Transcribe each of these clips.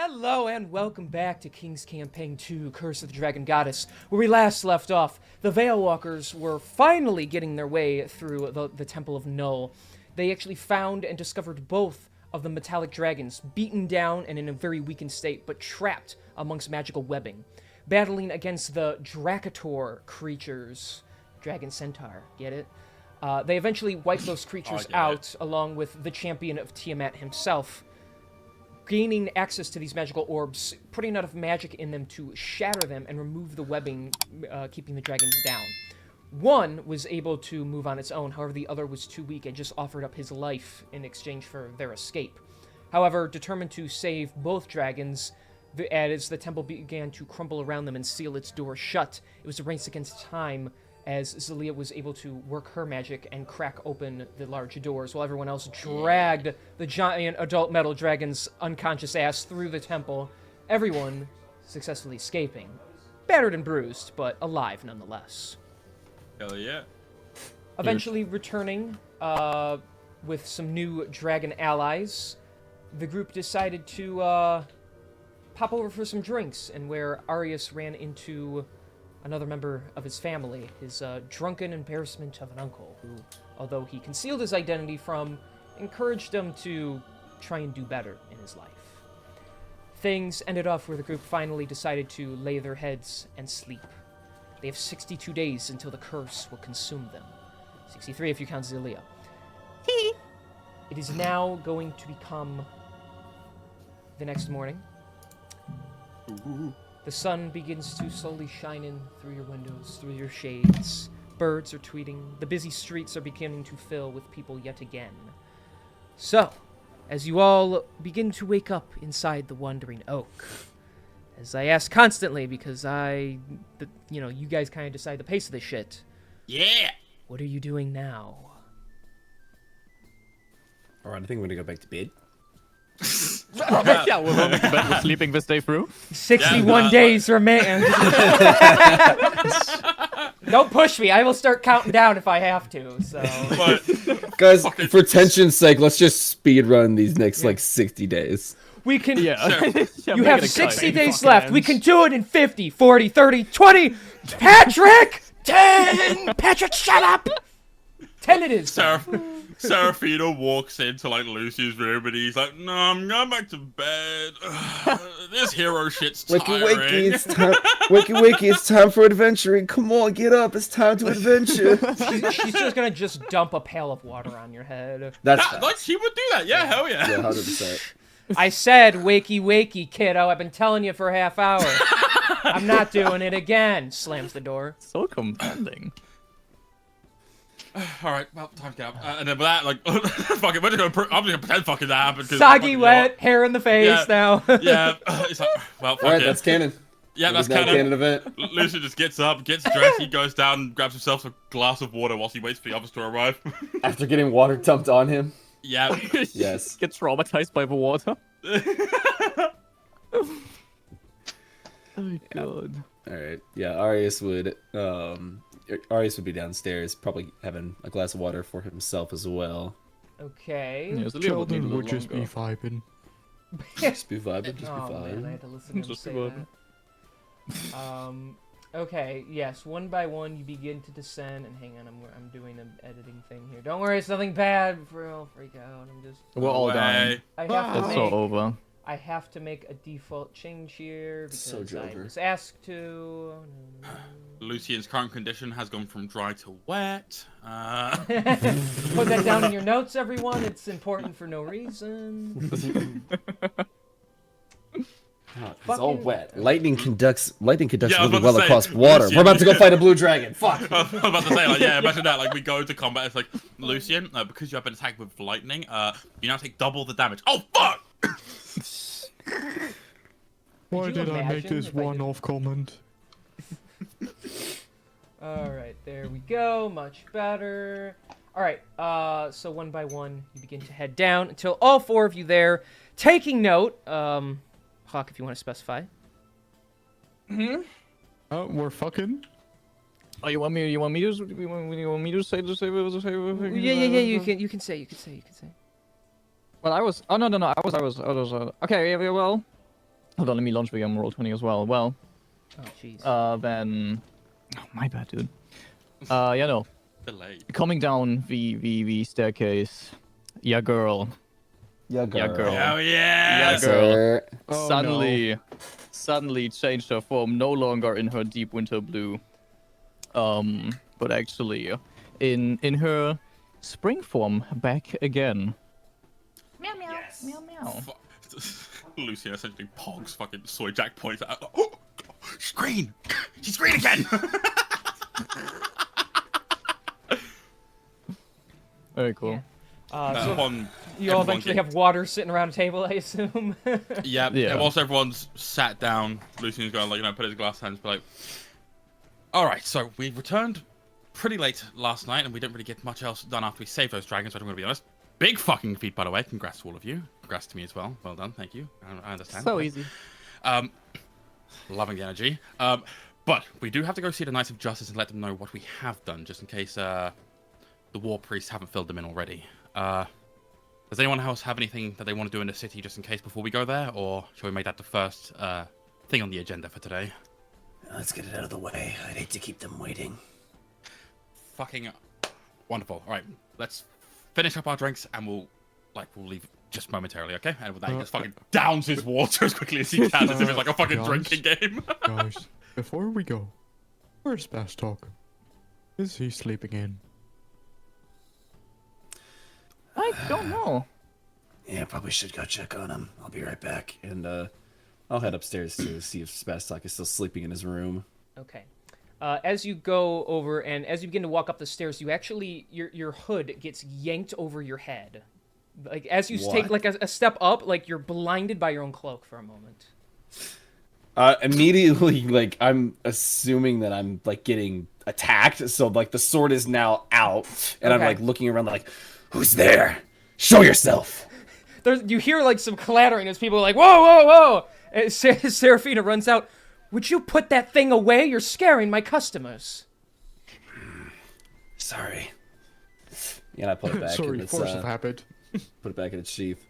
Hello and welcome back to King's Campaign 2, Curse of the Dragon Goddess. Where we last left off, the Veil Walkers were finally getting their way through the Temple of Null. They actually found and discovered both of the metallic dragons, beaten down and in a very weakened state, but trapped amongst magical webbing. Battling against the Drakator creatures. Dragon Centaur, get it? They eventually wiped those creatures out, along with the champion of Tiamat himself, gaining access to these magical orbs, putting enough magic in them to shatter them and remove the webbing, keeping the dragons down. One was able to move on its own, however the other was too weak and just offered up his life in exchange for their escape. However, determined to save both dragons, as the temple began to crumble around them and seal its door shut, it was a race against time as Zelia was able to work her magic and crack open the large doors, while everyone else dragged the giant adult metal dragon's unconscious ass through the temple, everyone successfully escaping. Battered and bruised, but alive nonetheless. Hell yeah. Eventually returning with some new dragon allies, the group decided to pop over for some drinks, and where Arius ran into another member of his family, his drunken embarrassment of an uncle, who, although he concealed his identity from, encouraged him to try and do better in his life. Things ended off where the group finally decided to lay their heads and sleep. They have 62 days until the curse will consume them. 63 if you count Zelia. It is now going to become the next morning. The sun begins to slowly shine in through your windows, through your shades. Birds are tweeting. The busy streets are beginning to fill with people yet again. So, as you all begin to wake up inside the Wandering Oak, as I ask constantly because you guys kind of decide the pace of this shit. Yeah! What are you doing now? Alright, I think we're gonna go back to bed. Yeah, we're going to bed. We're sleeping this day through. 61 days remain. Don't push me. I will start counting down if I have to. So, Guys, for tension's sake, let's just speed run these next 60 days. we can. Yeah. You have 60 days left. We can do it in 50, 40, 30, 20. Patrick! 10! Patrick, shut up! 10 it is. Serafino walks into Lucy's room and he's like, "No, I'm going back to bed. This hero shit's tiring." Wakey, it's time. Wakey, it's time for adventuring. Come on, get up. It's time to adventure. She's just gonna dump a pail of water on your head. That's She would do that. Yeah, hell yeah. yeah, 100%. I said, wakey, kiddo. I've been telling you for a half hour. I'm not doing it again. Slams the door. So compounding. All right, well, time to get up. And then with that, fuck it, I'm just gonna pretend fucking that happened. Soggy wet, hair in the face now. Yeah, it's like, well, fuck Alright, it. that's canon. Yeah, that's now canon. event. Lucy just gets up, gets dressed, he goes down and grabs himself a glass of water whilst he waits for the others to arrive. After getting water dumped on him. Yeah. Yes. Get traumatized by the water. Oh god. Alright. Yeah, Arius would be downstairs, probably having a glass of water for himself as well. Okay. Yeah, Zelia would need a Children little would just be longer. vibing. Just be vibing, just be Oh man, I vibing. had to listen to him Just say vibing. that. Okay, yes, one by one you begin to descend, and hang on, I'm doing an editing thing here. Don't worry, it's nothing bad, bro. I'll freak out. I'm just. We're all dying. I have to It's make. so over. I have to make a default change here because So I Joker. was asked to. Lucian's current condition has gone from dry to wet. Put that down in your notes, everyone. It's important for no reason. It's all Fucking- wet. Lightning conducts Yeah, I was really about to well say, across water. Lucian- We're about to go fight a blue dragon. Fuck. I was about to say, yeah, imagine that. We go to combat. It's like, Lucian, because you have been attacked with lightning, you now take double the damage. Oh fuck! Why you did I make imagine this if I did- one-off comment? Alright, there we go. Much better. Alright, so one by one, you begin to head down until all four of you there. Taking note, Hawk, if you want to specify. We're fucking? Oh, you want me to say Yeah, you can say. Well, I was. Oh no. I was. Okay. Yeah, well. Hold on, let me launch VM roll 20 as well. Well, Oh, jeez. then... Oh, my bad, dude. Yeah, no. Delayed. Coming down the staircase. Yeah, girl. Yeah, Yeah, girl. Oh Yeah, yeah. girl. Sir. Oh, Suddenly changed her form, no longer in her deep winter blue. But actually in her spring form back again. Meow meow. Yes. Meow meow. Lucy essentially pogs fucking soy Jack points out. Oh, she's green. She's green again. Very cool. So Upon you all everyone eventually getting- have water sitting around a table, I assume. Yeah. Yeah. And whilst everyone's sat down, Lucian's going like, put his glass hands, be like, all right, so we returned pretty late last night, and we didn't really get much else done after we saved those dragons. But I'm gonna be honest, big fucking feat, by the way. Congrats to all of you. Congrats to me as well. Well done, thank you. I understand. So easy. Loving the energy. But we do have to go see the Knights of Justice and let them know what we have done, just in case the War Priests haven't filled them in already. Does anyone else have anything that they want to do in the city, just in case before we go there, or shall we make that the first thing on the agenda for today? Let's get it out of the way. I'd hate to keep them waiting. Fucking wonderful. All right, let's finish up our drinks, and we'll leave just momentarily, okay? And with that, he just fucking downs his water as quickly as he can, as if it's like a fucking Guys. drinking game. Guys, before we go, where's Bastok? Is he sleeping in? I don't know. Yeah, probably should go check on him. I'll be right back. And I'll head upstairs to see if Spastok is still sleeping in his room. Okay. As you go over and as you begin to walk up the stairs, you actually your hood gets yanked over your head. Like as you take like a step up, like you're blinded by your own cloak for a moment. Immediately, like I'm assuming that I'm like getting attacked, so like the sword is now out, and I'm Okay. like looking around like, who's there? Show yourself. You hear like some clattering as people are like, whoa, whoa, whoa! And Seraphina runs out. Would you put that thing away? You're scaring my customers. Sorry. Yeah, and I put it back. Sorry, in its, force of habit. put it back in its sheath.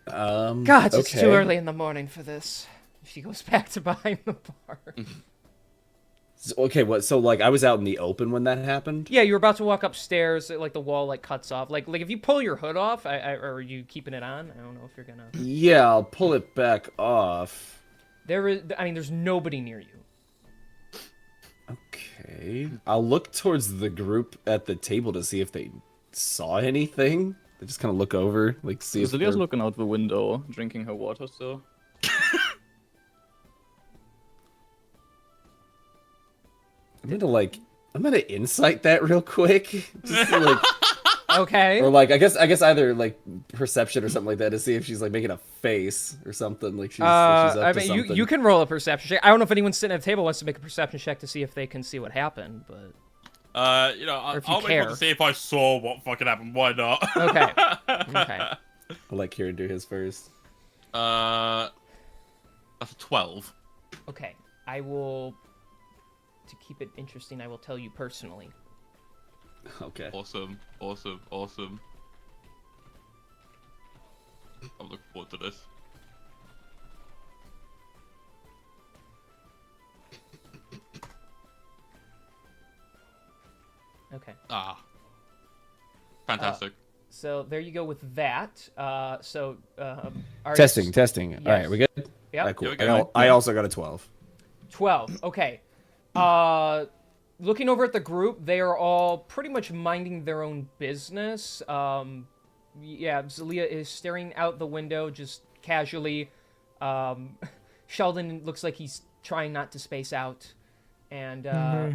God, it's too early in the morning for this. She goes back to behind the bar. Okay, what? So like I was out in the open when that happened. Yeah, you were about to walk upstairs, like the wall like cuts off. Like if you pull your hood off, or are you keeping it on? I don't know if you're gonna. Yeah, I'll pull it back off. There's nobody near you. Okay. I'll look towards the group at the table to see if they saw anything. They just kind of look over, like see if Zelia's they're... looking out the window, drinking her water still. I'm gonna insight that real quick. Just to, like, Okay. or like I guess either like perception or something like that to see if she's like making a face or something like she's if she's up I to mean, something. you can roll a perception check. I don't know if anyone sitting at the table wants to make a perception check to see if they can see what happened, but I'll if you make one care. to see if I saw what fucking happened. Why not? okay, okay. I'll let Kieran do his first. That's a 12. Okay, I will. To keep it interesting, I will tell you personally. Okay. Awesome. I'm looking forward to this. Okay. Fantastic. So there you go with that. Testing. All right, Yes. we good? Yep. All right, cool. Yeah, we good. I also got a 12. 12. Okay. Looking over at the group, they are all pretty much minding their own business. Yeah, Zelia is staring out the window just casually. Sheldon looks like he's trying not to space out. And, I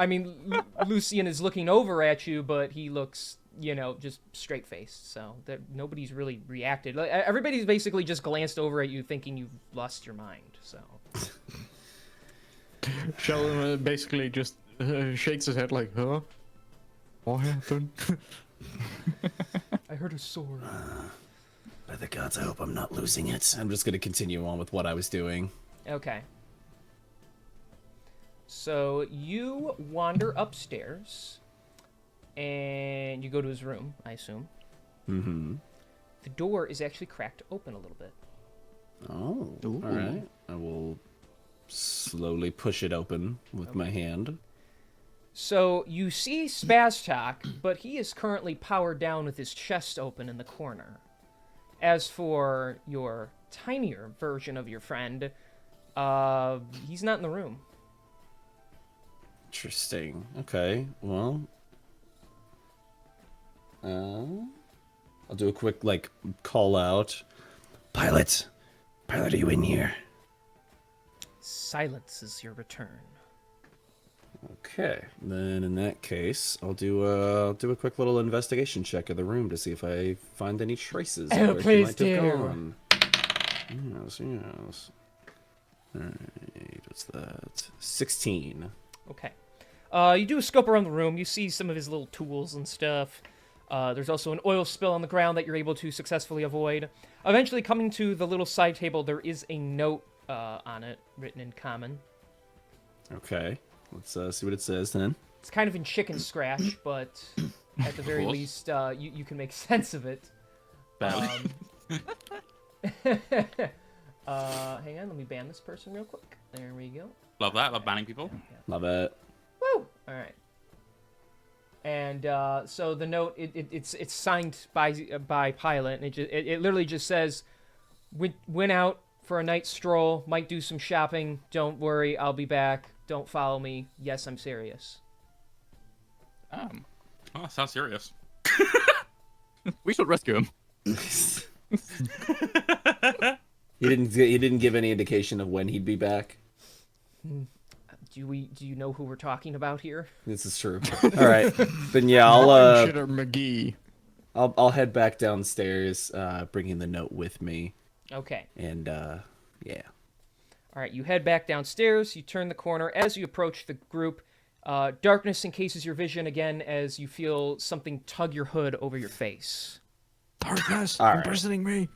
mean, Lucian is looking over at you, but he looks, just straight-faced. So nobody's really reacted. Everybody's basically just glanced over at you thinking you've lost your mind, so... Sheldon basically just shakes his head like, huh? What happened? I heard a sword. By the gods, I hope I'm not losing it. I'm just gonna continue on with what I was doing. Okay. So you wander upstairs, and you go to his room, I assume. Mm-hmm. The door is actually cracked open a little bit. Oh, Ooh. all right. I will slowly push it open with my hand. So you see Spaztok, but he is currently powered down with his chest open in the corner. As for your tinier version of your friend, he's not in the room. Interesting. Okay, well... I'll do a quick, like, call out. Pilot! Pilot, are you in here? Silence is your return. Okay, then in that case, I'll do a quick little investigation check of the room to see if I find any traces Oh, of where she please might do. have gone. Yes. Alright, what's that? 16. Okay. You do a scope around the room. You see some of his little tools and stuff. There's also an oil spill on the ground that you're able to successfully avoid. Eventually, coming to the little side table, there is a note on it, written in common. Okay, let's see what it says then. It's kind of in chicken scratch, but at the very course. least, you can make sense of it. Barely. Hang on, let me ban this person real quick. There we go. Love that. Love banning people. Love it. Woo! All right. And so the note, it's signed by Pilot, and it literally just says, "Went out for a night stroll. Might do some shopping. Don't worry, I'll be back. Don't follow me. Yes, I'm serious." Oh, sounds serious. We should rescue him. He didn't give any indication of when he'd be back. Do you know who we're talking about here? This is true. All right, then yeah, Shitter McGee. I'll head back downstairs, bringing the note with me, Okay. and yeah. All right, you head back downstairs. You turn the corner. As you approach the group, darkness encases your vision again as you feel something tug your hood over your face. Darkness, All right. imprisoning me.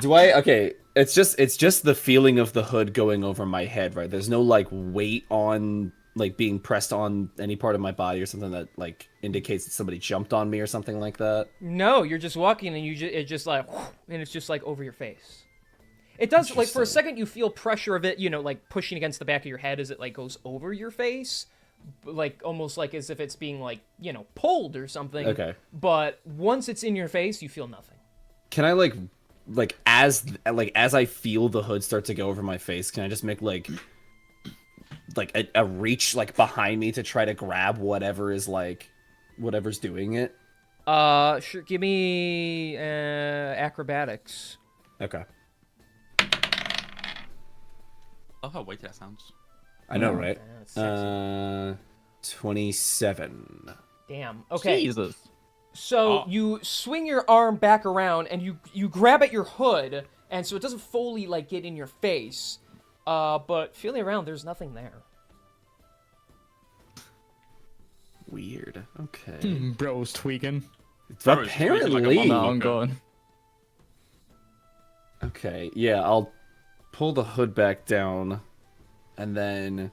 Okay, it's just the feeling of the hood going over my head, right? There's no like weight on like being pressed on any part of my body or something that like indicates that somebody jumped on me or something like that. No, you're just walking and it's just like, and it's just like over your face. It does, like, for a Interesting. second you feel pressure of it, like pushing against the back of your head as it like goes over your face, like almost like as if it's being like, pulled or something. Okay. But once it's in your face, you feel nothing. Can I like as I feel the hood start to go over my face, can I just make like a reach like behind me to try to grab whatever's doing it? Sure, give me acrobatics. Okay. Oh, how weighty that sounds. I know, right? Yeah, that's sexy. 27. Damn. Okay. Jesus. So Oh. you swing your arm back around and you grab at your hood, and so it doesn't fully like get in your face. But feeling around, there's nothing there. Weird. Okay. Bro's tweaking. Bro, it's tweaking like a Apparently. No, I'm Okay. going. Okay, yeah, I'll pull the hood back down, and then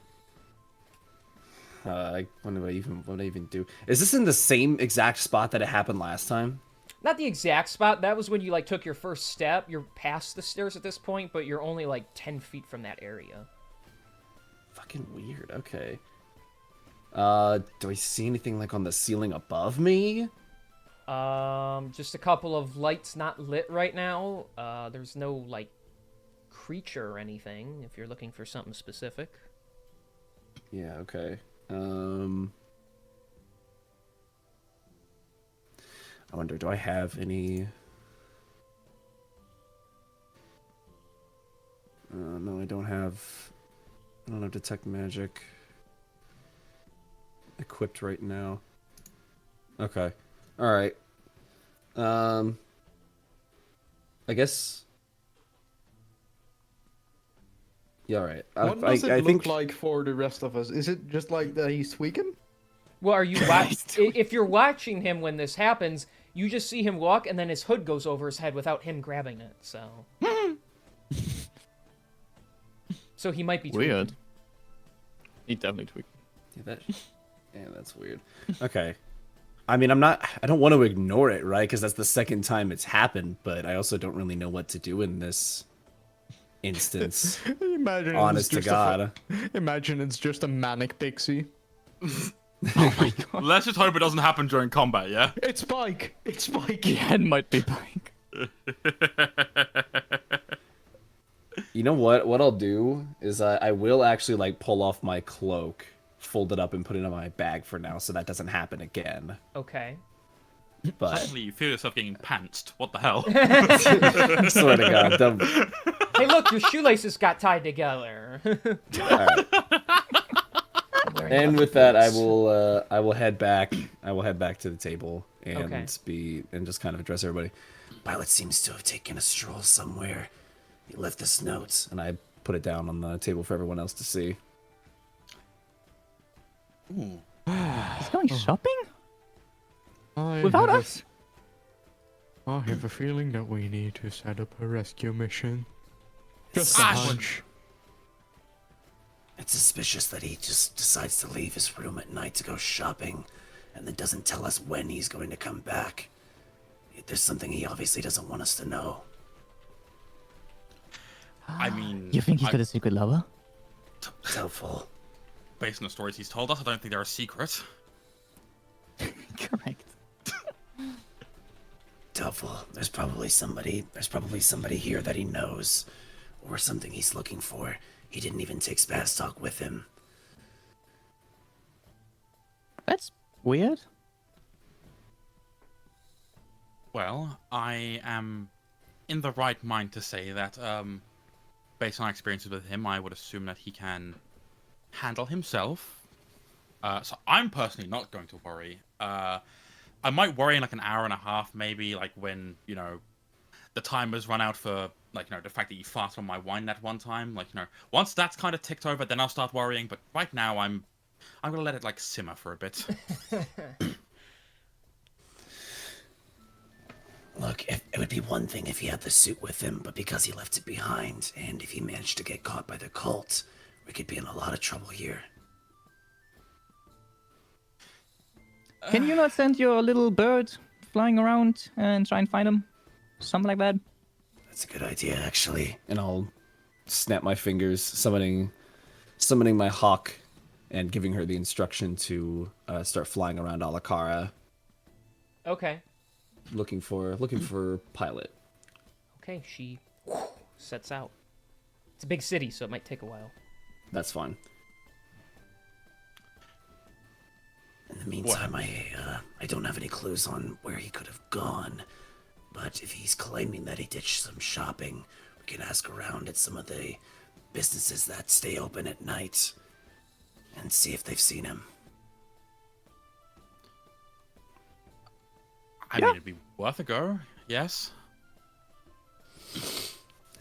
what do I even do? Is this in the same exact spot that it happened last time? Not the exact spot. That was when you like took your first step. You're past the stairs at this point, but you're only like 10 feet from that area. Fucking weird. Okay. Do I see anything like on the ceiling above me? Just a couple of lights not lit right now. There's no like creature or anything if you're looking for something specific. Yeah. Okay. I wonder, do I have any? No, I don't have. I don't have detect magic equipped right now. Okay. All right. I guess. Yeah. All right. What does it I look think. like for the rest of us? Is it just like that he's tweaking? Well, are you if you're watching him when this happens, you just see him walk and then his hood goes over his head without him grabbing it. So he might be tweaking. Weird. He definitely tweaked. Yeah, that's weird. Okay. I mean, I don't want to ignore it, right? Because that's the second time it's happened, but I also don't really know what to do in this instance. Imagine Honest to God. Imagine it's just a manic pixie. Let's just hope it doesn't happen during combat, yeah? It's Spike. It's Spike. Yeah, it might be Pike. You know what? What I'll do is I will actually like pull off my cloak, fold it up, and put it in my bag for now, so that doesn't happen again. Okay. But Suddenly you feel yourself getting pantsed. What the hell? I swear to God, Hey, look, your shoelaces got tied together. all right. And with that, I will head back. I will head back to the table and Okay. and just kind of address everybody. Pilot seems to have taken a stroll somewhere. He left us notes, and I put it down on the table for everyone else to see. Ooh. He's going shopping? I Without have a- us? I have a feeling that we need to set up a rescue mission. Just a Ah, hunch. It's suspicious that he just decides to leave his room at night to go shopping, and then doesn't tell us when he's going to come back. There's something he obviously doesn't want us to know. I mean, You think he's got a secret lover? Doubtful. based on the stories he's told us, I don't think they're a secret. Correct. Doubtful. There's probably somebody here that he knows, or something he's looking for. He didn't even take Spastalk with him. That's weird. Well, I am in the right mind to say that, based on our experiences with him, I would assume that he can handle himself. So I'm personally not going to worry. I might worry in like an hour and a half, maybe, like when, you know, the timer's run out for, like, you know, the fact that you farted on my wine that one time. Like, you know, once that's kind of ticked over, then I'll start worrying. But right now, I'm gonna let it, like, simmer for a bit. Look, it would be one thing if he had the suit with him, but because he left it behind, and if he managed to get caught by the cult, we could be in a lot of trouble here. Can you not send your little bird flying around and try and find him? Something like that? That's a good idea, actually. And I'll snap my fingers, summoning my hawk, and giving her the instruction to start flying around Alakara, Okay. looking for Pilot. Okay, she sets out. It's a big city, so it might take a while. That's fine. In the meantime, I don't have any clues on where he could have gone. But if he's claiming that he ditched some shopping, we can ask around at some of the businesses that stay open at night and see if they've seen him. I mean, it'd be worth a go, yes.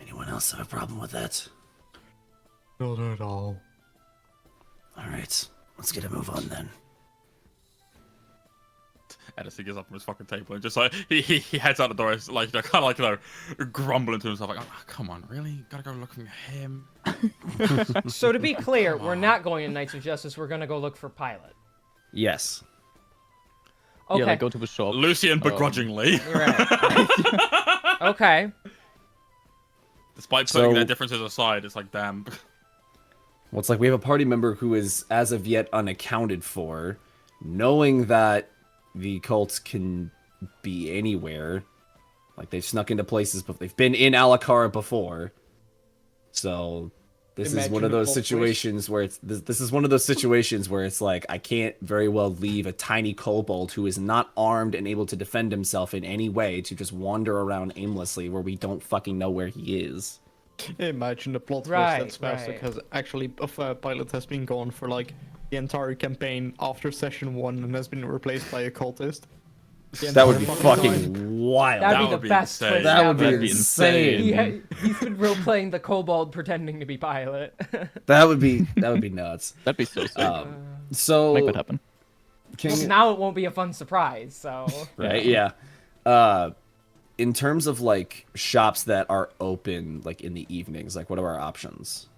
Anyone else have a problem with that? Not at all. Alright, let's get a move on then. Edison gets up from his fucking table and just like he heads out the door, it's like, you know, kind of like, you know, grumbling to himself like, oh, come on, really? Gotta go looking for him? So to be clear, we're not going to Knights of Justice. We're gonna go look for Pilot. Yes. Okay. Yeah, like go to the shop. Lucian begrudgingly, You're right. Okay. despite putting So- their differences aside, it's like, damn. Well, it's like we have a party member who is as of yet unaccounted for, knowing that the cults can be anywhere. Like, they've snuck into places, but they've been in Alakara before. So this is Imagine one of the those plot twist. situations where it's this is one of those situations where it's like I can't very well leave a tiny kobold who is not armed and able to defend himself in any way to just wander around aimlessly where we don't fucking know where he is. Imagine the plot Right, twist that Spastic right. has actually Pilot has been gone for like the entire campaign after session 1 and has been replaced by a cultist. The That would be entire time. fucking wild. That'd That be the would be best insane. twist That would ever. be That'd be insane. He's been role playing the kobold pretending to be Pilot. That would be nuts. That'd be so sick. So Make that happen. King, Well, now it won't be a fun surprise. So right? Yeah. In terms of like shops that are open like in the evenings, like what are our options?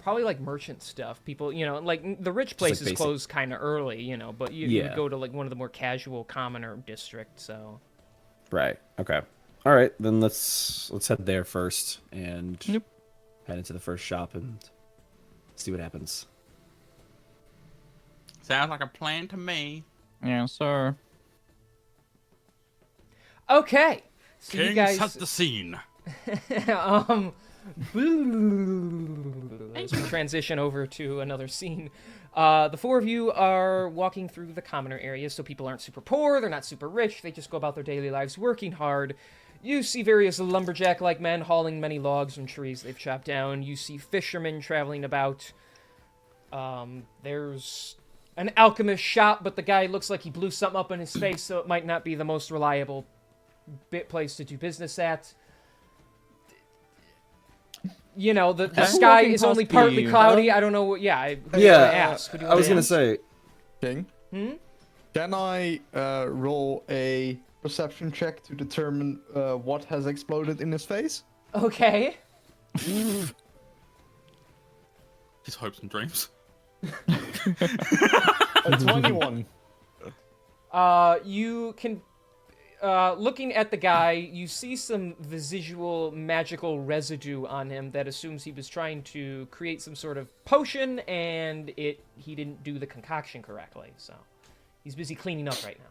Probably like merchant stuff. People, like the rich like places basic- close kind of early, but you would Yeah. go to like one of the more casual, commoner districts. So Right. Okay. All right, then let's head there first and Yep. head into the first shop and see what happens. Sounds like a plan to me. Yeah, sir. okay, so King you guys. set the scene. As we transition over to another scene, the four of you are walking through the commoner areas, so people aren't super poor, they're not super rich, they just go about their daily lives working hard. You see various lumberjack-like men hauling many logs from trees they've chopped down. You see fishermen traveling about. There's an alchemist shop, but the guy looks like he blew something up in his face, so it might not be the most reliable place to do business at. The I'm sky walking is past only partly the- cloudy. I don't know what. Yeah, I Yeah, ask. Who do you I was wanna gonna ask? say, King, Hmm? can I roll a perception check to determine what has exploded in his face? Okay. His hopes and dreams. A 21. You can. Looking at the guy, you see some visual magical residue on him that assumes he was trying to create some sort of potion, and he didn't do the concoction correctly. So he's busy cleaning up right now.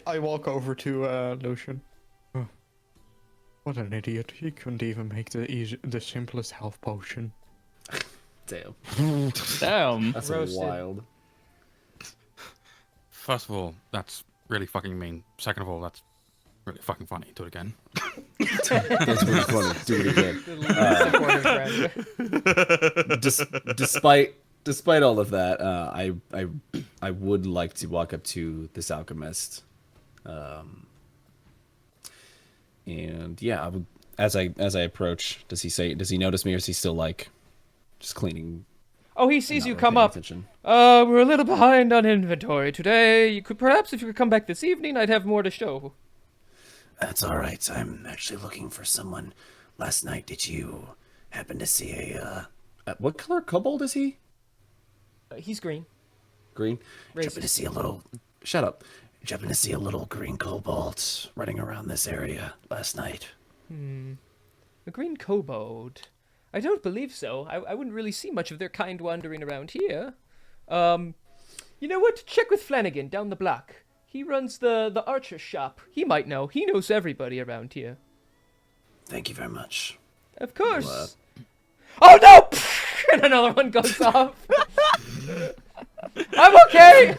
I walk over to Lucian. Oh, what an idiot. He couldn't even make the simplest health potion. damn, Damn. that's Roasted. wild. First of all, that's really fucking mean. Second of all, that's really fucking funny. Do it again. That's really funny. Do it again. The supportive friend. Despite all of that, I would like to walk up to this alchemist, and yeah, I would, as I approach, does he notice me, or is he still like just cleaning? Oh, he sees not you really come paying up. attention? We're a little behind on inventory today. You could perhaps, if you could come back this evening, I'd have more to show. That's all right. I'm actually looking for someone. Last night, did you happen to see What color kobold is he? He's green. Green. happen to see a little? Shut up. Did you happen to see a little green kobold running around this area last night? A green kobold? I don't believe so. I wouldn't really see much of their kind wandering around here. You know what? Check with Flanagan down the block. He runs the archer shop. He might know. He knows everybody around here. Thank you very much. Of course. Oh no! And another one goes off. I'm okay.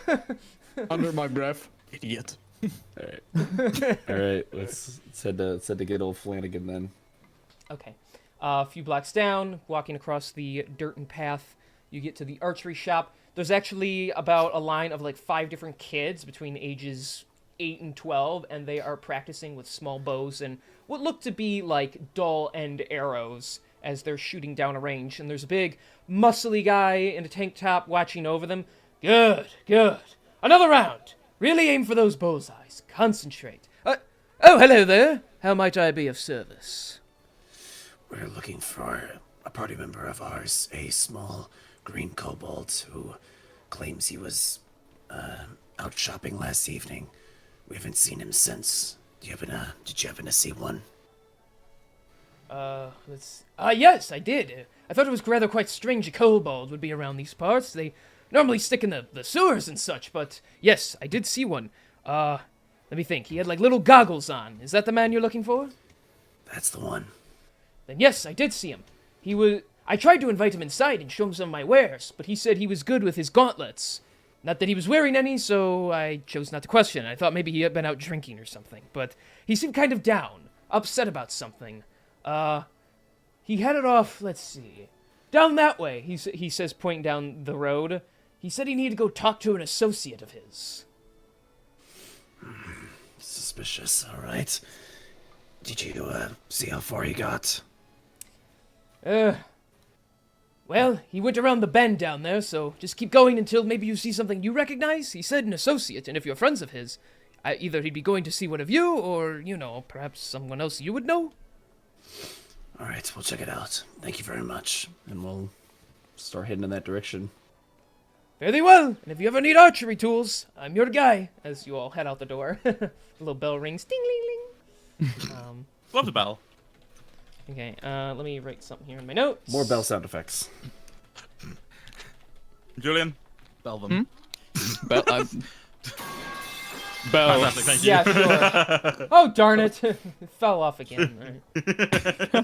Under my breath. Idiot. All right. Let's head to good old Flanagan then. Okay. A few blocks down, walking across the dirt and path, you get to the archery shop. There's actually about a line of like 5 different kids between ages 8 and 12, and they are practicing with small bows and what look to be like dull end arrows as they're shooting down a range. And there's a big, muscly guy in a tank top watching over them. Good, good. Another round. Really aim for those bullseyes. Concentrate. Oh, hello there. How might I be of service? We're looking for a party member of ours, a small green kobold who claims he was out shopping last evening. We haven't seen him since. Did you happen to see one? Yes, I did. I thought it was rather quite strange a kobold would be around these parts. They normally stick in the sewers and such, but yes, I did see one. Let me think. He had like little goggles on. Is that the man you're looking for? That's the one. Then yes, I did see him. I tried to invite him inside and show him some of my wares, but he said he was good with his gauntlets. Not that he was wearing any, so I chose not to question. I thought maybe he had been out drinking or something, but he seemed kind of down, upset about something. He headed off, let's see, down that way, he says, pointing down the road. He said he needed to go talk to an associate of his. Suspicious, alright. Did you see how far he got? Well, he went around the bend down there, so just keep going until maybe you see something you recognize. He said an associate, and if you're friends of his, either he'd be going to see one of you, or, perhaps someone else you would know. All right, we'll check it out. Thank you very much. And we'll start heading in that direction. Very well. And if you ever need archery tools, I'm your guy. As you all head out the door, the little bell rings, ding, ling, ling. Love the bell. Okay. Let me write something here in my notes. More bell sound effects. Julian. Bell them. Bell. Bell. Fantastic, thank you. Yeah, sure. Oh darn it! It fell off again. All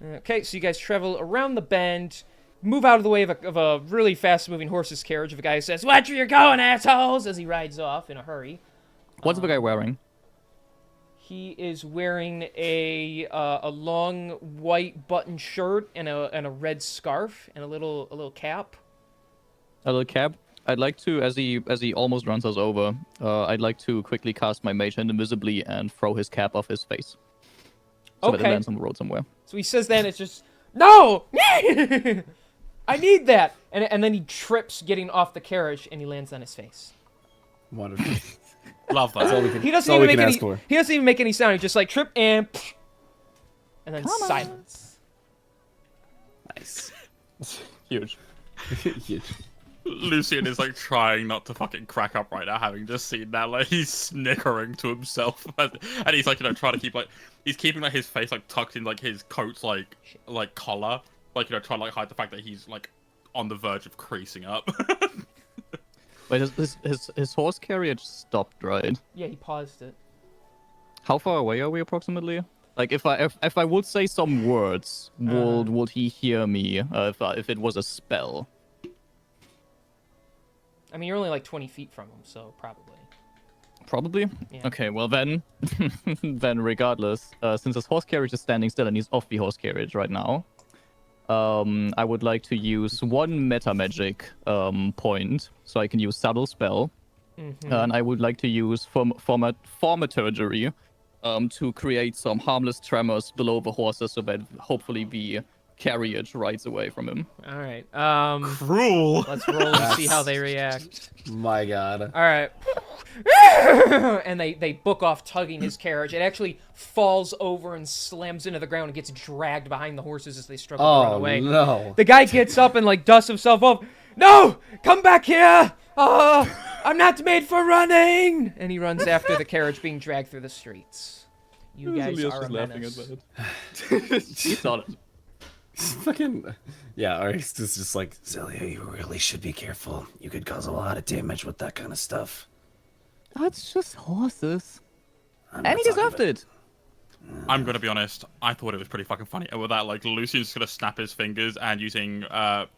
right. Okay, so you guys travel around the bend, move out of the way of a really fast-moving horse's carriage. Of a guy who says, "Watch where you're going, assholes!" as he rides off in a hurry. What's the guy wearing? He is wearing a long white button shirt and a red scarf and a little cap. A little cap. I'd like to, as he almost runs us over, I'd like to quickly cast my Mage Hand invisibly and throw his cap off his face. So that it Okay. lands on the road somewhere. So he says that, and it's just, no! I need that! And then he trips getting off the carriage, and he lands on his face. Wonderful. Love That's all that. we can, He that's doesn't all we even can make ask any. for. He doesn't even make any sound. He just like trip and then Come on. silence. Nice. Huge. Huge. Lucian is like trying not to fucking crack up right now, having just seen that. Like he's snickering to himself, and he's like, trying to keep like he's keeping like his face like tucked in like his coat's like collar, like trying to like hide the fact that he's like on the verge of creasing up. Wait, his horse carriage stopped, right? Yeah, he paused it. How far away are we approximately? Like, if I would say some words, would he hear me? If it was a spell? I mean, you're only like 20 feet from him, so probably. Probably. Yeah. Okay, well then, then regardless, since his horse carriage is standing still and he's off the horse carriage right now, I would like to use one meta magic point, so I can use subtle spell, and I would like to use thaumaturgery to create some harmless tremors below the horses, so that hopefully the carriage rides away from him. All right. Cruel. Let's roll and see how they react. My God. All right. And they book off, tugging his carriage. It actually falls over and slams into the ground and gets dragged behind the horses as they struggle to run Oh away. no. The guy gets up and like dusts himself off. No, come back here! I'm not made for running! And he runs after the carriage being dragged through the streets. You guys are a menace. He saw it. Fucking. Yeah. Alright. It's just like. Zelia, you really should be careful. You could cause a lot of damage with that kind of stuff. That's just horses. I'm And not he talking deserved it. I'm gonna be honest. I thought it was pretty fucking funny. And with that, like Lucian's gonna snap his fingers and using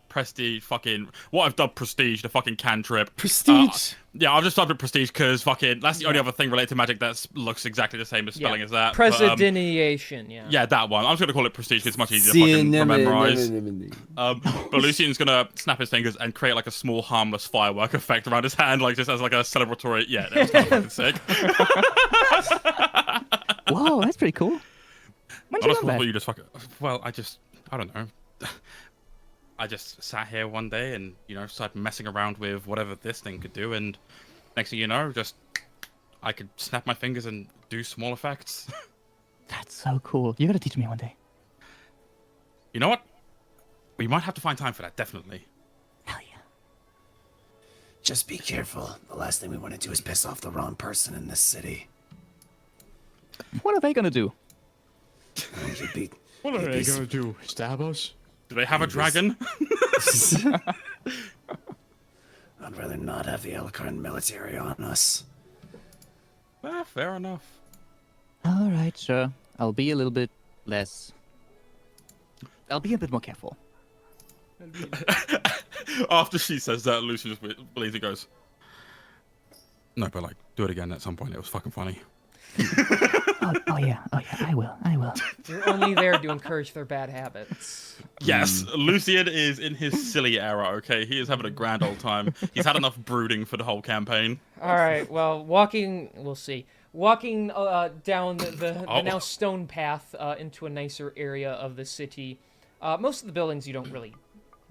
prestige, fucking what I've dubbed prestige, the fucking cantrip. Prestige. Yeah, I've just dubbed it prestige because fucking that's the only other thing related to magic that looks exactly the same as spelling as that. But, Presidentation, yeah. yeah, that one. I'm just gonna call it prestige because it's much easier to fucking memorize. But Lucian's gonna snap his fingers and create like a small harmless firework effect around his hand, like just as like a celebratory. Yeah, that was kind of fucking sick. Whoa, that's pretty cool. When did you Honestly, learn that? you just fucking. Well, I don't know. I just sat here one day and started messing around with whatever this thing could do, and next thing you know, I could snap my fingers and do small effects. That's so cool. You gotta teach me one day. You know what? We might have to find time for that, definitely. Hell yeah. Just be careful. The last thing we want to do is piss off the wrong person in this city. What are they gonna do? You'd be, What are you'd they be gonna do? Stab us? Do they have a dragon? I'd rather not have the Alucard military on us. Fair enough. All right, sure. I'll be a little bit less. I'll be a bit more careful. After she says that, Lucian just believes it goes. No, but like, do it again at some point. It was fucking funny. Oh yeah, I will. You're only there to encourage their bad habits. Yes, Lucian is in his silly era, okay? He is having a grand old time. He's had enough brooding for the whole campaign. All right, well, we'll see. Walking down the now stone path into a nicer area of the city. Most of the buildings you don't really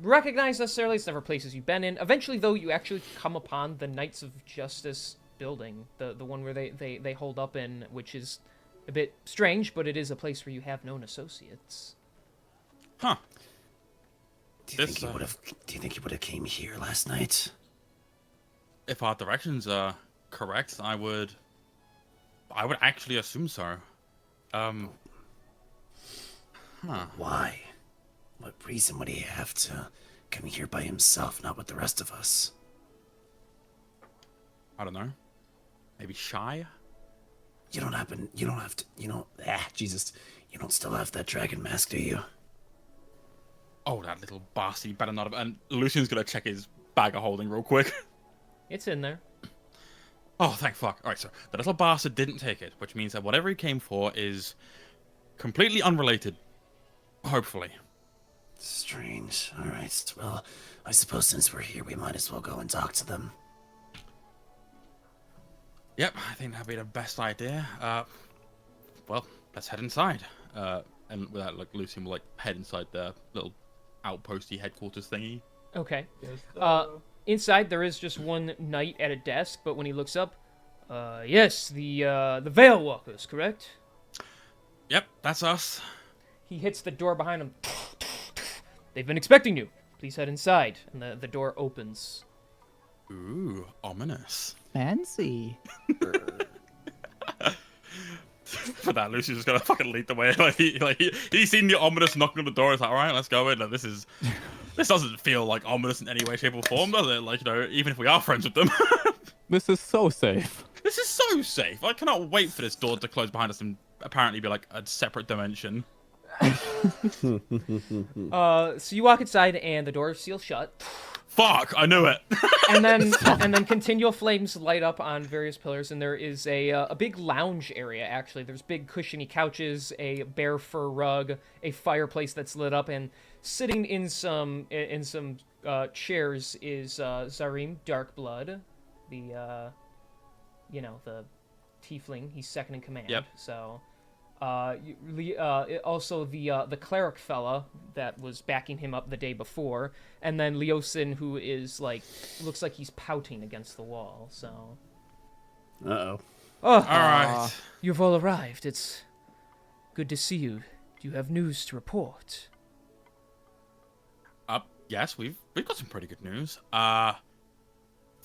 recognize necessarily. It's never places you've been in. Eventually, though, you actually come upon the Knights of Justice building, the one where they hold up in, which is a bit strange, but it is a place where you have known associates. Huh. Do you This, think he would have? Do you think he would have came here last night? If our directions are correct, I would actually assume so. Huh. Why? What reason would he have to come here by himself, not with the rest of us? I don't know. Maybe shy? You don't have to, Jesus. You don't still have that dragon mask, do you? Oh, that little bastard. You better not have... And Lucian's gonna check his bag of holding real quick. It's in there. Oh, thank fuck. Alright, so the little bastard didn't take it, which means that whatever he came for is completely unrelated. Hopefully. Strange. Alright, well, I suppose since we're here, we might as well go and talk to them. Yep, I think that'd be the best idea. Well, let's head inside. And with that, like, Lucian will, like, head inside the little outposty headquarters thingy. Okay. Inside there is just one knight at a desk, but when he looks up, yes, the Veil Walkers, correct? Yep, that's us. He hits the door behind him. They've been expecting you. Please head inside. And the door opens. Ooh, ominous. Fancy. For that, Lucian's just gonna fucking lead the way. He's seen the ominous knocking on the door. It's like, all right, let's go in. Like, this doesn't feel like ominous in any way, shape, or form, does it? Like, even if we are friends with them. This is so safe. This is so safe. I cannot wait for this door to close behind us and apparently be like a separate dimension. So you walk inside and the door seals shut. Fuck, I knew it. And then continual flames light up on various pillars, and there is a big lounge area. Actually, there's big cushiony couches, a bear fur rug, a fireplace that's lit up, and sitting in some chairs is Zarim Darkblood, the tiefling. He's second in command. Yep. So. Also the cleric fella that was backing him up the day before, and then Leosin, who is looks like he's pouting against the wall. So, Uh-oh. oh, All right. you've all arrived. It's good to see you. Do you have news to report? Yes, we've got some pretty good news. For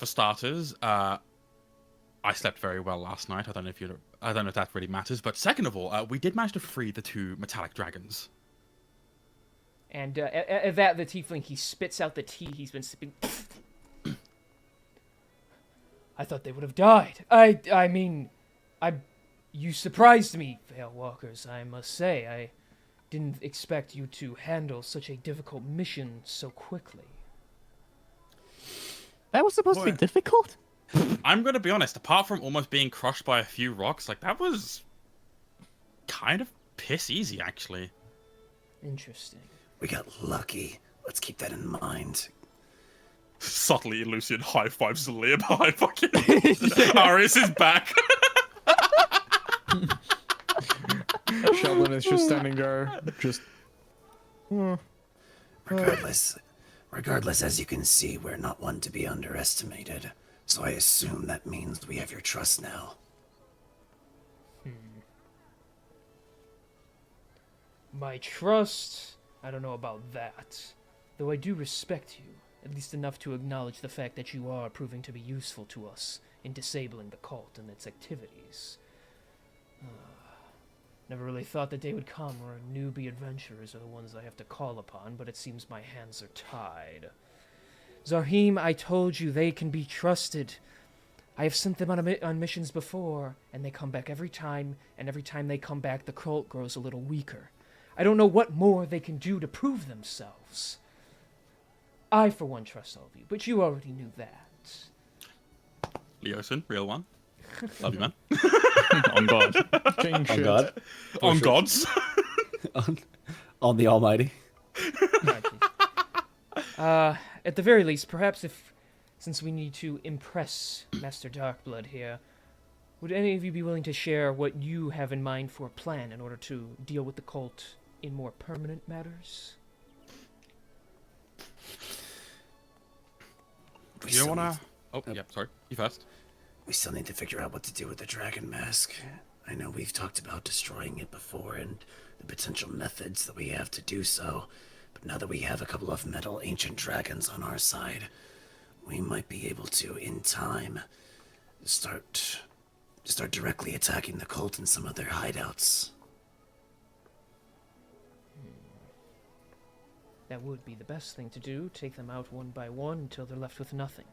starters, I slept very well last night. I don't know if that really matters. But second of all, we did manage to free the 2 metallic dragons. And at that, the tiefling, he spits out the tea he's been sipping. I thought they would have died. I mean, you surprised me, Veil Walkers, I must say. I didn't expect you to handle such a difficult mission so quickly. That was supposed to be difficult? I'm gonna be honest. Apart from almost being crushed by a few rocks, that was kind of piss easy, actually. Interesting. We got lucky. Let's keep that in mind. Subtly, Lucian high fives Leah behind fucking Arius is back. Sheldon is just standing there, just. Regardless, as you can see, we're not one to be underestimated. So I assume that means we have your trust now. My trust? I don't know about that. Though I do respect you, at least enough to acknowledge the fact that you are proving to be useful to us in disabling the cult and its activities. Never really thought the day would come where newbie adventurers are the ones I have to call upon, but it seems my hands are tied. Zarhim, I told you they can be trusted. I have sent them on missions before, and they come back every time, and every time they come back, the cult grows a little weaker. I don't know what more they can do to prove themselves. I, for one, trust all of you, but you already knew that. Leosin, real one. Love you, man. On God. King On shit. God. On gods. On the Almighty. At the very least, perhaps since we need to impress Master Darkblood here, would any of you be willing to share what you have in mind for a plan in order to deal with the cult in more permanent matters? You don't wanna... Oh, yeah, sorry. You first. we still need to figure out what to do with the dragon mask. I know we've talked about destroying it before and the potential methods that we have to do so, but now that we have a couple of metal ancient dragons on our side, we might be able to, in time, start directly attacking the cult in some of their hideouts. That would be the best thing to do, take them out one by one until they're left with nothing.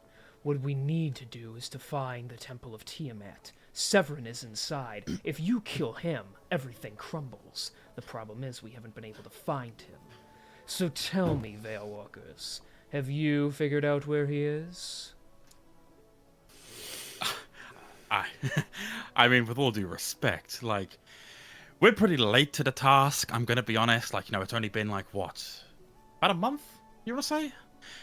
What we need to do is to find the Temple of Tiamat. Severin is inside. If you kill him, everything crumbles. The problem is we haven't been able to find him. So tell me, Veilwalkers, have you figured out where he is? I mean, with all due respect, like, we're pretty late to the task. I'm gonna be honest. Like, it's only been like what, about a month? You wanna say?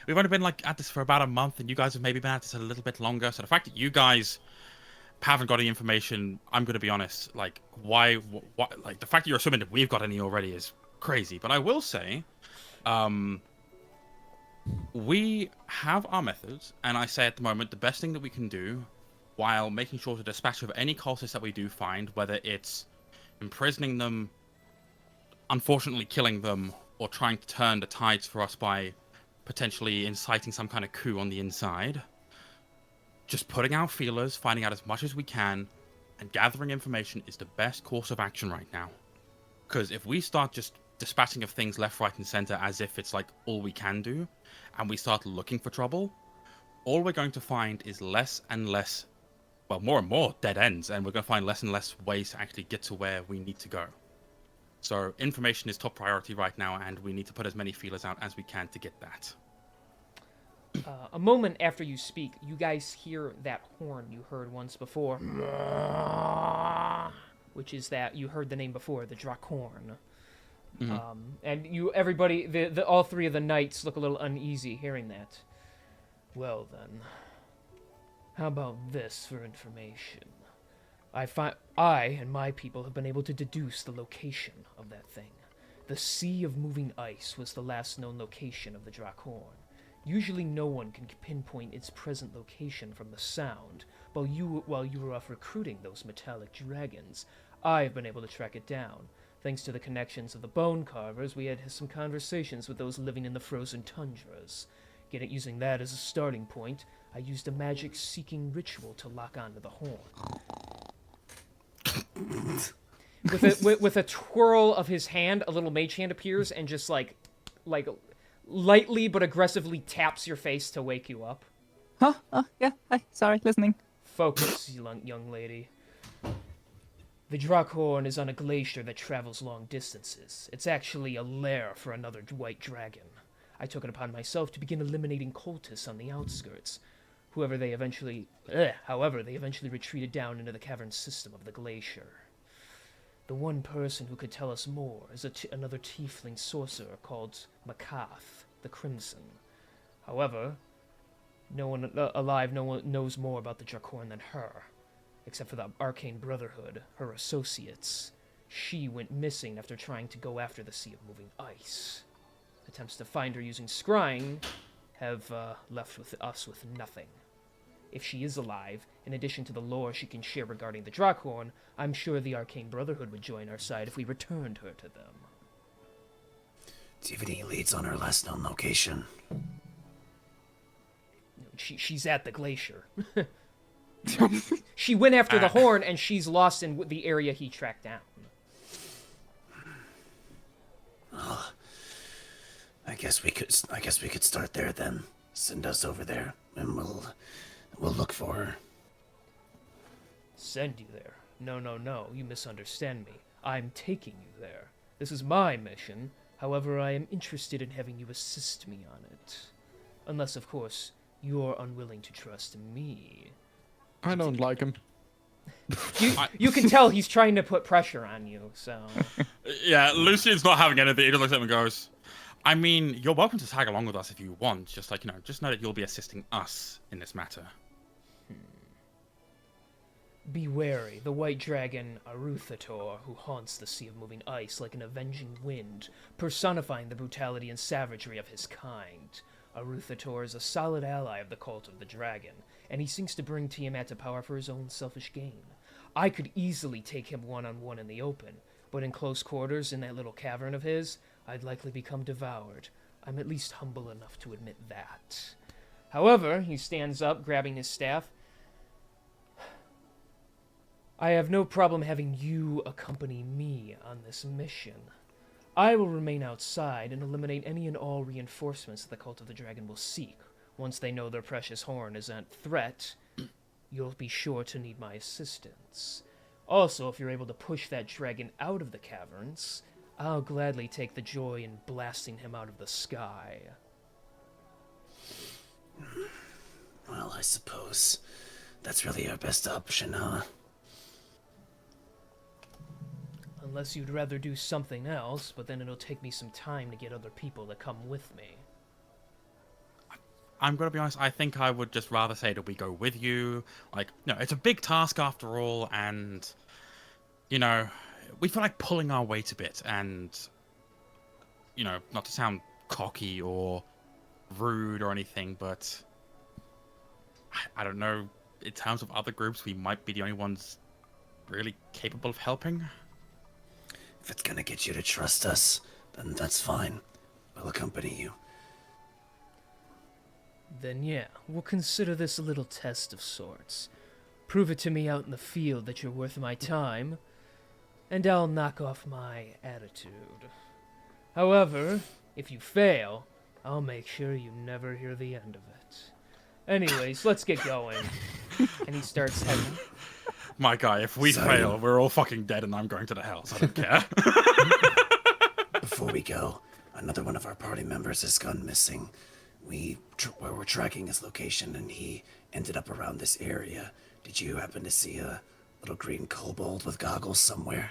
We've only been like at this for about a month, and you guys have maybe been at this a little bit longer. So the fact that you guys haven't got any information, I'm gonna be honest. Like, why? Like, the fact that you're assuming that we've got any already is crazy. But I will say, we have our methods, and I say at the moment the best thing that we can do, while making sure to dispatch of any cultists that we do find, whether it's imprisoning them, unfortunately killing them, or trying to turn the tides for us by potentially inciting some kind of coup on the inside, just putting out feelers, finding out as much as we can, and gathering information is the best course of action right now. Because if we start just dispatching of things left, right, and center as if it's like all we can do, and we start looking for trouble, all we're going to find is less and less, well, more and more dead ends, and we're going to find less and less ways to actually get to where we need to go. So information is top priority right now, and we need to put as many feelers out as we can to get that. A moment after you speak, you guys hear that horn you heard once before. Which is that you heard the name before, the Drakhorn. And everybody, all three of the knights look a little uneasy hearing that. Well then, how about this for information? I and my people have been able to deduce the location of that thing. The Sea of Moving Ice was the last known location of the Drakhorn. Usually no one can pinpoint its present location from the sound, while you were off recruiting those metallic dragons, I've been able to track it down. Thanks to the connections of the Bone Carvers, we had some conversations with those living in the frozen tundras. Using that as a starting point, I used a magic-seeking ritual to lock onto the horn. With a twirl of his hand, a little mage hand appears and just like lightly but aggressively taps your face to wake you up. Huh? Oh, yeah. Hi. Sorry, listening. Focus, young lady. The Drakhorn is on a glacier that travels long distances. It's actually a lair for another white dragon. I took it upon myself to begin eliminating cultists on the outskirts. However, they eventually retreated down into the cavern system of the glacier. The one person who could tell us more is another tiefling sorcerer called Makath, the Crimson. However, no one knows more about the Drakhorn than her, except for the Arcane Brotherhood, her associates. She went missing after trying to go after the Sea of Moving Ice. Attempts to find her using scrying have left us with nothing. If she is alive, in addition to the lore she can share regarding the Drakhorn, I'm sure the Arcane Brotherhood would join our side if we returned her to them. Do you have any leads on her last known location? She's at the glacier. She went after the horn, and she's lost in the area he tracked down. Oh, I guess we could start there then. Send us over there, and we'll look for her. Send you there? No, you misunderstand me. I'm taking you there. This is my mission. However, I am interested in having you assist me on it. Unless, of course, you're unwilling to trust me. I don't like him. You can tell he's trying to put pressure on you, so... Yeah, Lucian's not having anything. He just looks at him and goes, I mean, you're welcome to tag along with us if you want. Just just know that you'll be assisting us in this matter. Be wary, the white dragon Aruthator, who haunts the Sea of Moving Ice like an avenging wind, personifying the brutality and savagery of his kind. Aruthator is a solid ally of the Cult of the Dragon. and he seeks to bring Tiamat to power for his own selfish gain. I could easily take him one-on-one in the open, but in close quarters in that little cavern of his, I'd likely become devoured. I'm at least humble enough to admit that. However, he stands up, grabbing his staff. I have no problem having you accompany me on this mission. I will remain outside and eliminate any and all reinforcements the Cult of the Dragon will seek. Once they know their precious horn is at threat, you'll be sure to need my assistance. Also, if you're able to push that dragon out of the caverns, I'll gladly take the joy in blasting him out of the sky. Well, I suppose that's really our best option, huh? Unless you'd rather do something else, but then it'll take me some time to get other people to come with me. I'm gonna be honest, I think I would just rather say that we go with you. Like, no, it's a big task after all, and, you know, we feel like pulling our weight a bit, and, you know, not to sound cocky or rude or anything, but I don't know, in terms of other groups, we might be the only ones really capable of helping. If it's gonna get you to trust us, then that's fine. We'll accompany you. Then yeah, we'll consider this a little test of sorts. Prove it to me out in the field that you're worth my time, and I'll knock off my attitude. However, if you fail, I'll make sure you never hear the end of it. Anyways, let's get going. And he starts heading. My guy, if we Sorry. fail, we're all fucking dead and I'm going to the hells. I don't care. Before we go, another one of our party members has gone missing. We're tracking his location, and he ended up around this area. Did you happen to see a little green kobold with goggles somewhere?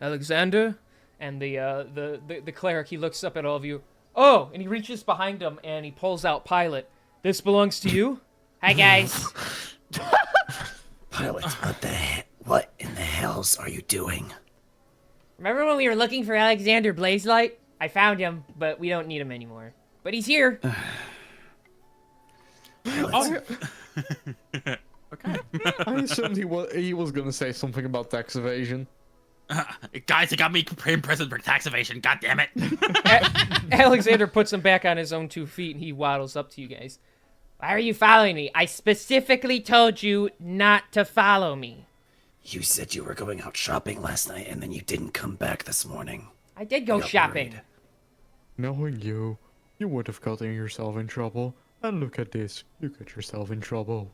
Alexander? And the cleric, he looks up at all of you. Oh! And he reaches behind him and he pulls out Pilot. This belongs to you? Hi, guys. Pilot, what in the hells are you doing? Remember when we were looking for Alexander Blazelight? I found him, but we don't need him anymore. But he's here. Pilot, Okay. I assumed he was gonna say something about tax evasion. Guys, they got me in prison for tax evasion. God damn it. Alexander puts him back on his own 2 feet and he waddles up to you guys. Why are you following me? I specifically told you not to follow me. you said you were going out shopping last night, and then you didn't come back this morning. I did go Got shopping. worried. Knowing you would have gotten yourself in trouble. And look at this, you got yourself in trouble.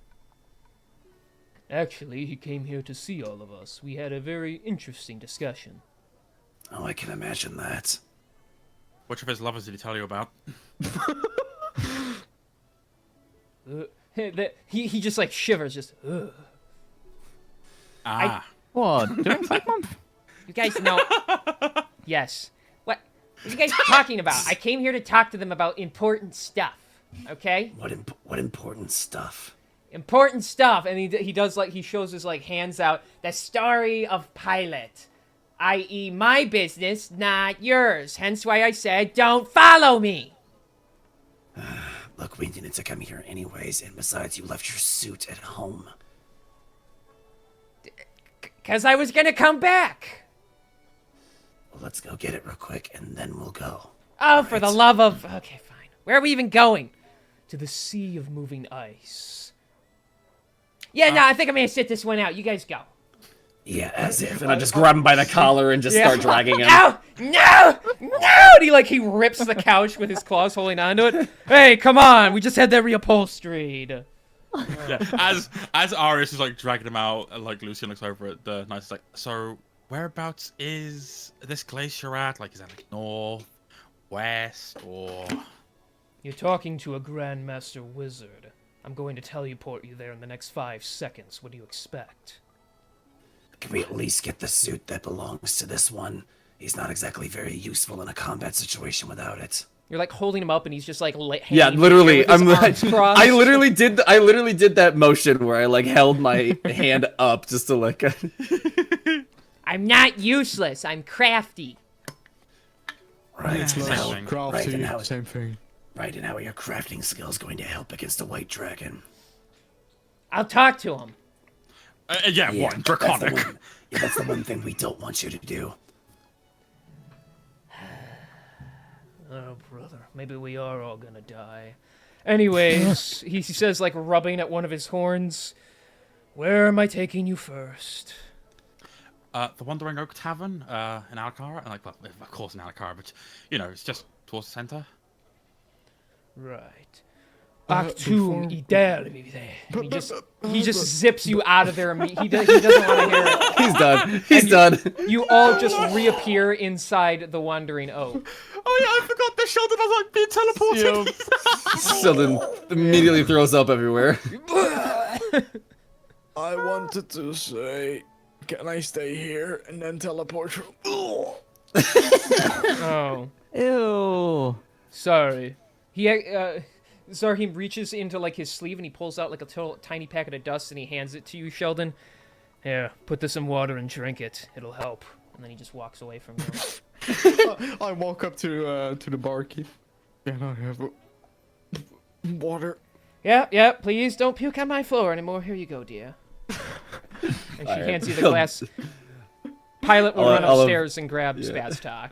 Actually, he came here to see all of us. We had a very interesting discussion. Oh, I can imagine that. Which of his lovers did he tell you about? He just like shivers, just. Ugh. Ah. What? During Fight Month? You guys know. Yes. What are you guys talking about? I came here to talk to them about important stuff. Okay. What important stuff? Important stuff, and he does like he shows his like hands out. The story of Pilot, i.e., my business, not yours. Hence why I said, don't follow me. Look, we needed to come here anyways, and besides, you left your suit at home. 'Cause I was gonna come back. Well, let's go get it real quick, and then we'll go. Oh, for the Right. love of. Okay, fine. Where are we even going? To the sea of moving ice. Yeah, no, I think I'm gonna sit this one out. You guys go. Yeah, as if. And I just grab him by the collar and just start dragging him. Ow! No! No! And he rips the couch with his claws holding onto it. Hey, come on! We just had that reupholsteried. Yeah. As Arius is like dragging him out, and like Lucian looks over at the knight, is like, so whereabouts is this glacier at? Like, is that like north, west, or? You're talking to a Grandmaster Wizard. I'm going to teleport you there in the next 5 seconds. What do you expect? Can we at least get the suit that belongs to this one? He's not exactly very useful in a combat situation without it. You're like holding him up, and he's just like Yeah, hanging literally. with his I'm. arms crossed. I literally did that motion where I like held my hand up just to like. I'm not useless. I'm crafty. Right. Same now, thing. right, and now, Crafty, same thing. Right, and how are your crafting skills going to help against a white dragon? I'll talk to him. Yeah, one draconic. That's the one thing we don't want you to do. Oh, brother, maybe we are all gonna die. Anyways, he says, like, rubbing at one of his horns, "Where am I taking you first?" The Wandering Oak Tavern in Alcara, like, well, of course in Alcara, but you know, it's just towards the center. Right. Actum idervide. He just zips you out of there. He doesn't want to hear it. He's done. He's done. You all just reappear inside the Wandering Oak. Oh yeah, I forgot that Sheldon was like being teleported. Sheldon immediately throws up everywhere. I wanted to say, can I stay here and then teleport? Oh, Ew. sorry. Zarhim reaches into, like, his sleeve and he pulls out, like, a tiny packet of dust and he hands it to you, Sheldon. Here, put this in water and drink it. It'll help. And then he just walks away from you. I walk up to the barkeep. Can I have water? Yeah, please don't puke on my floor anymore. Here you go, dear. And she hands you the glass. Pilot will run upstairs and grab Spaztok.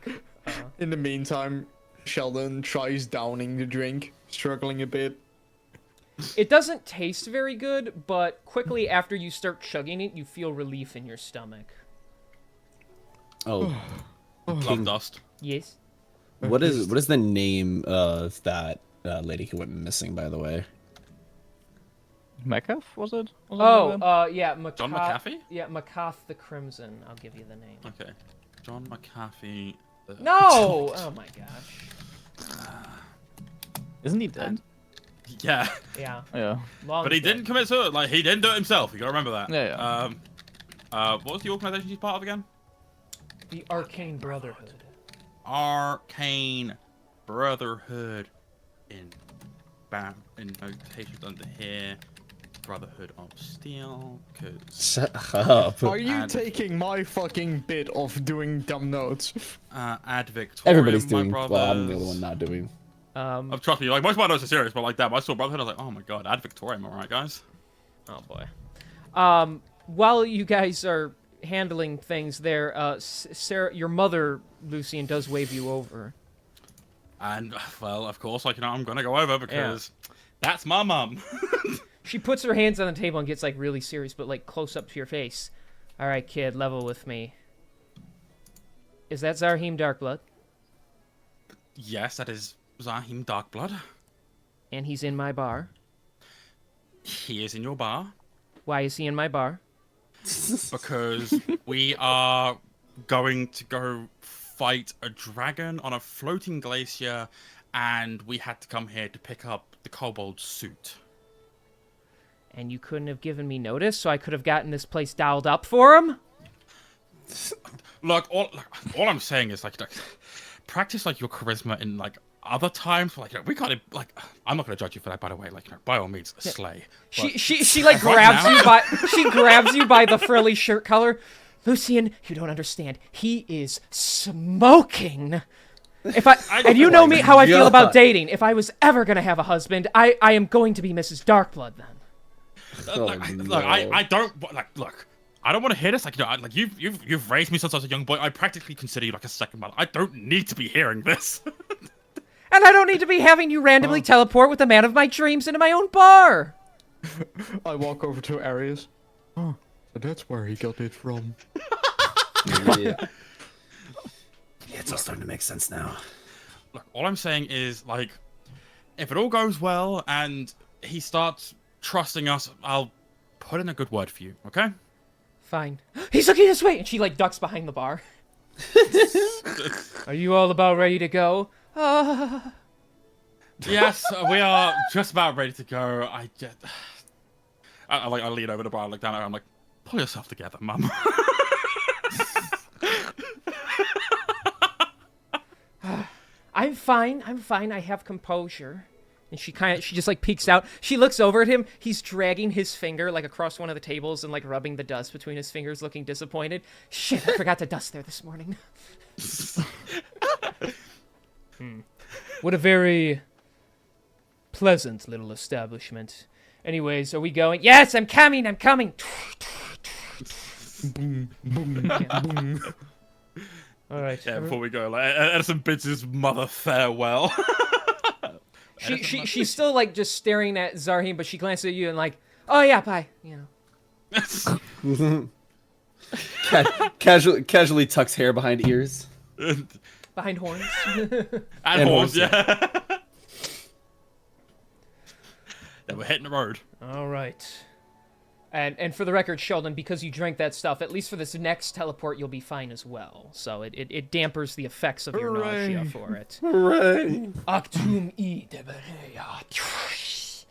In the meantime, Sheldon tries downing the drink, struggling a bit. It doesn't taste very good, but quickly after you start chugging it, you feel relief in your stomach. Oh, Love dust. Yes? what is the name of that lady who went missing? By the way, Makath, was it? Yeah, John McAfee? Yeah, Makath the Crimson. I'll give you the name. Okay. John McAfee. No! Oh my gosh. Isn't he dead? Yeah. Yeah. Yeah. Long But he dead. didn't commit suicide. Like, he didn't do it himself. You gotta remember that. Yeah, What was the organization he's part of again? The Arcane Brotherhood. Arcane Brotherhood in notations under here. Brotherhood of Steel. Cause shut up. Are you And- taking my fucking bit of doing dumb notes? Ad Victorium. Everybody's my doing. brothers. Well, I'm the only one not doing. Trust me, like most of my notes are serious, but like that, I saw Brotherhood, I was like, oh my god, Ad Victorium, alright guys. Oh boy. While you guys are handling things there, Sarah, your mother, Lucian, does wave you over. And well, of course, like, you know, I'm gonna go over because that's my mum. She puts her hands on the table and gets, like, really serious, but, like, close up to your face. All right, kid, level with me. Is that Zarhim Darkblood? Yes, that is Zarhim Darkblood. And he's in my bar. He is in your bar Why is he in my bar? because we are going to go fight a dragon on a floating glacier, and we had to come here to pick up the kobold suit. And you couldn't have given me notice, so I could have gotten this place dialed up for him? Look, all I'm saying is like practice like your charisma in like other times. Like, you know, we gotta like. I'm not gonna judge you for that, by the way. Like, you know, by all means, slay. She like Right grabs now- you by she grabs you by the frilly shirt collar. Lucian, you don't understand. He is smoking. And you know me, how I feel about dating. If I was ever gonna have a husband, I am going to be Mrs. Darkblood then. Look, I don't like. Look, I don't want to hear this. Like, you know, like you've raised me since I was a young boy. I practically consider you like a second mother. I don't need to be hearing this. And I don't need to be having you randomly teleport with the man of my dreams into my own bar. I walk over to Arius. Oh, so that's where he got it from. Yeah. Yeah, it's all starting to make sense now. Look, all I'm saying is like, if it all goes well and he starts trusting us, I'll put in a good word for you. Okay? Fine. He's looking this way, and she like ducks behind the bar. Are you all about ready to go? Yes, we are just about ready to go. I lean over the bar, look down at her. I'm like, pull yourself together, mum. I'm fine. I have composure. And she just like peeks out. She looks over at him. He's dragging his finger like across one of the tables and like rubbing the dust between his fingers, looking disappointed. Shit, I forgot to dust there this morning. What a very pleasant little establishment. Anyways, are we going? Yes, I'm coming. I'm coming. Boom, boom, boom. All right. Yeah, before we go, like Edison bids his mother farewell. She's still like just staring at Zarhim, but she glances at you and like, oh yeah, bye. You know. Casually tucks hair behind ears. Behind horns. And horns, horns, yeah. Then we're hitting the road. All right. And for the record, Sheldon, because you drank that stuff, at least for this next teleport, you'll be fine as well. So it dampers the effects of your nausea Hooray. for it. Hooray! Actum e deberea.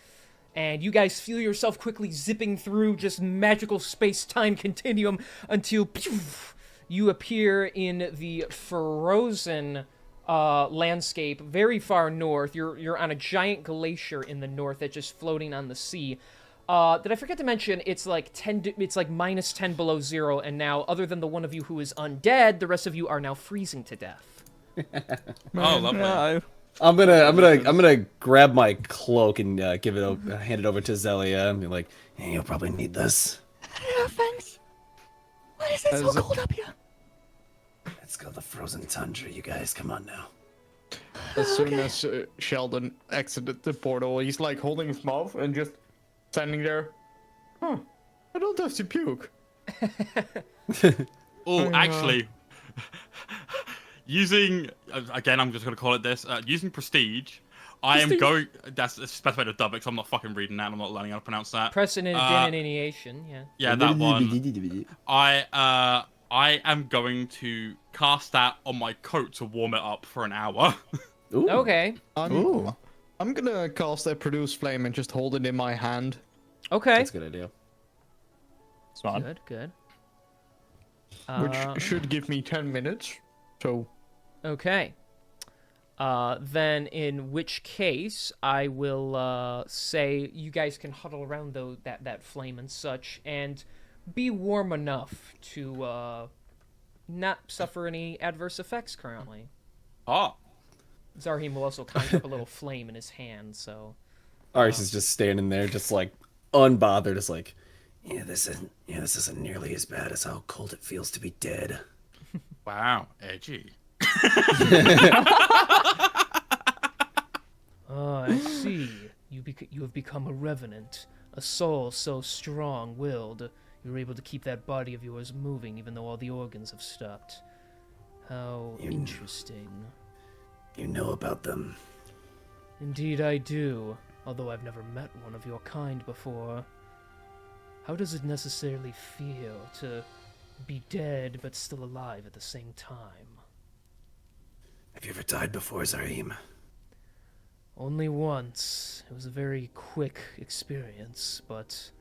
And you guys feel yourself quickly zipping through just magical space-time continuum until you appear in the frozen landscape very far north. You're on a giant glacier in the north that's just floating on the sea. Did I forget to mention it's like minus 10 below zero, and now other than the one of you who is undead, the rest of you are now freezing to death. Oh, lovely. Yeah, I'm gonna grab my cloak and hand it over to Zelia and be like, Hey, you'll probably need this. Yeah, thanks. Why is it so As a- cold up here? Let's go the frozen tundra, you guys. Come on now. As soon as Sheldon exited the portal, he's like holding his mouth and just standing there. Huh. I don't have to puke. Oh, actually, using again, I'm just gonna call it this. Using prestige, I am going. That's specified to dub it, 'cause I'm not fucking reading that. And I'm not learning how to pronounce that. Prestidigitation, yeah. Yeah, that one. I am going to cast that on my coat to warm it up for an hour. Ooh. Okay. I'm gonna cast that produce flame and just hold it in my hand. Okay. That's a good idea. smart. Good, good. Which should give me 10 minutes. So, Okay. Then in which case, I will say you guys can huddle around that flame and such, and be warm enough to not suffer any adverse effects currently. Ah, Zarhim will also conjure up a little flame in his hand, so... Aris is just standing there, just like unbothered, just like, Yeah, this isn't nearly as bad as how cold it feels to be dead. wow, edgy. Oh, I see. You have become a revenant, a soul so strong-willed, you're able to keep that body of yours moving even though all the organs have stopped. How interesting. You know about them. Indeed I do, although I've never met one of your kind before. How does it necessarily feel to be dead but still alive at the same time? Have you ever died before, Zarhim? Only once. It was a very quick experience, but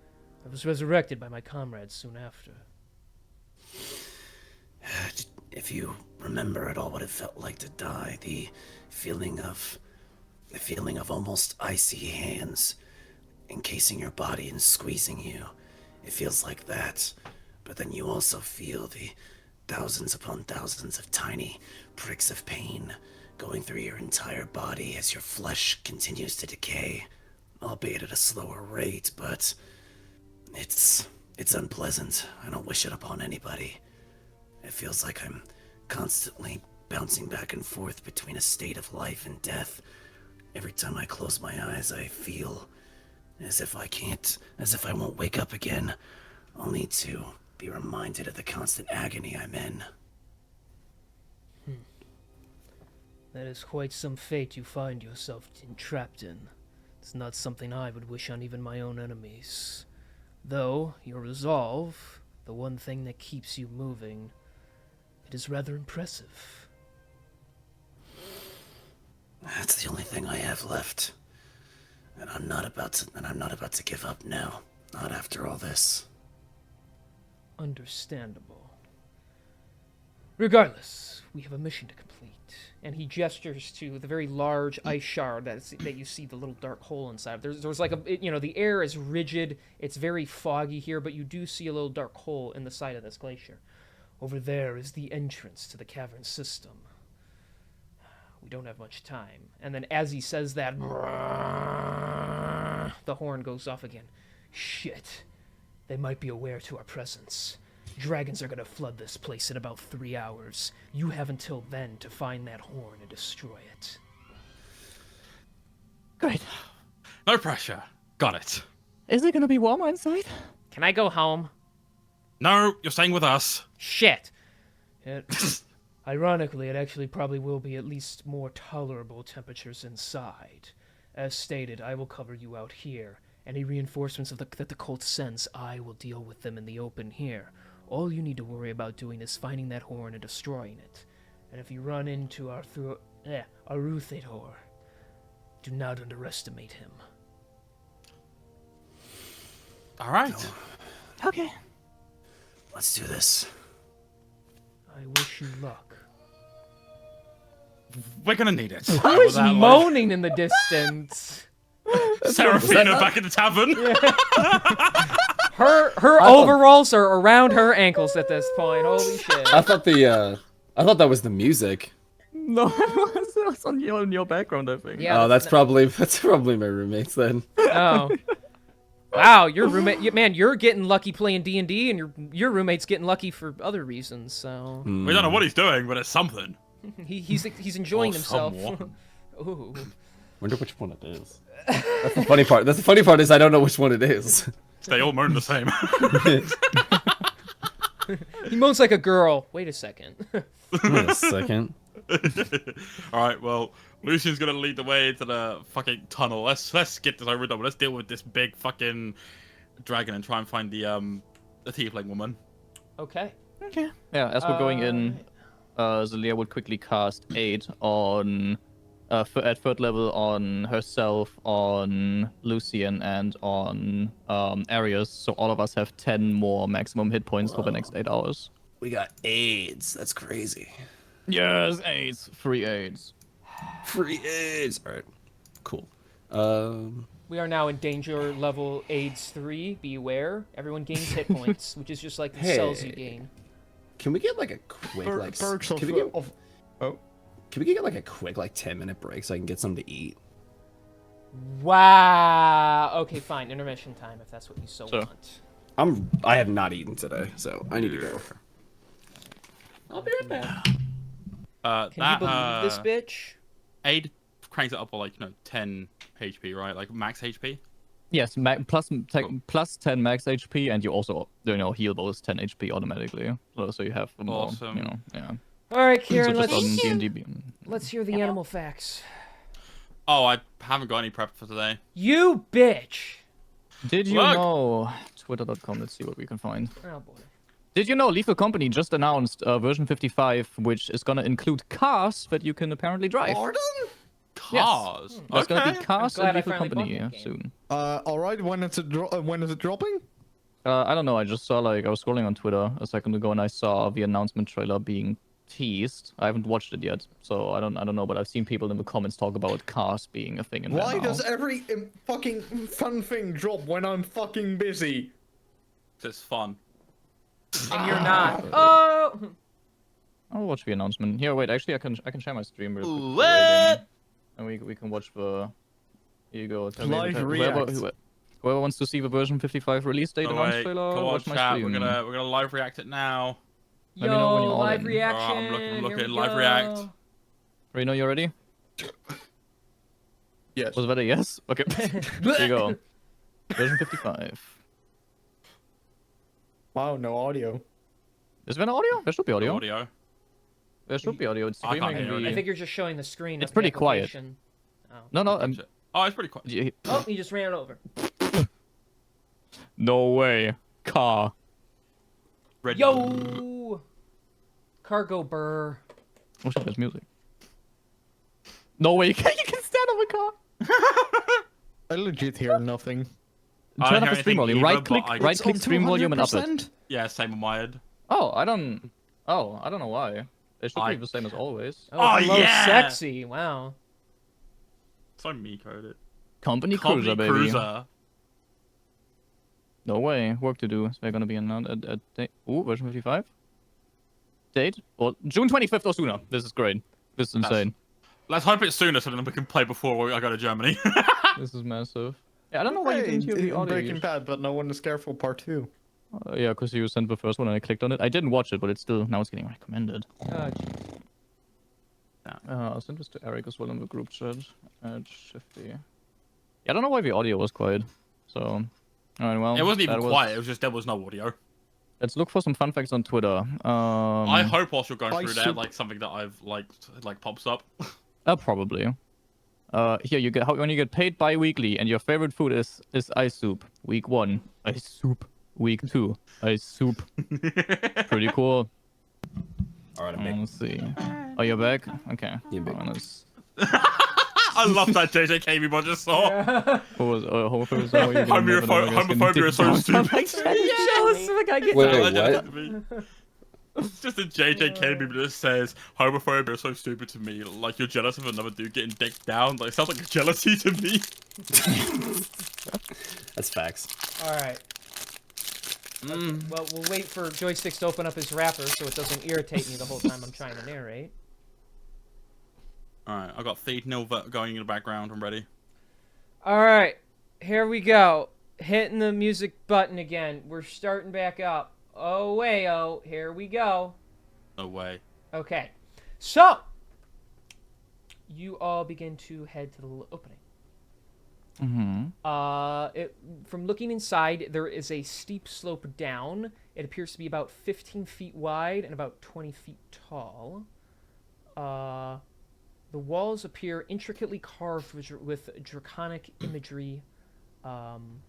I was resurrected by my comrades soon after. If you remember at all what it felt like to die, the feeling of almost icy hands encasing your body and squeezing you. It feels like that. But then you also feel the thousands upon thousands of tiny pricks of pain going through your entire body as your flesh continues to decay, albeit at a slower rate, but it's unpleasant. I don't wish it upon anybody. It feels like I'm constantly bouncing back and forth between a state of life and death. Every time I close my eyes, I feel as if I won't wake up again, only to be reminded of the constant agony I'm in. That is quite some fate you find yourself entrapped in. It's not something I would wish on even my own enemies. Though, your resolve, the one thing that keeps you moving, it is rather impressive. That's the only thing I have left. And I'm not about to give up now. Not after all this. Understandable. Regardless, we have a mission to complete. And he gestures to the very large ice shard that you see the little dark hole inside. There's like the air is rigid. It's very foggy here, but you do see a little dark hole in the side of this glacier. Over there is the entrance to the cavern system. We don't have much time. And then as he says that, the horn goes off again. Shit. They might be aware to our presence. Dragons are gonna flood this place in about 3 hours. You have until then to find that horn and destroy it. Great. No pressure. Got it. Is it gonna be warmer inside? Can I go home? No, you're staying with us. Shit. Ironically, it actually probably will be at least more tolerable temperatures inside. As stated, I will cover you out here. Any reinforcements that the cult sends, I will deal with them in the open here. All you need to worry about doing is finding that horn and destroying it. And if you run into Aruthador, do not underestimate him. All right. Okay. Let's do this. I wish you luck. We're gonna need it. Who is moaning in the distance? Seraphina back in the tavern. Her overalls are around her ankles at this point. Holy shit. I thought that was the music. No, it was on your background, I think. Yeah, Oh, that's probably my roommates then. Oh. Wow, your roommate, man, you're getting lucky playing D&D, and your roommate's getting lucky for other reasons. So We don't know what he's doing, but it's something. he's enjoying Or himself. someone. Ooh. Wonder which one it is. That's the funny part. That's the funny part is I don't know which one it is. They all moan the same. He moans like a girl. Wait a second. Wait a second. All right, well, Lucian's gonna lead the way into the fucking tunnel. Let's get this over with. Let's deal with this big fucking dragon and try and find the tiefling woman. Okay. Okay. Yeah, as we're going in, Zelia would quickly cast 8 on, at third level on herself, on Lucian, and on Arius. So all of us have 10 more maximum hit points for the next 8 hours. We got AIDS. That's crazy. Yes, 8. 3 8s. Free AIDS. All right. Cool. We are now in danger level AIDS 3. Beware. Everyone gains hit points, which is just like the cells you gain. Can we get like a quick Perks can we get oh. can we get like a quick 10-minute break so I can get something to eat? Wow. Okay, fine. Intermission time if that's what you so Sure. want. I have not eaten today, so I need to go. I'll be right back. Can you believe this bitch? Aid cranks it up by 10 HP, right? Like max HP. Yes, plus 10 max HP, and you also heal those 10 HP automatically. So you have more. Awesome. Yeah. All right, So Kieran, just let's on D&D. hear the animal facts. Oh, I haven't got any prep for today. You bitch. Did you Look. know? Twitter.com. Let's see what we can find. Oh boy. Did you know Lethal Company just announced version 55, which is gonna include cars that you can apparently drive? Cars. There's gonna Okay. be cars I'm in glad I Lethal finally Company bought that game. soon. All right. When is it dropping? I don't know. I just saw I was scrolling on Twitter a second ago and I saw the announcement trailer being teased. I haven't watched it yet, so I don't know. But I've seen people in the comments talk about cars being a thing in there Why now. does every fucking fun thing drop when I'm fucking busy? It's fun. And you're not. Oh. I'll watch the announcement. Here, wait. Actually, I can share my stream real quick. What? And we can watch the. Here you go. Tell Live me, react. whoever wants to see the version 55 release date Oh, announced wait. trailer, Come on, watch my chat. stream. We're gonna live react it now. Let me know when Yo, you're all live in. reaction. Alright, I'm looking, Here we live go. react. Reno, you ready? Yes. Was that a yes? Okay. Here you go. Version 55. Wow, no audio. Is there an audio? There should be audio. Audio. There should be audio. It's I can't streaming hear the... I think you're just showing the screen. It's of the pretty quiet. application. Oh. No, Oh, it's pretty quiet. Oh, he just ran it over. No way. Car. Red. Yo. Cargo burr. Oh shit, there's music. No way, you can stand on the car. I legit hear nothing. I Turn don't up the hear stream anything volume. either, but I- Right click stream volume and up it. 200%? Yeah, same on my end. I don't know why. It should be the same as always. Oh, Oh, hello, yeah. sexy. Wow. So me coded. Company Company Cruiser, baby. Cruiser. No way. Work to do. Is there gonna be announced at date? Ooh, version 55. Date? Well, June 25th or sooner. This is great. This is insane. Let's hope it's sooner so then we can play before I go to Germany. This is massive. Yeah, I don't know why you didn't hear the audio. Breaking Bad, but no one is careful. Part 2. Yeah, because you sent the first one and I clicked on it. I didn't watch it, but it's still now it's getting recommended. jeez. I'll send this to Eric as well in the group chat. Shifty. Yeah, I don't know why the audio was quiet. So, alright, well. It wasn't even that quiet. It was just there was no audio. Let's look for some fun facts on Twitter. I hope whilst you're going I through there, sup- like something that I've like pops up. Probably. Here you get when you get paid bi-weekly and your favorite food is ice soup. Week 1, ice soup. Week 2, ice soup. Pretty cool. All right, I'm back. Let's see. Oh, you're back? Okay. You're back. I love that JJK meme I just saw. What was homophobia? Homophobia is so stupid. Jealous of a guy getting Wait, what? It's just a JJK meme that says homophobia is so stupid to me. Like you're jealous of another dude getting dicked down. Like it sounds like a jealousy to me. That's facts. All right. Well, we'll wait for Joysticks to open up his wrapper so it doesn't irritate me the whole time I'm trying to narrate. All right, I got Feed Nil going in the background. I'm ready. All right, here we go. Hitting the music button again. We're starting back up. Oh, way-oh. Here we go. No way. Okay. So, you all begin to head to the opening. From looking inside, there is a steep slope down. It appears to be about 15 feet wide and about 20 feet tall. The walls appear intricately carved with draconic imagery. And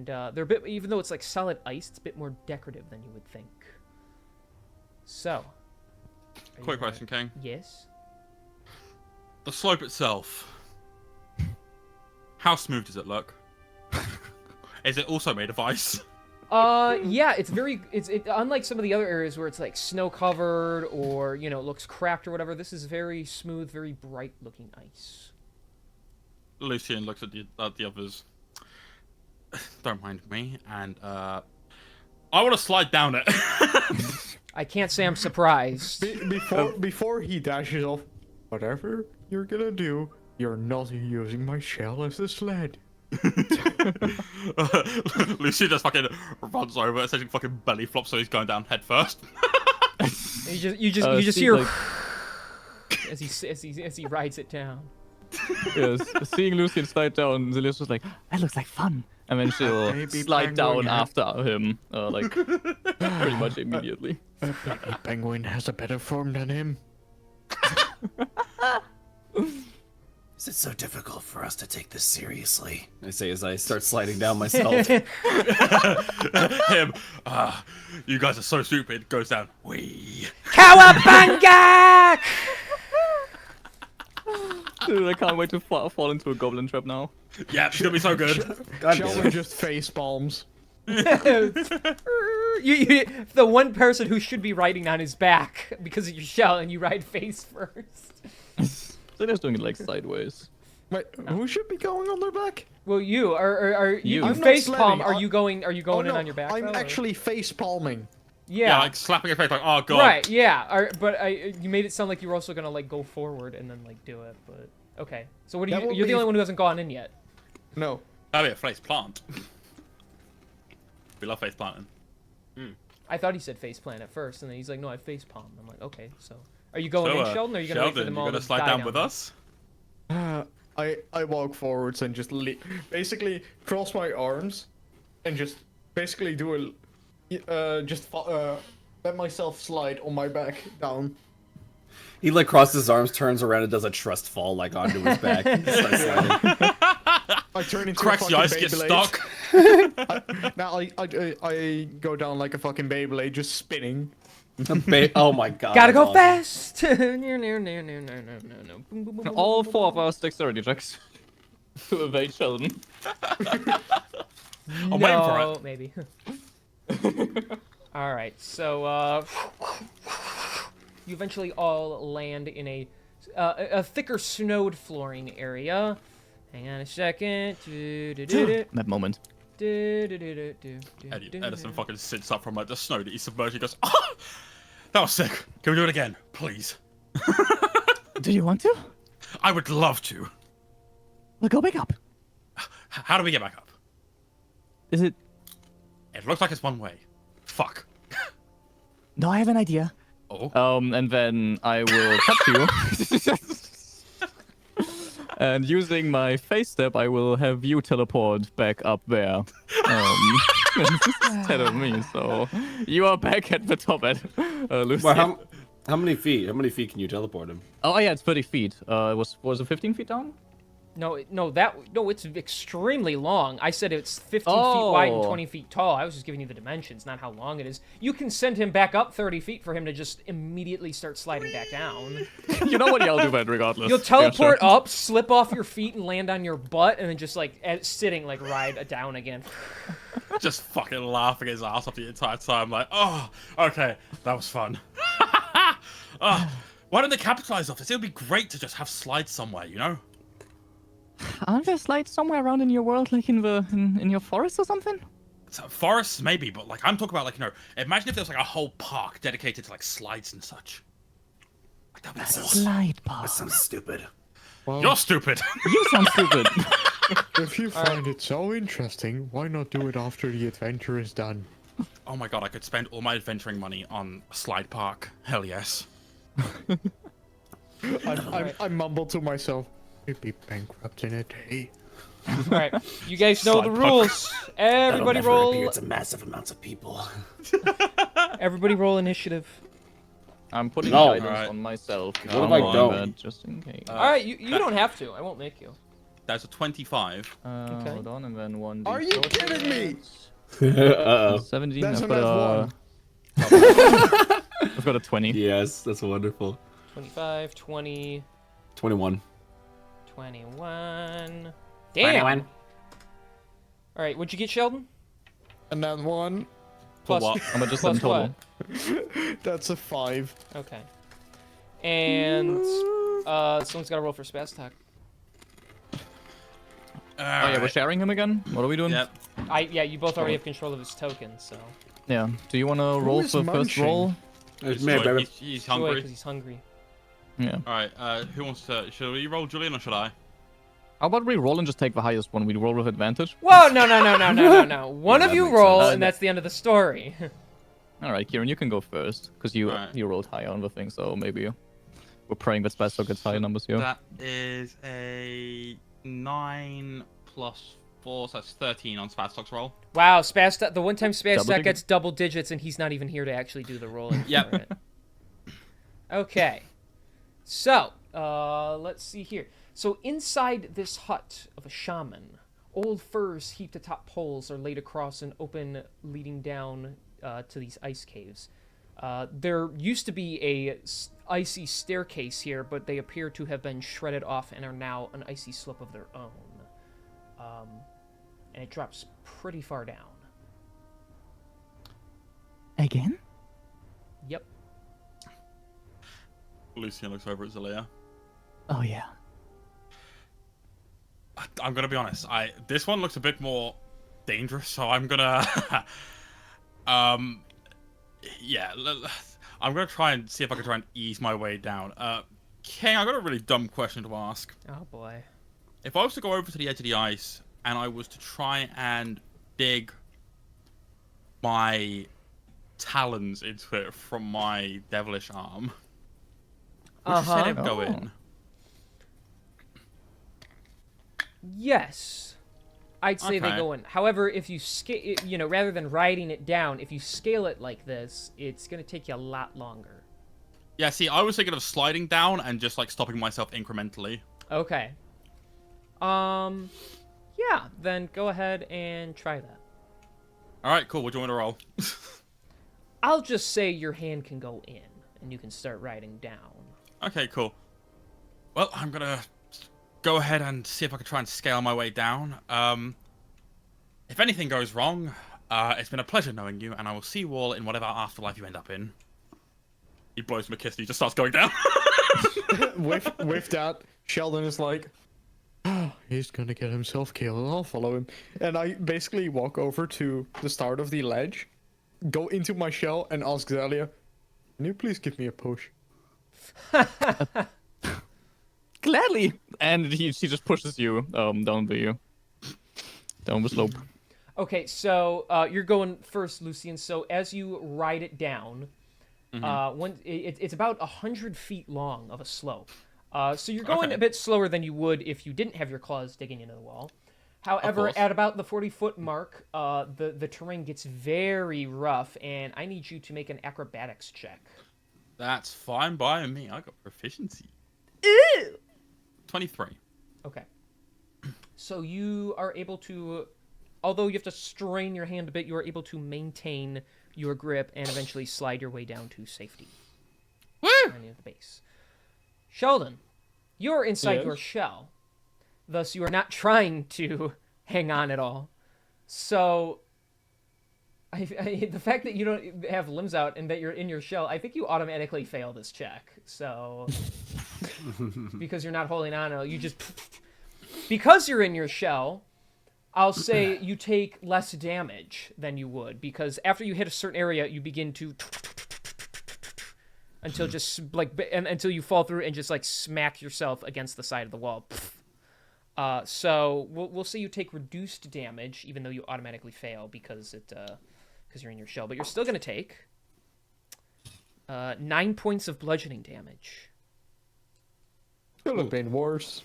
they're a bit, even though it's like solid ice, it's a bit more decorative than you would think. So. Quick question, King. Yes? The slope itself. How smooth does it look? Is it also made of ice? Yeah, it's unlike some of the other areas where it's like snow covered or, you know, looks cracked or whatever. This is very smooth, very bright looking ice. Lucian looks at the others. Don't mind me, and I want to slide down it. I can't say I'm surprised. Before he dashes off, whatever you're gonna do, you're not using my shell as a sled. Lucian just fucking runs over, essentially fucking belly flops, so he's going down head first. You just hear like... as he rides it down. Yes, seeing Lucian slide down, Zelius was like, "That looks like fun," and then she'll Baby slide down penguin. after him, like pretty much immediately. Baby penguin has a better form than him. Is it so difficult for us to take this seriously? I say as I start sliding down myself. Him, you guys are so stupid. Goes down. Wee. Cowabunga! Dude, I can't wait to fall into a goblin trap now. Yeah, it's gonna be so good. God damn Sheldon it. just face palms. The one person who should be riding on his back because of your shell, and you ride face first. Zelius doing it like sideways. Wait, who should be going on their back? Well, you are you I'm not face palm? sledding, Are you going in no, on your back? I'm though, or- actually face palming. Yeah, like slapping your face, like, oh god. Right, yeah. You made it sound like you were also gonna like go forward and then like do it, but okay. So what do That you? will You're the be- only one who hasn't gone in yet. No. That'd be a face plant. We love face planting. I thought he said face plant at first, and then he's like, no, I face palm. I'm like, okay. So are you going in, Sheldon? Or are you gonna wait for Sheldon, them you all gonna to slide die down with us? I walk forwards and just basically cross my arms and just basically do let myself slide on my back down. He like crosses his arms, turns around, and does a trust fall like onto his back. He starts sliding. I turn into Cracks a the fucking ice, gets Beyblade. stuck. Now I go down like a fucking Beyblade, just spinning. Oh my god. Gotta that's go awesome. fast. No. Boom, boom, boom, boom, All boom, 4 boom, of us dexterity checks to evade Sheldon. I'm waiting for it. Maybe. All right, so you eventually all land in a thicker snowed flooring area. Hang on a second. That moment. Edison fucking sits up from like the snow that he's submerged. He goes, oh, that was sick. Can we do it again, please? Do you want to? I would love to. Well, go back up. How do we get back up? Is it? It looks like it's one way. Fuck. No, I have an idea. Oh. And then I will touch you. And using my face step, I will have you teleport back up there. Instead of me, so you are back at the top at Lucy. Well, how many feet? How many feet can you teleport him? Oh yeah, it's 30 feet. Was it 15 feet down? No, it's extremely long. I said it's 15 feet wide and Oh. 20 feet tall. I was just giving you the dimensions, not how long it is. You can send him back up 30 feet for him to just immediately start sliding back down. You know what? Yeah, I'll do that regardless. You'll Yeah, teleport sure. up, slip off your feet, and land on your butt, and then just like sitting, like ride down again. Just fucking laughing his ass off the entire time. Like, oh, okay, that was fun. Why don't they capitalize off this? It would be great to just have slides somewhere, you know? Aren't there slides somewhere around in your world, like in your forest or something? So, forests, maybe, but like I'm talking about, like, you know, imagine if there was like a whole park dedicated to like slides and such. Like, that'd be awesome. Slide That path. sounds stupid. Well, You're stupid. You sound stupid. if you find it so interesting, why not do it after the adventure is done? Oh my god, I could spend all my adventuring money on a slide park. Hell yes. I mumble to myself, "You'd be bankrupt in a day." All right, you guys know the Slide rules. Everybody That'll never appear roll. to massive amounts of people. Everybody roll initiative. I'm putting No. guidance Alright. on myself. What if I on don't? that, just in case. All right, you don't have to. I won't make you. That's a 25. Okay. Hold on, and then one. Are you kidding me? Uh-oh. 17. That's I've a got nice a. I've got a 20. Yes, that's wonderful. 25, 20, 21. 21. Damn. All right, what'd you get, Sheldon? And then one, For Plus- what? I'm gonna just Plus in total. that's a 5. Okay. And someone's got to roll for Spaz Talk. Oh yeah, we're sharing him again. What are we doing? Yep. Yeah, you both already have control of his token, so. Yeah. Do you want to roll is for first munching? roll? It's He's, me, baby. he's Joy, hungry. because he's hungry. Yeah. Alright, who wants to... Should we roll Julian or should I? How about we roll and just take the highest one? We roll with advantage. Whoa, no. One Yeah, of that you makes roll, sense. and that's the end of the story. All right, Kieran, you can go first because you Alright. you rolled higher on the thing, so maybe we're praying that Spaztok gets higher numbers here. That is a 9 plus 4, so that's 13 on Spazstok's roll. Wow, the one time Double Spaz digit. gets double digits, and he's not even here to actually do the rolling Yep. for it. Okay. So, let's see here. So inside this hut of a shaman, old furs heaped atop poles are laid across an open leading down to these ice caves. There used to be a icy staircase here, but they appear to have been shredded off and are now an icy slope of their own. And it drops pretty far down. Again? Yep. Lucian looks over at Zelia. Oh yeah. I'm gonna be honest. This one looks a bit more dangerous, so I'm gonna, yeah, I'm gonna try and see if I can try and ease my way down. King, I got a really dumb question to ask. Oh boy. If I was to go over to the edge of the ice and I was to try and dig my talons into it from my devilish arm, would you say they'd go Oh. in? Yes. I'd say they Okay. go in. However, if you scale, rather than riding it down, if you scale it like this, it's going to take you a lot longer. Yeah, see, I was thinking of sliding down and just like stopping myself incrementally. Okay. Yeah, then go ahead and try that. All right, cool. What do you want to roll? I'll just say your hand can go in, and you can start riding down. Okay, cool. Well, I'm gonna go ahead and see if I can try and scale my way down. If anything goes wrong, it's been a pleasure knowing you, and I will see you all in whatever afterlife you end up in. He blows him a kiss and he just starts going down. with that, Sheldon is like, he's gonna get himself killed. I'll follow him. And I basically walk over to the start of the ledge, go into my shell, and ask Zelia, "Can you please give me a push?" gladly. And she just pushes you down the slope. Okay, so you're going first, Lucian. So as you ride it down, it's about 100 feet long of a slope. So you're going a bit slower than you would if you didn't have your claws digging into the wall. However, at about the 40-foot mark, the terrain gets very rough, and I need you to make an acrobatics check. That's fine by me. I got proficiency. 23. Okay. So you are able to, although you have to strain your hand a bit, you are able to maintain your grip and eventually slide your way down to safety. Woo! Near the base. Sheldon, you're inside Yes? your shell. Thus, you are not trying to hang on at all. So, the fact that you don't have limbs out and that you're in your shell, I think you automatically fail this check. So, because you're not holding on, you just... Because you're in your shell, I'll say you take less damage than you would, because after you hit a certain area, you begin to... until until you fall through and just like smack yourself against the side of the wall. So we'll say you take reduced damage, even though you automatically fail because you're in your shell. But you're still gonna take 9 points of bludgeoning damage. Could have been worse.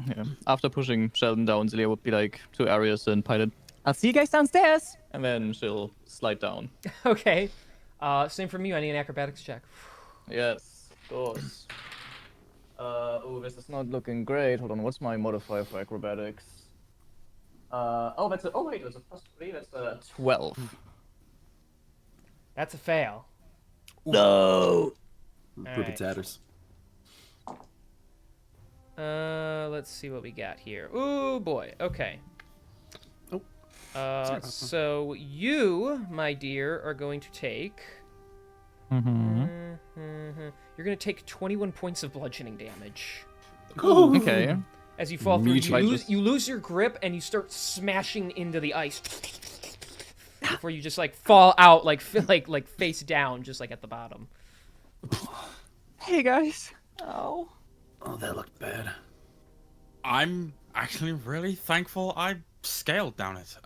Yeah. After pushing Sheldon down, Zelia would be like to Arius and Pilot, I'll see you guys downstairs. And then she'll slide down. Okay. Same for me. I need an acrobatics check. Yes, of course. This is not looking great. Hold on, what's my modifier for acrobatics? That's a +3. That's a 12. That's a fail. No. Rip right. it tatters. Let's see what we got here. Ooh, boy. Okay. Oh. So you, my dear, are going to take... You're going to take 21 points of bludgeoning damage. Okay. As you fall through, Me you lose your grip and you start smashing into the ice. Before you just like fall out like face down, just like at the bottom. Hey guys. Oh. Oh, that looked bad. I'm actually really thankful I scaled down it.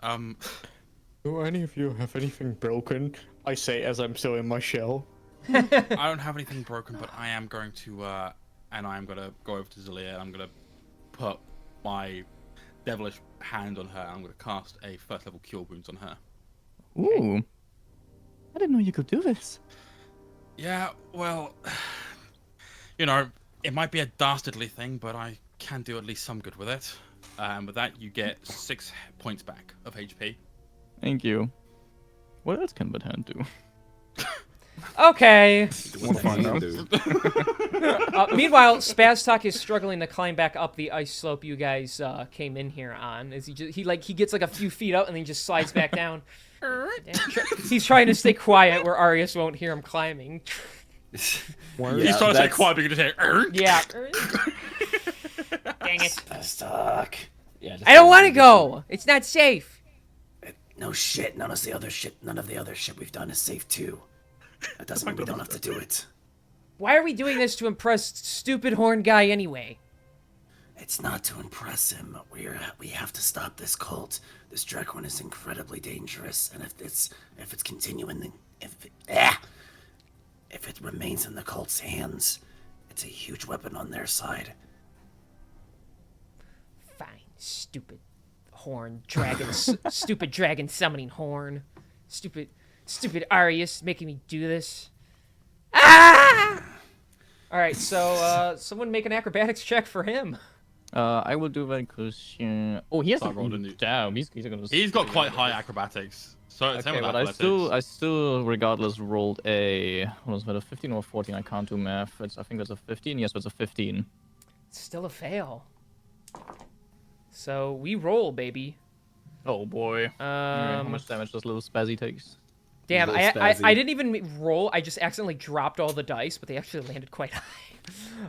Do any of you have anything broken? I say as I'm still in my shell. I don't have anything broken, but I am going to, and I'm gonna go over to Zelia, and I'm gonna put my devilish hand on her, and I'm gonna cast a first level cure wounds on her. Ooh. I didn't know you could do this. Yeah, well, you know, it might be a dastardly thing, but I can do at least some good with it. And with that, you get 6 points back of HP. Thank you. What else can Bad do? Okay. What the hand do? Meanwhile, Spaztok is struggling to climb back up the ice slope you guys came in here on. As he gets like a few feet up and then he just slides back down. He's trying to stay quiet where Arius won't hear him climbing. He's trying to stay that's- quiet, but you can just hear, Yeah. Dang it. Stuck. Yeah, just I don't want to go. It's not safe. No shit. None of the other shit we've done is safe too. That doesn't mean we don't have to do it. Why are we doing this to impress stupid horn guy anyway? It's not to impress him. We have to stop this cult. This Dracoon is incredibly dangerous, and if it remains in the cult's hands, it's a huge weapon on their side. Fine, stupid horn dragon, stupid dragon summoning horn, stupid Arius making me do this. Ah! All right, so someone make an acrobatics check for him. I will do that because he has Start rolling to it. down. He's got quite high acrobatics. So same Okay, with but athletics. I still regardless rolled a what was that, a 15 or a 14? I can't do math. I think that's a 15. Yes, it's a 15. It's still a fail. So we roll, baby. Oh boy. How much damage does little Spazzy takes? Damn, Little I spazzy. didn't even roll. I just accidentally dropped all the dice, but they actually landed quite high.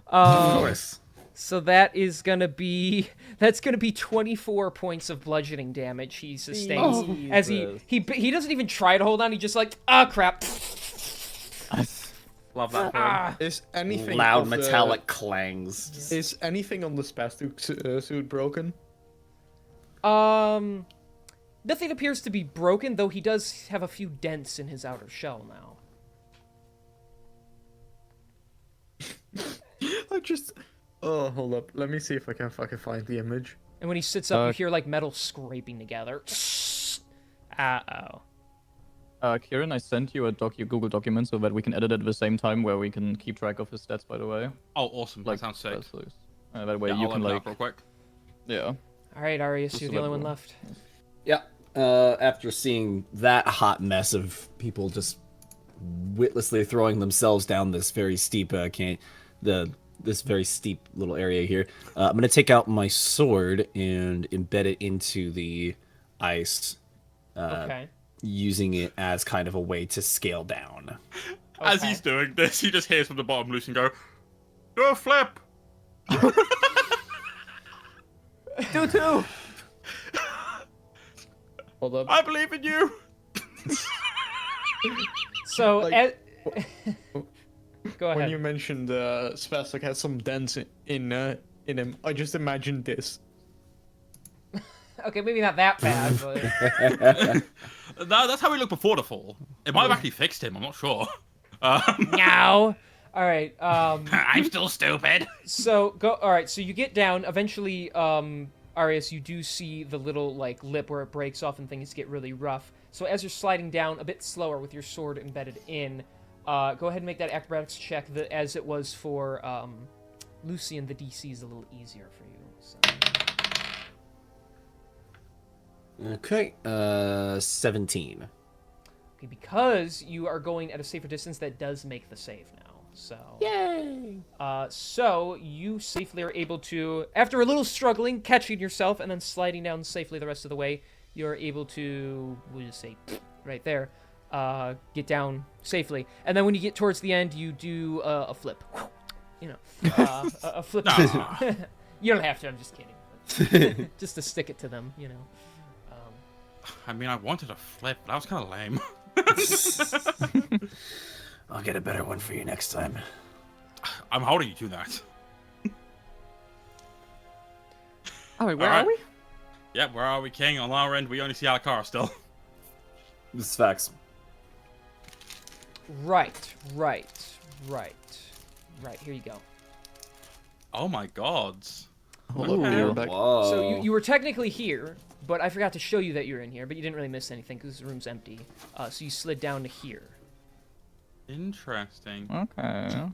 Of course. So that's gonna be 24 points of bludgeoning damage he sustains as he doesn't even try to hold on. He just like, ah, crap. Love that. Film. Is anything Loud of the- metallic clangs. Is anything on the Spastic suit broken? Nothing appears to be broken, though he does have a few dents in his outer shell now. I just. Oh, hold up. Let me see if I can fucking find the image. And when he sits up, you hear like metal scraping together. Uh-oh. Kieran, I sent you a Google document so that we can edit it at the same time, where we can keep track of his stats. By the way, Oh, awesome. That sounds sick. that way Yeah, you I'll can open it like, up real quick. yeah. All right, Arius, Just you're a the only one little- left. Yeah. After seeing that hot mess of people just witlessly throwing themselves down this very steep this very steep little area here, I'm gonna take out my sword and embed it into the ice, Okay. using it as kind of a way to scale down. As Okay. he's doing this, he just hears from the bottom Lucian go, "Do a flip." Do too. Hold up. I believe in you. So, Like- go ahead. When you mentioned Spastic had some dents in him, I just imagined this. Okay, maybe not that bad, but... No, that's how he looked before the fall. It might have actually fixed him. I'm not sure. Now. All right. I'm still stupid. So go. All right. So you get down. Eventually, Arius, you do see the little like lip where it breaks off and things get really rough. So as you're sliding down a bit slower with your sword embedded in, go ahead and make that acrobatics check. As it was for Lucian, the DC is a little easier for you. So. Okay. 17. Okay, because you are going at a safer distance, that does make the save now. So Yay! so you safely are able to, after a little struggling, catching yourself and then sliding down safely the rest of the way, you're able to, we'll just say, right there, get down safely. And then when you get towards the end, you do a flip. You know, a flip. Nah. You don't have to. I'm just kidding. Just to stick it to them, you know. I mean, I wanted a flip, but that was kind of lame. I'll get a better one for you next time. I'm holding you to that. Oh, wait, where Alright. are we? Yep, where are we, King? On our end, we only see Alakara still. This is facts. Right. Here you go. Oh my gods. Hold Ooh. up, you're back. Whoa. So you were technically here, but I forgot to show you that you're in here, but you didn't really miss anything because the room's empty. So you slid down to here. Interesting. Okay.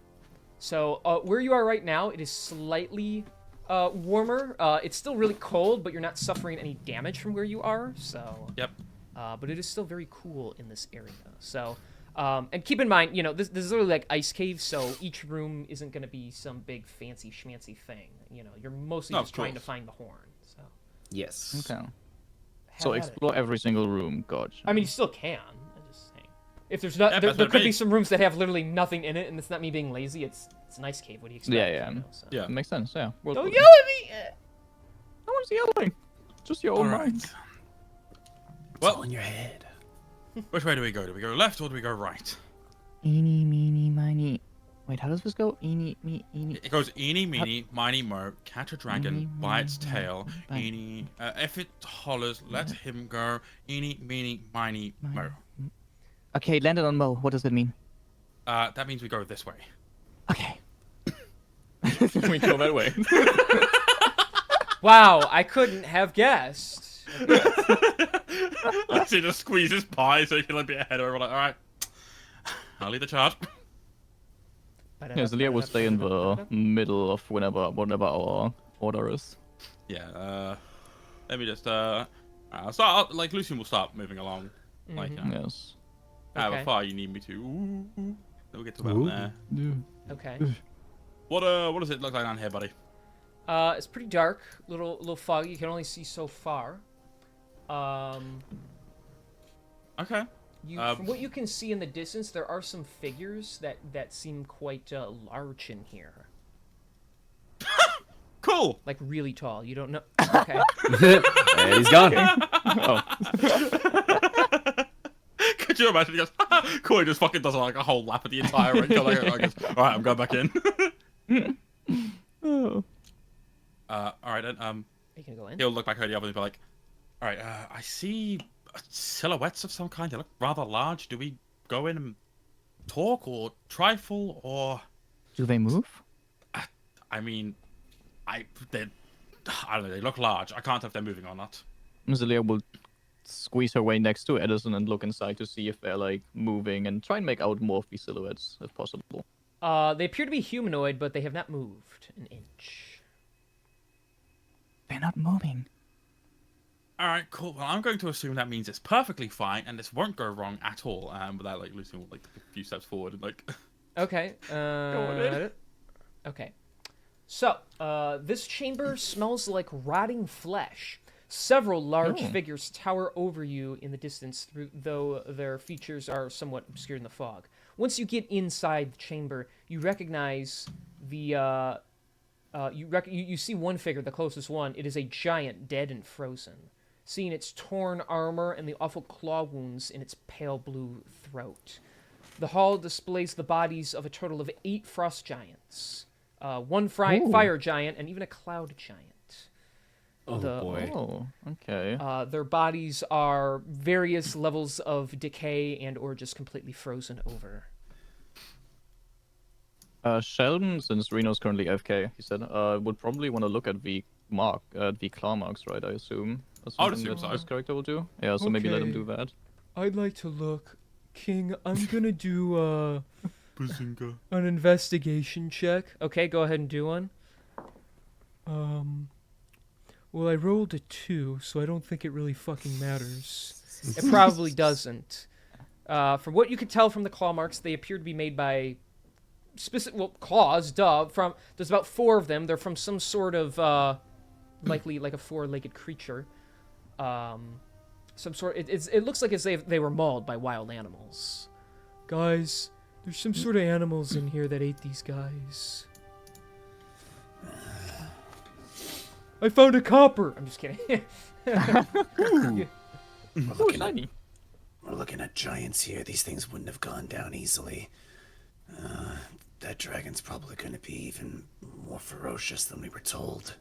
So where you are right now, it is slightly warmer. It's still really cold, but you're not suffering any damage from where you are. So, Yep. but it is still very cool in this area. So, and keep in mind, you know, this is literally like ice caves, so each room isn't going to be some big fancy schmancy thing. You know, you're mostly No, just of trying to course. find the horn. So, Yes. Okay. have So at it. explore every single room. Gotcha. I mean, you still can. I'm just saying. If there's not, Yeah, there, that's there what I could be mean. some rooms that have literally nothing in it, and it's not me being lazy. It's an ice cave. What do you expect? Yeah. You know, so. Yeah. Makes sense. Yeah. Well, Don't yell at me. No one's yelling. Just your own Alright. mind. It's Well- all in your head. Which way do we go? Do we go left or do we go right? Eeny, meeny, miny. Wait, how does this go? Eeny, meeny. It goes eeny, meeny, miny, mo, catch a dragon Eeny, by its meeny, tail. mo, Eeny, if it hollers, let him go. Eeny, meeny, miny, mo. Okay, landed on Mo. What does it mean? That means we go this way. Okay. we go that way. Wow, I couldn't have guessed. He just squeezes pie so he can like be ahead of everyone. Like, all right, I'll lead the charge. Yeah, Zelia will stay in the middle of whatever our order is. Yeah. Let me just so like Lucian will start moving along. Like, Mm-hmm. Yes. however Okay. far you need me to. Ooh. Then we'll get to about there. Okay. What does it look like down here, buddy? It's pretty dark, little foggy. You can only see so far. Okay. From what you can see in the distance, there are some figures that seem quite large in here, Cool. like really tall. You don't know. Okay. And he's gone. Could Could you imagine? He goes, cool. He just fucking does like a whole lap of the entire ring. Like, goes, all right, I'm going back in. Oh. All right, then. Are you gonna go in? He'll look back at the others and be like, all right, I see silhouettes of some kind. They look rather large. Do we go in and talk or trifle or? Do they move? I mean, I don't know. They look large. I can't tell if they're moving or not. Zelia will squeeze her way next to Edison and look inside to see if they're like moving and try and make out more of these silhouettes if possible. They appear to be humanoid, but they have not moved an inch. They're not moving. All right, cool. Well, I'm going to assume that means it's perfectly fine and this won't go wrong at all. Without like losing like a few steps forward and like. Okay. Okay. So, this chamber smells like rotting flesh. Several large figures tower over you in the distance, though their features are somewhat obscured in the fog. Once you get inside the chamber, you recognize the you see one figure, the closest one. It is a giant, dead and frozen. Seeing its torn armor and the awful claw wounds in its pale blue throat. The hall displays the bodies of a total of 8 frost giants, one fire giant, and even a cloud giant. Oh boy. Oh, okay. Their bodies are various levels of decay and or just completely frozen over. Sheldon, since Reno's currently AFK, he said, would probably want to look at the claw marks, right? I assume. That's I would something assume that so. His character will do. Yeah, so maybe let him do that. I'd like to look. King, I'm gonna do Bazinga. an investigation check. Okay, go ahead and do one. Well, I rolled a 2, so I don't think it really fucking matters. It probably doesn't. From what you could tell from the claw marks, they appear to be made by claws, duh. There's about 4 of them. They're from some sort of, likely like a 4-legged creature. It looks like as they were mauled by wild animals. Guys, there's some sort of animals in here that ate these guys. I found a copper. I'm just kidding. We're looking, at, shiny. we're looking at giants here. These things wouldn't have gone down easily. That dragon's probably going to be even more ferocious than we were told.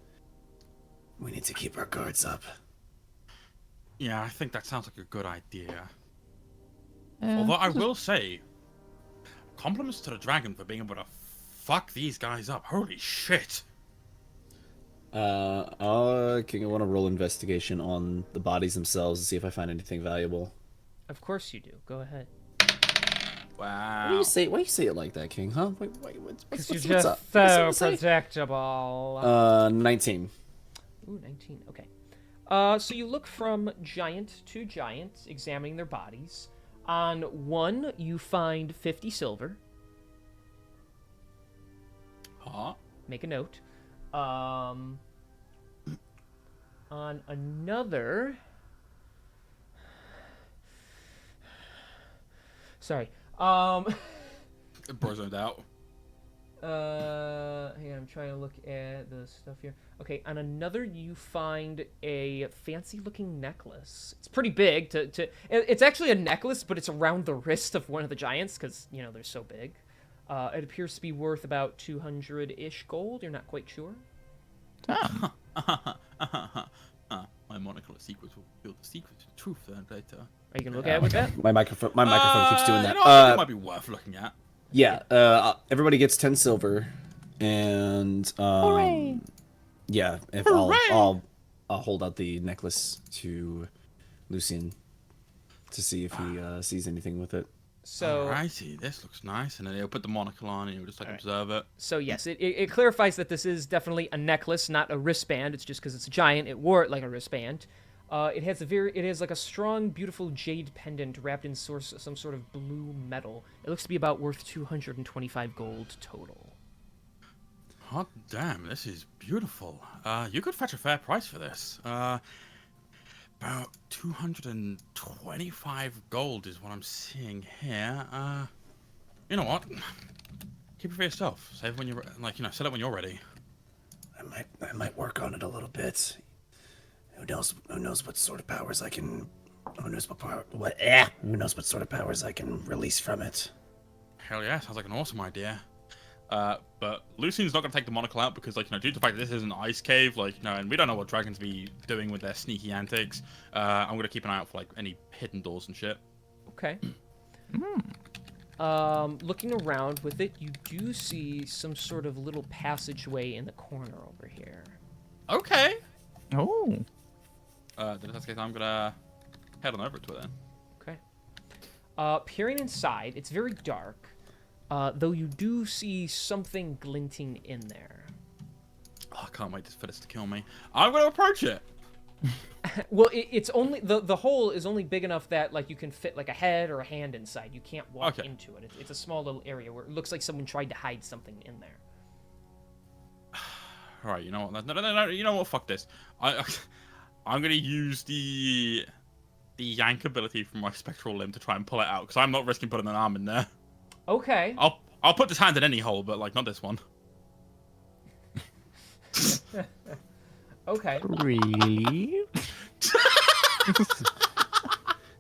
We need to keep our guards up. Yeah, I think that sounds like a good idea. Although I will say, compliments to the dragon for being able to fuck these guys up. Holy shit. King, I want to roll investigation on the bodies themselves to see if I find anything valuable. Of course you do. Go ahead. Wow. Why do you say it like that, King? Huh? Wait, Because what's you're up? just What's so up to say? predictable. 19. Ooh, 19. Okay. So you look from giant to giant, examining their bodies. On one, you find 50 silver. Huh? Make a note. On another... Sorry. Bro zoned out. Hang on, I'm trying to look at the stuff here. Okay, on another you find a fancy-looking necklace. It's pretty big. It's actually a necklace, but it's around the wrist of one of the giants because, you know, they're so big. It appears to be worth about 200-ish gold. You're not quite sure. My monocle of secrets will reveal the secret to the truth then later. Are you going to look at it with that? My microphone keeps doing that. You know, I think it might be worth looking at. Yeah, everybody gets 10 silver, and Hooray! yeah, if I'll hold out the necklace to Lucian to see if he sees anything with it. So, Alrighty, this looks nice, and then he'll put the monocle on and he'll just like observe it. so yes, it clarifies that this is definitely a necklace, not a wristband. It's just because it's a giant, it wore it like a wristband. It has like a strong, beautiful jade pendant wrapped in some sort of blue metal. It looks to be about worth 225 gold total. Hot damn, this is beautiful. You could fetch a fair price for this. About 225 gold is what I'm seeing here. You know what? Keep it for yourself. Save it when you're sell it when you're ready. I might work on it a little bit. Who knows what sort of powers I can Who knows what power? Who knows what sort of powers I can release from it? Hell yeah, sounds like an awesome idea. But Lucian's not gonna take the monocle out because, like, due to the fact that this is an ice cave, like, and we don't know what dragons be doing with their sneaky antics. I'm gonna keep an eye out for like any hidden doors and shit. Okay. Looking around with it, you do see some sort of little passageway in the corner over here. Okay. Oh. Then in that case, I'm gonna head on over to it then. Okay. Peering inside, it's very dark, though you do see something glinting in there. Oh, I can't wait for this to kill me. I'm gonna approach it. Well, it's only the hole is only big enough that like you can fit like a head or a hand inside. You can't walk Okay. into it. It's a small little area where it looks like someone tried to hide something in there. All right, you know what? No. You know what? Fuck this. I'm gonna use the yank ability from my spectral limb to try and pull it out because I'm not risking putting an arm in there. Okay. I'll put this hand in any hole, but like not this one. Okay. Really?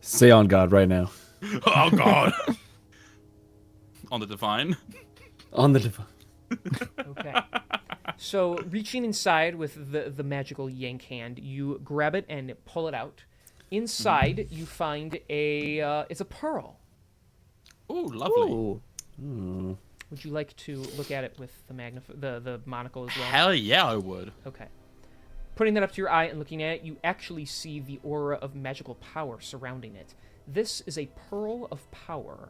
Say on God right now. Oh god. On the divine. On the divine. Okay. So reaching inside with the magical yank hand, you grab it and pull it out. Inside, you find it's a pearl. Ooh, lovely. Ooh. Would you like to look at it with the monocle as well? Hell yeah, I would. Okay. Putting that up to your eye and looking at it, you actually see the aura of magical power surrounding it. This is a pearl of power.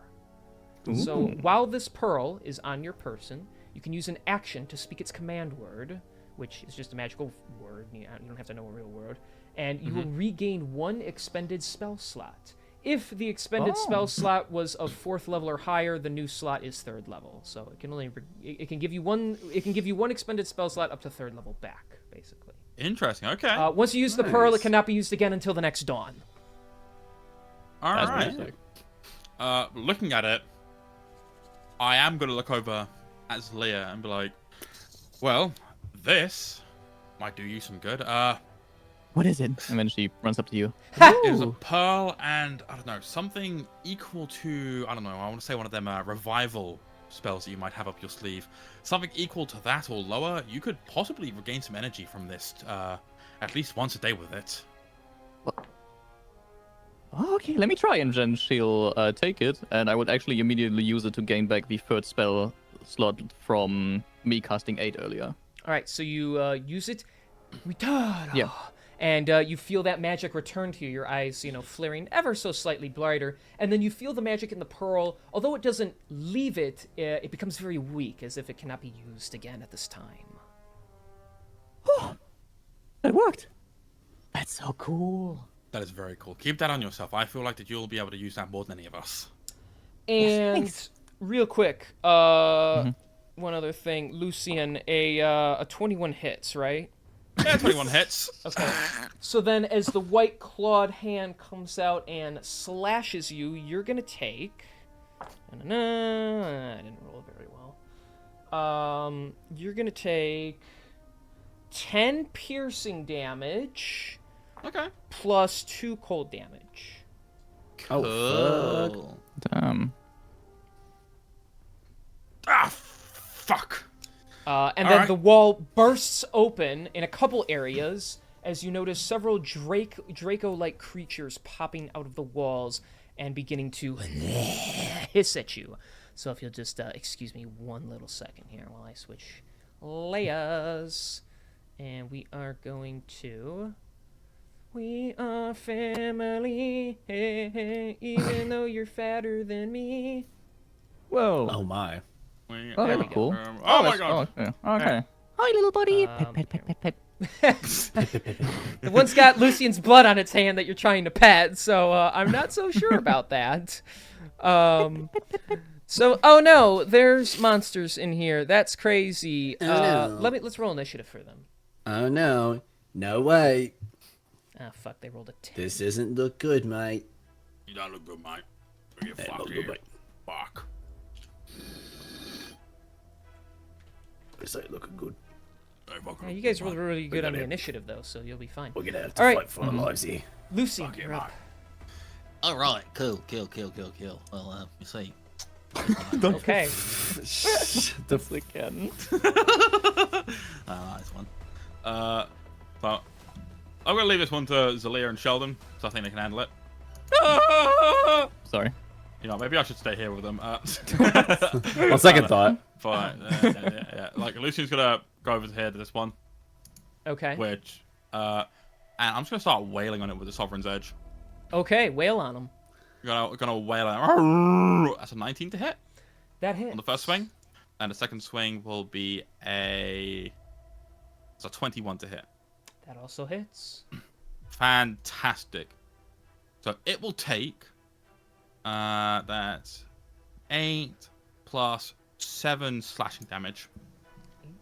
So while this pearl is on your person, you can use an action to speak its command word, which is just a magical word. You don't have to know a real word. And you will regain 1 expended spell slot. If the expended spell slot was of 4th level or higher, the new slot is 3rd level. So it can only it can give you one expended spell slot up to 3rd level back, basically. Interesting. Okay. Once you use the pearl, it cannot be used again until the next dawn. All That's right. pretty sick. Looking at it, I am gonna look over at Leia and be like, "Well, this might do you some good. What is it? And then she runs up to you. It is a pearl and I don't know something equal to I don't know. I want to say one of them revival spells that you might have up your sleeve. Something equal to that or lower. You could possibly regain some energy from this. At least once a day with it. Oh, okay, let me try. And then she'll take it, and I would actually immediately use it to gain back the 3rd spell slot from me casting 8 earlier. All right, so you use it. Return. Yeah. And you feel that magic return to you, your eyes, flaring ever so slightly brighter. And then you feel the magic in the pearl. Although it doesn't leave it, it becomes very weak, as if it cannot be used again at this time. It worked. That's so cool. That is very cool. Keep that on yourself. I feel like that you'll be able to use that more than any of us. And real quick, one other thing, Lucian, a 21 hits, right? Yeah, 21 hits. Okay. So then, as the white clawed hand comes out and slashes you, you're gonna take. I didn't roll very well. You're gonna take 10 piercing damage Okay. plus 2 cold damage. Oh, fuck. Cool. Damn. Ah, fuck. And then Alright. the wall bursts open in a couple areas as you notice several Draco-like creatures popping out of the walls and beginning to hiss at you. So if you'll just excuse me one little second here while I switch layers. And we are going to... We are family, hey, hey, even though you're fatter than me. Whoa. Oh my. Oh, There that's we cool. Oh my that's- god. Oh, yeah. Okay. Hi, little buddy. Pet, pet, pet, pet, pet. The one's got Lucian's blood on its hand that you're trying to pet, so I'm not so sure about that. So, oh no, there's monsters in here. That's crazy. no. Let's roll initiative for them. Oh no. No way. Ah, fuck, they rolled a 10. This doesn't look good, mate. You don't look good, mate. You That fuck look you. good, mate. Fuck. This ain't looking good. Hey, fuck Yeah, you. you guys rolled really good on the gotta- initiaght, though, so you'll be fine. We're gonna have to All right. fight for our lives here. Lucy, Fuck you, you're up. mate. All right, cool. Well, you see. Okay. This again. Nice one. So I'm gonna leave this one to Zalia and Sheldon, so I think they can handle it. Sorry. You know, maybe I should stay here with them. On second thought. But yeah. Like Lucian's gonna go over here to this one, Okay. which and I'm just gonna start wailing on it with the Sovereign's Edge. Okay, wail on him. Gonna wail on it. That's a 19 to hit That hit. on the first swing, and the second swing will be it's a 21 to hit. That also hits. Fantastic. So it will take that's 8 plus 7 slashing damage.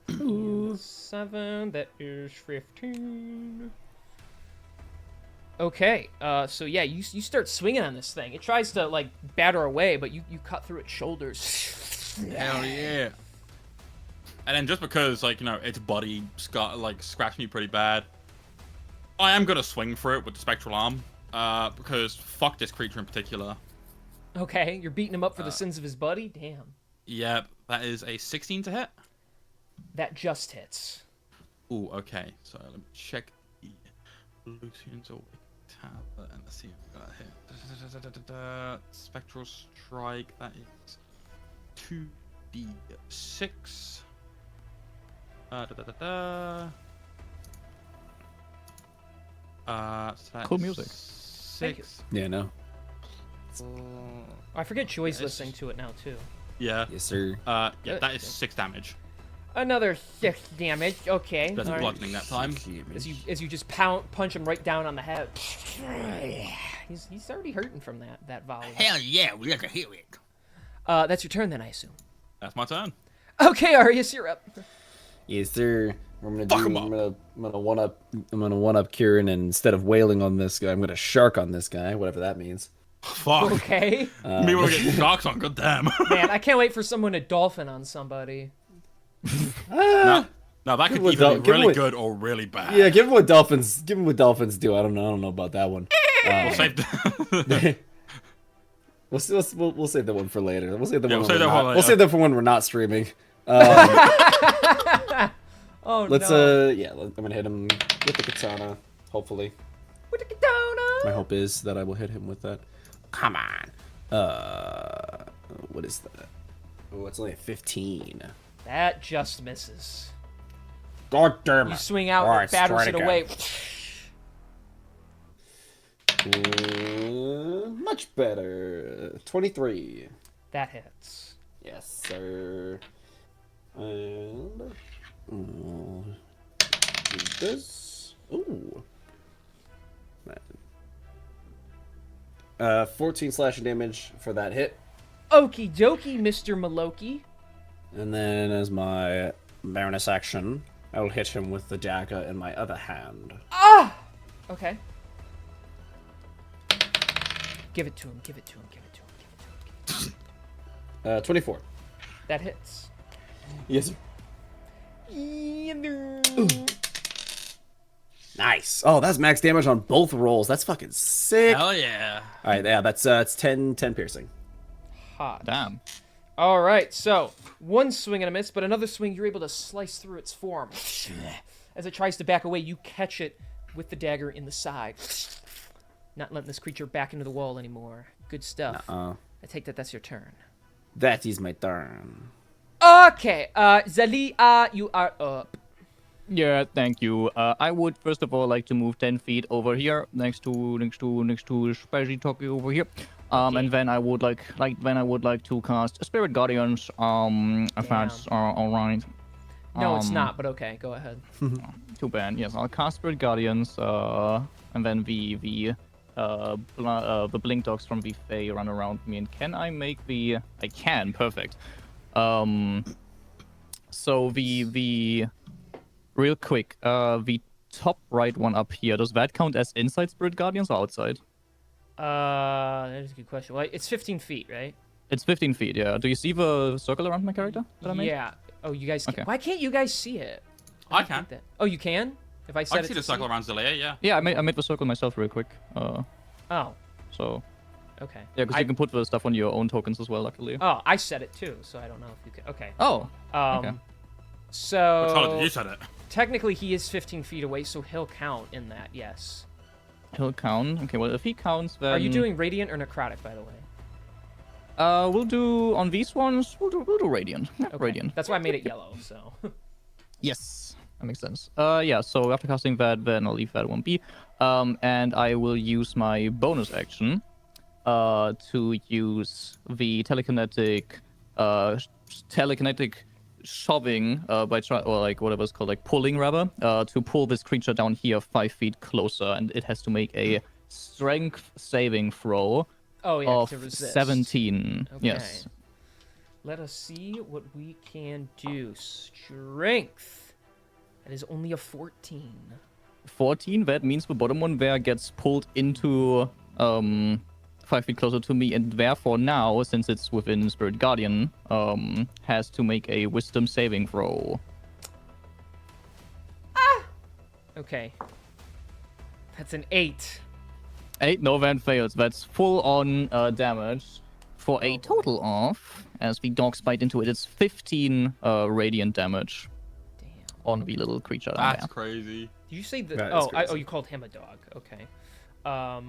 7, that is 15. Okay, so yeah, you start swinging on this thing. It tries to, like, batter away, but you cut through its shoulders. Hell yeah. And then just because, like, you know, its body scratched me pretty bad, I am going to swing for it with the Spectral Arm, because fuck this creature in particular. Okay, you're beating him up for the sins of his buddy? Damn. Yep, that is a 16 to hit. That just hits. Ooh, okay. So let me check the Lucian's Awake tablet and let's see if I got here. Spectral Strike, that is 2d6. So that Cool is music. Thank you. 6. Yeah, no. I forget Joy's Yes. listening to it now, too. Yeah. Yes, sir. Yeah, that is 6 damage. Another 6 damage. Okay. That's all right. bludgeoning that time. As you just punch him right down on the head. He's already hurting from that volley. Hell yeah, we like to hear it. That's your turn then, I assume. That's my turn. Okay, Arius, you're up. Yes, sir. What I'm gonna Fuck do. 'em I'm gonna one up Kieran, and instead of wailing on this guy, I'm gonna shark on this guy, whatever that means. Fuck. Okay. Me want to get sharks on, goddamn. Man, I can't wait for someone to dolphin on somebody. No, that could what either Dol- be give really what- good or really bad. Yeah, give him what dolphins do. I don't know about that one. We'll save We'll save that one for later. We'll save that Yeah, one. we'll save that one later. We'll save that for when we're not streaming. Oh Let's no. I'm gonna hit him with the katana. Hopefully, With the katana. my hope is that I will hit him with that. Come on. What is that? Oh, it's only a 15. That just misses. God damn it! You swing out, All and right, it batters try it again. away. Much better. 23. That hits. Yes, sir. And do this. Ooh. 14 slashing damage for that hit, Okie dokie, Mr. Maloki. and then as my bonus action, I will hit him with the dagger in my other hand. Okay. Give it to him, give it to him, give it to him, give it to him, give it to him. 24. That hits. Yes, sir. Nice. Oh, that's max damage on both rolls. That's fucking sick. Hell yeah. All right, yeah, that's it's 10 piercing. Hot. Damn. All right, so one swing and a miss, but another swing, you're able to slice through its form. As it tries to back away, you catch it with the dagger in the side. Not letting this creature back into the wall anymore. Good stuff. I take that's your turn. That is my turn. Okay, Zalia, you are up. Yeah, thank you. I would first of all like to move 10 feet over here, next to Spicy Talkie over here. And then I would like to cast Spirit Guardians. If that's all right. No, it's not, but okay, go ahead. Too bad. Yes, I'll cast Spirit Guardians. And then the Blink Dogs from the Fae run around me. And can I make the? I can. Perfect. So the real quick, the top right one up here, does that count as inside Spirit Guardians or outside? That's a good question. Well, it's 15 feet, right? It's 15 feet, yeah. Do you see the circle around my character that I made? Yeah. Oh, you guys. Okay. Why can't you guys see it? I don't can. think that- Oh, you can. If I I set can it see to the circle around Zalia, yeah. Yeah, I made the circle myself real quick. Oh. So Okay. Yeah, because you can put the stuff on your own tokens as well, luckily. Oh, I said it too, so I don't know if you can. Okay. Oh, Um, okay. So Which Tyler, you said it. technically he is 15 feet away, so he'll count in that. Yes. He'll count. Okay, well, if he counts, then... Are you doing radiant or necrotic, by the way? We'll do... On these ones, we'll do Radiant. Yeah, Okay. Radiant. That's why I made it yellow. So. Yes, that makes sense. Yeah, so after casting that, then I'll leave that one be. And I will use my bonus action to use the telekinetic shoving by or like whatever it's called, like pulling rather, to pull this creature down here 5 feet closer, and it has to make a strength saving throw Oh yeah, of to resist. 17. Okay. Yes. Let us see what we can do. Strength. That is only a 14. 14, that means the bottom one there gets pulled into 5 feet closer to me, and therefore now, since it's within Spirit Guardian, has to make a wisdom saving throw. Okay. That's an 8. 8, no, that fails. That's full on damage for a total of, as the dogs bite into it, it's 15 radiant damage Damn. on the little creature down That's there. crazy. Did you say that? That is Oh, crazy. you called him a dog. Okay. All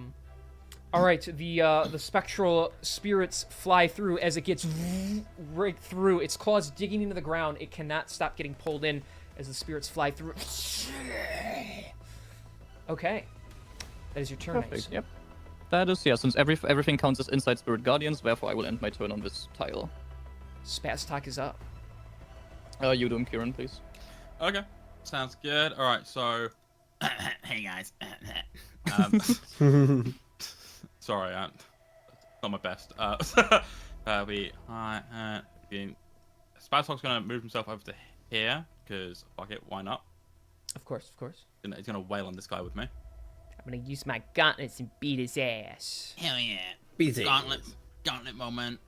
right. The spectral spirits fly through as it gets right through. Its claws digging into the ground. It cannot stop getting pulled in as the spirits fly through. Okay. That is your turn. Perfect, Ace. yep. That is, yeah, since everything counts as inside Spirit Guardians, therefore I will end my turn on this tile. Spaz talk is up. You do him, Kieran, please. Okay, sounds good. All right, so Hey guys. sorry, not my best. Spazhog's gonna move himself over to here because fuck it, why not? Of course, of course. He's gonna wail on this guy with me. I'm gonna use my gauntlets and beat his ass. Hell yeah. BT. Gauntlet moment.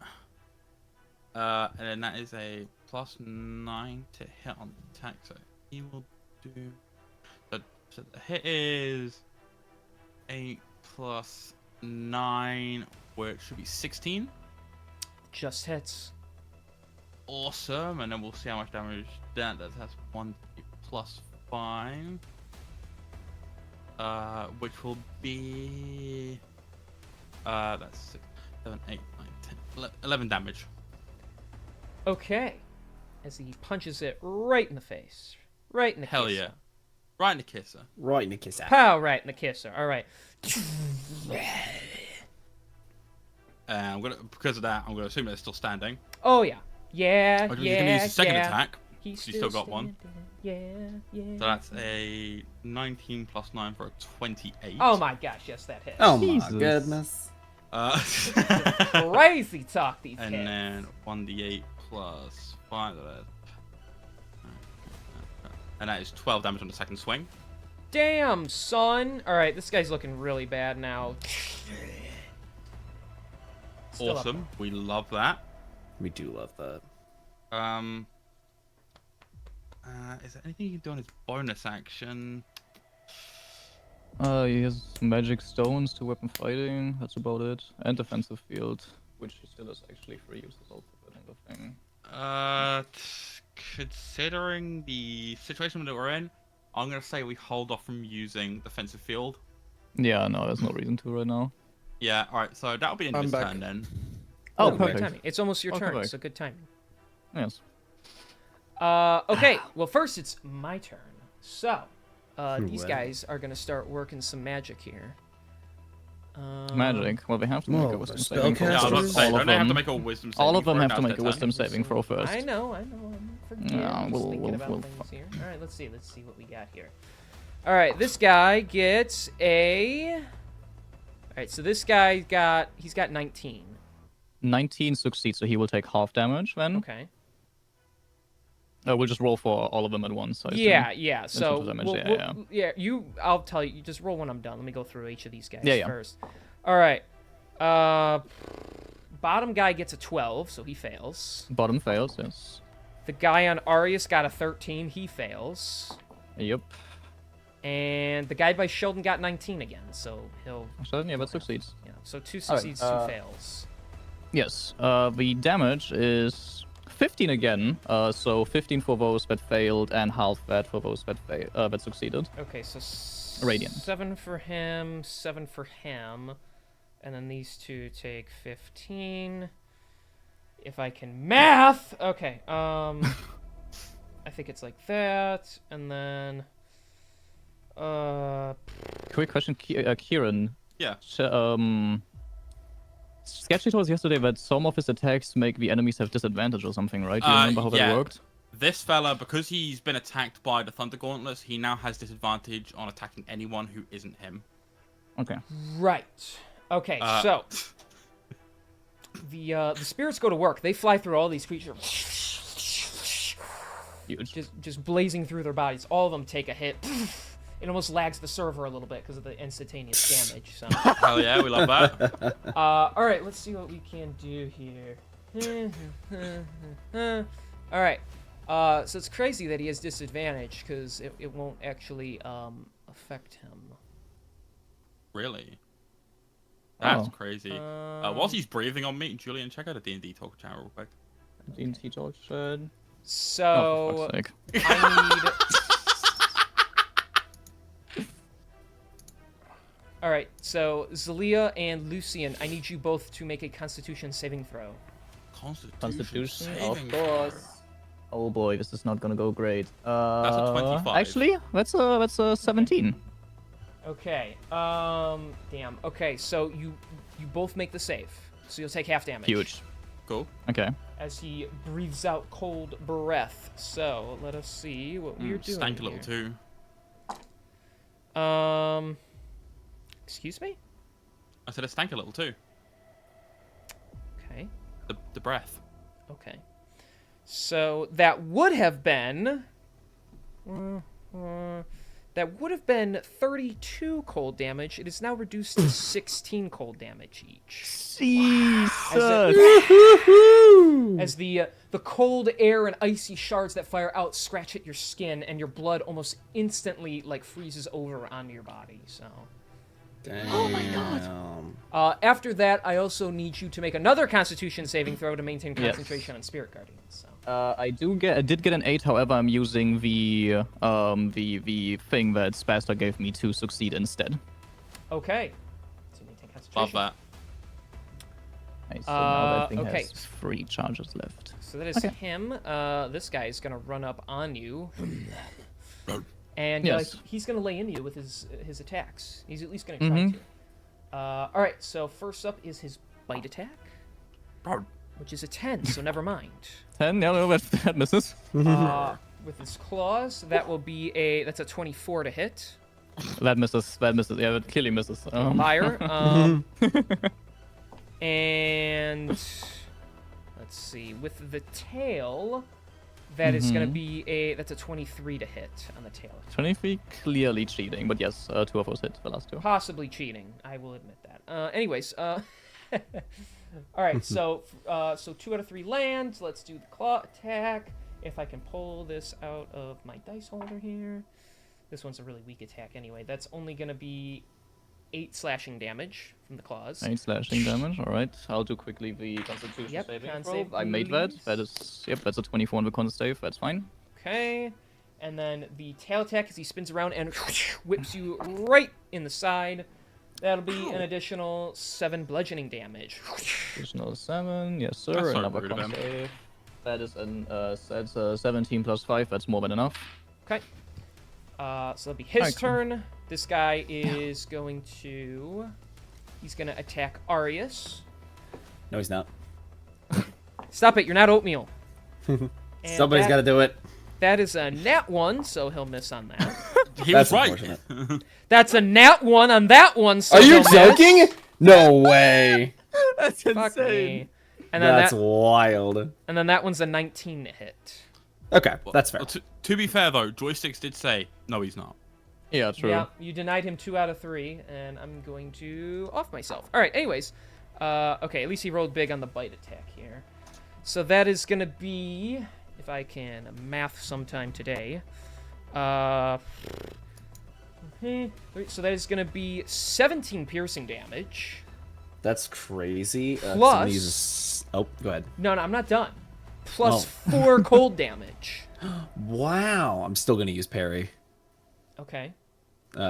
And then that is a +9 to hit on attack, so he will do. So the hit is 8 plus 9, which should be 16. Just hits. Awesome, and then we'll see how much damage that does. That's 1 plus 5, which will be that's 6, 7, 8, 9, 10, 11 damage. Okay. As he punches it right in the face. Right in the Hell kisser. yeah, right in the kisser. Right in the kiss out. Pow, right in the kisser. All right. I'm gonna, because of that, I'm gonna assume that it's still standing. Oh yeah. Yeah, Or yeah, you can use the second yeah. attack. He's You still got one. standing. Yeah, yeah. So that's a 19 plus 9 for a 28. Oh my gosh, yes, that hits. Oh Jesus. my goodness. Crazy talk these And hits. then 1d8 plus 5. And that is 12 damage on the second swing. Damn, son. All right, this guy's looking really bad now. Still up. Awesome. We love that. We do love that. Is there anything you can do on his bonus action? He has magic stones to weapon fighting, that's about it. And defensive field, which he still has actually free use as well for that kind of thing. Considering the situation that we're in, I'm gonna say we hold off from using defensive field. Yeah, no, there's no reason to right now. Yeah, alright, so that'll be in I'm his back. turn then. Oh, Good perfect. timing. It's almost your Welcome turn, back. so good timing. Yes. Okay, well first it's my turn. So, these Well. guys are gonna start working some magic here. Magic. Well, they have to make a Whoa, wisdom the saving throw. Yeah, I was about to Spellcasters? say, All don't of they have to them. make a wisdom saving All of them throw have now to it's make a their wisdom turn? saving throw first. I know. I'm forgetting. Yeah, I'm just we'll- thinking we'll- about we'll things here. All right, let's see what we got here. All right, this guy gets a. All right, so this guy he's got 19. 19 succeeds, so he will take half damage then. Okay. We'll just roll for all of them at once. I assume. Yeah. So total damage, I'll tell you. Just roll when I'm done. Let me go through each of these guys Yeah. first. All right. Bottom guy gets a 12, so he fails. Bottom fails, yes. The guy on Arius got a 13. He fails. Yep. And the guy by Sheldon got 19 again, so he'll. So, yeah, that succeeds. Yeah, So 2 All right, succeeds, 2 fails. Yes. The damage is 15 again. So 15 for those that failed, and half that for those that succeeded. Okay, so Radiant. 7 for him, 7 for him, and then these two take 15. If I can math, okay. I think it's like that, and then. Quick question, Kieran. Yeah. Sketchy told us yesterday that some of his attacks make the enemies have disadvantage or something, right? Do you remember how yeah. that worked? This fella, because he's been attacked by the Thunder Gauntlets, he now has disadvantage on attacking anyone who isn't him. Okay. Right. Okay, so the spirits go to work. They fly through all these creatures, Huge. just blazing through their bodies. All of them take a hit. It almost lags the server a little bit because of the instantaneous damage. So. Hell yeah, we love that. All right, let's see what we can do here. All right. So it's crazy that he has disadvantage because it won't actually affect him. Really? That's Oh. crazy. Whilst he's breathing on me, Julian, check out a D&D talk channel real quick. D&T talk shed. Oh, So for fuck's sake. I need. All right. So Zelia and Lucian, I need you both to make a Constitution saving throw. Constitution, saving of course. Oh boy, this is not gonna go great. That's a 25. Actually, that's a 17. Okay. Damn. Okay. So you both make the save. So you'll take half damage. Huge. Cool. Okay. As he breathes out cold breath. So let us see what we're doing. Stank a little here. too. Excuse me? I said it stank a little too. Okay. The breath. Okay. So that would have been 32 cold damage. It is now reduced to 16 cold damage each. Jesus. As the cold air and icy shards that fire out scratch at your skin, and your blood almost instantly like freezes over onto your body. So. Damn. Oh my god. After that, I also need you to make another Constitution saving throw to maintain Yes. concentration on Spirit Guardians. So. I did get an 8. However, I'm using the thing that Spastar gave me to succeed instead. Okay. So maintain concentration. Love that. Nice. So now that thing okay. has 3 charges left. So that is Okay. him. This guy is gonna run up on you, and Yes. he's gonna lay into you with his attacks. He's at least gonna try to. All right. So first up is his bite attack, which is a 10. So never mind. 10. Yeah, no, that misses. With his claws, that will be that's a 24 to hit. That misses. That misses. Yeah, that clearly misses. Liar. And let's see. With the tail, that is going to be that's a 23 to hit on the tail. 23 clearly cheating, but yes, 2 of those hit the last 2. Possibly cheating. I will admit that. Anyways, all right. So 2 out of 3 lands. Let's do the claw attack. If I can pull this out of my dice holder here. This one's a really weak attack anyway. That's only going to be 8 slashing damage from the claws. 8 slashing damage. All right, I'll do quickly the Constitution Yep, saving con throw. save, I made that. please. That is that's a 24 on the con save. That's fine. Okay. And then the tail attack as he spins around and whips you right in the side. That'll be an additional 7 bludgeoning damage. Additional 7. Yes, sir. That's so Another rude of con him. save. That is that's 17 plus 5. That's more than enough. Okay. So that'll be his Alright, cool. turn. This guy is going to... He's going to attack Arius. No, he's not. Stop it, you're not oatmeal. And Somebody's got to do it. That is a nat 1, so he'll miss on that. He That's was right. unfortunate. That's a nat 1 on that one, so Are you he'll miss. joking? No way. That's Fuck me. And then That's that, wild. and then that one's a 19 to hit. Okay, that's fair. Well, to be fair though, joysticks did say no, he's not. Yeah, true. Yeah, you denied him 2 out of 3, and I'm going to off myself. All right, anyways. Okay, at least he rolled big on the bite attack here. So that is going to be, if I can math sometime today. So that is going to be 17 piercing damage. That's crazy. Plus- Oh, go ahead. No, I'm not done. Plus Oh. 4 cold damage. Wow. I'm still gonna use parry. Okay.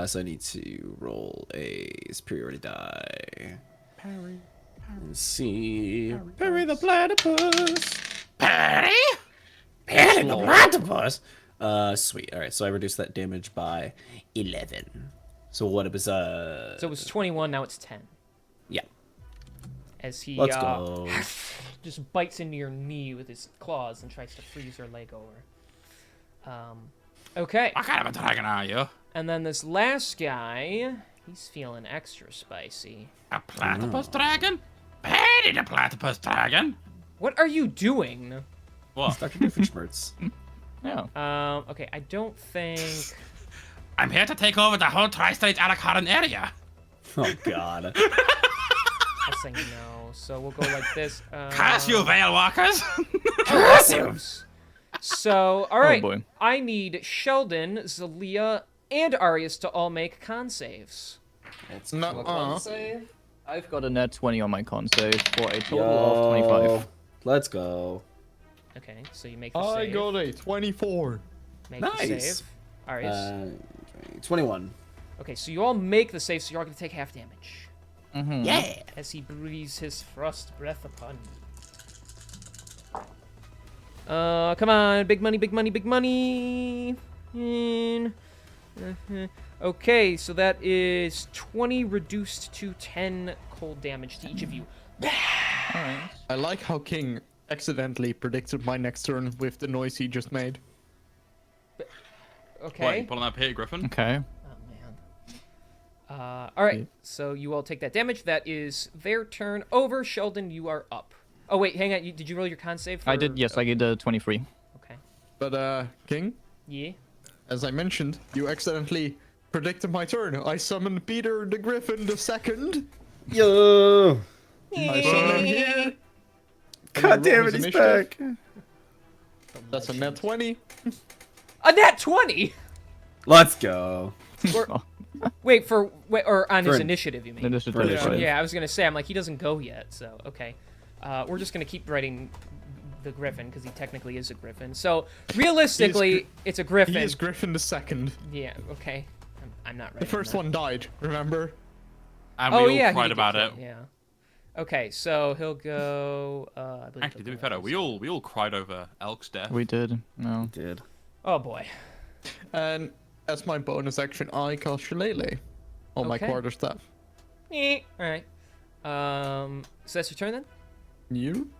So I need to roll a superiority die. Parry. Let's see. Parry the platypus. Parry? Parry the platypus? Sweet. All right. So I reduced that damage by 11. So what it was? So it was 21, now it's 10. Yeah. As he Let's go. just bites into your knee with his claws and tries to freeze your leg over. Okay. What kind of a dragon are you? And then this last guy, he's feeling extra spicy. A platypus dragon? Parry the platypus dragon? What are you doing? What? Dr. Doofenshmirtz. Yeah. Okay, I don't think... I'm here to take over the whole tri-state Alacaran area. Oh God. I say no, so we'll go like this. Curse you, Veil Walkers! Curse. So, alright, boy. I need Sheldon, Zalia, and Arius to all make con saves. No, I've got a net 20 on my con save for a total of 25. Let's go. Okay, so you make the I save. got a 24. Make the Nice. save. Arius. 21. Okay, so you all make the save, so you're all gonna take half damage. Yeah. As he breathes his frost breath upon you. Come on, big money, big money, big money. Okay, so that is 20 reduced to 10 cold damage to each of you. Alright. I like how King accidentally predicted my next turn with the noise he just made. What, Okay. you pulling that Peter Griffin? Okay. Oh man. All right. So you all take that damage. That is their turn over. Sheldon, you are up. Oh wait, hang on. Did you roll your con save? I did, yes, I did 23. Okay. But, King, Yeah. as I mentioned, you accidentally predicted my turn. I summoned Peter the Griffin the second. Yo. I summon him here. God damn his it, he's initiative. back. That's a net 20. A nat 20. Let's go. Wait or on his For- initiative, you mean? Initiative. For initiative. Yeah, I was gonna say. I'm like, he doesn't go yet, so okay. We're just gonna keep writing the Griffin because he technically is a Griffin. So realistically, it's a Griffin. He is Griffin the second. Yeah. Okay. I'm not The writing first that. one died, remember? And Oh we all yeah, he cried did about get it. killed, Yeah. Okay, so he'll go. I believe Actually, to he'll be go fair, though, first. we all cried over Elk's death. We did. No. Did. Oh boy. And as my bonus action, I cast Shillelagh on my Okay. quarterstaff. All right. So that's your turn then. You?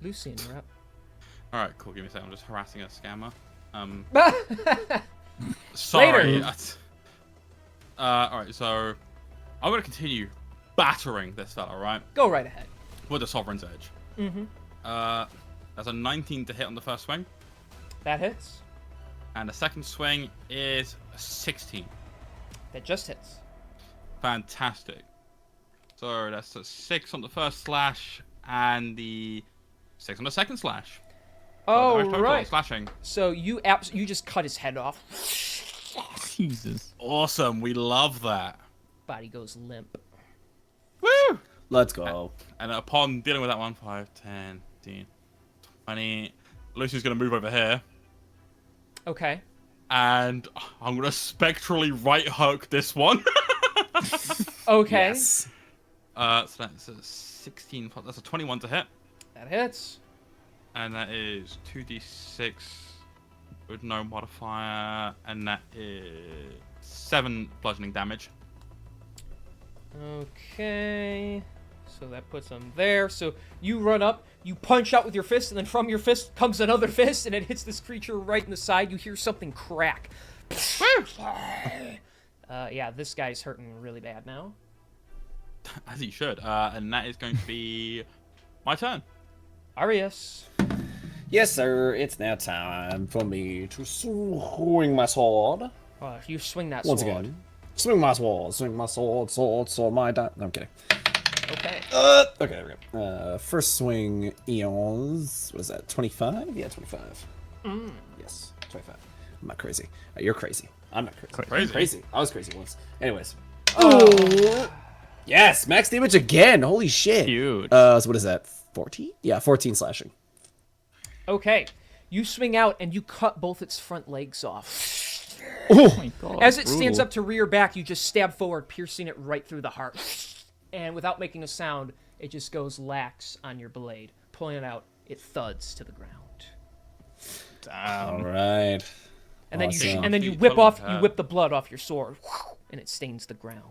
Lucian, you're up. All right, cool. Give me a second. I'm just harassing a scammer. Later. Sorry. All right, so I'm gonna continue battering this fella, right? Go right ahead. With the Sovereign's Edge. Mm-hmm. That's a 19 to hit on the first swing, That hits. and the second swing is a 16. That just hits. Fantastic. So that's a 6 on the first slash, and the 6 on the second slash. Oh damage total, right. Slashing. So you you just cut his head off. Jesus. Awesome. We love that. Body goes limp. Woo! Let's go. And upon dealing with that one, 5, 10, 15, 20, Lucian's going to move over here. Okay. And I'm going to spectrally right hook this one. Okay. Yes. So that's a 16, that's a 21 to hit. That hits. And that is 2d6 with no modifier. And that is 7 bludgeoning damage. Okay. So that puts him there. So you run up, you punch out with your fist, and then from your fist comes another fist, and it hits this creature right in the side. You hear something crack. Yeah, this guy's hurting really bad now. As he should. And that is going to be my turn. Arius. Yes, sir. It's now time for me to swing my sword. You swing that Once sword. again. Swing my sword, sword, my die. No, I'm kidding. Okay. Okay, there we go. First swing, eons. What is that? 25? Yeah, 25. Yes, 25. I'm not crazy. You're crazy. I'm not crazy. Crazy. Crazy. I was crazy once. Anyways. Yes, max damage again. Holy shit. Huge. So what is that? 14? Yeah, 14 slashing. Okay. You swing out and you cut both its front legs off. Oh my god. As it stands brutal. up to rear back, you just stab forward, piercing it right through the heart. And without making a sound, it just goes lax on your blade. Pulling it out, it thuds to the ground. All right. And then Awesome. you Feet whip full of off, you hair. whip the blood off your sword, and it stains the ground.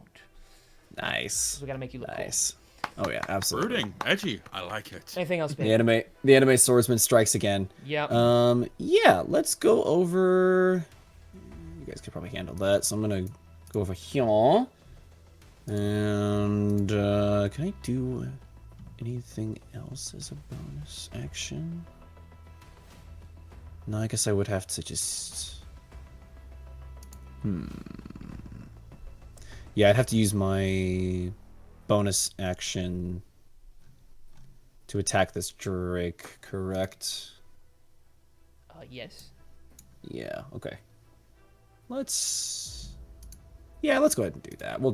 Nice. So we gotta make you look Nice. Oh yeah, absolutely. Brooding, edgy. I like it. cool. Anything else, The babe? anime swordsman strikes again. Yep. Yeah, let's go over. You guys could probably handle that, so I'm gonna go over here. And can I do anything else as a bonus action? No, I guess I would have to just. Yeah, I'd have to use my bonus action to attack this Drake, correct? Yes. Yeah, okay. Let's go ahead and do that. We'll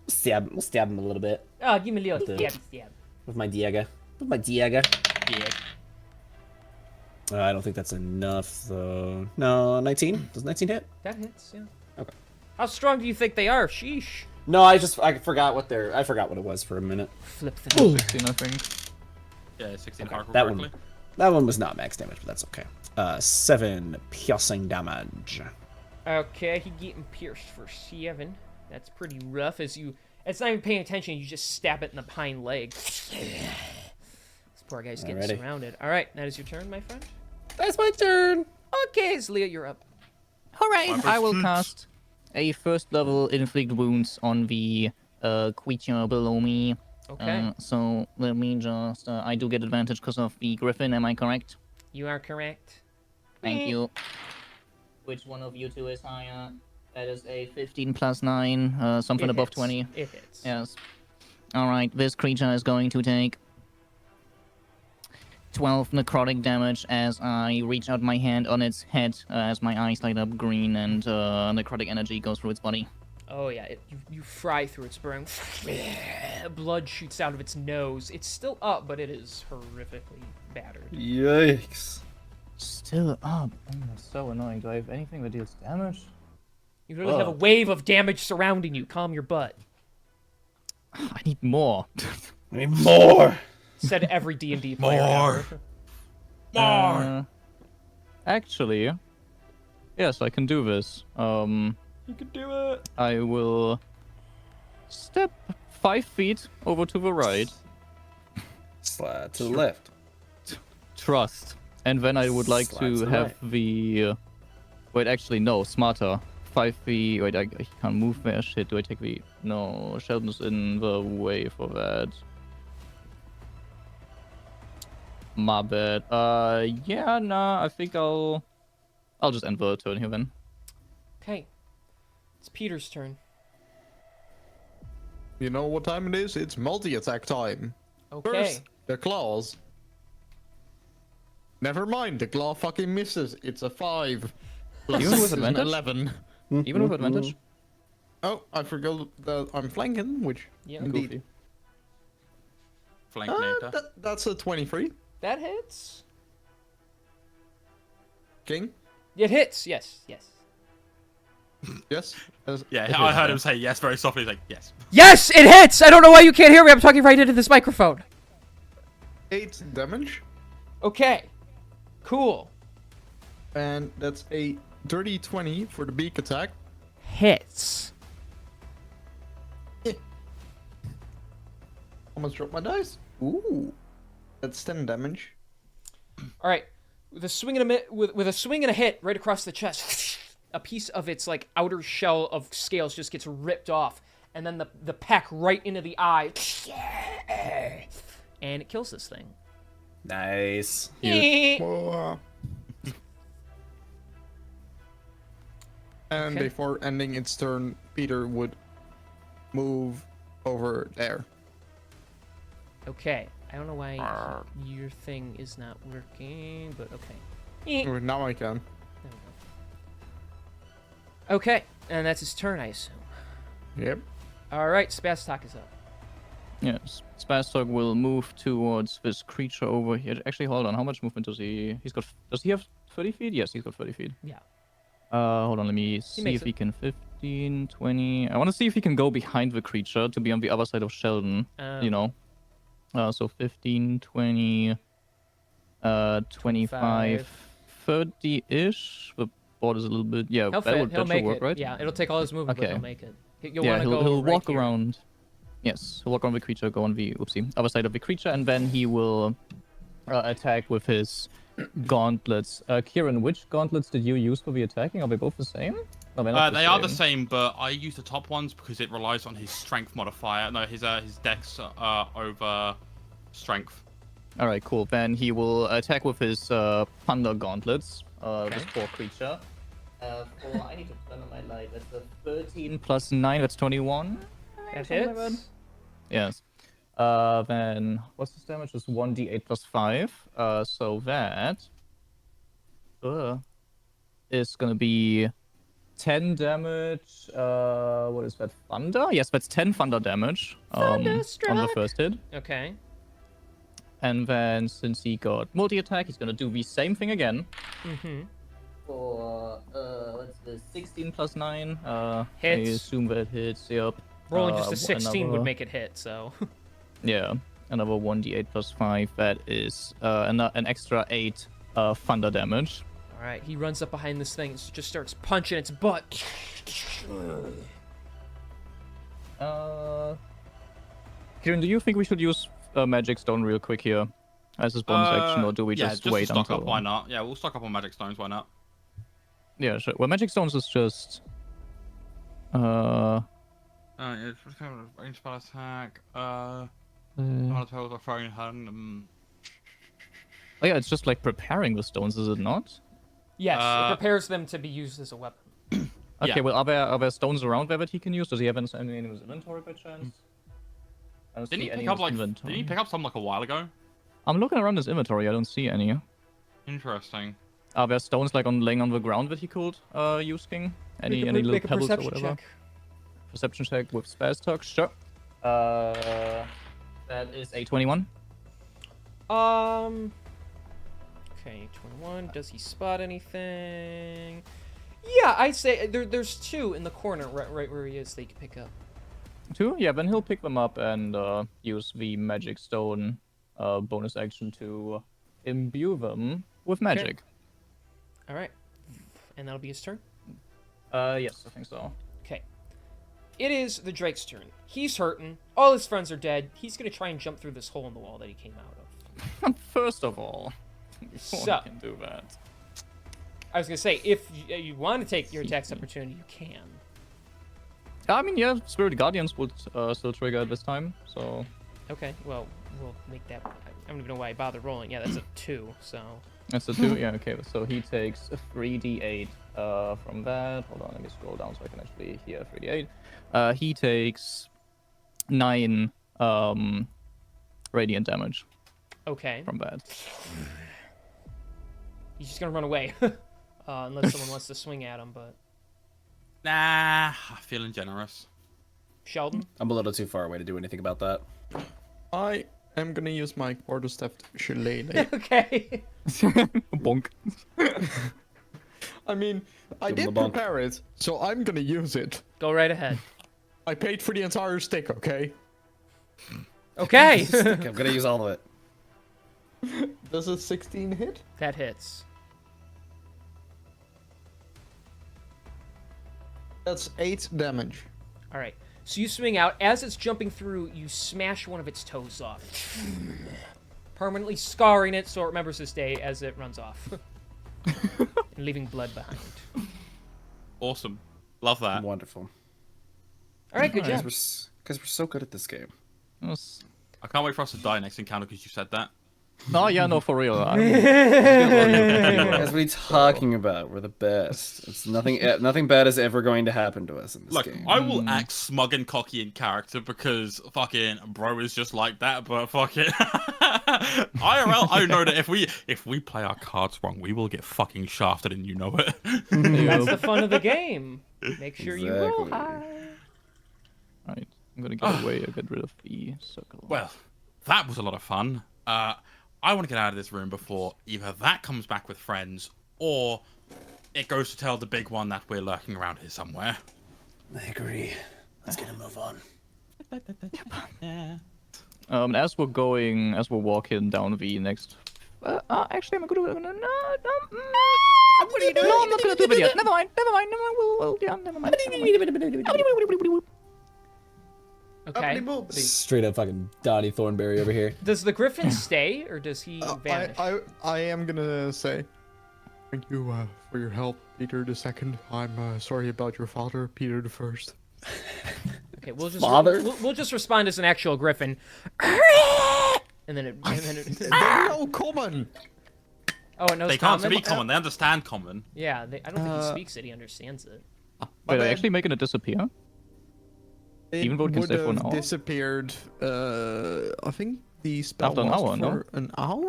stab him a little bit Oh, give me a little the- stab. with my Diega. Yeah. I don't think that's enough though. No, 19? Does 19 hit? That hits, yeah. Okay. How strong do you think they are? Sheesh. No, I forgot what it was for a minute. Flip them. 16, I think. Yeah, 16 Okay, hardcore that correctly. one. That one was not max damage, but that's okay. 7 piercing damage. Okay, he getting pierced for 7. That's pretty rough. It's not even paying attention. You just stab it in the pine leg. This poor guy's getting Alrighty. surrounded. All right, that is your turn, my friend. That's my turn. Okay, Zlia, you're up. Alright, I will cast a first level inflict wounds on the creature below me. Okay, So let me just. I do get advantage because of the griffin, am I correct? you are correct. Thank you. Which one of you two is higher? That is a 15 plus 9, something It above hits. 20. It hits. Yes. Alright, this creature is going to take 12 necrotic damage as I reach out my hand on its head as my eyes light up green and necrotic energy goes through its body. Oh yeah, you fry through its brain. Blood shoots out of its nose. It's still up, but it is horrifically battered. Yikes. Still up. That's so annoying. Do I have anything that deals damage? You really have a wave of damage surrounding you. Calm your butt. I need more. I need more. Said every D&D player More. ever. Actually, yes, I can do this. You can do it. I will step 5 feet over to the right. Slide to the left. Trust. And then I would like Slide to to the have right. the. Wait, actually, no, smarter. 5 feet. Wait, I can't move there. Shit, do I take the. No, Sheldon's in the way for that. My bad. Yeah, nah, I think I'll just end the turn here then. Okay. It's Peter's turn. You know what time it is? It's multi-attack time. Okay. First, the claws. Never mind, the claw fucking misses. It's a 5. Plus Even with is an advantage? 11. Even with advantage? Oh, I forgot that I'm flanking, which Yeah. indeed. Goofy. Flank Nater. That's a 23. That hits. King? It hits. Yes. Yes. Yes? Yeah, I heard him say yes very softly. He's like, yes. Yes, it hits. I don't know why you can't hear me. I'm talking right into this microphone. 8 damage. Okay. Cool. And that's a dirty 20 for the beak attack. Hits. Almost dropped my dice. Ooh. That's 10 damage. All right. With a swing and with a swing and a hit right across the chest, a piece of its like outer shell of scales just gets ripped off, and then the peck right into the eye, and it kills this thing. Nice. And Okay. before ending its turn, Peter would move over there. Okay. I don't know why your thing is not working, but okay. Oh, now I can. There we go. Okay, and that's his turn, I assume. Yep. All right, Spastok is up. Yes. Spastok will move towards this creature over here. Actually, hold on. How much movement does he? He's got. Does he have 30 feet? Yes, he's got 30 feet. Yeah. Hold on. Let me see makes if he it. can 15, 20. I want to see if he can go behind the creature to be on the other side of Sheldon. You know. So 15, 20, 25, 30-ish. The board is a little bit. Yeah, He'll that fit. would He'll that should make work, it. right? Yeah, it'll take all his movement, but Okay. he'll make it. You'll Yeah, want to go he'll right walk here. around. Yes, he'll walk around the creature, go on the other side of the creature, and then he will attack with his gauntlets. Kieran, which gauntlets did you use for the attacking? Are they both the same? No, they're not They are the same, but I use the top ones because it relies on his strength modifier. No, his dex over strength. All right, cool. Then he will attack with his thunder gauntlets. This poor creature. I need to turn on my light. That's a 13 plus 9. That's 21. That Something like hits. that. Yes. Then what's this damage? It's 1d8 plus 5. So that is gonna be 10 damage. What is that? Thunder? Yes, that's 10 thunder damage. On the first hit. Okay. And then since he got multi-attack, he's gonna do the same thing again. Mm-hmm. For what's this? 16 plus 9. I Hits. assume that hits. Yep. Rolling just a 16 would another- make it hit, so. Yeah, another 1d8 plus 5. That is an extra 8 thunder damage. All right, he runs up behind this thing, just starts punching its butt. Kieran, do you think we should use Magic Stone real quick here as his bonus action, or do we Yeah, just to wait stock until? up. Why not? Yeah, we'll stock up on magic stones. Why not? Yeah, sure. Well, Magic Stones is just. It's kind of range spell attack. Oh Molotov or throwing hand. yeah, it's just like preparing the stones, is it not? Yes, it prepares them to be used as a weapon. Okay, Yeah. well, are there stones around there that he can use? Does he have any in his inventory by chance? I don't Didn't see he any pick in up his like? inventory. Didn't he pick up some like a while ago? I'm looking around his inventory. I don't see any. Interesting. Are there stones like laying on the ground that he could use, King? Any little make a pebbles or perception whatever? check. Perception check with Spastok, sure. That is a 21. Okay, 21. Does he spot anything? Yeah, I'd say there's two in the corner, right where he is. That he can pick up. 2? Yeah, then he'll pick them up and use the Magic Stone bonus action to imbue them with magic. All right, and that'll be his turn. Yes, I think so. Okay. It is the Drake's turn. He's hurting. All his friends are dead. He's gonna try and jump through this hole in the wall that he came out of. First of all, before So- he can do that. I was gonna say, if you want to take your attacks opportunity, you can. I mean, yeah, Spirit Guardians would still trigger at this time, so... Okay, well, we'll make that. I don't even know why I bothered rolling. Yeah, that's a 2, so. That's a 2? Yeah, okay, so he takes 3d8 from that. Hold on, let me scroll down so I can actually hear 3d8. He takes 9 radiant damage Okay. from that. He's just gonna run away. Unless someone wants to swing at him, but. Nah, feeling generous. Sheldon? I'm a little too far away to do anything about that. I am gonna use my quarterstaff shillelagh. Okay. Bonk. I mean, I Give him did a bump. prepare it, so I'm gonna use it. Go right ahead. I paid for the entire stick, okay? Okay. I'm gonna use all of it. Does a 16 hit? That hits. That's 8 damage. All right. So you swing out. As it's jumping through, you smash one of its toes off, permanently scarring it so it remembers this day as it runs off, and leaving blood behind. Awesome. Love that. Wonderful. All right, good Guys, job. we're so good at this game. Yes. I can't wait for us to die next encounter because you said that. No, yeah, no, for real. What are we talking about? We're the best. It's nothing. Nothing bad is ever going to happen to us in this Look, game. I will act smug and cocky in character because fucking bro is just like that, but fucking IRL, I know that if we play our cards wrong, we will get fucking shafted and you know it. That's the fun of the game. Make sure you roll Exactly. high. Right. I'm gonna get away or get rid of the circle. Well, that was a lot of fun. I want to get out of this room before either that comes back with friends or it goes to tell the big one that we're lurking around here somewhere. I agree. Let's get a move on. As we're walking down the next. Actually, I'm gonna. No, what are you doing? No, I'm not gonna do it yet. Never mind. Never mind. Okay. Straight up fucking Donnie Thornberry over here. Does the griffin stay, or does he vanish? I am gonna say thank you for your help, Peter II. I'm sorry about your father, Peter the First. Okay, we'll just Father? we'll just respond as an actual griffin. And then it. No, common. Oh, it knows They can't common? speak common. They understand common. Yeah, I don't think he speaks it. He understands it. Wait, are you actually making it disappear? It Even though it can would stay for an have hour? disappeared. I think the spell After an lasts hour, no? for an hour.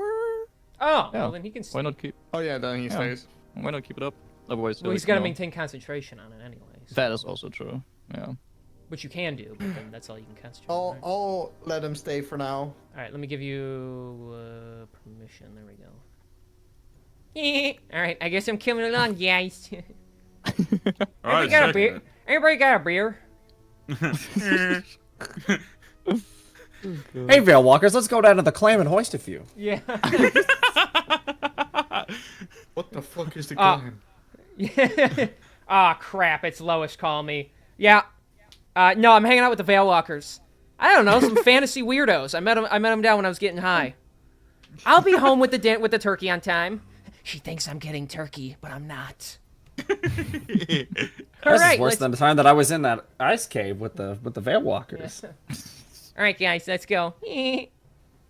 Oh, Yeah. well then he can. Why not keep? Oh yeah, then he Yeah. stays. Why not keep it up? Otherwise, Well, he's got to maintain concentration on it anyway. So. That is also true. Yeah. Which you can do, but then that's all you can concentrate. I'll on, right? I'll let him stay for now. All right, let me give you permission. There we go. All right, I guess I'm coming along, guys. All right, Anybody got a so- beer? Anybody got a beer? Hey, Veil Walkers, let's go down to the clam and hoist a few. Yeah. What the fuck is the clan? Ah, crap! It's Lois calling me. Yeah. No, I'm hanging out with the Veil Walkers. I don't know, some fantasy weirdos. I met them down when I was getting high. I'll be home with the turkey on time. She thinks I'm getting turkey, but I'm not. All This right, is worse than the time that I was in that ice cave with the Veil Walkers. All right, guys, let's go.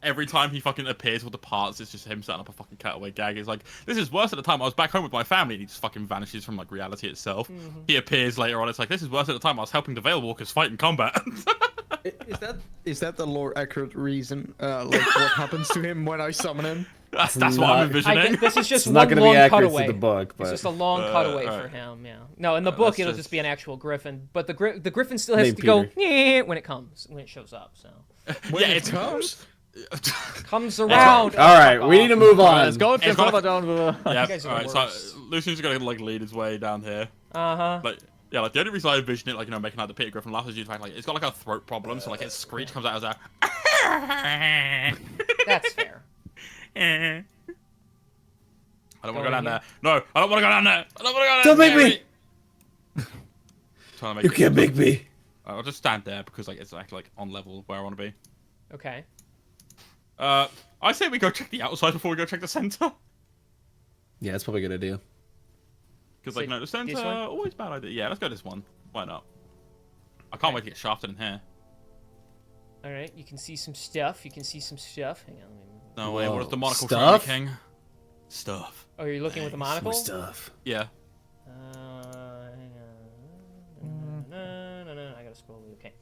Every time he fucking appears with the parts, it's just him setting up a fucking cutaway gag. He's like, this is worse at the time I was back home with my family, and he just fucking vanishes from like reality itself. He appears later on, it's like, this is worse at the time I was helping the Veil Walkers fight in combat. Is that the lore accurate reason? Like what happens to him when I summon him? that's what I'm not- envisioning. This is just It's not one going to be long accurate cutaway. to the book, It's but just a long cutaway for alright. him, yeah. No, in the book, that's it'll just- just be an actual griffin, but the griffin still has Named to go Peter. when it shows up, so. Yeah, it comes. Comes around. all right, we need to move on. Let's go. It's got- down to the. Yeah, guys are alright, the so worst. Lucian's gonna like lead his way down here. Uh-huh. Like, yeah, like the only reason I envision it, like, you know, making like the Peter Griffin laugh is due to the fact like it's got like a throat problem, so like its screech comes out as a. That's fair. I don't want to go Go down in there. No, I don't want to go down there. I don't want to go down Don't there. make me. Trying to make You it- can't make me. I'll just stand there because like it's actually like on level where I want to be. Okay. I say we go check the outside before we go check the center. Yeah, it's probably a good idea. Because like So, no, the center this one? always bad idea. Yeah, let's go this one. Why not? I can't wait to get shafted in here. All right, you can see some stuff. Hang on. Let me... No way. What Whoa, is the monocle stuff? King? Stuff. Oh, you're looking with the monocle? Some stuff. Yeah. Hang on. No, I gotta scroll. Okay.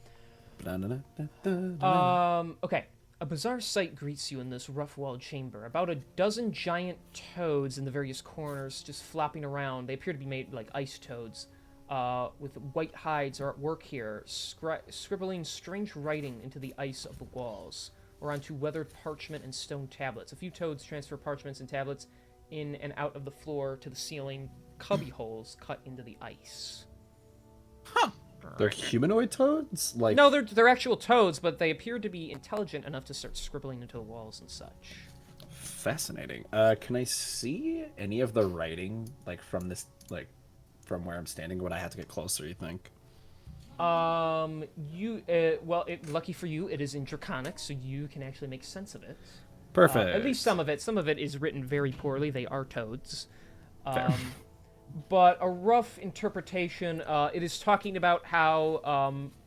Okay. A bizarre sight greets you in this rough-walled chamber. About a dozen giant toads in the various corners just flopping around. They appear to be made like ice toads, with white hides are at work here, scribbling strange writing into the ice of the walls, or onto weathered parchment and stone tablets. A few toads transfer parchments and tablets in and out of the floor to the ceiling cubby holes cut into the ice. They're humanoid toads? Like No, they're actual toads, but they appear to be intelligent enough to start scribbling into the walls and such. fascinating. Can I see any of the writing like from this from where I'm standing? Would I have to get closer, you think? Lucky for you, it is in Draconic, so you can actually make sense of it. Perfect. At least some of it. Some of it is written very poorly. They are toads. But a rough interpretation, it is talking about how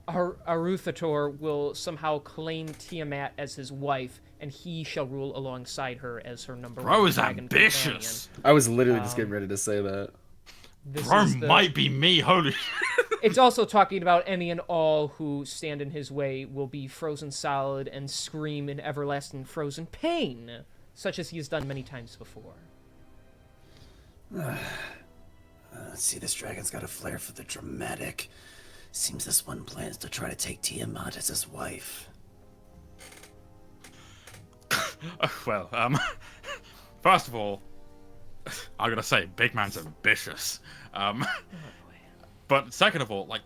Aruthator will somehow claim Tiamat as his wife, and he shall rule alongside her as her number Bro one is dragon ambitious. I was literally just getting ready to say that. This Bro is the- might be me. Holy. It's also talking about any and all who stand in his way will be frozen solid and scream in everlasting frozen pain, such as he has done many times before. Let's see, this dragon's got a flair for the dramatic. Seems this one plans to try to take Tiamat as his wife. Well, first of all, I gotta say, big man's ambitious. But second of all, like,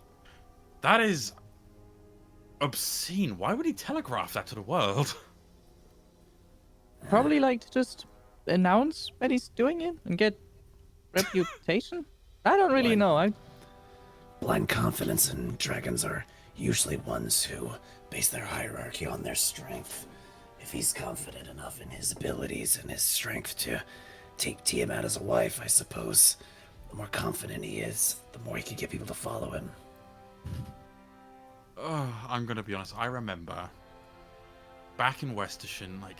that is obscene. Why would he telegraph that to the world? Probably like to just announce that he's doing it and get reputation. I don't really know. Blind confidence in dragons are usually ones who base their hierarchy on their strength. If he's confident enough in his abilities and his strength to take Tiamat as a wife, I suppose, the more confident he is, the more he can get people to follow him. I'm gonna be honest. I remember back in Westershire, like,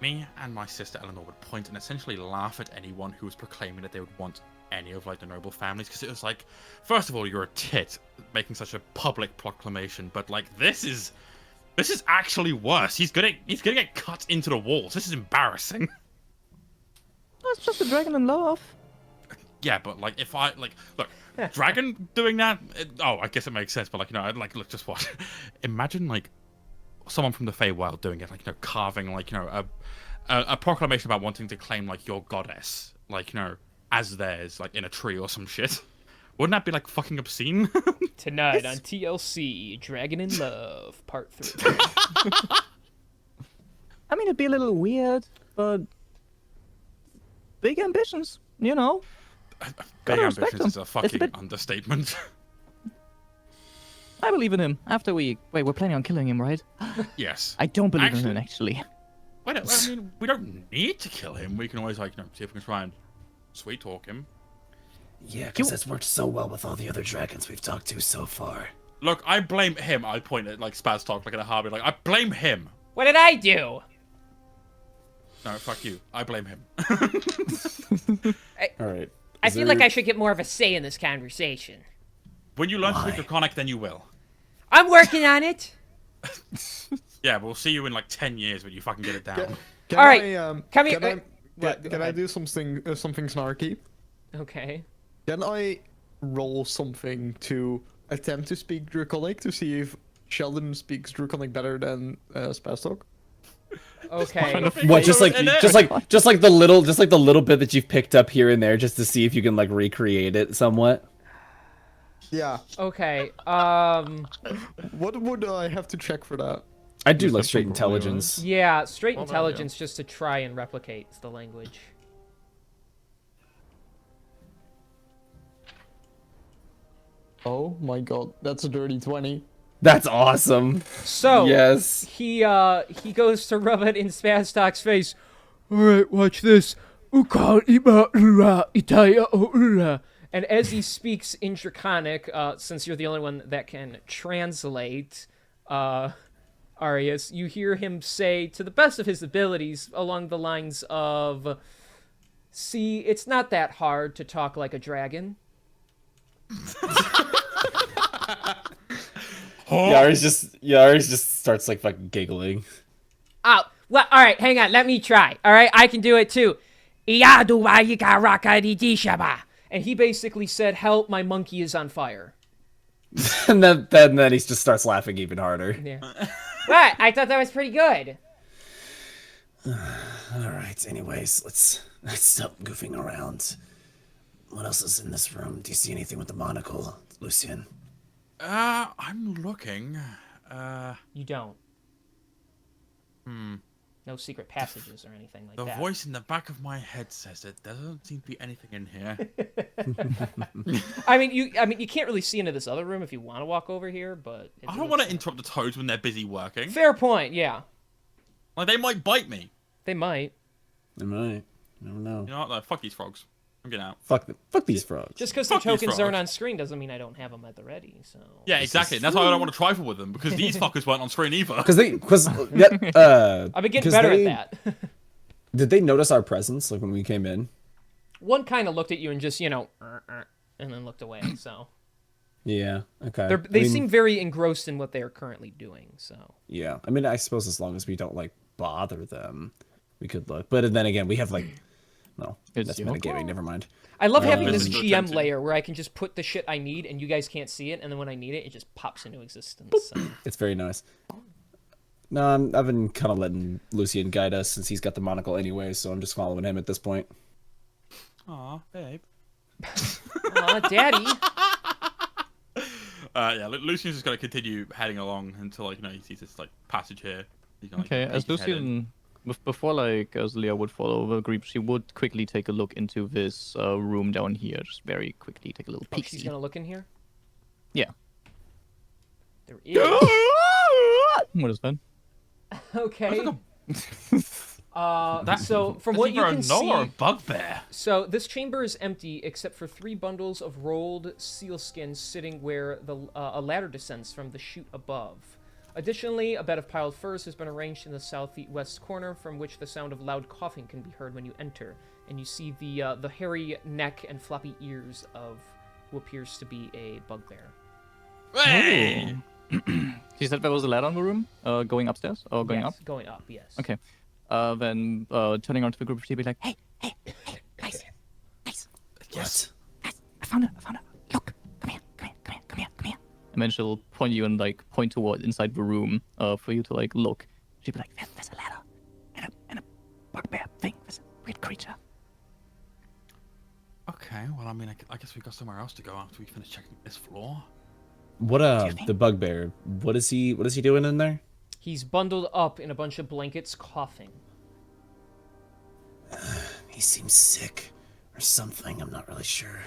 me and my sister Eleanor would point and essentially laugh at anyone who was proclaiming that they would want any of like the noble families, because it was like, first of all, you're a tit making such a public proclamation, but like this is actually worse. He's gonna get cut into the walls. This is embarrassing. It's just a dragon in love. Yeah, but like if I like look, dragon doing that. I guess it makes sense. But like look, just what? Imagine like someone from the Feywild doing it, like carving like a proclamation about wanting to claim like your goddess, like as theirs, like in a tree or some shit. Wouldn't that be like fucking obscene? Tonight on TLC, Dragon in Love, Part 3. I mean, it'd be a little weird, but big ambitions, Big Gotta respect ambitions is him. a It's a fucking bit- understatement. I believe in him. After wait, we're planning on killing him, right? Yes. I don't believe in Actually- him, actually. I mean, we don't need to kill him. We can always like see if we can try and sweet talk him. Yeah, because that's worked so well with all the other dragons we've talked to so far. Look, I blame him. I point at like Spaz talk like at a Harvey. Like I blame him. What did I do? No, fuck you. I blame him. All right. I feel like I should get more of a say in this conversation. When you learn to Why? speak Draconic, then you will. I'm working on it. Yeah, we'll see you in like 10 years when you fucking get it down. Can All right, come here. Can I do something snarky? Okay. Can I roll something to attempt to speak Draconic to see if Sheldon speaks Draconic better than Spastok? Okay. What? Just like the little bit that you've picked up here and there, just to see if you can like recreate it somewhat. Yeah. Okay. What would I have to check for that? I do like Just straight a- intelligence. Yeah, straight Well, there you intelligence just to try and replicate the language. Oh my god, that's a dirty 20. That's awesome. So Yes. he goes to rub it in Spazstok's face. Alright, watch this. And as he speaks in Draconic, since you're the only one that can translate, Arius, you hear him say, to the best of his abilities, along the lines of, "See, it's not that hard to talk like a dragon." Yari's just starts like fucking giggling. Oh, well, all right, hang on. Let me try. All right, I can do it too. And he basically said, "Help, my monkey is on fire." And then he just starts laughing even harder. Yeah. What? I thought that was pretty good. Alright, anyways, let's stop goofing around. What else is in this room? Do you see anything with the monocle, Lucian? I'm looking. You don't. No secret passages or anything like The that. voice in the back of my head says that there doesn't seem to be anything in here. I mean, you can't really see into this other room if you want to walk over here, but I don't want to interrupt the toads when they're busy working. Fair point. Yeah, Like they might bite me. they might. I might. I don't know. You know what? Like, fuck these frogs. I'm getting out. Fuck these frogs. Just because the Fuck these tokens aren't frogs. on screen doesn't mean I don't have them at the ready. So Yeah, exactly. And that's why I don't want to trifle with them, because these fuckers weren't on screen either. I've I've been getting better at that. Did they notice our presence like when we came in? One kind of looked at you and just, and then looked away. So Yeah. Okay. they seem very engrossed in what they are currently doing. So Yeah. I mean, I suppose as long as we don't like bother them, we could look. But then again, we have like No, It's that's your metagaming. call. Never mind. I love having This this is GM tempting. layer where I can just put the shit I need and you guys can't see it, and then when I need it, it just pops into existence. So. It's very nice. No, I've been kind of letting Lucian guide us since he's got the monocle anyway, so I'm just following him at this point. Aw, babe. Aw, Daddy. Yeah, Lucian's just gonna continue heading along until like he sees this like passage here. He's gonna, like, Okay, peek as his head in. Lucian, before like as Leah would follow the group, she would quickly take a look into this room down here. Just very quickly take a little Oh, peek. she's gonna look in here? Yeah. There is. What is that? Okay. That- So from That's what you either can a gnoll or a see, bugbear. so this chamber is empty except for 3 bundles of rolled sealskin sitting where a ladder descends from the chute above. Additionally, a bed of piled furs has been arranged in the southwest corner, from which the sound of loud coughing can be heard when you enter, and you see the hairy neck and floppy ears of who appears to be a bugbear. Hey! She said there was a ladder in the room, going upstairs or going Yes, up. Going up, yes. Okay. Then turning around to the group, she'd be like, "Hey, guys, Yes. I found it. Look, come here. and then she'll point you and like point toward inside the room, for you to like look. She'd be like, There's a ladder and a bugbear thing. There's a weird creature. Okay, well, I mean, I guess we've got somewhere else to go after we finish checking this floor. What the bugbear? What is he doing in there? He's bundled up in a bunch of blankets, coughing. He seems sick or something. I'm not really sure.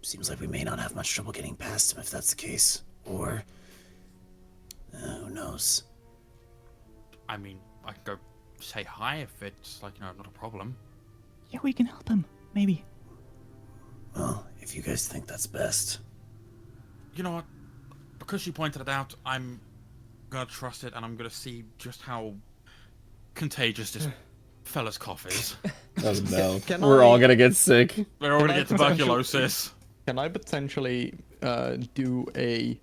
Seems like we may not have much trouble getting past him if that's the case. Or who knows? I mean, I can go say hi if it's like not a problem. Yeah, we can help him. Maybe. Well, if you guys think that's best. You know what? Because you pointed it out, I'm gonna trust it, and I'm gonna see just how contagious this fella's cough is. Oh no, Can we're I- all gonna get sick. We're all gonna I get tuberculosis. Can I potentially do a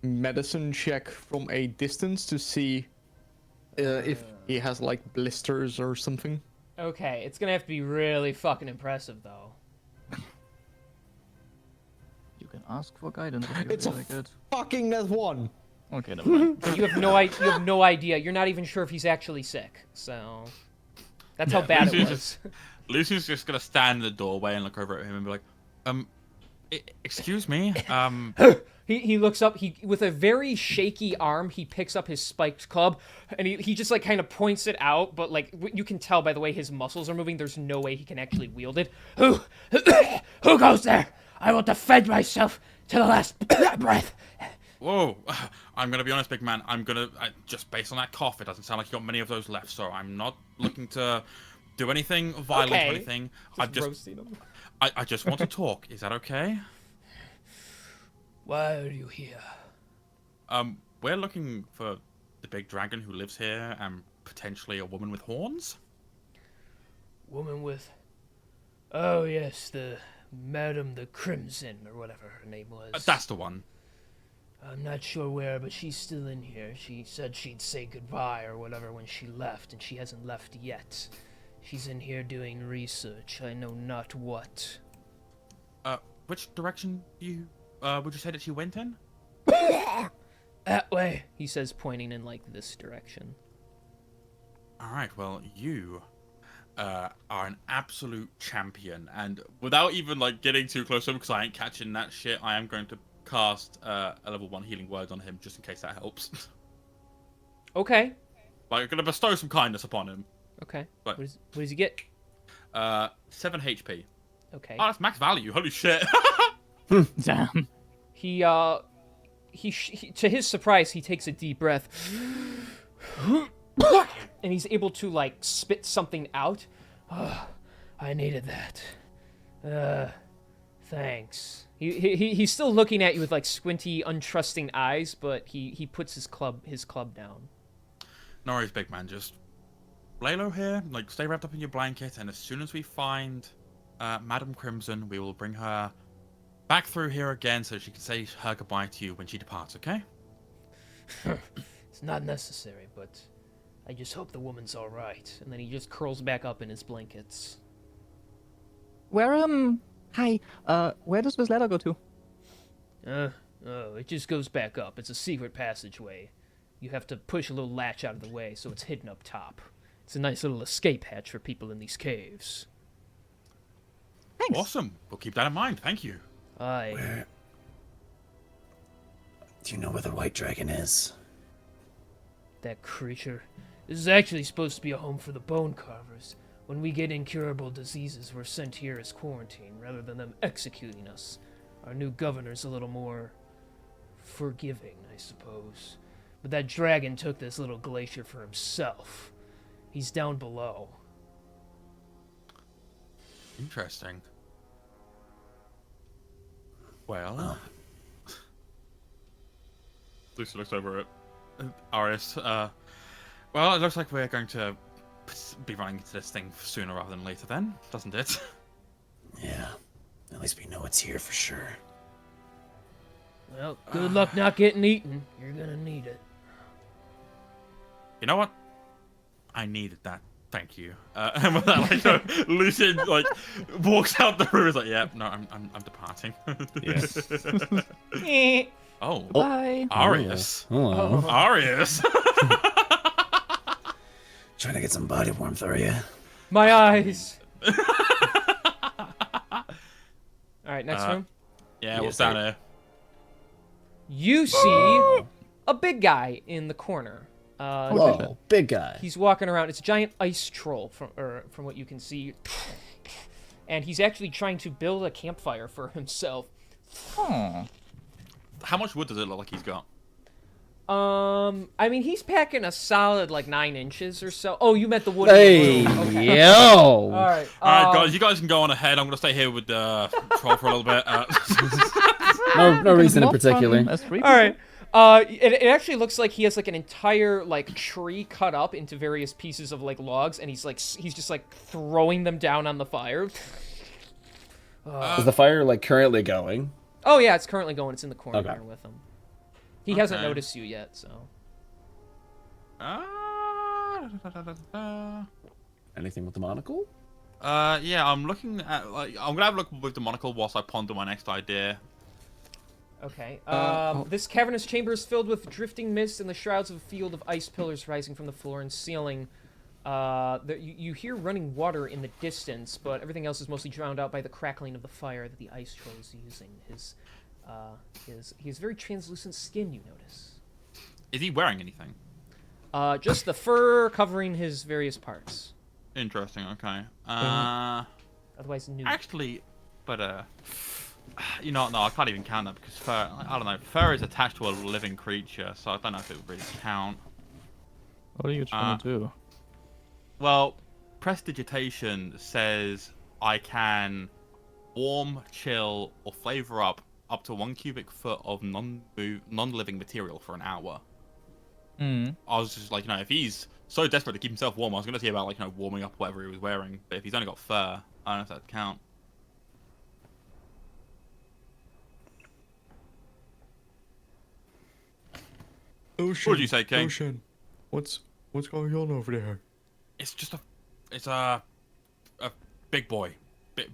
medicine check from a distance to see if he has like blisters or something? Okay, it's gonna have to be really fucking impressive, though. "You can ask for guidance if you It's feel a like it." Fucking net one. Okay, never mind. You have no idea. You're not even sure if he's actually sick. So that's how Yeah, bad it Lucian's was. Lucian's just gonna stand in the doorway and look over at him and be like, excuse me, He looks up. He with a very shaky arm, he picks up his spiked club, and he just like kind of points it out. But like you can tell by the way his muscles are moving, there's no way he can actually wield it. Who goes there? I will defend myself to the last breath. whoa, I'm gonna be honest, big man. Just based on that cough, it doesn't sound like you got many of those left. So I'm not looking to do anything violent Okay. or anything. Roasting him. I just want to talk. Is that okay? Why are you here? We're looking for the big dragon who lives here and potentially a woman with horns. Woman with. Oh yes, the Madam the Crimson or whatever her name was. That's the one. I'm not sure where, but she's still in here. She said she'd say goodbye or whatever when she left, and she hasn't left yet. She's in here doing research. I know not what. Which direction would you say that she went in? That way, he says, pointing in like this direction. All right. Well, you are an absolute champion, and without even like getting too close to him, because I ain't catching that shit, I am going to cast a level 1 healing word on him just in case that helps. Okay. Like, I'm gonna bestow some kindness upon him. Okay. Right. What does he get? 7 HP. Okay. Oh, that's max value. Holy shit. Damn. He to his surprise, he takes a deep breath, and he's able to like spit something out. I needed that. Thanks. He's still looking at you with like squinty, untrusting eyes, but he puts his club down. No worries, big man. Just lay low here. Like, stay wrapped up in your blanket, and as soon as we find Madam Crimson, we will bring her back through here again so she can say her goodbye to you when she departs, okay? It's not necessary, but I just hope the woman's all right. And then he just curls back up in his blankets. Where hi. Where does this ladder go to? Oh, it just goes back up. It's a secret passageway. You have to push a little latch out of the way, so it's hidden up top. It's a nice little escape hatch for people in these caves. Thanks. Awesome. We'll keep that in mind. Thank you. Aye. Where... Do you know where the White Dragon is? That creature. This is actually supposed to be a home for the Bone Carvers. When we get incurable diseases, we're sent here as quarantine, rather than them executing us. Our new governor's a little more... forgiving, I suppose. But that dragon took this little glacier for himself. He's down below. Interesting. Well... Lucy looks over at Arius. Well, it looks like we're going to be running into this thing sooner rather than later then, doesn't it? Yeah. At least we know it's here for sure. Well, good luck not getting eaten. You're gonna need it. You know what? I needed that. Thank you. And with that, like, so Lucian like walks out the room. Is like, "Yeah, no, I'm departing." Eh. Oh, Bye. Arius. Hello. Arius. Trying to get some body warmth, are you? My eyes. Alright, next room. Yeah, we'll Yes, stand sir. here. You see a big guy in the corner. Whoa, big guy. He's walking around. It's a giant ice troll from what you can see. And he's actually trying to build a campfire for himself. Oh. How much wood does it look like he's got? I mean, he's packing a solid, like, 9 inches or so. Oh, you meant the wood. Hey, Okay. yo. All right. All right, guys, you guys can go on ahead. I'm gonna stay here with the troll for a little bit. No reason in Mob particular. farm as three All right. It actually looks like he has, like, an entire, like, tree cut up into various pieces of, like, logs, and he's just, like, throwing them down on the fire. Is the fire like currently going? Oh, yeah, it's currently going. It's in the corner Okay. there with him. He hasn't Okay. noticed you yet, so. Anything with the monocle? Yeah, I'm looking at like I'm gonna have a look with the monocle whilst I ponder my next idea. Okay. This cavernous chamber is filled with drifting mist and the shrouds of a field of ice pillars rising from the floor and ceiling. You hear running water in the distance, but everything else is mostly drowned out by the crackling of the fire that the ice troll is using. He has very translucent skin, you notice. Is he wearing anything? Just the fur covering his various parts. Interesting. Okay. Otherwise nude. Actually, but you know, no, I can't even count that because fur. I don't know. Fur is attached to a living creature, so I don't know if it would really count. What are you trying to do? Well, prestidigitation says I can warm, chill, or flavor up to 1 cubic foot of non-living material for an hour. Hmm. I was just like, you know, if he's so desperate to keep himself warm, I was going to see about, like, you know, warming up whatever he was wearing. But if he's only got fur, I don't know if that'd count. Ocean. What did you say, King? Ocean. What's going on over there? It's just a big boy.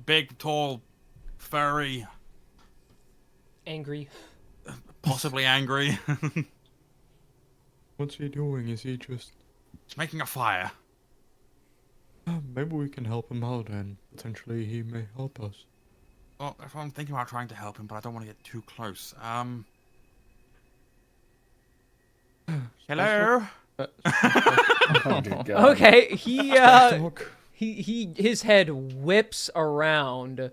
Big, tall, furry, Angry. possibly angry. What's he doing? Is he just... He's making a fire. Maybe we can help him out and potentially he may help us. Well, that's what I'm thinking about trying to help him, but I don't want to get too close. Hello? Oh, good God. Okay, Dog. his head whips around.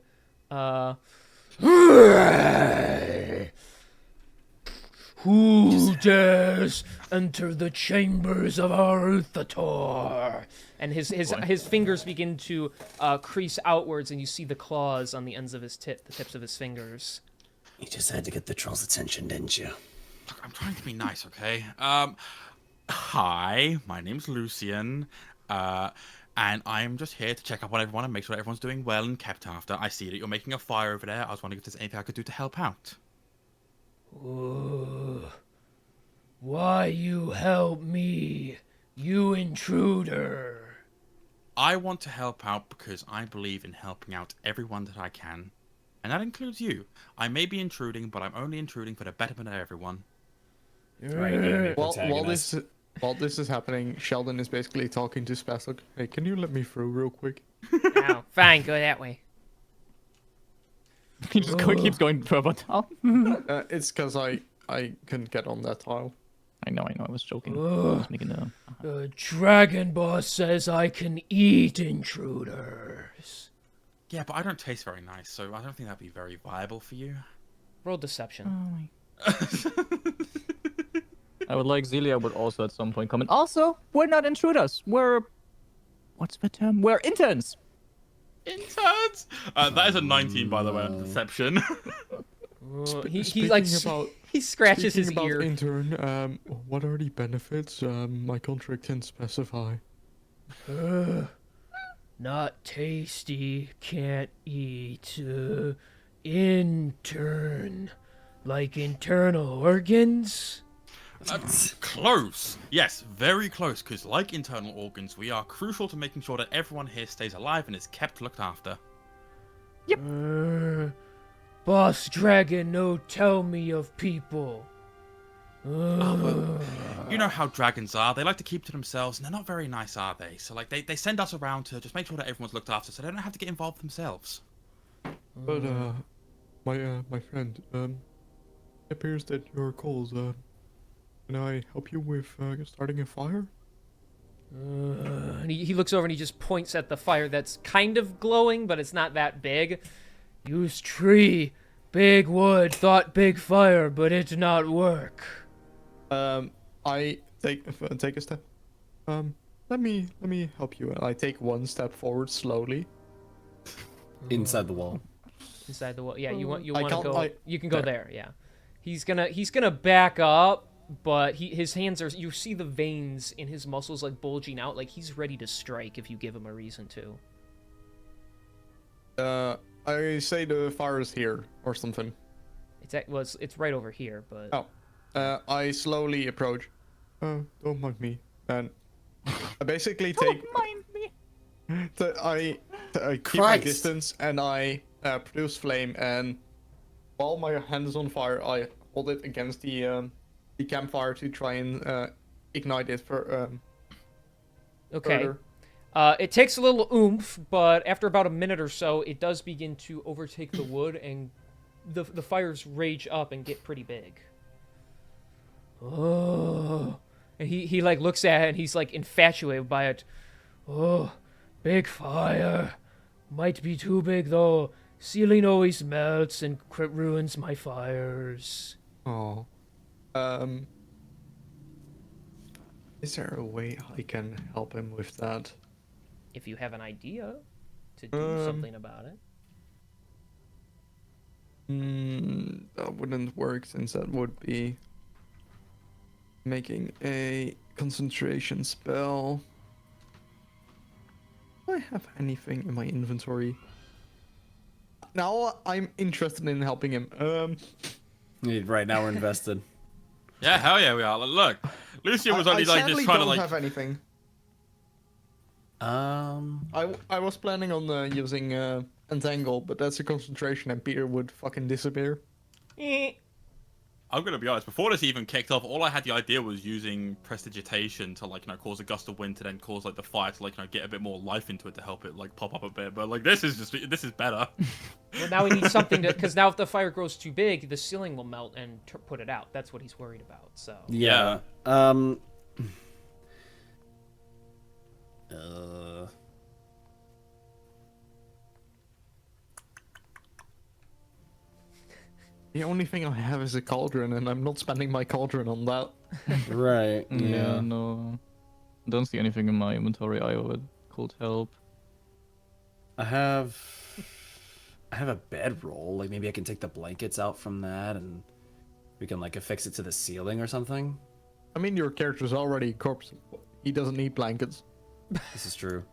Who dares enter the chambers of Aruthator? And his fingers begin to crease outwards, and you see the claws on the ends of the tips of his fingers. You just had to get the troll's attention, didn't you? Look, I'm trying to be nice, okay? Hi, my name's Lucian, and I'm just here to check up on everyone and make sure everyone's doing well and kept after. I see that you're making a fire over there. I was wondering if there's anything I could do to help out. Ooh. Why you help me? You intruder. I want to help out because I believe in helping out everyone that I can. And that includes you. I may be intruding, but I'm only intruding for the betterment of everyone. Right, enemy While protagonist. this is happening, Sheldon is basically talking to Spasok. Hey, can you let me through real quick? Oh, fine, go that way. He just keeps going further down. It's because I couldn't get on that tile. I know, I was joking. I was making a... The Dragon Boss says I can eat intruders. Yeah, but I don't taste very nice, so I don't think that'd be very viable for you. Roll deception. I would like Zelia would also at some point comment. Also, we're not intruders. We're... What's the term? We're interns. Interns? That is a 19, by the way, on deception. He Speaking like about- he scratches his Speaking about ear. intern, what are the benefits? My contract can specify. Not tasty, can't eat. Intern. Like internal organs? Close. Yes, very close, because like internal organs, we are crucial to making sure that everyone here stays alive and is kept looked after. Boss Dragon no tell me of people. You know how dragons are. They like to keep to themselves, and they're not very nice, are they? So, like, they send us around to just make sure that everyone's looked after, so they don't have to get involved themselves. But my friend, it appears that your calls. Can I help you with starting a fire? And he looks over and he just points at the fire that's kind of glowing, but it's not that big. Use tree, big wood, thought big fire, but it not work. I take a step. Let me help you. I take one step forward slowly. Inside the wall. Inside the wall. Yeah, you want to can't, go. like, You can go there. Yeah, he's gonna back up, but his hands are. You see the veins in his muscles like bulging out, like he's ready to strike if you give him a reason to. I say the fire is here or something. It's right over here, but. Oh. I slowly approach. Don't mind me. And I basically take. Don't mind me. I keep my Christ. distance and I produce flame, and while my hand is on fire, I hold it against the campfire to try and ignite it for Okay. further. It takes a little oomph, but after about a minute or so, it does begin to overtake the wood, and the fires rage up and get pretty big. Oh, and he like looks at it and he's like infatuated by it. Oh, big fire. Might be too big though. Ceiling always melts and ruins my fires. Oh. Is there a way I can help him with that? If you have an idea to do something about it. That wouldn't work, since that would be making a concentration spell. Do I have anything in my inventory? Now I'm interested in helping him. Right now we're invested. Yeah, hell yeah, we are. Look, Lucia was only I like sadly just trying to don't like. have anything. I was planning on using Entangle, but that's a concentration and Peter would fucking disappear. I'm gonna be honest. Before this even kicked off, all I had the idea was using prestidigitation to like cause a gust of wind to then cause like the fire to like get a bit more life into it to help it like pop up a bit. But like this is better. Well, now we need something to, because now if the fire grows too big, the ceiling will melt and put it out. That's what he's worried about. So. Yeah. The only thing I have is a cauldron, and I'm not spending my cauldron on that. Right. Yeah. No. Don't see anything in my inventory either that could help. I have a bedroll. Like maybe I can take the blankets out from that, and we can like affix it to the ceiling or something. I mean, your character's already a corpse. He doesn't need blankets. This is true.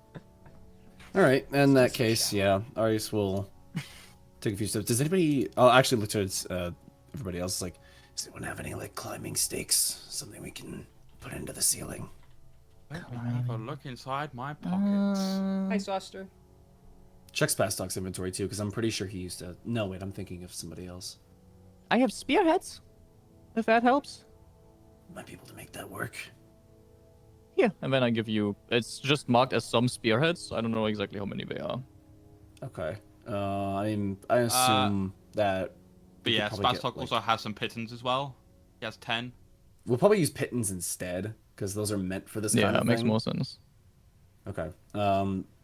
All right. In that case, yeah, Arius will take a few steps. Does anybody? I'll actually look towards everybody else. Like, Does anyone have any like climbing stakes? Something we can put into the ceiling? Let me have a look inside my pockets. Hi, Soster. Checks Pastok's inventory too, because I'm pretty sure he used to. No, wait, I'm thinking of somebody else. I have spearheads, if that helps. Might be able to make that work. Yeah, and then I give you. It's just marked as some spearheads. I don't know exactly how many they are. Okay. I assume that. But we yeah, could probably get, Spastok like- also has some pittons as well. He has 10. We'll probably use pittons instead, because those are meant for this Yeah, kind of that makes thing. more sense. Okay.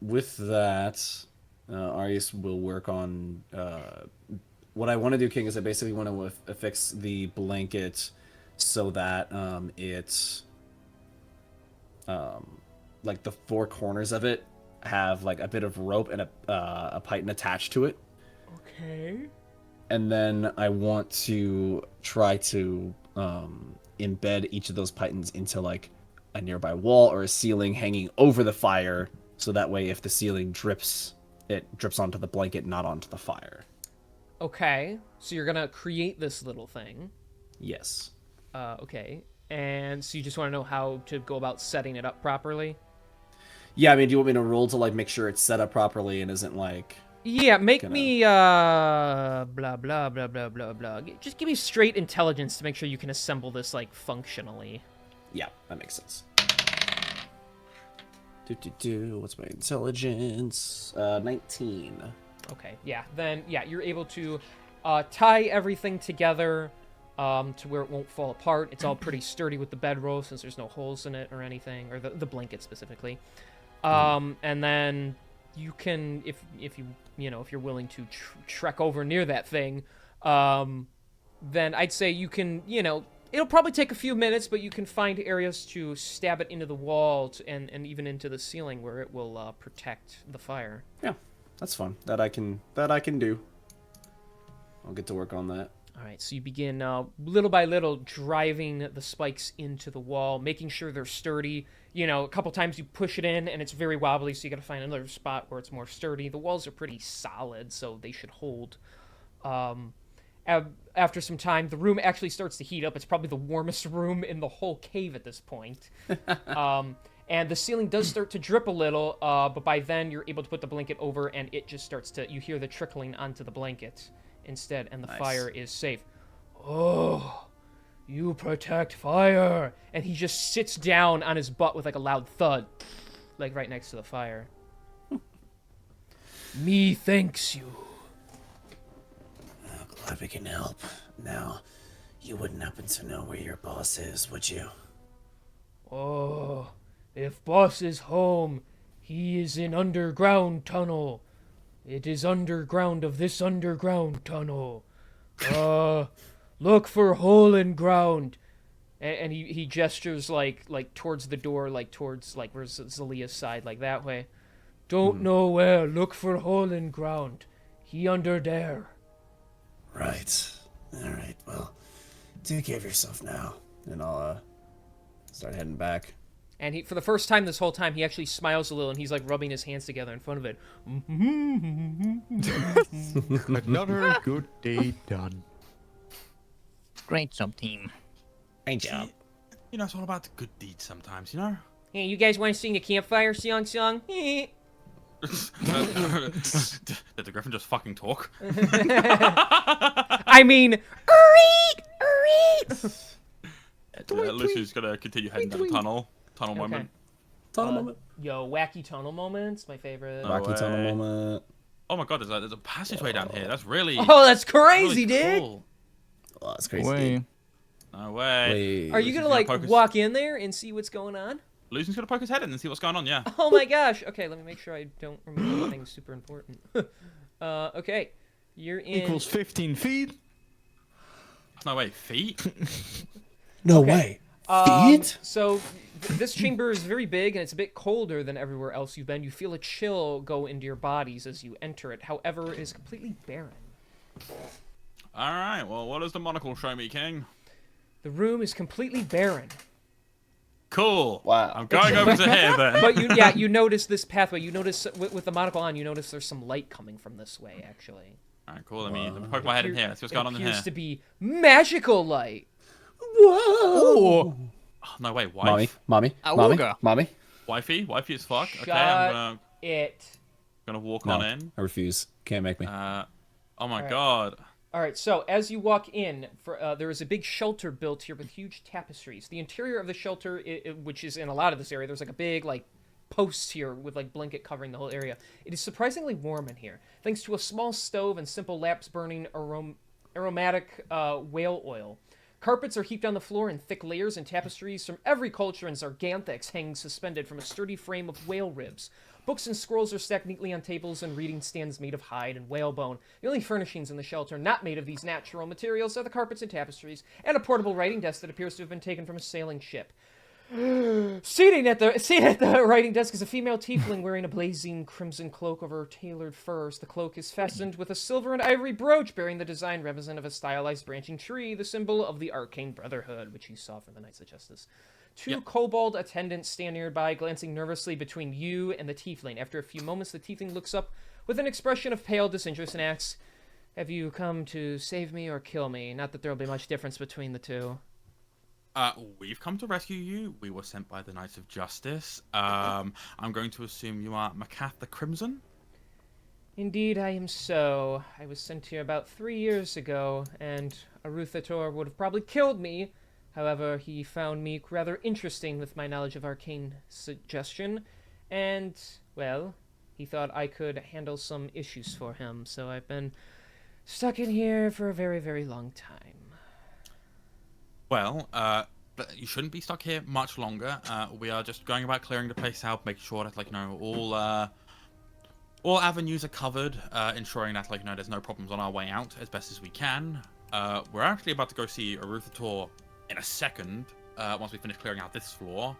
With that, Arius will work on. What I want to do, King, is I basically want to affix the blanket so that it's like the four corners of it have like a bit of rope and a python attached to it. Okay. And then I want to try to embed each of those pythons into like a nearby wall or a ceiling hanging over the fire, so that way if the ceiling drips, it drips onto the blanket, not onto the fire. Okay. So you're gonna create this little thing. Yes. Okay. And so you just want to know how to go about setting it up properly? Yeah, I mean, do you want me to roll to like make sure it's set up properly and isn't like... Yeah, make Gonna- me blah blah blah blah blah blah. Just give me straight intelligence to make sure you can assemble this like functionally. Yeah, that makes sense. What's my intelligence? 19. Okay, yeah. Then yeah, you're able to tie everything together to where it won't fall apart. It's all pretty sturdy with the bedroll since there's no holes in it or anything, or the blanket specifically. And then you can, if you're willing to trek over near that thing, then I'd say you can, it'll probably take a few minutes, but you can find areas to stab it into the wall and even into the ceiling where it will protect the fire. Yeah, that's fun. That I can do. I'll get to work on that. All right, so you begin little by little driving the spikes into the wall, making sure they're sturdy. A couple times you push it in and it's very wobbly, so you got to find another spot where it's more sturdy. The walls are pretty solid, so they should hold. After some time, the room actually starts to heat up. It's probably the warmest room in the whole cave at this point. And the ceiling does start to drip a little, but by then you're able to put the blanket over and it just starts to, you hear the trickling onto the blanket instead, and the Nice. fire is safe. Oh, you protect fire. And he just sits down on his butt with like a loud thud, like right next to the fire. Me thanks you. Glad we can help. Now, you wouldn't happen to know where your boss is, would you? Oh, if boss is home, he is in underground tunnel. It is underground of this underground tunnel. Look for hole in ground. And he gestures like towards the door, like towards like where's Zalia's side, like that way. Don't know where. Look for hole in ground. He under there. Right. Alright, well, take care of yourself now. And I'll start heading back. And he, for the first time this whole time, he actually smiles a little, and he's like rubbing his hands together in front of it. Another good deed done. Great job, team. Great job. It's all about the good deeds sometimes, you know? Hey, you guys want to sing the campfire song? Did the griffin just fucking talk? I mean, Lucy's gonna continue heading down the tunnel. Tunnel moment. Tunnel moment. Yo, wacky tunnel moments, my favorite. No Wacky tunnel way. moment. Oh my god, there's a passageway down here. That's really, Oh, that's crazy, really dude. cool. Oh, that's crazy. Way. No way. Wait. Are you gonna Lucy's like poke his- walk in there and see what's going on? Lucy's gonna poke his head in and see what's going on, yeah. Oh my gosh. Okay, let me make sure I don't remember anything super important. Okay, you're in. Equals 15 feet. No way, feet? No way. Feet? So this chamber is very big and it's a bit colder than everywhere else you've been. You feel a chill go into your bodies as you enter it. However, it is completely barren. Alright, well, what does the monocle show me, King? The room is completely barren. Cool. Wow. I'm going over to here then. But you notice this pathway. You notice with the monocle on, you notice there's some light coming from this way, actually. Alright, cool. Let me poke my head in here. Let's see what's going on in It appears here. to be magical light. Whoa! no way, wife. Mommy, Auga. mommy. Wifey as fuck. Shut Okay, I'm it. gonna walk No, on in. I refuse. Can't make me. Oh my Alright. god. All right, so as you walk in, there is a big shelter built here with huge tapestries. The interior of the shelter, which is in a lot of this area, there's like a big post here with like blanket covering the whole area. It is surprisingly warm in here, thanks to a small stove and simple lamps burning aromatic whale oil. Carpets are heaped on the floor in thick layers, and tapestries from every culture and Zarganthics hang suspended from a sturdy frame of whale ribs. Books and scrolls are stacked neatly on tables and reading stands made of hide and whalebone. The only furnishings in the shelter not made of these natural materials are the carpets and tapestries, and a portable writing desk that appears to have been taken from a sailing ship. Seated at the writing desk is a female tiefling wearing a blazing crimson cloak over her tailored furs. The cloak is fastened with a silver and ivory brooch bearing the design reminiscent of a stylized branching tree, the symbol of the Arcane Brotherhood, which you saw from the Knights of Justice. Two kobold attendants stand nearby, glancing nervously between you and the tiefling. After a few moments, the tiefling looks up with an expression of pale disinterest and asks, "Have you come to save me or kill me? Not that there'll be much difference between the two." We've come to rescue you. We were sent by the Knights of Justice. I'm going to assume you are Makath the Crimson? Indeed, I am so. I was sent here about 3 years ago, and Aruthator would have probably killed me. However, he found me rather interesting with my knowledge of arcane suggestion, and, well, he thought I could handle some issues for him, so I've been stuck in here for a very, very long time. Well, but you shouldn't be stuck here much longer. We are just going about clearing the place out, making sure that, all avenues are covered, ensuring that, there's no problems on our way out as best as we can. We're actually about to go see Aruthator in a second, once we finish clearing out this floor.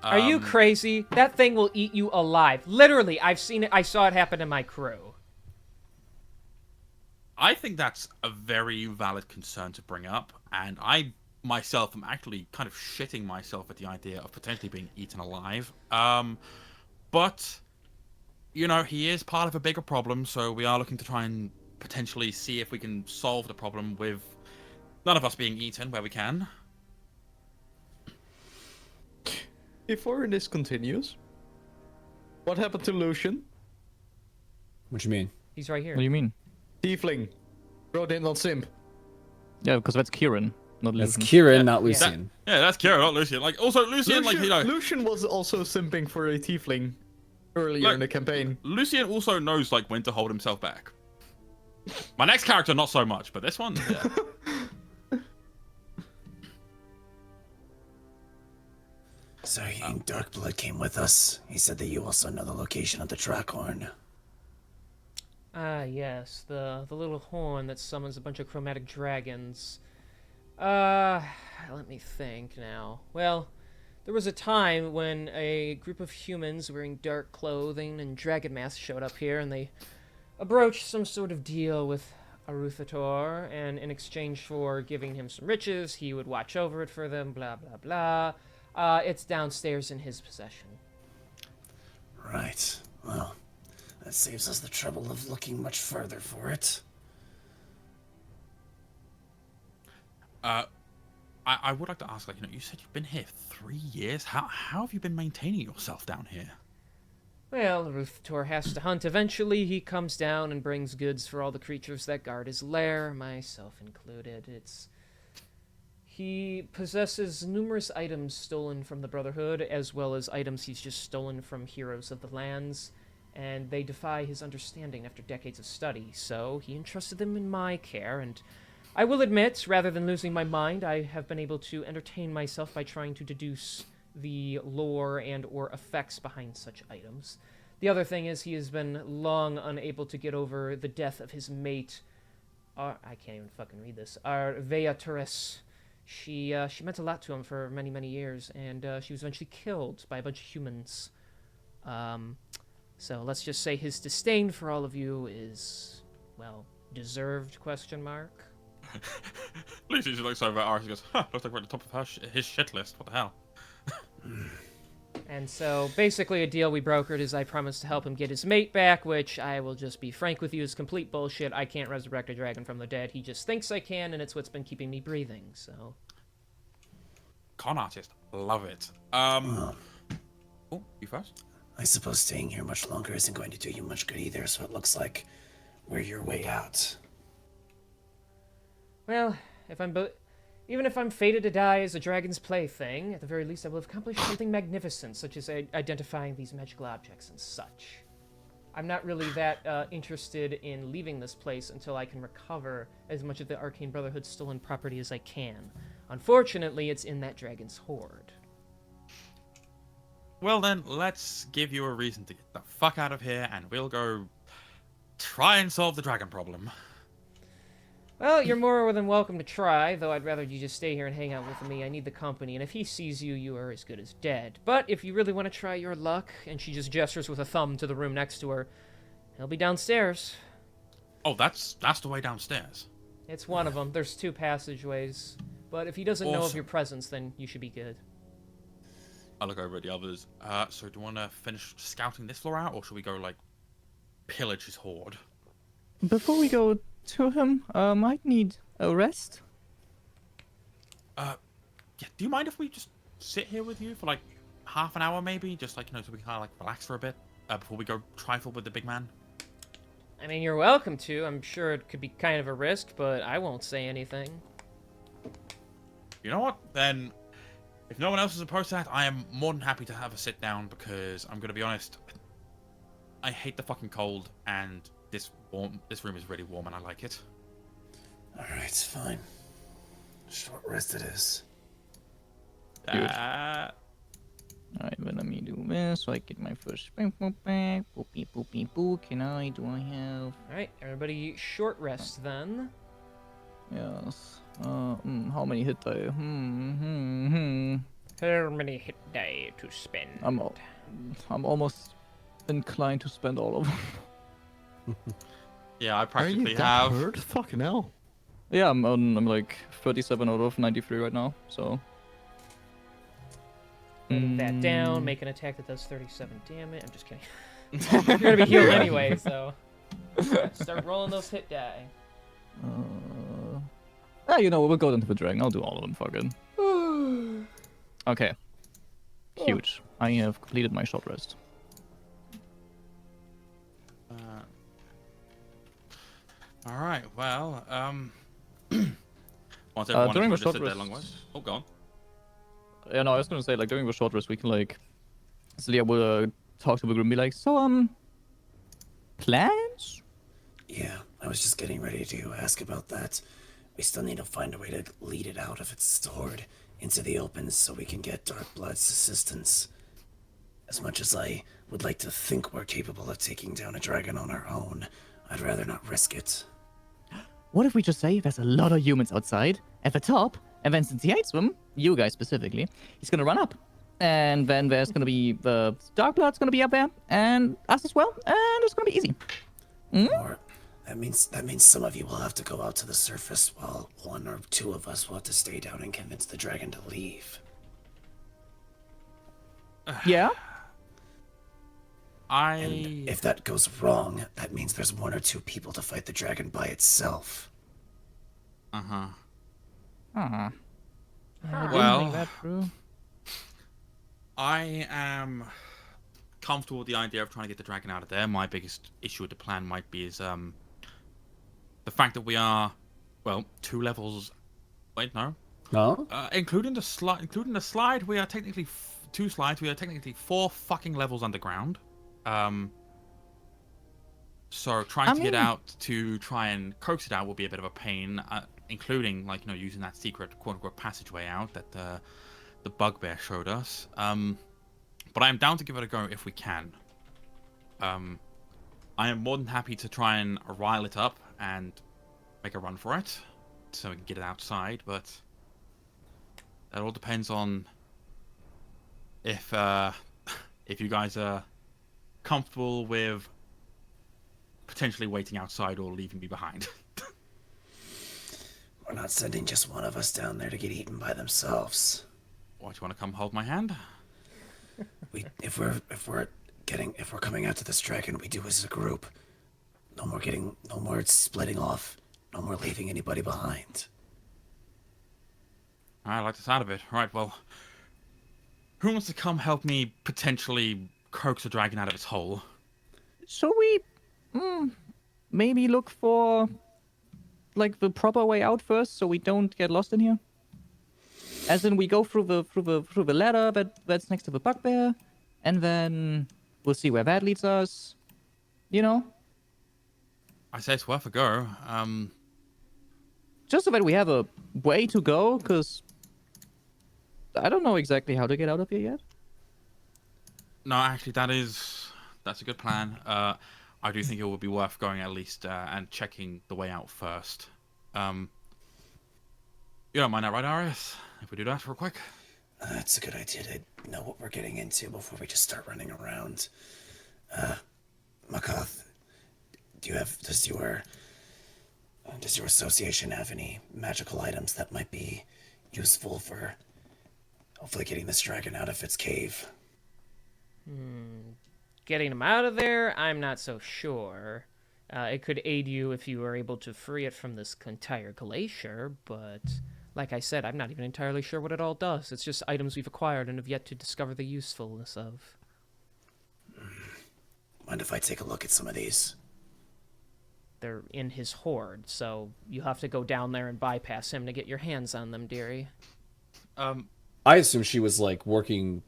Are you crazy? That thing will eat you alive. Literally, I've seen it. I saw it happen to my crew. I think that's a very valid concern to bring up, and I myself am actually kind of shitting myself at the idea of potentially being eaten alive. But, he is part of a bigger problem, so we are looking to try and potentially see if we can solve the problem with none of us being eaten where we can. Before this continues, what happened to Lucian? What you mean? He's right here. What do you mean? Tiefling. Bro did not simp. Yeah, because that's Kieran, not That's Lucian. Kieran, not Lucian. That's Kira, not Lucian. Also, Lucian, Lucian was also simping for a tiefling earlier in the campaign. Lucian also knows, when to hold himself back. My next character, not so much, but this one, yeah. So Darkblood came with us. He said that you also know the location of the Drakhorn. Ah, yes, the little horn that summons a bunch of chromatic dragons. Let me think now. Well, there was a time when a group of humans wearing dark clothing and dragon masks showed up here, and they broached some sort of deal with Aruthator, and in exchange for giving him some riches, he would watch over it for them, blah, blah, blah. It's downstairs in his possession. Right. Well, that saves us the trouble of looking much further for it. I would like to ask, you said you've been here 3 years. How have you been maintaining yourself down here? Well, Aruthator has to hunt. Eventually, he comes down and brings goods for all the creatures that guard his lair, myself included. He possesses numerous items stolen from the Brotherhood, as well as items he's just stolen from heroes of the lands, and they defy his understanding after decades of study, so he entrusted them in my care, and I will admit, rather than losing my mind, I have been able to entertain myself by trying to deduce the lore and or effects behind such items. The other thing is he has been long unable to get over the death of his mate, I can't even fucking read this, Arveaturis. She meant a lot to him for many, many years, and she was eventually killed by a bunch of humans. So let's just say his disdain for all of you is, well, deserved, question mark. Lucy just looks over at Arthur and goes, looks like we're at the top of his shit list. What the hell? And so, basically, a deal we brokered is I promised to help him get his mate back, which I will just be frank with you is complete bullshit. I can't resurrect a dragon from the dead. He just thinks I can, and it's what's been keeping me breathing, so... con artist. Love it. Well, Oh, you first. I suppose staying here much longer isn't going to do you much good either, so it looks like we're your way out. Well, even if I'm fated to die as a dragon's plaything, at the very least I will have accomplished something magnificent, such as identifying these magical objects and such. I'm not really that interested in leaving this place until I can recover as much of the Arcane Brotherhood's stolen property as I can. Unfortunately, it's in that dragon's hoard. Well then, let's give you a reason to get the fuck out of here, and we'll go try and solve the dragon problem. Well, you're more than welcome to try, though I'd rather you just stay here and hang out with me. I need the company, and if he sees you, you are as good as dead. But if you really want to try your luck, and she just gestures with a thumb to the room next to her, he'll be downstairs. Oh, that's the way downstairs. It's one of them. There's 2 passageways. But if he doesn't know of Awesome. your presence, then you should be good. I look over at the others. So do you want to finish scouting this floor out, or should we go, like, pillage his hoard? Before we go to him, might need a rest. Yeah, do you mind if we just sit here with you for, like, half an hour, maybe? Just, like, so we can kind of, like, relax for a bit, before we go trifle with the big man? I mean, you're welcome to. I'm sure it could be kind of a risk, but I won't say anything. You know what? Then, if no one else is opposed to that, I am more than happy to have a sit down, because I'm gonna be honest, I hate the fucking cold, and this room is really warm, and I like it. Alright, fine. Short rest it is. Uh, Alright, well, let me do this so I get my first spring point back. Boopy boopy boo. Do I have? Alright, everybody short rest then. Yes. How many hit die? How many hit die to spend? I'm almost inclined to spend all of them. yeah, I Are you practically that have. hurt? Fucking hell. Yeah, I'm like 37 out of 93 right now, so. Putting that down, make an attack that does 37 damage. I'm just kidding. You're gonna be healed anyway, so. Start rolling those hit die. You know, we'll go into the dragon. I'll do all of them, fucking. Okay. Huge. I have completed my short rest. All right. Well, once everyone during has the short rested their rest- long ways. Oh, go on. Yeah, no, I was gonna say, like, during the short rest, we can, like, Celia will talk to the group and be like, so, plans? Yeah, I was just getting ready to ask about that. We still need to find a way to lead it out of its sword into the open so we can get Darkblood's assistance. As much as I would like to think we're capable of taking down a dragon on our own, I'd rather not risk it. What if we just say there's a lot of humans outside at the top, and then since he hates them, you guys specifically, he's gonna run up. And then there's gonna be the Darkblood's gonna be up there, and us as well, and it's gonna be easy. Or that means some of you will have to go out to the surface while 1 or 2 of us will have to stay down and convince the dragon to leave. Yeah? And if that goes wrong, that means there's 1 or 2 people to fight the dragon by itself. Uh-huh. Aw. I Well- didn't think that through. I am comfortable with the idea of trying to get the dragon out of there. My biggest issue with the plan might be is the fact that we are, well, 2 levels. Wait, no. No? Including the slide, we are technically 2 slides. We are technically 4 fucking levels underground. So trying to get out to try and coax it out will be a bit of a pain, including, like, you know, using that secret quote-unquote passageway out that the bugbear showed us. But I am down to give it a go if we can. I am more than happy to try and rile it up and make a run for it so we can get it outside, but that all depends on if you guys are comfortable with potentially waiting outside or leaving me behind. We're not sending just one of us down there to get eaten by themselves. What, do you want to come hold my hand? If we're coming out to this dragon, we do as a group. No more splitting off. No more leaving anybody behind. I like the sound of it. Right, well, who wants to come help me potentially coax the dragon out of its hole? So we maybe look for like the proper way out first, so we don't get lost in here. As in, we go through the ladder that's next to the bugbear, and then we'll see where that leads us. You know, I say it's worth a go. just so that we have a way to go, because I don't know exactly how to get out of here yet. No, actually, that's a good plan. I do think it would be worth going at least and checking the way out first. You don't mind that, right, Arius? If we do that real quick. It's a good idea to know what we're getting into before we just start running around. Makoth, does your association have any magical items that might be useful for hopefully getting this dragon out of its cave? Getting him out of there, I'm not so sure. It could aid you if you were able to free it from this entire glacier, but like I said, I'm not even entirely sure what it all does. It's just items we've acquired and have yet to discover the usefulness of. Mind if I take a look at some of these? They're in his hoard, so you have to go down there and bypass him to get your hands on them, dearie. I assume she was like working,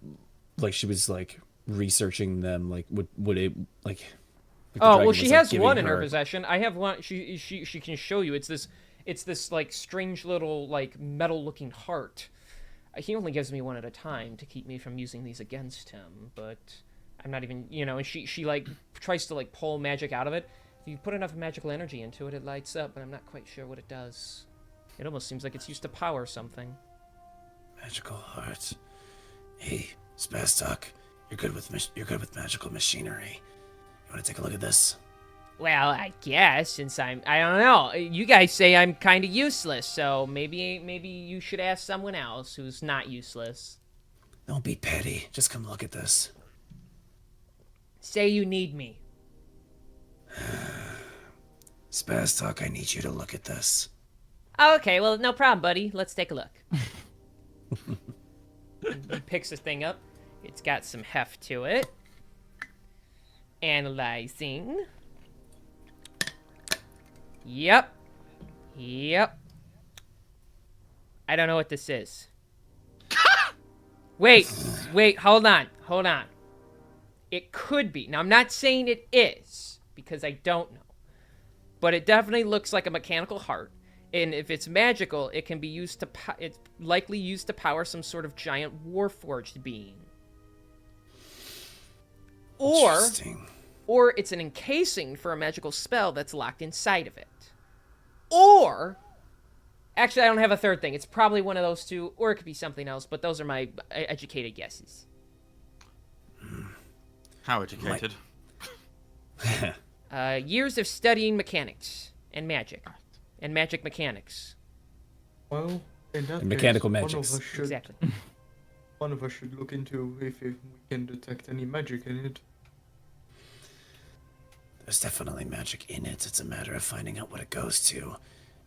like she was like researching them. Like would it like? The Oh dragon well, she was, like, has giving one in her her- possession. I have one. She can show you. It's this like strange little like metal looking heart. He only gives me one at a time to keep me from using these against him. But I'm not even And she like tries to like pull magic out of it. If you put enough magical energy into it, it lights up. But I'm not quite sure what it does. It almost seems like it's used to power something. Magical heart. Hey, Spastok, you're good with magical machinery. You want to take a look at this? Well, I guess since I don't know. You guys say I'm kind of useless, so maybe you should ask someone else who's not useless. Don't be petty. Just come look at this. Say you need me. Spastok, I need you to look at this. Okay, well, no problem, buddy. Let's take a look. He picks the thing up. It's got some heft to it. Analyzing. Yep. I don't know what this is. Wait, hold on. It could be. Now, I'm not saying it is, because I don't know. But it definitely looks like a mechanical heart. And if it's magical, it can be used to it's likely used to power some sort of giant warforged being. Interesting. Or it's an encasing for a magical spell that's locked inside of it. Or actually, I don't have a third thing. It's probably one of those two, or it could be something else, but those are my educated guesses. How educated? Years of studying mechanics and magic mechanics. Well, in that And mechanical case, magics. Exactly. One of us should look into if we can detect any magic in it. There's definitely magic in it. It's a matter of finding out what it goes to.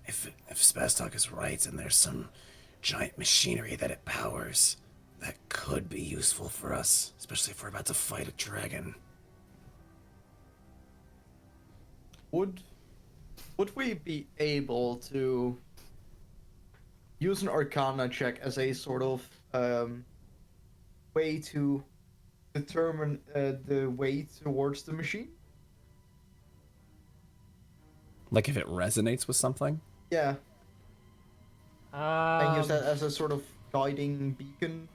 If Spastok is right and there's some giant machinery that it powers, that could be useful for us, especially if we're about to fight a dragon. Would we be able to use an Arcana check as a sort of way to determine the way towards the machine? Like if it resonates with something. Yeah, and use that as a sort of guiding beacon.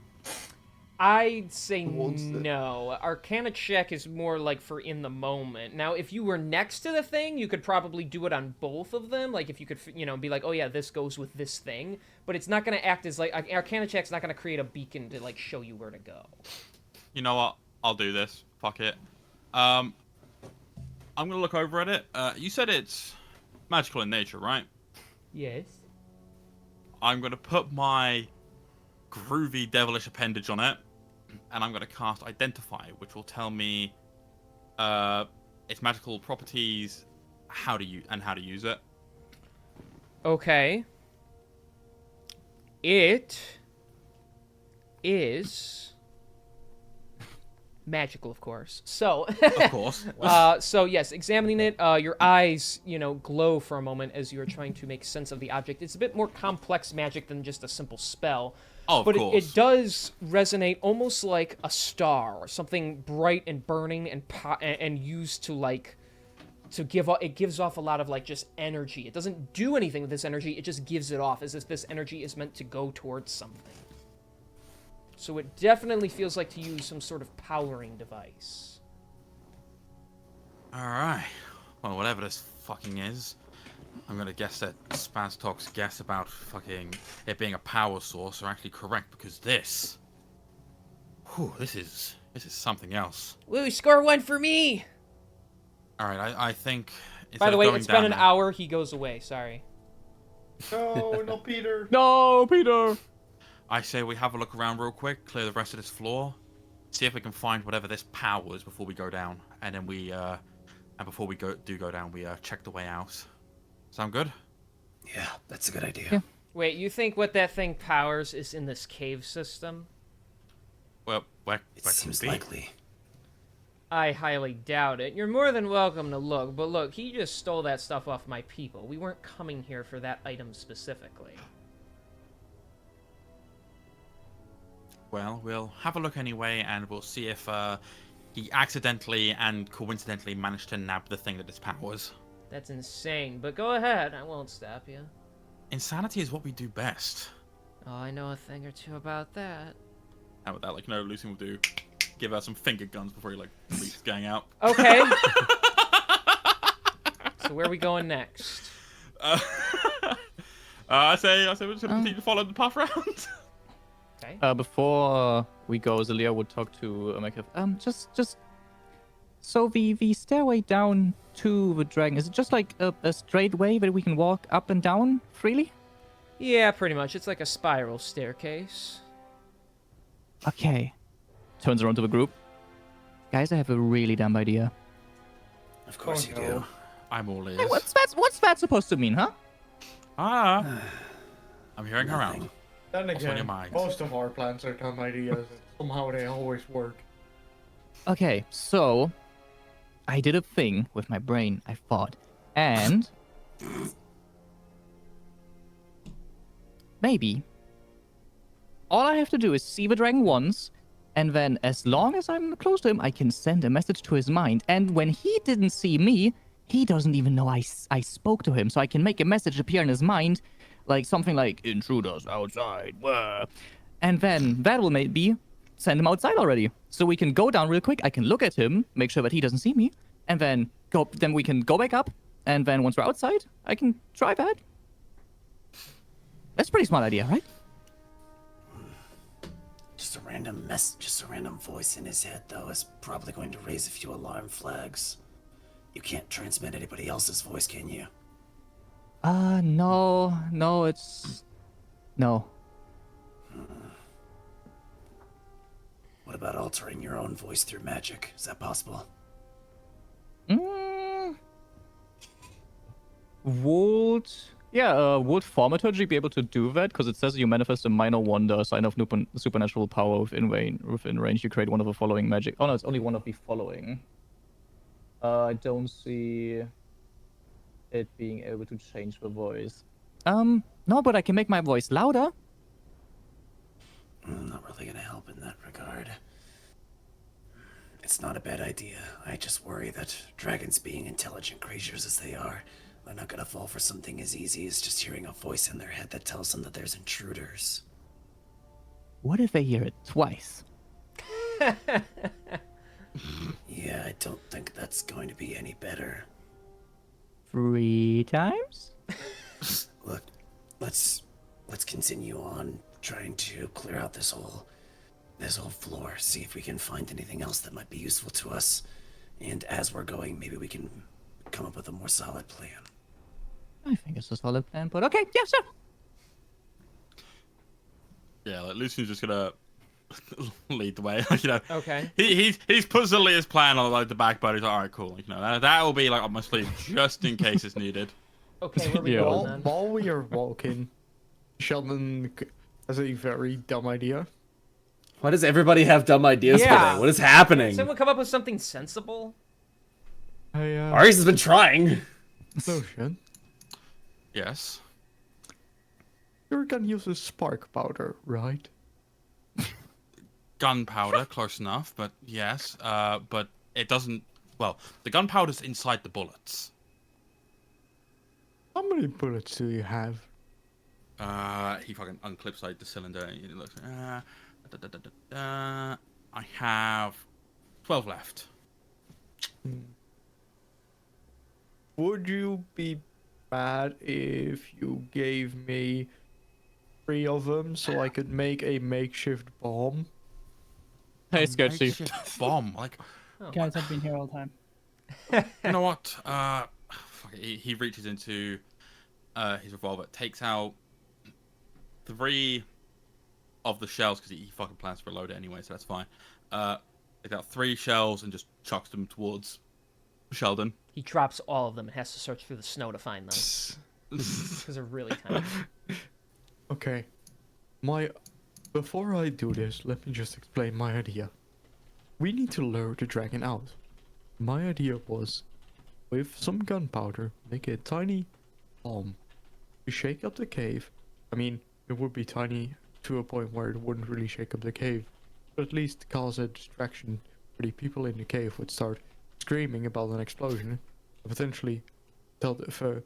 I'd say Towards the- no. Arcana check is more like for in the moment. Now, if you were next to the thing, you could probably do it on both of them. Like if you could, be like, oh yeah, this goes with this thing. But it's not going to act as like Arcana check's not going to create a beacon to like show you where to go. You know what? I'll do this. Fuck it. I'm gonna look over at it. You said it's magical in nature, right? Yes. I'm gonna put my groovy devilish appendage on it, and I'm gonna cast Identify, which will tell me its magical properties, how to use it. Okay. It is magical, of course. So, Of course. so yes, examining it, your eyes, glow for a moment as you are trying to make sense of the object. It's a bit more complex magic than just a simple spell. Oh, of but course. it does resonate almost like a star, something bright and burning and used to it gives off a lot of just energy. It doesn't do anything with this energy, it just gives it off as if this energy is meant to go towards something. So it definitely feels like to use some sort of powering device. Alright. Well, whatever this fucking is, I'm gonna guess that Spaz Talk's guess about fucking it being a power source are actually correct, because this... Whew, this is something else. Woo, score 1 for me! Alright, I think... By the way, it's been an now, hour, he goes away, sorry. No, not Peter. No, Peter. I say we have a look around real quick, clear the rest of this floor, see if we can find whatever this power is before we go down, and then before we go down, we check the way out. Sound good? Yeah, that's a good idea. Yeah. Wait, you think what that thing powers is in this cave system? Well, where It could seems be? likely. I highly doubt it. You're more than welcome to look, but look, he just stole that stuff off my people. We weren't coming here for that item specifically. Well, we'll have a look anyway, and we'll see if he accidentally and coincidentally managed to nab the thing that this powers. That's insane, but go ahead, I won't stop you. Insanity is what we do best. Oh, I know a thing or two about that. How about that? Lucian will do. Give her some finger guns before he leaves his gang out. Okay. So where are we going next? I say we should continue to follow the path round. Okay. Before we go, Zelia would talk to Mekif. Just. So the stairway down to the dragon, is it just like a straight way that we can walk up and down freely? Yeah, pretty much. It's like a spiral staircase. Okay. Turns around to the group. Guys, I have a really dumb idea. Of course Oh, you no. do. I'm all ears. Hey, what's that supposed to mean, huh? I'm hearing her out. Nothing. Then What's on your again, mind? most of our plans are dumb ideas. And somehow they always work. Okay, so I did a thing with my brain, I thought. And maybe all I have to do is see the dragon once, and then as long as I'm close to him, I can send a message to his mind. And when he didn't see me, he doesn't even know I spoke to him. So I can make a message appear in his mind, like something like, intruders outside, wah. And then that will maybe send him outside already. So we can go down real quick. I can look at him, make sure that he doesn't see me, and then we can go back up. And then once we're outside, I can try that. That's a pretty smart idea, right? Just a random voice in his head, though, is probably going to raise a few alarm flags. You can't transmit anybody else's voice, can you? No, no. What about altering your own voice through magic? Is that possible? Would Thaumaturgy be able to do that? Because it says you manifest a minor wonder, sign of supernatural power within range. You create one of the following magic. Oh no, it's only one of the following. I don't see it being able to change the voice. No, but I can make my voice louder. Not really gonna help in that regard. It's not a bad idea. I just worry that dragons, being intelligent creatures as they are not gonna fall for something as easy as just hearing a voice in their head that tells them that there's intruders. What if they hear it twice? Yeah, I don't think that's going to be any better. 3 times? Look, let's continue on trying to clear out this whole floor, see if we can find anything else that might be useful to us. And as we're going, maybe we can come up with a more solid plan. I think it's a solid plan, but okay, yeah, sure. Yeah, Lucian's just gonna lead the way. Okay. He's put Zelia's plan on the back burner. He's like, all right, cool. That will be up my sleeve just in case it's needed. Okay, where are we Yeah. going then? While we are walking, Sheldon That's a very dumb idea. Why does everybody have dumb ideas Yeah. today? What is happening? Someone come up with something sensible. Aries has been trying. Lotion. Yes. Your gun uses spark powder, right? Gunpowder, close enough, but yes. But it doesn't. Well, the gunpowder's inside the bullets. How many bullets do you have? He fucking unclips like the cylinder. And he looks. I have 12 left. Would you be mad if you gave me 3 of them so I could make a makeshift bomb? Hey, sketchy. Makeshift bomb. Like, Guys, I've been here all the time. you know what? Fuck it. He reaches into his revolver, takes out 3 of the shells because he fucking plans to reload it anyway, so that's fine. Takes out 3 shells and just chucks them towards Sheldon. He drops all of them and has to search through the snow to find them. Because they're really tiny. Okay. Before I do this, let me just explain my idea. We need to lure the dragon out. My idea was, with some gunpowder, make a tiny bomb. You shake up the cave. I mean, it would be tiny to a point where it wouldn't really shake up the cave, but at least cause a distraction where the people in the cave would start screaming about an explosion. Potentially, the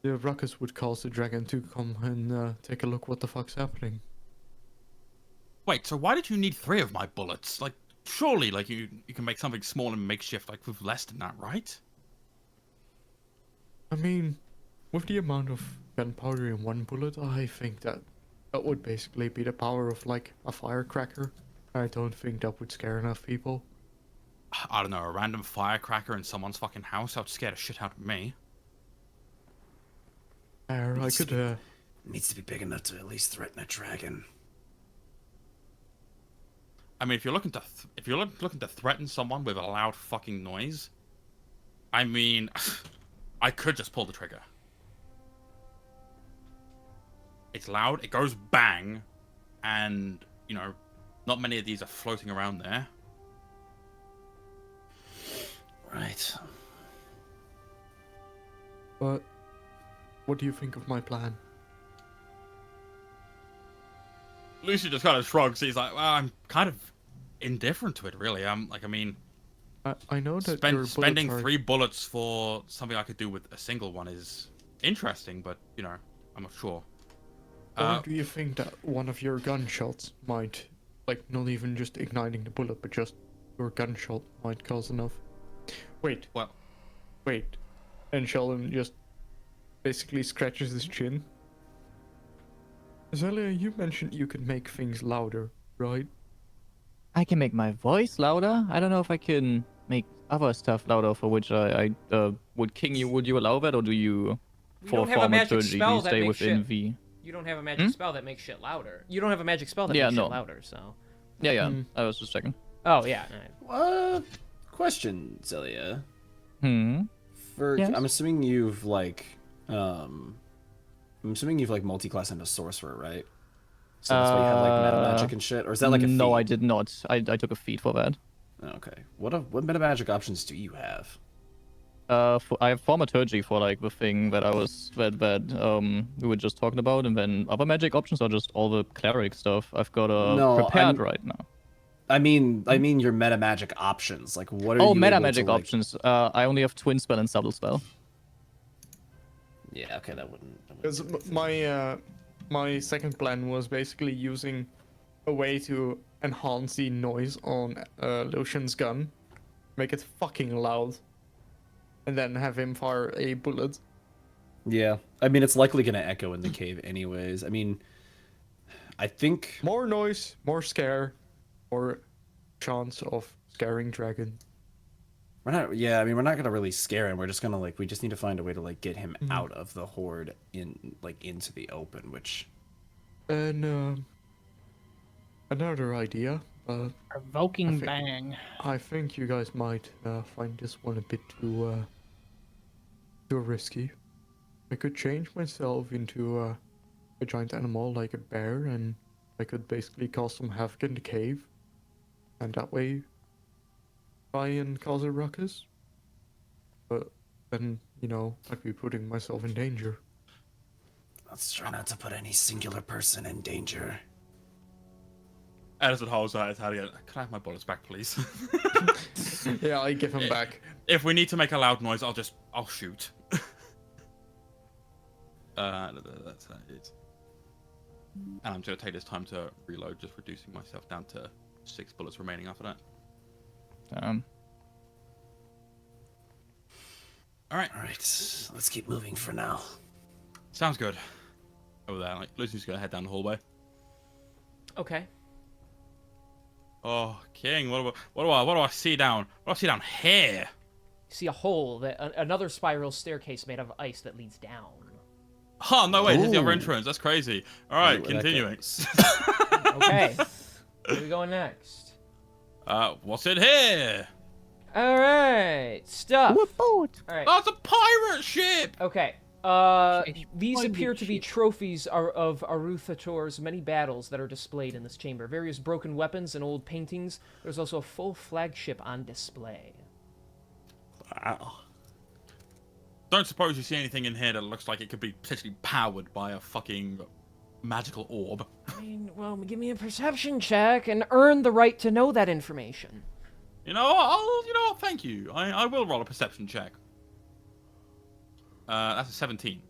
ruckus would cause the dragon to come and take a look what the fuck's happening. Wait, so why did you need 3 of my bullets? Like, surely, like, you can make something small and makeshift, like, with less than that, right? I mean, with the amount of gunpowder in one bullet, I think that would basically be the power of, like, a firecracker. I don't think that would scare enough people. I don't know, a random firecracker in someone's fucking house? That would scare the shit out of me. I could, Needs to be big enough to at least threaten a dragon. I mean, if you're looking to threaten someone with a loud fucking noise, I mean, I could just pull the trigger. It's loud, it goes bang, and, you know, not many of these are floating around there. Right. but what do you think of my plan? Lucy just kind of shrugs. He's like, well, I'm kind of indifferent to it, really. I mean, I know that your spending bullets are... 3 bullets for something I could do with a single one is interesting, but, you know, I'm not sure. Or do you think that one of your gunshots might, like, not even just igniting the bullet, but just your gunshot might cause enough? Wait. Well, Wait. And Sheldon just basically scratches his chin. Zelia, you mentioned you could make things louder, right? I can make my voice louder. I don't know if I can make other stuff louder, for which I would King you. Would you allow that, or do you, We for don't have a magic thaumaturgy, spell do you that stay makes within shit. V? You don't have a magic spell that makes shit louder. You don't have a magic spell that Yeah, makes no. shit louder, so. Yeah. I was just checking. Oh, yeah. Alright. Question, Zelia. Yes? I'm assuming you've like multi-class into sorcerer, right? So that's why you have like meta magic and shit, or is that like a No, feat? I did not. I took a feat for that. Okay. What meta magic options do you have? I have thaumaturgy for like the thing that we were just talking about, and then other magic options are just all the cleric stuff. I've got prepared right now. I mean your meta magic options. Like what are Oh, you meta able magic to, like... options. I only have twin spell and subtle spell. Yeah, okay, that wouldn't Because my second plan was basically using a way to enhance the noise on Lucian's gun, make it fucking loud, and then have him fire a bullet. Yeah. I mean it's likely gonna echo in the cave anyways. I mean I think More noise, more scare, more chance of scaring dragon. we're not gonna really scare him. We're just gonna we just need to find a way to like get him out of the horde into the open, which And another idea, but Provoking bang. I think you guys might find this one a bit too risky. I could change myself into a giant animal like a bear and I could basically cause some havoc in the cave, and that way try and cause a ruckus. But then, you know, I'd be putting myself in danger. Let's try not to put any singular person in danger. Edison holds out his hand again. Can I have my bullets back, please? Yeah, I give him back. If we need to make a loud noise, I'll shoot. That's it. And I'm just gonna take this time to reload, just reducing myself down to 6 bullets remaining after that. Alright. Alright, let's keep moving for now. Sounds good. Over there, like Lucy's gonna head down the hallway. Okay. Oh, King, what do I see down? What do I see down here? You see a hole, another spiral staircase made of ice that leads down. Oh, no way, this is the other Ooh. entrance. That's crazy. Alright, Where that continuing. goes. Okay. Where are we going next? What's in here? All right, stuff. What boat? All right. Oh, it's a pirate ship! Okay. These Might be appear to be cheap. trophies of Aruthator's many battles that are displayed in this chamber. Various broken weapons and old paintings. There's also a full flagship on display. Wow. Don't suppose you see anything in here that looks like it could be potentially powered by a fucking magical orb. I mean, well, give me a perception check and earn the right to know that information. You know, thank you. I will roll a perception check. That's a 17.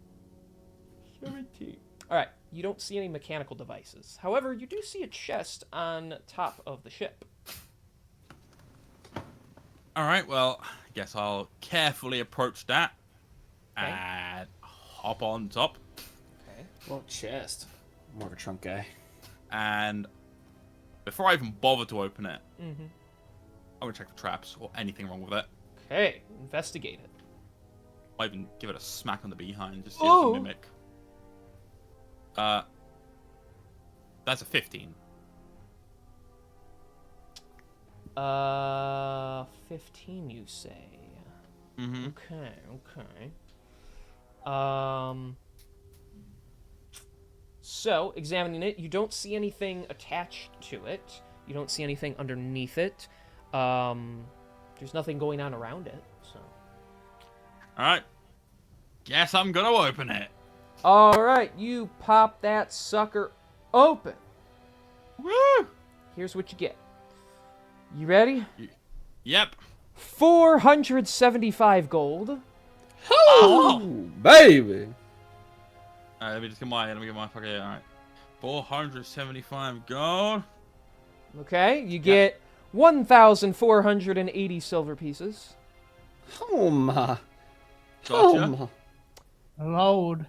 17. All right. You don't see any mechanical devices. However, you do see a chest on top of the ship. Alright, well, I guess I'll carefully approach that. Okay. And hop on top. Okay. Well, chest. More of a trunk guy. And before I even bother to open it, Mm-hmm. I'm gonna check for traps or anything wrong with it. Okay. Investigate it. I'll even give it a smack on the behind, just see if Ooh. it's a mimic. That's a 15. 15, you say? Mm-hmm. Okay. So, examining it, you don't see anything attached to it. You don't see anything underneath it. There's nothing going on around it, so. Alright. Guess I'm gonna open it. Alright, you pop that sucker open. Woo! Here's what you get. You ready? Yep. 475 gold. Oh, baby. Alright, let me get my fucking. Alright. 475 gold. Okay, you get 1,480 silver pieces. Oh my. Gotcha. Oh my. Load.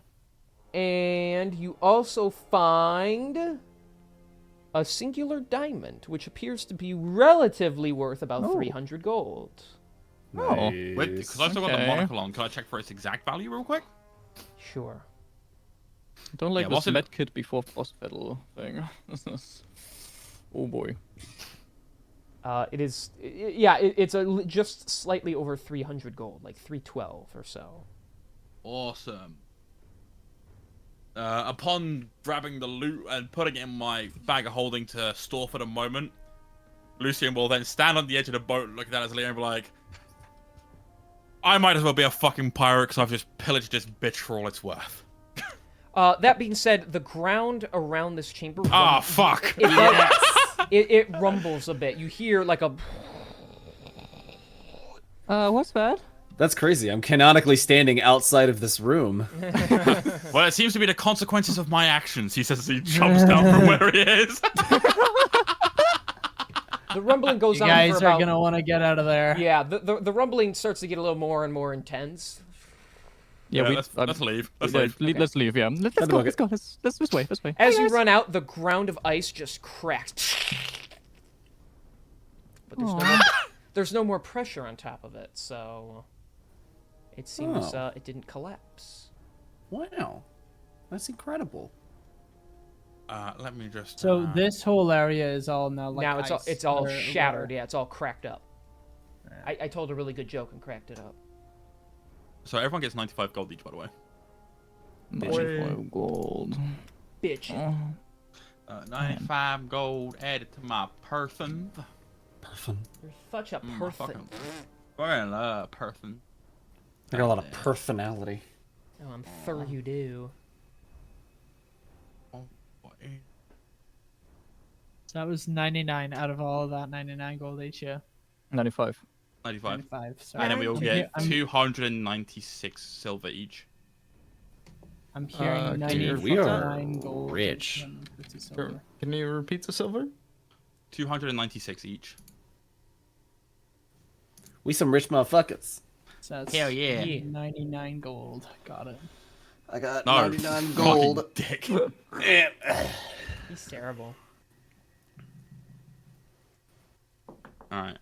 And you also find a singular diamond, which appears to be relatively worth about 300 gold. Oh. Wait, because I've still got the Okay. monocle on, can I check for its exact value real quick? Sure. Don't like Yeah, this what's it- med kit before boss battle thing. Oh boy. It's just slightly over 300 gold, like 312 or so. Awesome. Upon grabbing the loot and putting it in my bag of holding to store for the moment, Lucian will then stand on the edge of the boat looking at us and be like, I might as well be a fucking pirate because I've just pillaged this bitch for all it's worth. That being said, the ground around this chamber... Ah, fuck! It rumbles a bit. You hear like a... What's that? That's crazy. I'm canonically standing outside of this room. Well, it seems to be the consequences of my actions, he says as he jumps down from where he is. The rumbling goes You on guys for are about... gonna want to get out of there. Yeah, the rumbling starts to get a little more and more intense. Yeah, let's leave. Let's yeah, leave. Let's leave. Yeah, let's Send go. the Let's go. Let's this way. This way. As you run out, the ground of ice just cracks. But there's no more pressure on top of it, so it seems Oh. it didn't collapse. Wow. That's incredible. Let me just... So this whole area is all now like now ice, it's all or shattered. water. Yeah, it's all cracked up. I told a really good joke and cracked it up. So everyone gets 95 gold each, by the way. 95 gold. Bitch. 95 gold added to my person. You're such a Mm, person. Fucking love person. I got a lot of personality. Oh, I'm sure you do. So that was 99 out of all of that 99 gold each, yeah. 95. 95. 95. Sorry. And then we all I'm get he- I'm- 296 silver each. I'm hearing dude, we are 99 gold. rich. and 50 Sure. silver. Can you repeat the silver? 296 each. We some rich motherfuckers. So that's Hell yeah. 99 gold. Got it. I got No, 99 fucking gold. dick. He's terrible. Alright.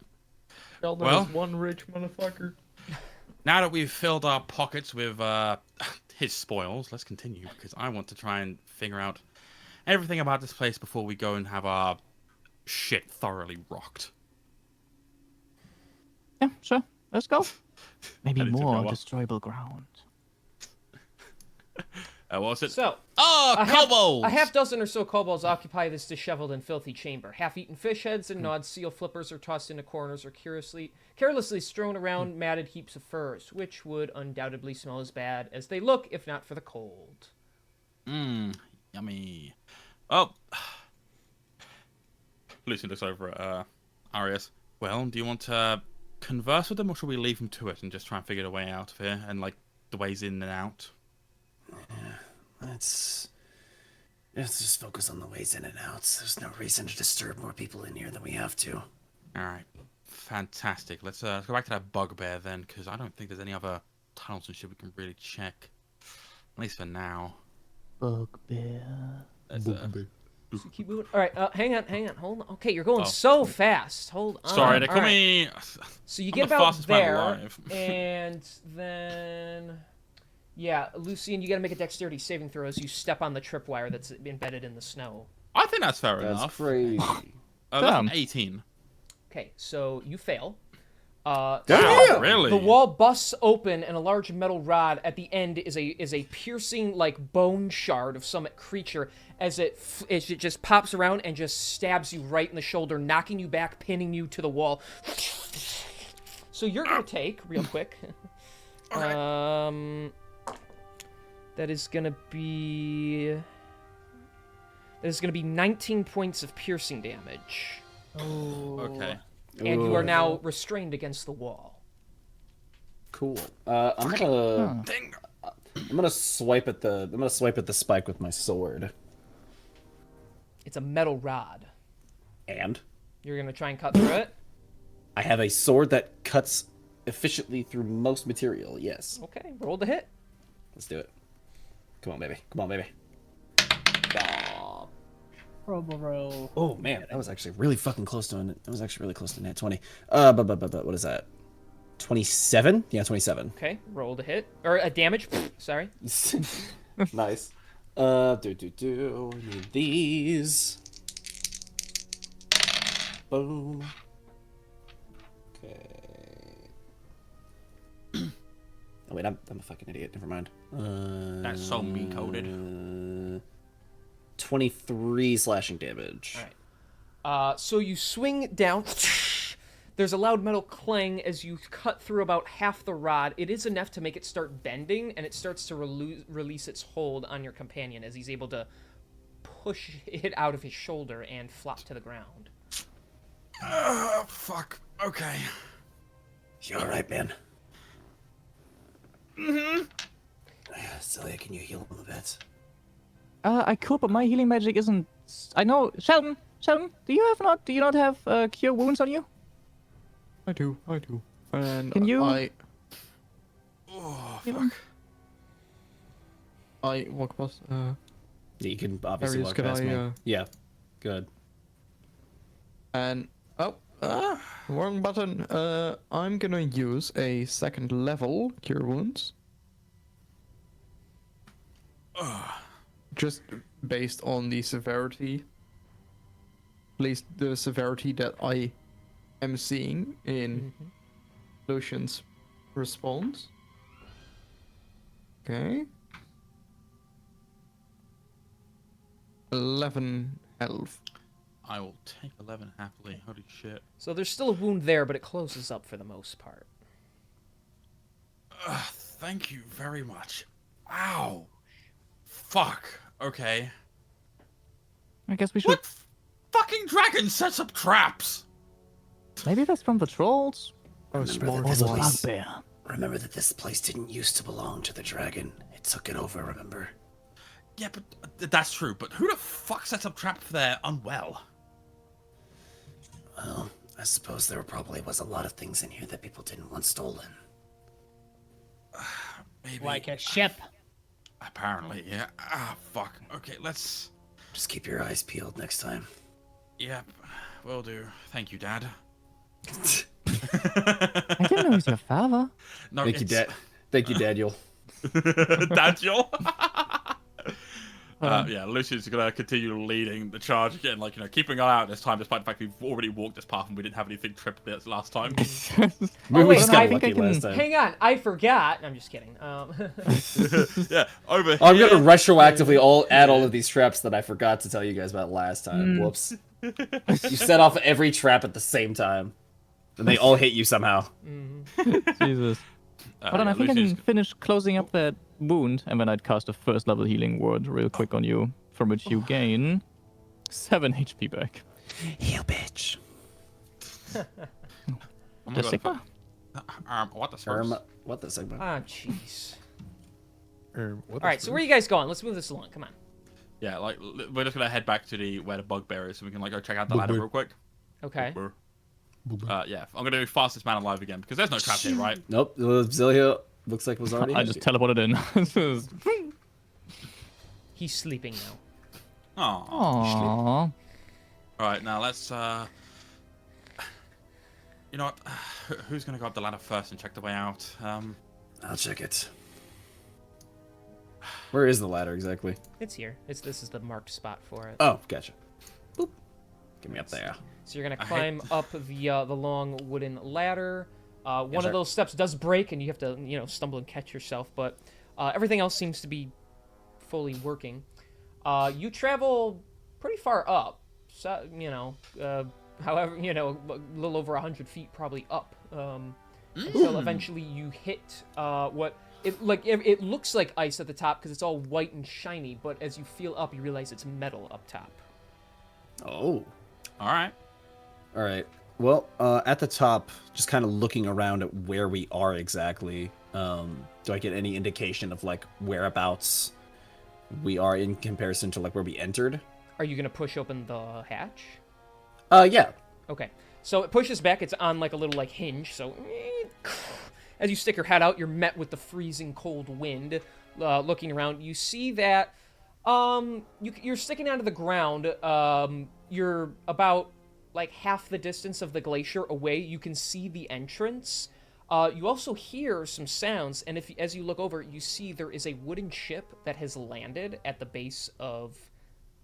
Sheldon Well- is one rich motherfucker. Now that we've filled our pockets with his spoils, let's continue, because I want to try and figure out everything about this place before we go and have our shit thoroughly rocked. Yeah, sure. Let's go. Maybe That is a more goer. destroyable ground. What was it? So, Oh, kobolds! a half dozen or so kobolds occupy this disheveled and filthy chamber. Half-eaten fish heads and gnawed seal flippers are tossed into corners or carelessly strewn around matted heaps of furs, which would undoubtedly smell as bad as they look if not for the cold. Mmm, yummy. Oh. Lucian looks over at Arius. Well, do you want to converse with them, or should we leave them to it and just try and figure the way out of here and, like, the ways in and out? Let's just focus on the ways in and outs. There's no reason to disturb more people in here than we have to. Alright, fantastic. Let's go back to that bugbear then, because I don't think there's any other tunnels and shit we can really check. At least for now. Bugbear. Let's, So keep moving. All right, hang on, hold on. Okay, you're going Oh. so fast. Hold on. sorry, they All call right. me... So you I'm get the about fastest man there, alive. and then, yeah, Lucian, you got to make a dexterity saving throw as you step on the tripwire that's embedded in the snow. I think that's fair That's enough. crazy. That's an Damn. 18. Okay, so you fail. Wow, really? The wall busts open, and a large metal rod at the end is a piercing like bone shard of some creature as it just pops around and just stabs you right in the shoulder, knocking you back, pinning you to the wall. So you're gonna take real quick. That is gonna be 19 points of piercing damage, Okay. and you are Ooh. now restrained against the wall. Cool. I'm gonna swipe at the spike with my sword. It's a metal rod. And You're gonna try and cut through it? I have a sword that cuts efficiently through most material. Yes. Okay, roll the hit. Let's do it. Come on, baby. Come on, baby. Roll. Oh man, that was actually really fucking close to it. That was actually really close to net 20. But what is that? 27? Yeah, 27. Okay, roll the hit. Or a damage, sorry. Nice. Need these. Boom. Okay. Oh wait, I'm a fucking idiot. Never mind. That's so me-coded. 23 slashing damage. Alright. So you swing down. There's a loud metal clang as you cut through about half the rod. It is enough to make it start bending, and it starts to release its hold on your companion as he's able to push it out of his shoulder and flop to the ground. Fuck. Okay. You alright, man? Mm-hmm. Celia, can you heal him a bit? I could, but my healing magic isn't. I know, Sheldon. Do you not have cure wounds on you? I do. And Can you- Oh, Heal him? fuck. I walk past. Yeah, you can obviously Arius, walk can past I, me. Yeah. Good. And wrong button. I'm gonna use a second level cure wounds. Just based on the severity. At least the severity that I am seeing in Lucian's response. Okay. 11 12. I will take 11 happily. Holy shit. So there's still a wound there, but it closes up for the most part. Thank you very much. Ow. Fuck. Okay. I guess we should. What fucking dragon sets up traps? Maybe that's from the trolls. Oh, Remember smart that this Or the place, bugbear. remember that this place didn't used to belong to the dragon. It took it over, remember? Yeah, but that's true. But who the fuck sets up traps if they're unwell? Well, I suppose there probably was a lot of things in here that people didn't want stolen. Maybe. Like a ship. Apparently, yeah. Fuck. Okay, let's... Just keep your eyes peeled next time. Yep, will do. Thank you, Dad. I didn't know he was your father. No, Thank you, it's- Dad. Thank you, Daniel. Daniel. Yeah, Lucian's gonna continue leading the charge again, like, you know, keeping an eye out this time, despite the fact we've already walked this path and we didn't have anything tripped this last time. We wait, just I got think I lucky can- last time. Hang on, I forgot. I'm just kidding. Yeah, over here. I'm gonna retroactively add all of these traps that I forgot to tell you guys about last time. Whoops. You set off every trap at the same time, and they all hit you somehow. Jesus. Hold on, yeah, I think I Lucian's- can finish closing up that wound, and then I'd cast a first level healing word real quick on you, from which you gain 7 HP back. Heal, bitch. Oh my The God, Sigma? what the spurs? What the segment? Ah, jeez. What All right, so where are you guys going? Let's move this along. Come on. Yeah, like, we're just gonna head back to where the bugbear is, so we can, like, go check out the ladder real quick. Okay. Yeah, I'm gonna do fastest man alive again, because there's no trap here, right? Nope. Zillia looks like was already. I just teleported in. He's sleeping now. Oh. Aww. Alright, now let's, you know what? Who's gonna go up the ladder first and check the way out? I'll check it. Where is the ladder exactly? It's here. This is the marked spot for it. Oh, gotcha. Boop. Get me up there. So you're gonna I hate- climb up the long wooden ladder. One sir. of those steps does break, and you have to stumble and catch yourself. But everything else seems to be fully working. You travel pretty far up. So however, a little over 100 feet probably up. Until eventually you hit what it looks like ice at the top because it's all white and shiny. But as you feel up, you realize it's metal up top. Oh. Alright. All right. Well, at the top, just kind of looking around at where we are exactly. Do I get any indication of like whereabouts we are in comparison to like where we entered? Are you gonna push open the hatch? Yeah. Okay. So it pushes back. It's on like a little like hinge. So as you stick your head out, you're met with the freezing cold wind. Looking around, you see that you're sticking out of the ground. You're about like half the distance of the glacier away. You can see the entrance. You also hear some sounds, and as you look over, you see there is a wooden ship that has landed at the base of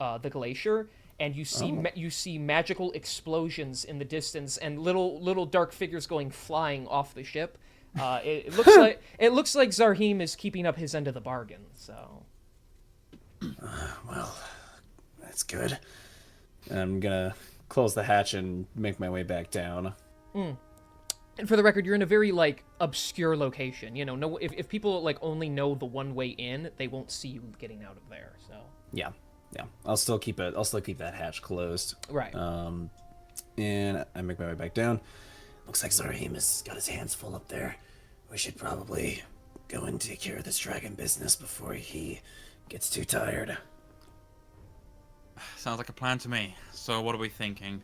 the glacier, and you see you see magical explosions in the distance, and little dark figures going flying off the ship. It looks like Zarhim is keeping up his end of the bargain. So. Well, that's good. And I'm gonna close the hatch and make my way back down. And for the record, you're in a very like obscure location. No, if people like only know the one way in, they won't see you getting out of there. So. Yeah. I'll still keep that hatch closed. Right. And I make my way back down. Looks like Zarhim has got his hands full up there. We should probably go and take care of this dragon business before he gets too tired. Sounds like a plan to me. So what are we thinking?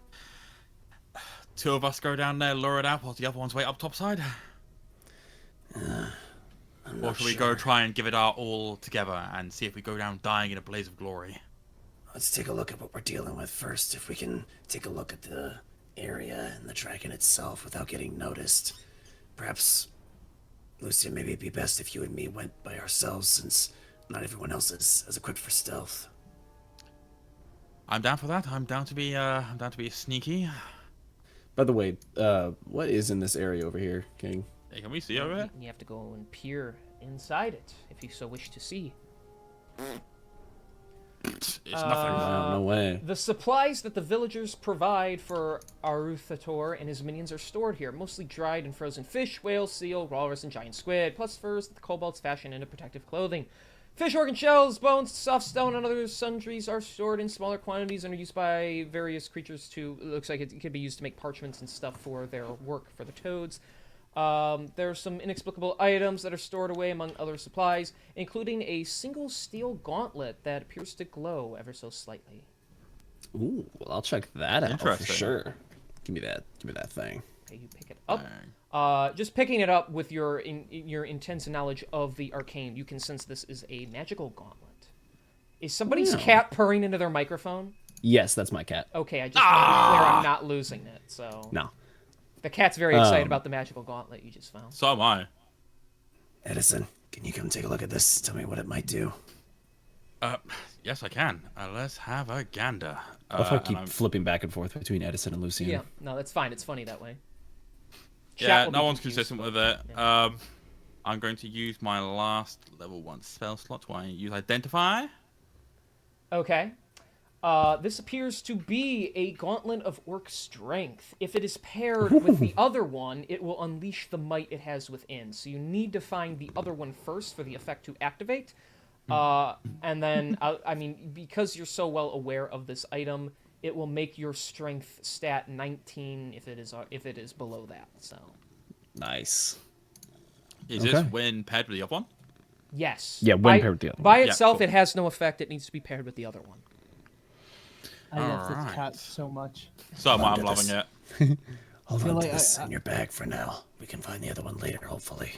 2 of us go down there, lure it out, while the other ones wait up topside? Or should we go try and give it our all together and see if we go down dying in a blaze of glory? Let's take a look at what we're dealing with first. If we can take a look at the area and the dragon itself without getting noticed. Perhaps, Lucian, maybe it'd be best if you and me went by ourselves, since not everyone else is as equipped for stealth. I'm down for that. I'm down to be sneaky. By the way, what is in this area over here, King? Hey, can we see over here? You have to go and peer inside it if you so wish to see. It's nothing. Wow, no way. The supplies that the villagers provide for Aruthator and his minions are stored here, mostly dried and frozen fish, whale, seal, walrus, and giant squid, plus furs that the kobolds fashion into protective clothing. Fish organ shells, bones, soft stone, and other sundries are stored in smaller quantities and are used by various creatures to... It looks like it could be used to make parchments and stuff for their work for the toads. There are some inexplicable items that are stored away among other supplies, including a single steel gauntlet that appears to glow ever so slightly. Ooh, well, I'll check that out for Interesting. sure. Give me that thing. Okay, you pick it up. Just picking it up with your your intense knowledge of the arcane, you can sense this is a magical gauntlet. Is somebody's cat purring into their microphone? Yes, that's my cat. Okay, I just want to be clear I'm not losing it, so... No. The cat's very excited about the magical gauntlet you just found. So am I. Edison, can you come take a look at this? Tell me what it might do. Yes, I can. Let's have a gander. I love how I and keep I'm- flipping back and forth between Edison and Lucian. Yeah, no, that's fine. It's funny that way. Chat Yeah, will no be one's confused, consistent but- with it. I'm going to use my last level 1 spell slot to use Identify. Okay. This appears to be a gauntlet of orc strength. If it is paired with the other one, it will unleash the might it has within. So you need to find the other one first for the effect to activate. And then, I mean, because you're so well aware of this item, it will make your strength stat 19 if it is below that. So Nice. Is Okay. this when paired with the other one? yes. Yeah, when By- paired with the other By Yeah, itself, cool. it has no effect. It needs to be paired with the other one. I love Alright. this cat so much. So am I. I'm Under loving this. it. Hold feel on like to this I- in your bag for now. We can find the other one later, hopefully.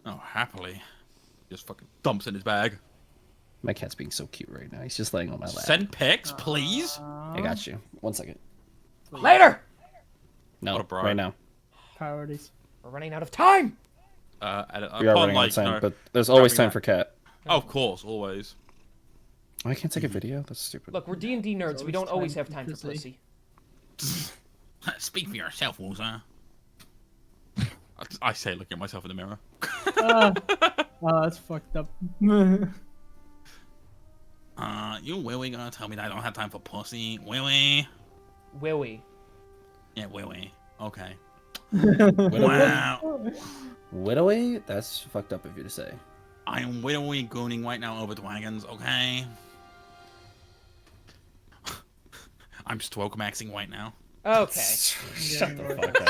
Oh, happily. Just fucking dumps in his bag. My cat's being so cute right now. He's just laying on my lap. Send pics, please. I got you. 1 second. Later! No, What a bro. right now. Priorities. We're running out of time! We are Upon, running out of time, but there's always time for cat. Of course, always. Oh, I can't take a video? That's stupid. Look, we're D&D nerds. We don't always have time for pussy. pussy. Speak for yourself, Walter. I say looking at myself in the mirror. Oh, that's fucked up. You really gonna tell me that I don't have time for pussy? Willy? Willy. Yeah, Willy. Okay. Widowy? Wow. Widowy? That's fucked up of you to say. I am widowy gooning right now over dragons, okay? I'm stroke maxing right now. Okay. Shut the fuck up.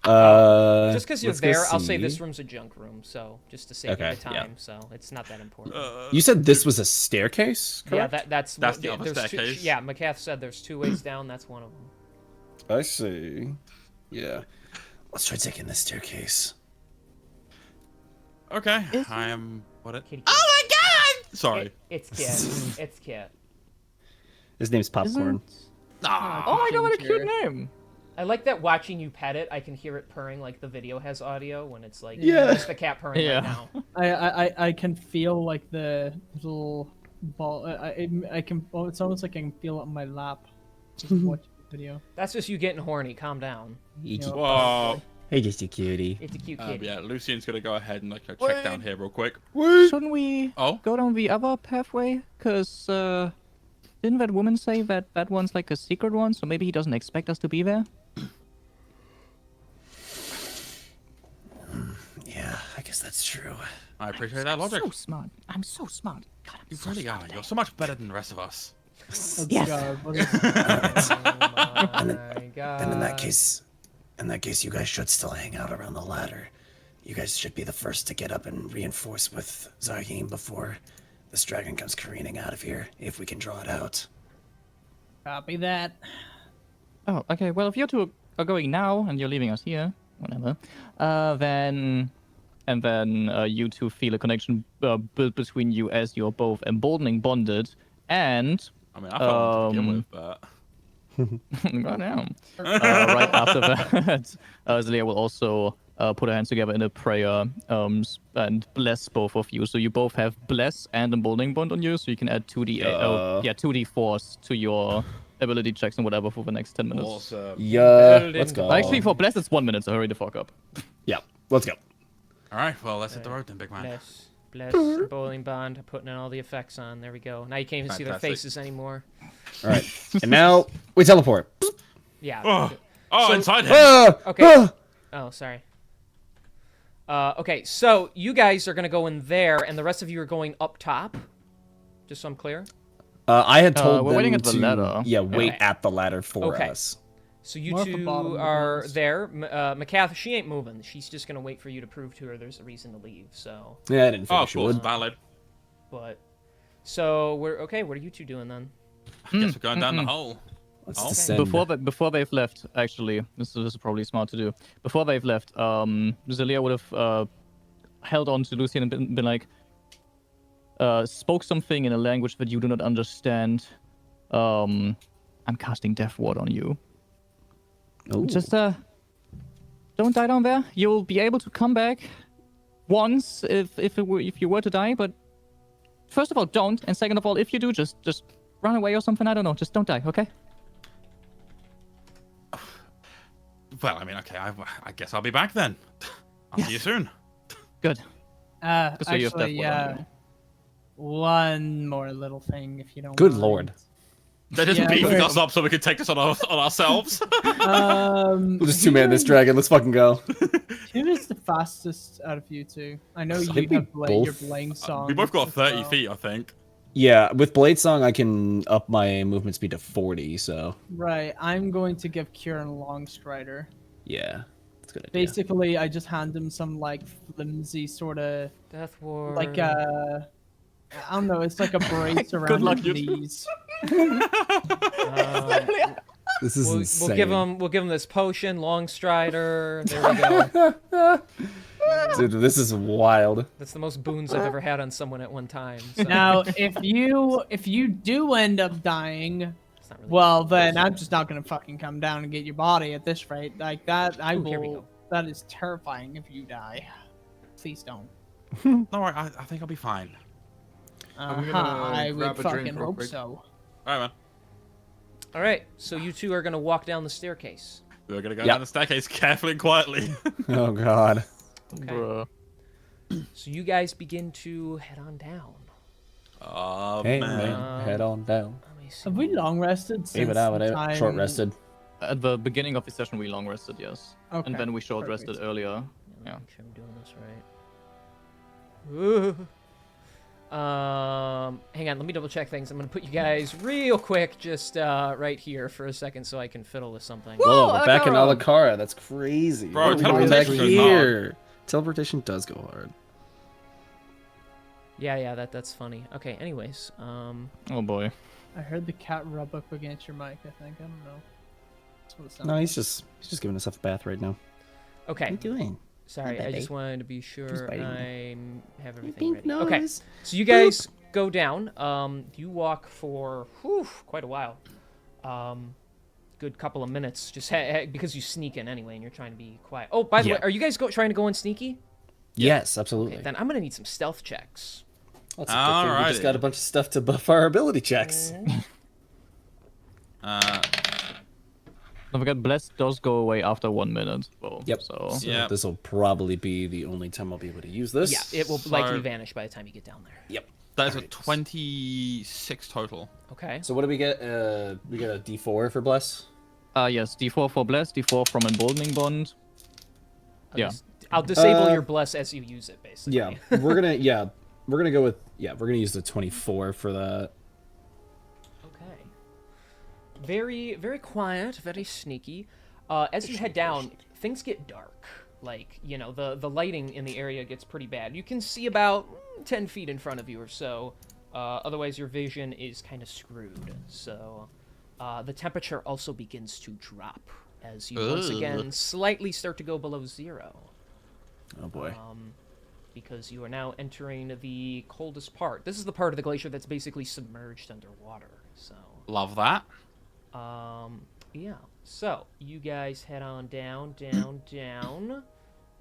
Alright. Just because you're let's go there, I'll say see. this room's a junk room, so just to save Okay, you the time, yeah. so it's not that important. You said this was a staircase? yeah, Correct? That's the other there's staircase. Two, yeah, McCath said there's 2 ways down. That's one of them. I see. Yeah. Let's try taking this staircase. Okay. I am. What it? Kitty, Oh my god! Sorry. It's Kit. It's Kit. His name's Popcorn. Ah. Oh my god, what a Ginger. cute name! I like that watching you pet it, I can hear it purring like the video has audio when it's like Yeah. just the cat purring Yeah. right now. I can feel like the little ball. I can. Oh, it's almost like I can feel it on my lap. Just watching the video. That's just you getting horny. Calm down. Whoa. Hey, just a cutie. It's a cute kitty. Yeah, Lucian's gonna go ahead and like check down here real quick. Shouldn't we Oh? go down the other pathway? Cause didn't that woman say that that one's like a secret one? So maybe he doesn't expect us to be there. Yeah, I guess that's true. I appreciate that logic. So smart. I'm so smart. God, I'm You so really smart. are. You're so much better than the rest of us. Oh, Yes. God, what is- Oh my god. And in that case, you guys should still hang out around the ladder. You guys should be the first to get up and reinforce with Zahim before this dragon comes careening out of here, if we can draw it out. Copy that. Oh, okay. Well, if you two are going now and you're leaving us here, whatever, then you two feel a connection built between you as you're both emboldening bonded, and I mean, I felt to begin with, but right now, right after that, Zelia will also put her hands together in a prayer and bless both of you. So you both have bless and emboldening bond on you, so you can add 2d4s to your ability checks and whatever for the next 10 minutes. awesome. Yeah, let's go. Actually, for bless, it's 1 minute, so hurry the fuck up. Yeah, let's go. All right, well, let's hit the road then, big man. Bless. Bless and Bowling Bond putting in all the effects on. There we go. Now you can't even see their Fantastic. faces anymore. All right, and now we teleport. Yeah. Oh, So- inside him. Okay. Oh, sorry. Okay, so you guys are gonna go in there, and the rest of you are going up top. Just so I'm clear. I had told we're them waiting at the to ladder. wait Okay. at the ladder for Okay. us. So you More at the bottom two of the are guns. there. Macath, she ain't moving. She's just gonna wait for you to prove to her there's a reason to leave. So, Yeah, I didn't Oh, think of she course, would. valid. but so we're okay. What are you two doing then? Guess we're going down the hole. Let's Okay. descend. Before they've left, actually, this is probably smart to do. Before they've left, Zelia would have held on to Lucian and been like, spoke something in a language that you do not understand. I'm casting Death Ward on you. Ooh. Just don't die down there. You'll be able to come back once if you were to die, but first of all, don't, and second of all, if you do, just run away or something. I don't know. Just don't die, okay? Well, I mean, okay, I guess I'll be back then. I'll see you soon. Good. Just so you have Actually, that one on you. one more little thing, if you don't. Good mind. lord. They're just Yeah, beefing we're- us up so we can take this on ourselves. We'll just two-man this dragon. Let's fucking go. Who is the fastest out of you two? I know I you think we have your both- Blade Song. we both got as 30 well. feet, I think. Yeah, with Blade Song, I can up my movement speed to 40. So Right, I'm going to give Kieran Longstrider. yeah, that's a good. Idea. Basically, I just hand him some like flimsy sort of Death Ward. like I don't know. It's like a brace around luck, his you- knees. This is insane. We'll give him this potion, Long Strider. There we go. Dude, this is wild. That's the most boons I've ever had on someone at one time. So Now, if you do end up dying, it's not really well, then I'm just not gonna fucking come down and get your body at this rate. Like that, I Ooh, here we will. go. That is terrifying if you die. Please don't. No, I think I'll be fine. we gonna I would grab a drink fucking real hope quick? so. All right, man. All right, so you two are gonna walk down the staircase. We're gonna go Yep. down the staircase carefully and quietly. Oh god. Okay. Bruh. So you guys begin to head on down. Oh, Hey man. man, head on down. Let me see. Have we long rested since Even out, the time? short rested. At the beginning of the session, we long rested, yes. Okay, And then we short rested perfect. earlier. Yeah. Yeah. Make sure I'm doing this right. Ooh. Hang on, let me double check things. I'm gonna put you guys real quick, just right here for a second, so I can fiddle with something. Whoa, we're back in Alakara. Alakara. That's crazy. Bro, What are we doing back teleportation goes here? Teleportation does go hard. Yeah, that's funny. Okay, anyways, Oh boy. I heard the cat rub up against your mic. I think I don't know. That's what it sounds No, like. he's just giving himself a bath right now. okay. What are you doing? Sorry, Hi, I just baby. wanted to be sure biting I have everything Pink ready. nose. Okay, so you guys go down. You walk for quite a while. Good couple of minutes, just because you sneak in anyway, and you're trying to be quiet. Oh, by the Yeah. way, are you guys trying to go in sneaky? Yes, absolutely. Okay, then I'm gonna need some stealth checks. That's a good thing. We just Alrighty. got a bunch of stuff to buff our ability checks. Don't forget, Blessed does go away after 1 minute. Well, Yep. So Yeah. This will probably be the only time I'll be able to use this. Yeah, it will likely vanish by the time you get down there. Yep. That is a Alright. 26 total. Okay. So what do we get? We get a D4 for bless. yes, D4 for Blessed, D4 from Emboldening Bond. Yeah. I'll disable Uh, your bless as you use it, basically. Yeah, we're gonna go with we're gonna use the 24 for that. Okay. Very, very quiet, very sneaky. As you head down, things get dark. Like, you know, the lighting in the area gets pretty bad. You can see about 10 feet in front of you or so. Otherwise, your vision is kind of screwed. So, the temperature also begins to drop as you once Ugh. again slightly start to go below 0. Oh boy. Because you are now entering the coldest part. This is the part of the glacier that's basically submerged underwater. So, Love that. yeah. So you guys head on down.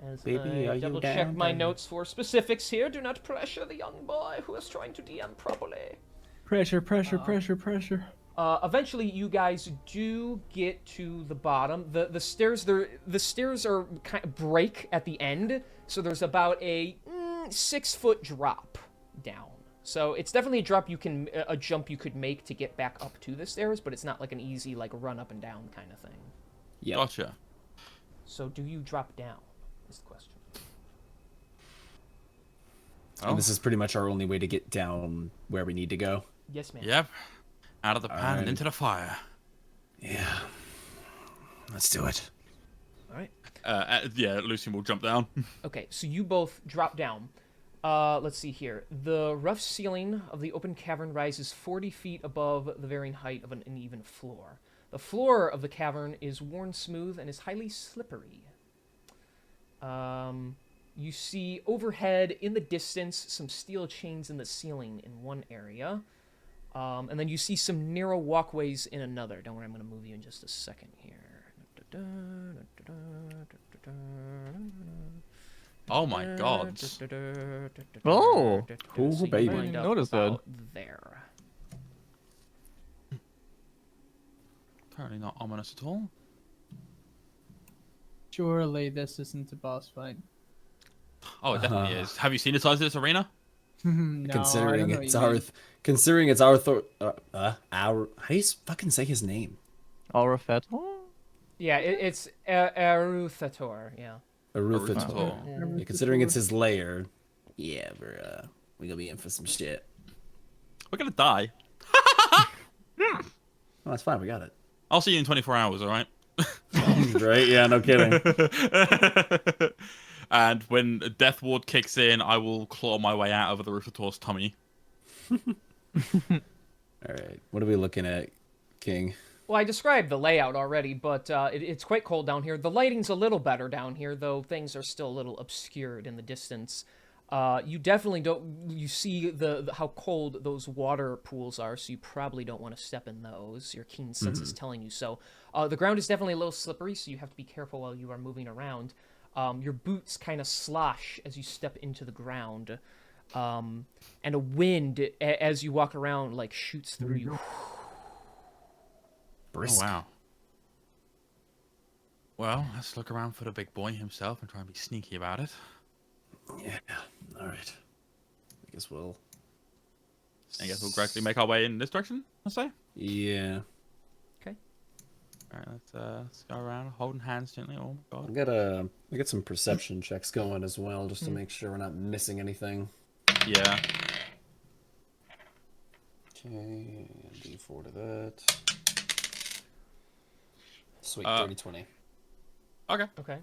As Baby, are I you double check down, my down? notes for specifics here. Do not pressure the young boy who is trying to DM properly. Pressure, pressure. Eventually, you guys do get to the bottom. The stairs are kind of break at the end, so there's about a 6-foot drop down. So it's definitely a jump you could make to get back up to the stairs, but it's not like an easy like run up and down kind of thing. Yeah. Gotcha. So do you drop down? Is the question. And this is pretty much our only way to get down where we need to go. Yes, ma'am. Yep. Out of the pan and Alright. into the fire. Yeah. Let's do it. All right. Yeah, Lucian will jump down. Okay, so you both drop down. Let's see here. The rough ceiling of the open cavern rises 40 feet above the varying height of an uneven floor. The floor of the cavern is worn smooth and is highly slippery. You see overhead in the distance some steel chains in the ceiling in one area. And then you see some narrow walkways in another. Don't worry, I'm going to move you in just a second here. Oh my god. Oh, cool, So you baby. wind up Notice that. about there. Apparently not ominous at all. Surely this isn't a boss fight. Oh, it definitely is. Have you seen the size of this arena? No, Considering I don't know it's what you our, mean. considering it's our, how do you fucking say his name? Aurafetor? Yeah, it's Eruthator, yeah. Aruthator. Aruthator. Yeah, considering it's his lair, yeah, we're gonna be in for some shit. We're gonna die. Oh, that's fine. We got it. I'll see you in 24 hours, alright? Right? Yeah, no kidding. And when Death Ward kicks in, I will claw my way out of the Ruthator's tummy. All right. What are we looking at, King? Well, I described the layout already, but it's quite cold down here. The lighting's a little better down here, though things are still a little obscured in the distance. You definitely don't... You see how cold those water pools are, so you probably don't want to step in those. Your keen sense is telling you so. The ground is definitely a little slippery, so you have to be careful while you are moving around. Your boots kind of slosh as you step into the ground. And a wind, as you walk around, like, shoots through you. Brisk. Oh, wow. Well, let's look around for the big boy himself and try and be sneaky about it. Yeah. All right. I guess we'll. I guess we'll gradually make our way in this direction, I'll say. Yeah. Alright, let's go around holding hands gently. Oh my god. I got some perception checks going as well, just to make sure we're not missing anything. Yeah. Okay, D4 to that. Sweet, 30-20. Okay. Okay.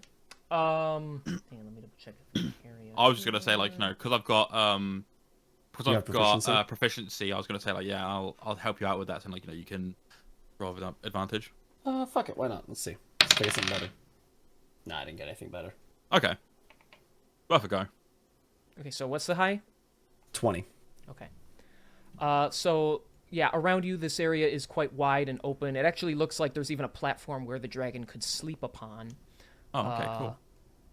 Hang on, let me double check the area. I was just gonna say, like, you know, because I've got You have proficiency? proficiency, I was gonna say, like, yeah, I'll help you out with that, and like, you know, you can roll with advantage. Fuck it, why not? Let's see. Let's take something better. Nah, I didn't get anything better. Okay. Worth a go. Okay, so what's the high? 20. Okay. So, yeah, around you, this area is quite wide and open. It actually looks like there's even a platform where the dragon could sleep upon. Oh, okay, cool.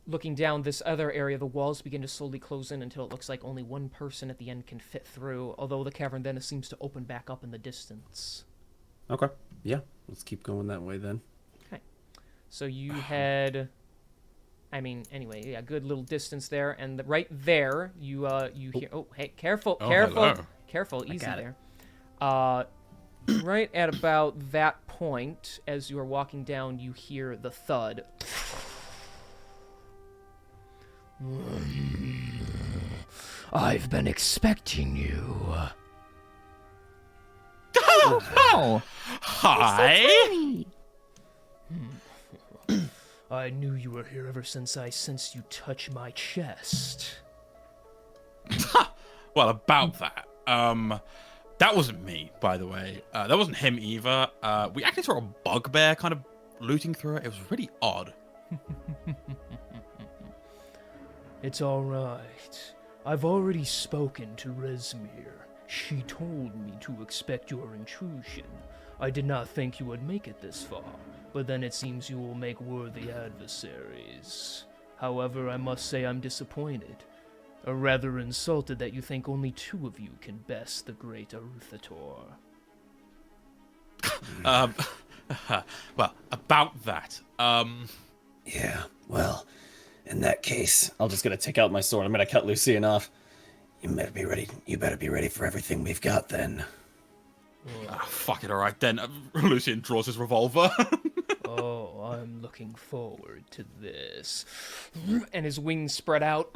Looking down this other area, the walls begin to slowly close in until it looks like only one person at the end can fit through, although the cavern then seems to open back up in the distance. Okay. Yeah, let's keep going that way then. Okay. So you head... I mean, anyway, yeah, good little distance there, and right there, you hear... Oh, hey, careful, careful, hello. careful, easy got there. Right at about that point, as you are walking down, you hear the thud. I've been expecting you. Oh! Hi! I knew you were here ever since I sensed you touch my chest. Well, about that. That wasn't me, by the way. That wasn't him either. We actually saw a bugbear kind of looting through it. It was really odd. It's all right. I've already spoken to Rezmir. She told me to expect your intrusion. I did not think you would make it this far, but then it seems you will make worthy adversaries. However, I must say I'm disappointed. Or rather insulted that you think only two of you can best the great Aruthator. Well, about that. Yeah, well, In that case, I'm just gonna take out my sword. I'm gonna cut Lucian off. you better be ready. You better be ready for everything we've got then. Ah, fuck it, alright then. Lucian draws his revolver. Oh, I'm looking forward to this. And his wings spread out.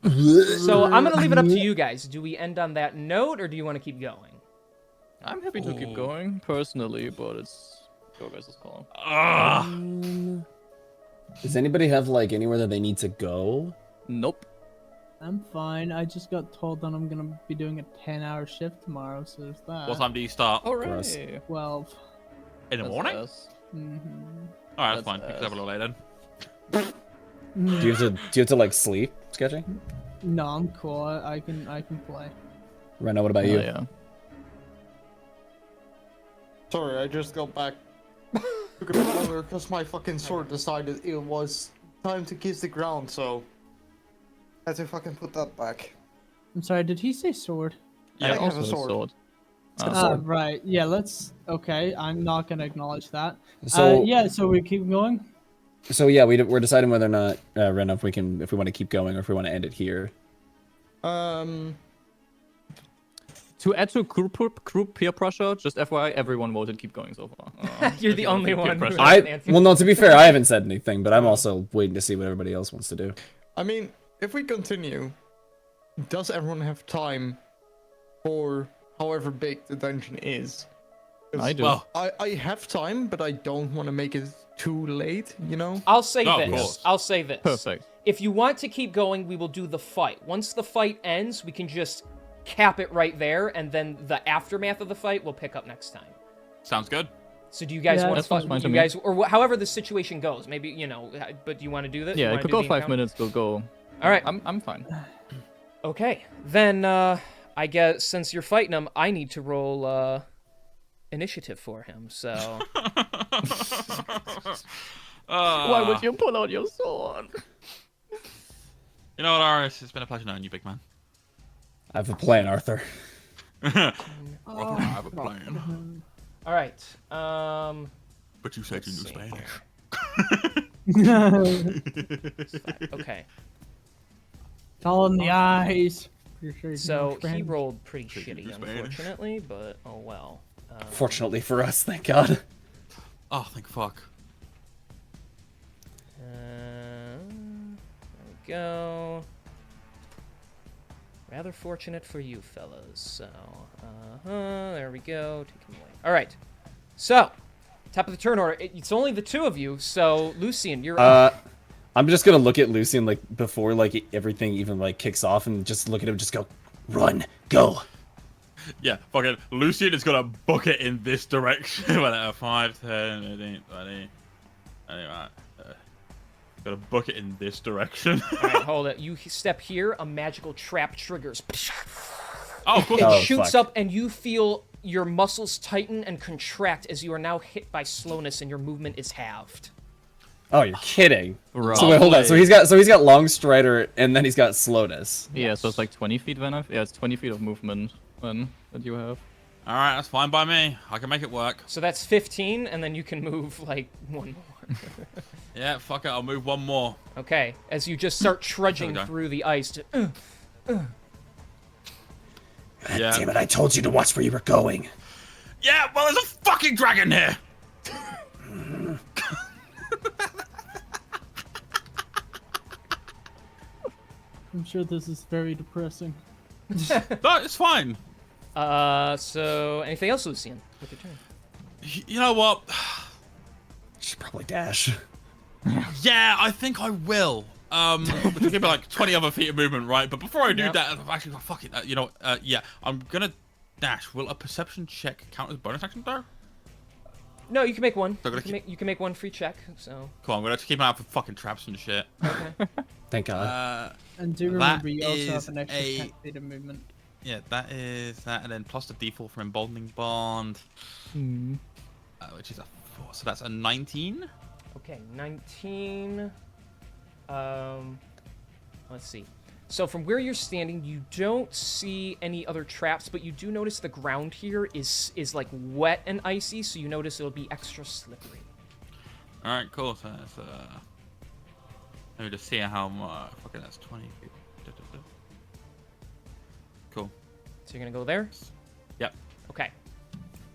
So I'm gonna leave it up to you guys. Do we end on that note, or do you want to keep going? I'm happy to keep going personally, but it's your guys' call. Does anybody have like anywhere that they need to go? Nope. I'm fine. I just got told that I'm gonna be doing a 10-hour shift tomorrow, so there's that. What time do you start? Gross. Alright. 12. In the morning? Mm-hmm. Alright, that's That's fine. Pick it up a little later then. Do you have to like sleep, Sketchy? No, I'm cool. I can play. Rena, what about Oh, you? yeah. Sorry, I just got back. Took a bit longer because my fucking sword decided it was time to kiss the ground, so I had to fucking put that back. I'm sorry. Did he say sword? Yeah, I have Also a a sword. sword. Right. Yeah. Let's. Okay. I'm not gonna acknowledge that. So Yeah. So we keep going. So yeah, we're deciding whether or not Rena, if we want to keep going or if we want to end it here. To add to group peer pressure, just FYI, everyone voted keep going so far. You're if the you wanna only keep peer one who pressure. hasn't answered. Well, no, to be fair, I haven't said anything, but I'm also waiting to see what everybody else wants to do. I mean, if we continue, does everyone have time for however big the dungeon is? 'Cause I do. Well, I have time, but I don't want to make it too late, you know? I'll say No, of this. course. I'll say this. Perfect. If you want to keep going, we will do the fight. Once the fight ends, we can just cap it right there, and then the aftermath of the fight we'll pick up next time. sounds good. So do you guys Yeah, want to that sounds fine fight? to You me. guys, or however the situation goes, maybe but do you want to do this? You Yeah, it wanna could do go the 5 encounter? minutes. We'll go. All right. I'm fine. Okay, then I guess since you're fighting him, I need to roll initiative for him. So Why would you pull out your sword? You know what, Aris? It's been a pleasure knowing you, big man. I have a plan, Arthur. I have a plan. all right. But you said you knew see Spanish. Okay. All in the eyes. Pretty sure he's So my he friend. rolled pretty Take shitty, your Spanish. unfortunately, but oh well. Fortunately for us, thank God. Oh, thank fuck. There we go. Rather fortunate for you fellas. So, there we go. Take him away. All right. So, top of the turn order. It's only the two of you. So, Lucian, you're up. I'm just gonna look at Lucian like before like everything even like kicks off and just look at him, just go, run, go. Yeah, fucking Lucian is gonna book it in this direction. 5, 10, 15, 20. Anyway, gonna book it in this direction. All right, hold it. You step here. A magical trap triggers. Oh, of course. It Oh, shoots fuck. up, and you feel your muscles tighten and contract as you are now hit by slowness, and your movement is halved. Oh, you're kidding. Right. So wait, hold on. So he's got long strider and then he's got slowness. Yeah, so it's like 20 feet then. Yeah, it's 20 feet of movement then that you have. All right, that's fine by me. I can make it work. So that's 15, and then you can move like one more. Yeah, fuck it. I'll move one more. Okay, as you just start trudging go. through the ice. God Yeah. damn it, I told you to watch where you were going. Yeah, well, there's a fucking dragon here. I'm sure this is very depressing. No, it's fine. So anything else, Lucian? With your turn. You know what? Should probably dash. Yeah, I think I will. Which will give me like 20 other feet of movement, right? But before I do Yep. that, actually, fuck it. You know, yeah, I'm gonna dash. Will a perception check count as bonus action though? No, you can make one. So I'm You gonna can, you can make one free check. So Cool. I'm gonna have to keep an eye out for fucking traps and shit. Thank God. And do That remember, you also have is an extra a- 10 feet of movement. Yeah, that is that, and then plus the default for emboldening bond, which is a 4. So that's a 19. okay, 19. Let's see. So from where you're standing, you don't see any other traps, but you do notice the ground here is like wet and icy. So you notice it'll be extra slippery. All right, cool. So that's let me just see how much. Okay, that's 20 feet. Cool. So you're gonna go there. Yep. Okay.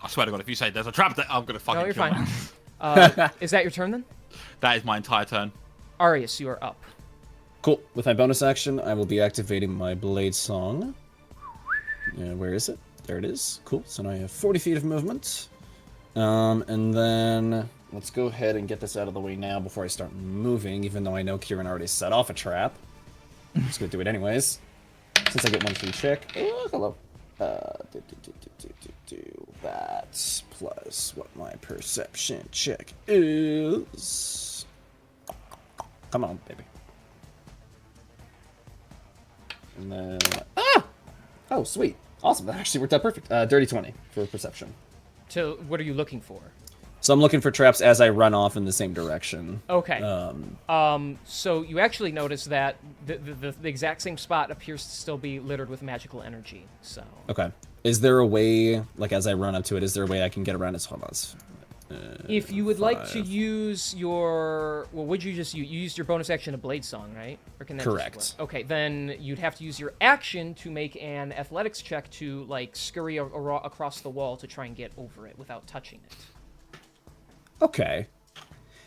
I swear to God, if you say there's a trap there, I'm gonna fucking No, you're kill fine. Is that your turn then? That is my entire turn. Arius, you are up. Cool. With my bonus action, I will be activating my Blade Song. Where is it? There it is. Cool. So now I have 40 feet of movement. And then let's go ahead and get this out of the way now before I start moving, even though I know Kieran already set off a trap. I'm just gonna do it anyways. Since I get one free check. Oh, hello. That plus what my perception check is. Come on, baby. And then oh, sweet, awesome. That actually worked out perfect. Dirty 20 for perception. So what are you looking for? So I'm looking for traps as I run off in the same direction. Okay. So you actually notice that the exact same spot appears to still be littered with magical energy. So. Okay. Is there a way, like as I run up to it, is there a way I can get around its hold If you would like to use your, well, would you just you used your bonus action to Blade Song, right? Or can that just Correct. work? Okay, then you'd have to use your action to make an athletics check to like scurry across the wall to try and get over it without touching it. Okay.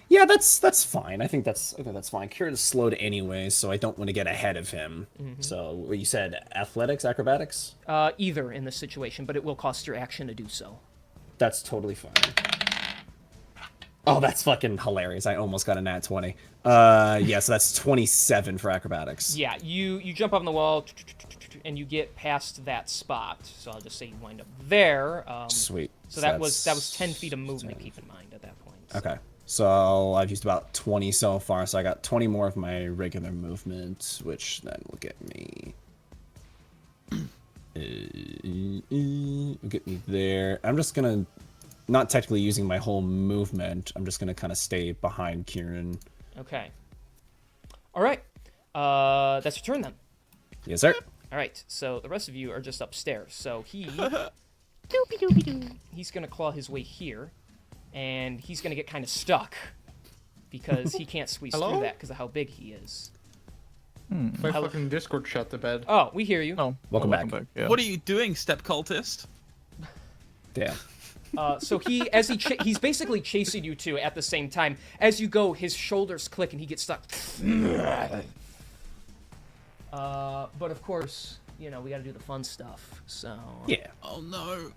Yeah, that's fine. I think that's fine. Kieran's slowed anyway, so I don't want to get ahead of him. So what you said, athletics, acrobatics? Either in this situation, but it will cost your action to do so. That's totally fine. Oh, that's fucking hilarious. I almost got a nat 20. Yeah, so that's 27 for acrobatics. Yeah, you jump up on the wall and you get past that spot. So I'll just say you wind up there. Sweet. So that was 10 feet of movement. Keep in mind at that point. Okay. So I've used about 20 so far, so I got 20 more of my regular movement, which then will get me... will get me there. I'm just gonna... Not technically using my whole movement, I'm just gonna kind of stay behind Kieran. Okay. All right. That's your turn then. Yes, sir. All right. So the rest of you are just upstairs. So he's gonna claw his way here, and he's gonna get kind of stuck because he can't squeeze through that because of how big he is. My fucking Discord shut the bed. Oh, we hear you. Oh, Welcome back. Yeah. What are you doing, step cultist? Damn. So he's basically chasing you two at the same time. As you go, his shoulders click and he gets stuck. But of course, you know, we gotta do the fun stuff. So Yeah. Oh no.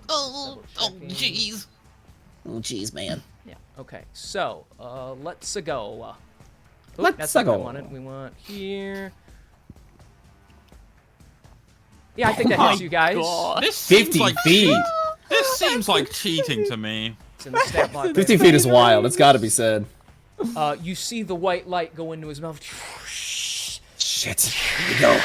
oh jeez. Oh, jeez, man. yeah. Okay. So let's go. Let's that's not what I go. wanted. We want here. Yeah, I think that hits you guys. This seems 50 like feet. This seems like cheating to me. It's in the stat block. 50 feet is wild. It's got to be said. You see the white light go into his mouth. Shit. Here we go.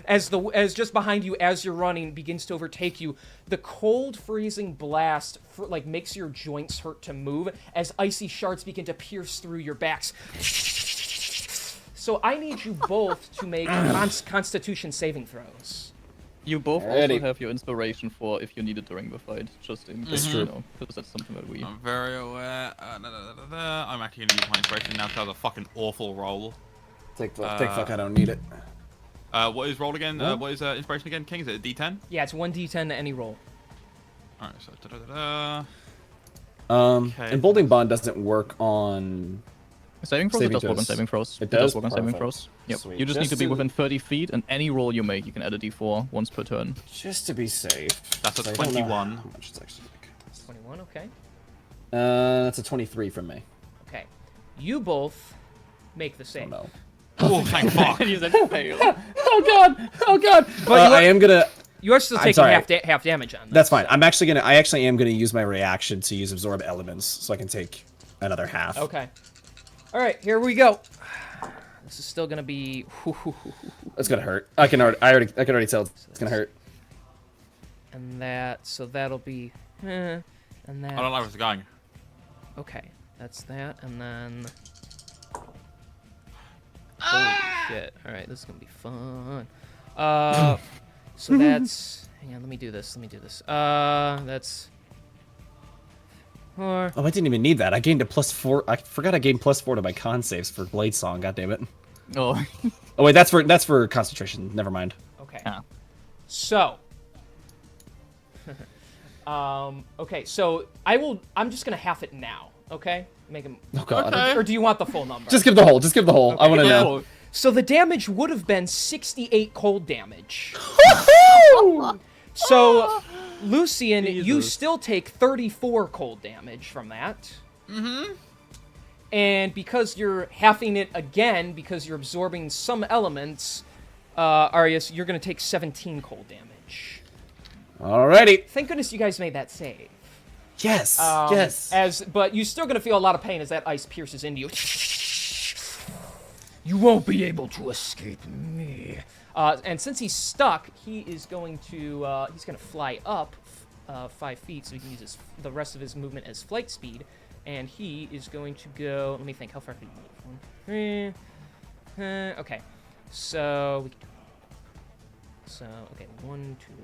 As just behind you, as you're running, begins to overtake you. The cold, freezing blast like makes your joints hurt to move as icy shards begin to pierce through your backs. So I need you both to make Constitution saving throws. You both Alrighty. also have your inspiration for if you need it during the fight, just in case, true. you know, because that's something that we... I'm very aware. I'm actually gonna use my inspiration now because that was a fucking awful roll. Take fuck, I don't need it. What is roll again? What is inspiration again, King? Is it a D10? Yeah, it's 1d10 to any roll. Alright, so And Bolding Bond doesn't work on... Saving throws? Saving It does work on throws. saving throws. It does? work on saving Perfect. throws. Yep. Sweet. You just need Just to be to- within 30 feet, and any roll you make, you can add a d4 once per turn. Just to be safe. That's a I don't know 21. how much it's actually like. 21, okay. That's a 23 from me. Okay. You both make the Oh save. no. Oh, thank fuck. And you said fail. Oh god! Oh god! But you are- I am gonna... You are still I'm taking sorry. half damage on this. That's fine. I actually am gonna use my reaction to use absorb elements, so I can take another half. Okay. All right, here we go. This is still gonna be. It's gonna hurt. I can already tell it's gonna hurt. And that, so that'll be. And that. I don't like where it's going. Okay, that's that, and then. Holy shit! All right, this is gonna be fun. So that's. Hang on, let me do this. That's Or Oh, I didn't even need that. I gained a +4. I forgot I gained +4 to my con saves for Blade Song. God damn it. Oh. Oh wait, that's for concentration. Never mind. okay. Ah. So. Okay, so I'm just gonna half it now. Okay, make him. Oh god. Okay. Or do you want the full number? Just give the whole. Just give the whole. I want to Yeah. know. So the damage would have been 68 cold damage. So, Lucian, you Jesus. still take 34 cold damage from that. Mm-hmm. And because you're halving it again, because you're absorbing some elements, Arius, you're going to take 17 cold damage. Alrighty. Thank goodness you guys made that save. Yes. Yes. But you're still going to feel a lot of pain as that ice pierces into you. You won't be able to escape me. And since he's stuck, he is going to fly up 5 feet, so he can use the rest of his movement as flight speed. And he is going to go. Let me think. How far can he move? 1, 3. Okay. So we can do. So okay. 1, 2, 3,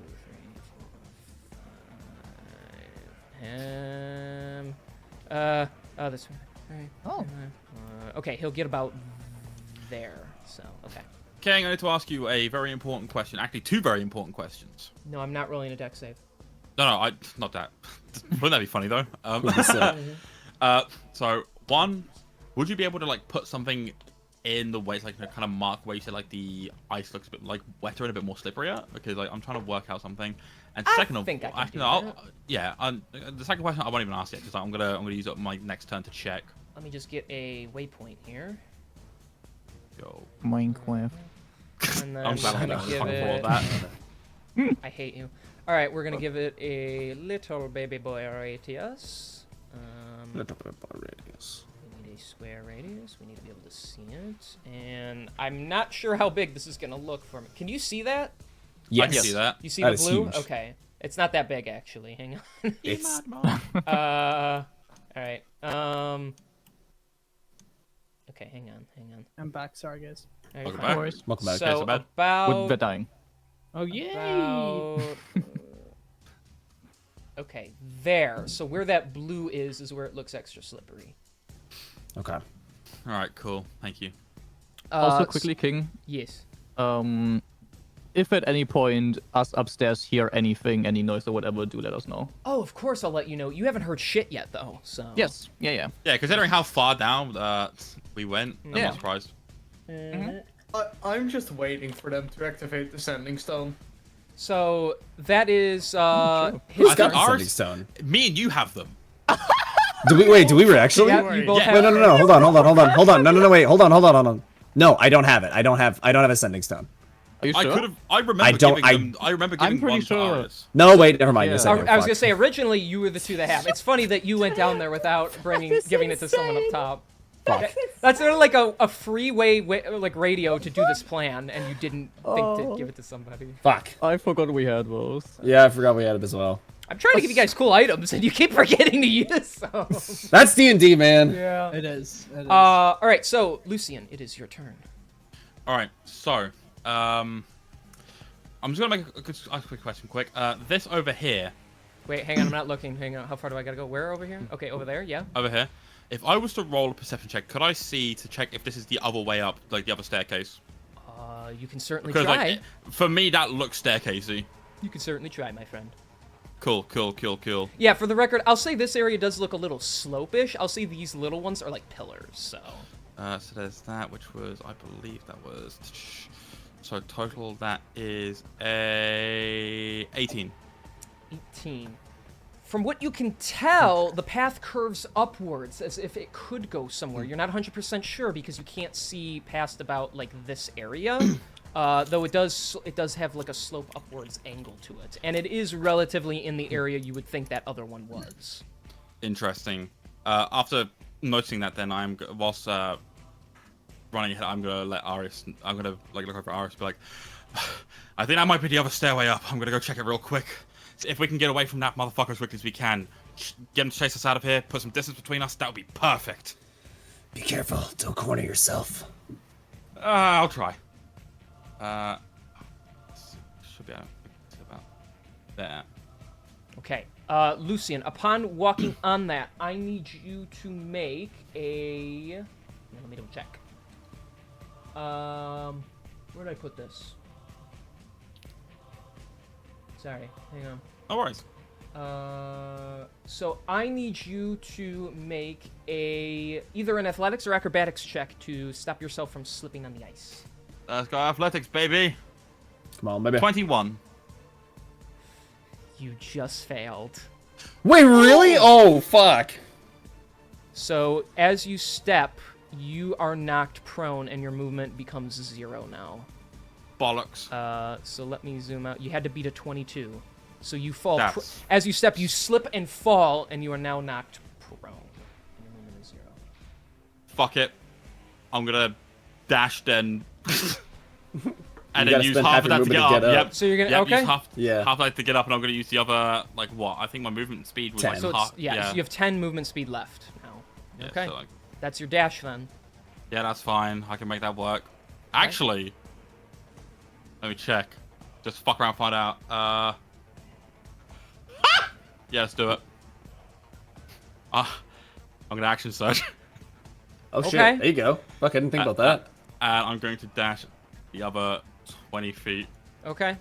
4, 5. Oh, this one. Oh. Okay, he'll get about there. So okay. King, I need to ask you a very important question. Actually, 2 very important questions. No, I'm not rolling a deck save. No, not that. Wouldn't that be funny though? So 1, would you be able to like put something in the way, like kind of mark where you said like the ice looks a bit like wetter and a bit more slipperier? Because like I'm trying to work out something. And second of think I can do all, that. yeah. The second question I won't even ask yet because I'm gonna use up my next turn to check. Let me just get a waypoint here, Yo, Minecraft. and then I'm glad I'm I gonna was give fucking for it. that. I hate you. All right, we're gonna give it a little baby boy radius. We need a square radius. We need to be able to see it, and I'm not sure how big this is gonna look for me. Can you see that? Yes. I can see that. You see That the is blue? huge. Okay, it's not that big actually. Hang on. It's All right. Okay, hang on. I'm back. Sorry, guys. All right, Welcome fine. back. welcome back. So so bad. about We're dying. Oh yay! about okay, there. So where that blue is where it looks extra slippery. Okay. All right, cool. Thank you. Also, s- quickly, King. Yes. If at any point us upstairs hear anything, any noise or whatever, do let us know. Oh, of course I'll let you know. You haven't heard shit yet though, so. Yes. Yeah. Yeah, considering how far down we went, I'm Yeah. not surprised. I'm just waiting for them to activate the Sending Stone. So that is Who's his I got think turn. the ours- Sending Stone? Me and you have them. Do we actually? Yeah, you both Yeah. have. No. Hold on. No. Wait. Hold on. No, I don't have it. I don't have a Sending Stone. Are you I sure? could have. I remember I don't- giving them. I remember I'm giving pretty one sure- to Aris. No, wait. Never mind. Yeah. Yes, I do. was gonna Fuck. say originally you were the two that have. It's funny that you went down there without giving it to someone up top. Fuck. That's sort of like a freeway like radio to do this plan, and you didn't think to give it to somebody. Fuck. I forgot we had those. Yeah, I forgot we had it as well. I'm trying to give you guys cool items, and you keep forgetting to use them. That's D&D, man. Yeah. It is. All right, so Lucian, it is your turn. All right. So, I'm just gonna make a quick question. Quick. This over here. Wait, hang on, I'm not looking. Hang on, how far do I gotta go? Where over here? Okay, over there. Yeah. Over here. If I was to roll a perception check, could I see to check if this is the other way up, like the other staircase? You can certainly Because try. like, for me, that looks staircasey. You can certainly try, my friend. Cool. Yeah, for the record, I'll say this area does look a little slopish. I'll say these little ones are like pillars, so. So there's that, which was, I believe that was. So total, that is a 18. 18. From what you can tell, the path curves upwards as if it could go somewhere. You're not 100% sure because you can't see past about like this area. Though it does have like a slope upwards angle to it, and it is relatively in the area you would think that other one was. Interesting. After noticing that, then whilst running ahead, I'm gonna let Aris. I'm gonna like look over Aris, and be like, I think that might be the other stairway up. I'm gonna go check it real quick. So if we can get away from that motherfucker as quickly as we can, get him to chase us out of here, put some distance between us, that would be perfect. Be careful. Don't corner yourself. I'll try. Should be about there. Okay. Lucian, upon walking on that, I need you to make a... Let me double check. Where did I put this? Sorry, hang on. No worries. So I need you to make either an athletics or acrobatics check to stop yourself from slipping on the ice. Let's go athletics, baby. Come on, baby. 21. You just failed. Wait, really? Oh, fuck. So as you step, you are knocked prone and your movement becomes 0 now. Bollocks. So let me zoom out. You had to beat a 22. So you fall. That's- As you step, you slip and fall, and you are now knocked prone. And your movement is 0. Fuck it. I'm gonna dash then. And You then gotta use spend half half of your that to movement get to up. get up. Yep. So you're gonna Yep, okay. use half Yeah. that to get up, and I'm gonna use the other, like, what? I think my movement speed was 10. like So half. it's, yeah, so you have 10 movement speed left now. Yeah, Okay. so, like, That's your dash then. yeah, that's fine. I can make that work. Actually, let me check. Just fuck around, find out. Yeah, let's do it. I'm gonna action surge. Oh, shit. Okay. There you go. Fuck, I didn't think about that. And I'm going to dash the other 20 feet. Okay.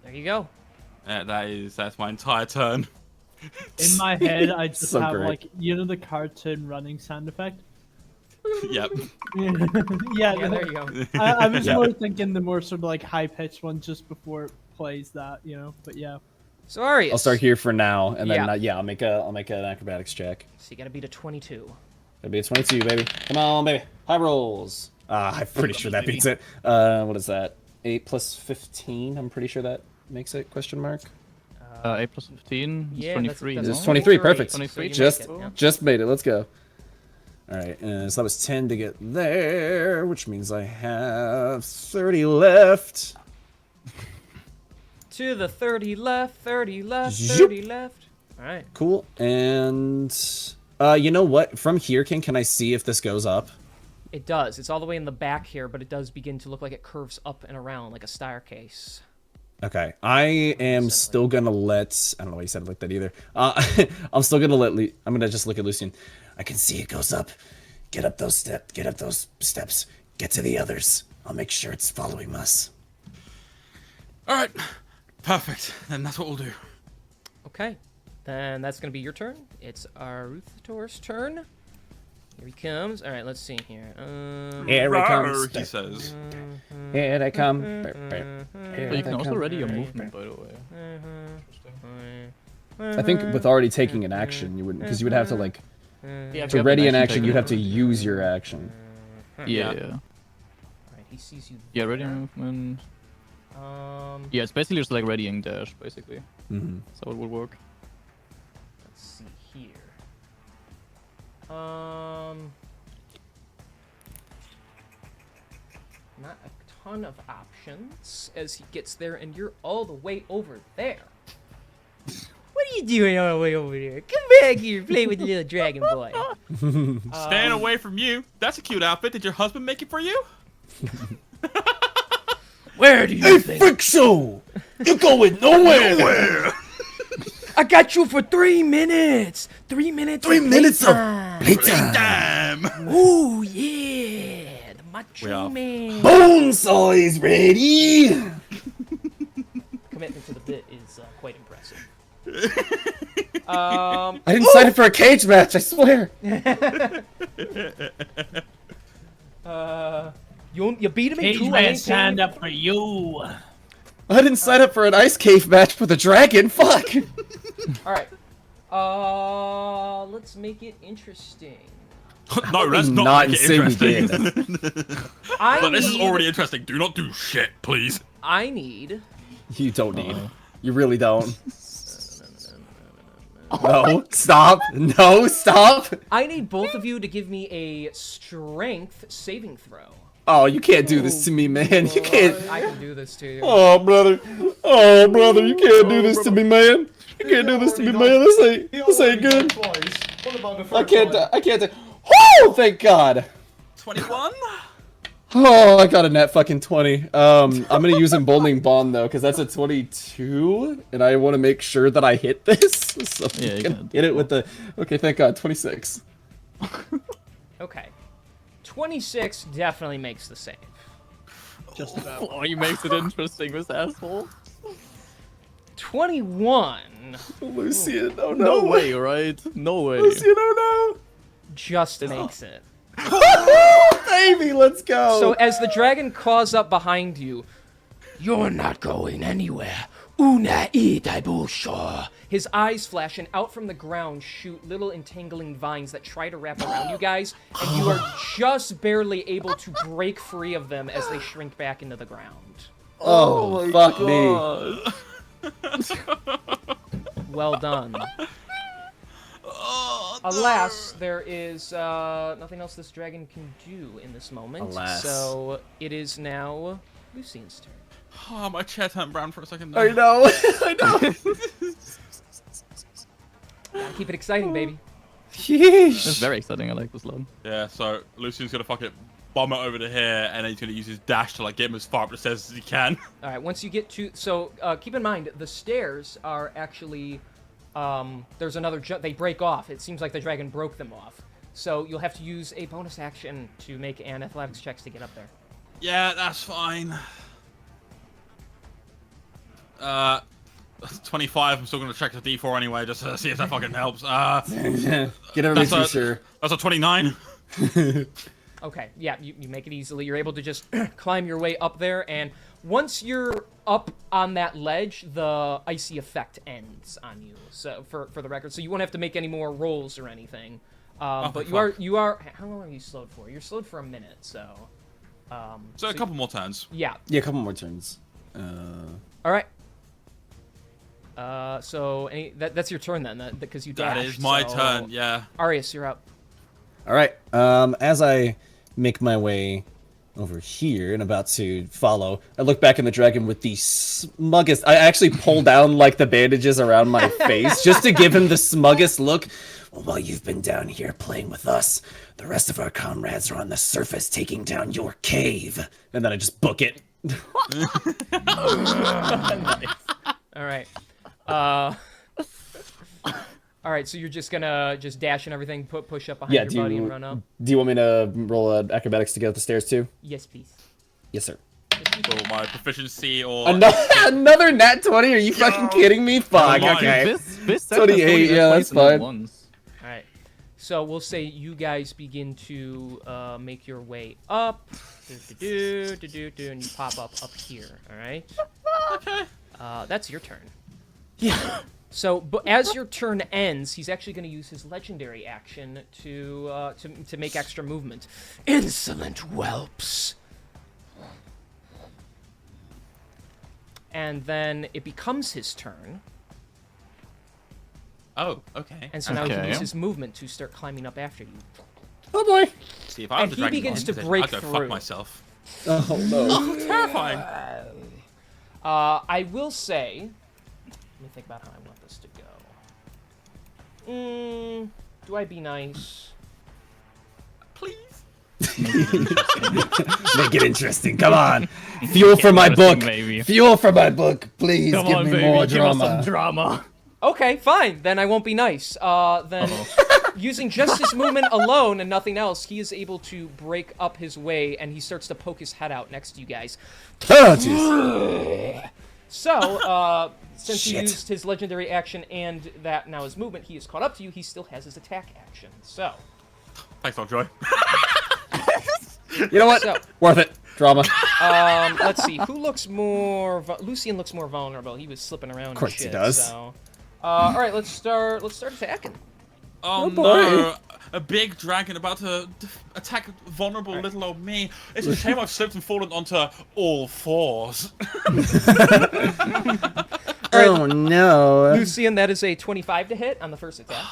There you go. That's my entire turn. In my head, I just So have great. like the cartoon running sound effect. Yep. yeah, Yeah, there you go. I was Yeah. more thinking the more sort of like high pitched one just before it plays that, But yeah. So Arius. I'll start here for now, and then Yeah. I'll make an acrobatics check. So you gotta beat a 22. It'll be a 22, baby. Come on, baby. High rolls. I'm pretty sure that beats it. What is that? 8 plus 15. I'm pretty sure that makes it. Question mark. 8 plus 15 is Yeah, 23. that's It's no? 23. Perfect. 23. So you Just make it, yeah. just made it. Let's go. All right. So that was 10 to get there, which means I have 30 left. To the 30 left, 30 left, Zoop. 30 left. All right. Cool. And you know what? From here, can I see if this goes up? It does. It's all the way in the back here, but it does begin to look like it curves up and around like a staircase. Okay, I am still gonna let. I don't know why you said it like that either. I'm still gonna let. I'm gonna just look at Lucian. I can see it goes up. Get up those steps. Get to the others. I'll make sure it's following us. All right. Perfect. Then that's what we'll do. Okay. Then that's going to be your turn. It's Aruthator's turn. Here he comes. All right, let's see here. Here it comes. He says. Here they come. Here But you they can also come. ready your movement, by the way. I think with already taking an action, you wouldn't, because you would have to like Yeah, to ready an action. You'd have to use your action. Yeah. All right, he sees you. Yeah, ready movement. Yeah, it's basically just like readying dash, basically. Mm-hmm. That's how it would work. Let's see here. Not a ton of options as he gets there, and you're all the way over there. What are you doing all the way over there? Come back here, play with the little dragon boy. Staying away from you. That's a cute outfit. Did your husband make it for you? Where do you think? Freak show! You're going nowhere! I got you for 3 minutes. 3 minutes. 3 minutes of playtime. playtime! Damn. Ooh yeah, the macho are. man. Bonesaw is ready! Commitment to the bit is quite impressive. I didn't sign up for a cage match. I swear. You beat him in Cage 2 man, ain't stand saying- up for you. I didn't sign up for an ice cave match with a dragon. Fuck. All right. Let's make it interesting. No, let's not, Not make it say we interesting. But this is need- already interesting. Do not do shit, please. I need. You don't need. You really don't. No, stop. No, stop. I need both of you to give me a strength saving throw. Oh, you can't do this to me, man. You can't. I can do this to you. Oh, brother. Oh, brother. You can't do this to me, man. You can't do this to me, man. This ain't good. I can't. I can't. Oh, thank God. 21? Oh, I got a net fucking 20. I'm gonna use Emboldening Bond though, because that's a 22, and I want to make sure that I hit this. So Yeah, I'm you gonna can. hit it with the. Okay, thank God, 26. Okay. 26 definitely makes the save. Just about. Oh, he makes it interesting, this asshole. 21 Lucian, oh No no. way, right? No way. Lucian, oh just makes it. no. Baby, let's go. So as the dragon claws up behind you, you're not going anywhere. Una idabusho. His eyes flash, and out from the ground shoot little entangling vines that try to wrap around you guys, and you are just barely able to break free of them as they shrink back into the ground. oh fuck me. Well done. Alas, there is nothing else this dragon can do in this moment. Alas. So it is now Lucian's turn. Oh, my chair turned brown for a second. I know. I know. Gotta keep it exciting, baby. That's Sheesh. very exciting. I like this load. Yeah, so Lucian's gonna fucking bomb it over to here, and then he's gonna use his dash to like get him as far up the stairs as he can. All right, once you get to, so keep in mind the stairs are actually, there's another they break off. It seems like the dragon broke them off. So you'll have to use a bonus action to make an athletics checks to get up there. Yeah, that's fine. 25. I'm still gonna check the D4 anyway, just to see if that fucking helps. Get everybody That's to a- sure. That's a 29. Okay, yeah, you make it easily. You're able to just climb your way up there, and once you're up on that ledge, the icy effect ends on you. So for the record, so you won't have to make any more rolls or anything. But fuck. you are. How long are you slowed for? You're slowed for a minute, so. So a couple more turns. Yeah. Yeah, a couple more turns. All right. So that's your turn then, because you dashed. That is my so- turn. Yeah. Arius, you're up. All right. As I make my way over here and about to follow, I look back in the dragon with the smuggest. I actually pull down like the bandages around my face just to give him the smuggest look. Well, while you've been down here playing with us, the rest of our comrades are on the surface taking down your cave. And then I just book it. All right. All right. So you're just gonna dash and everything, push up behind Yeah. your buddy and run up. Do you want me to roll acrobatics to get up the stairs too? Yes, please. Yes, sir. So my proficiency or Another nat 20? Are you fucking kidding me? Fuck. mind. Okay. This 28, yeah, that's fine. Once. All right. So we'll say you guys begin to make your way up, and you pop up here. All right. Okay. That's your turn. Yeah. So, but as your turn ends, he's actually going to use his legendary action to make extra movement. Insolent whelps. And then it becomes his turn, Oh, okay. and so now he can Okay. use his movement to start climbing up after you. Oh boy. See if I was And the he dragon begins Bond, to then break I'd go through. fuck myself. Oh no. Terrifying. I will say, let me think about how I want this to go. Do I be nice? Please. Make it interesting. Come on. Fuel for my book. Maybe. Fuel for my book. Please Come give on, me baby. more Give us drama. some drama. Okay, fine. Then I won't be nice. Then, using just his movement alone and nothing else, he is able to break up his way, and he starts to poke his head out next to you guys. Oh, jeez. So, since he Shit. used his legendary action and that now his movement, he is caught up to you. He still has his attack action. So, Thanks, Lovejoy. You know what? So- Worth it. Drama. let's see. Who looks more? Lucian looks more vulnerable. He was slipping around. Of course he shit, does. So, all right, let's start attacking. Oh, boy. no. A big dragon about to attack vulnerable little old me. It's a shame I've slipped and fallen onto all fours. Oh no. Lucian, that is a 25 to hit on the first attack.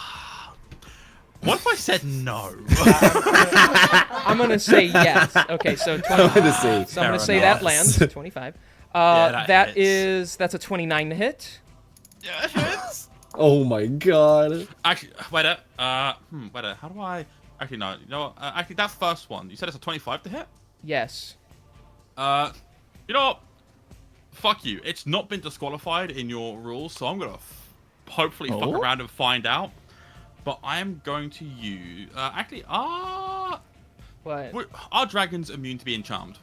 What if I said no? I'm gonna say yes. Okay, so 20, I'm gonna see. so I'm gonna Fair say enough. that lands 25. that That's a 29 to hit. Yeah, it hits. Oh my god. Actually, wait a, how do I? Actually, no. You know what? Actually, that first one. You said it's a 25 to hit. Yes. You know what? Fuck you. It's not been disqualified in your rules, so I'm gonna hopefully fuck Oh? around and find out. But I am going to use. What? Are dragons immune to being charmed?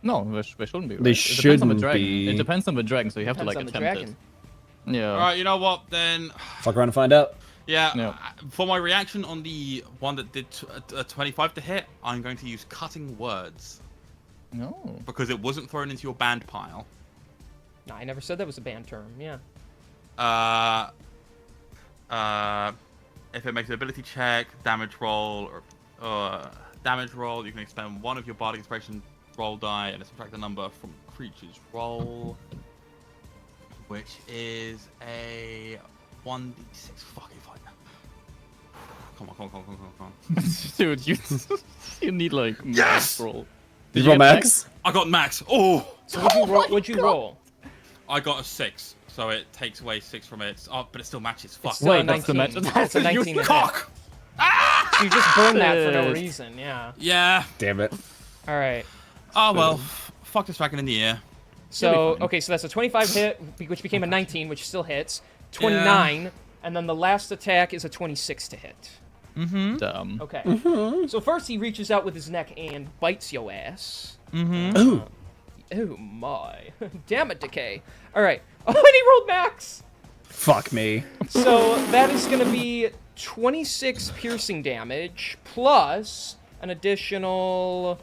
No, they shouldn't be. Right? They It depends on the shouldn't dragon. be. It depends on the dragon, so you have Depends to on like the attempt dragon. it. Yeah. All right. You know what? Then, Fuck around and find out. yeah. Yeah. For my reaction on the one that did 25 to hit, I'm going to use cutting words No. because it wasn't thrown into your banned pile. No, I never said that was a banned term. Yeah. If it makes an ability check, damage roll, or damage roll, you can expend one of your bardic inspiration roll die and subtract the number from the creature's roll, which is a 1d6. Fuck if I. Come on. Dude, you need like Yes! max roll. Did you you roll get max? I got max. Oh, So what'd you roll? I got a 6, so it takes away 6 from it. Oh, but it still matches. Fuck. Still a Wait, that's the 19. match. It's a 19 to hit. Cock. So you just burned that for no Shit. reason. Yeah. Yeah. Damn it. All right. Oh well. Fuck this dragon in the ear. So fine. okay, so that's a 25 hit, which became a 19, which still hits. 29, and then the last attack is a 26 to hit. Dumb. Okay. So first he reaches out with his neck and bites your ass. Ooh. Oh my. Damn it, Decay. All right. Oh, and he rolled max. Fuck me. So that is going to be 26 piercing damage plus an additional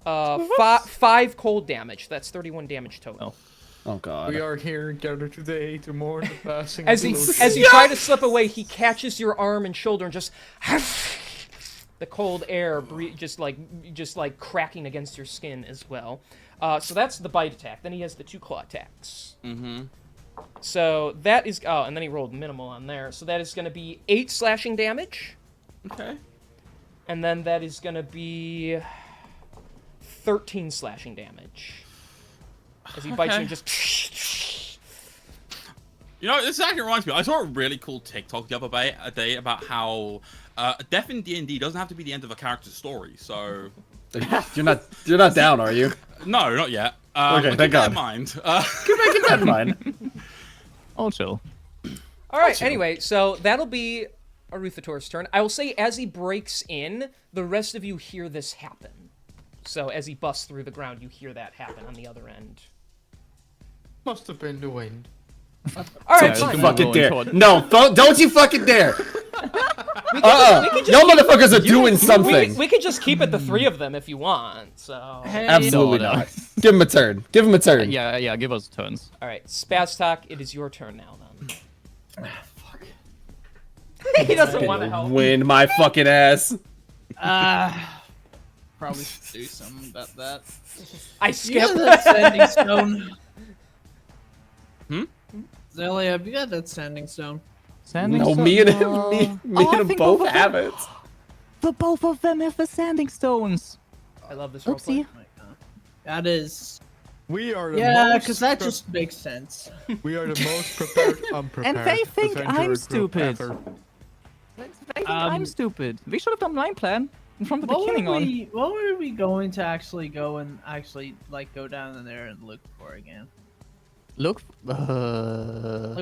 5 cold damage. That's 31 damage total. Oh god. We are here gathered today to mourn the passing As of he Lucius. as you try to slip away, he catches your arm and shoulder and just the cold air just like cracking against your skin as well. So that's the bite attack. Then he has the 2 claw attacks. Mm-hmm. So that is and then he rolled minimal on there. So that is going to be 8 slashing damage, Okay. and then that is going to be 13 slashing damage. As he bites you Okay. and just You know, this actually reminds me. I saw a really cool TikTok the other day about how death in D&D doesn't have to be the end of a character's story. So, You're not down, are you? no, not yet. Okay, but thank keep that in God. mind. Keep that in mind. All chill. All right. Anyway, so that'll be Aruthator's turn. I will say, as he breaks in, the rest of you hear this happen. So as he busts through the ground, you hear that happen on the other end. Must have been the wind. All right, So fine. you Fucking Going dare. toward- No, don't you fucking dare. We can Y'all motherfuckers are doing something. we could just keep it the 3 of them if you want. So Absolutely No, no. not. Give him a turn. Give him a turn. Yeah, give us turns. all right, Spaztok, it is your turn now. Then. He doesn't want to help. Win my fucking ass. Probably should do something about that. I You skip. got that standing stone. Hmm? Zelia, have you got that standing stone? Standing No, stone- me and him, No. me Oh, I and him think both both of have them- it. The both of them have the standing stones. I love this Oopsie. roleplay. That is. We are the Yeah, most because that pre- just makes sense. we are the most prepared unprepared. And they think adventurer I'm group stupid. ever. They think I'm stupid. We should have done line plan from the What beginning were on. we going to actually go and actually like go down in there and look for again? Look. Like,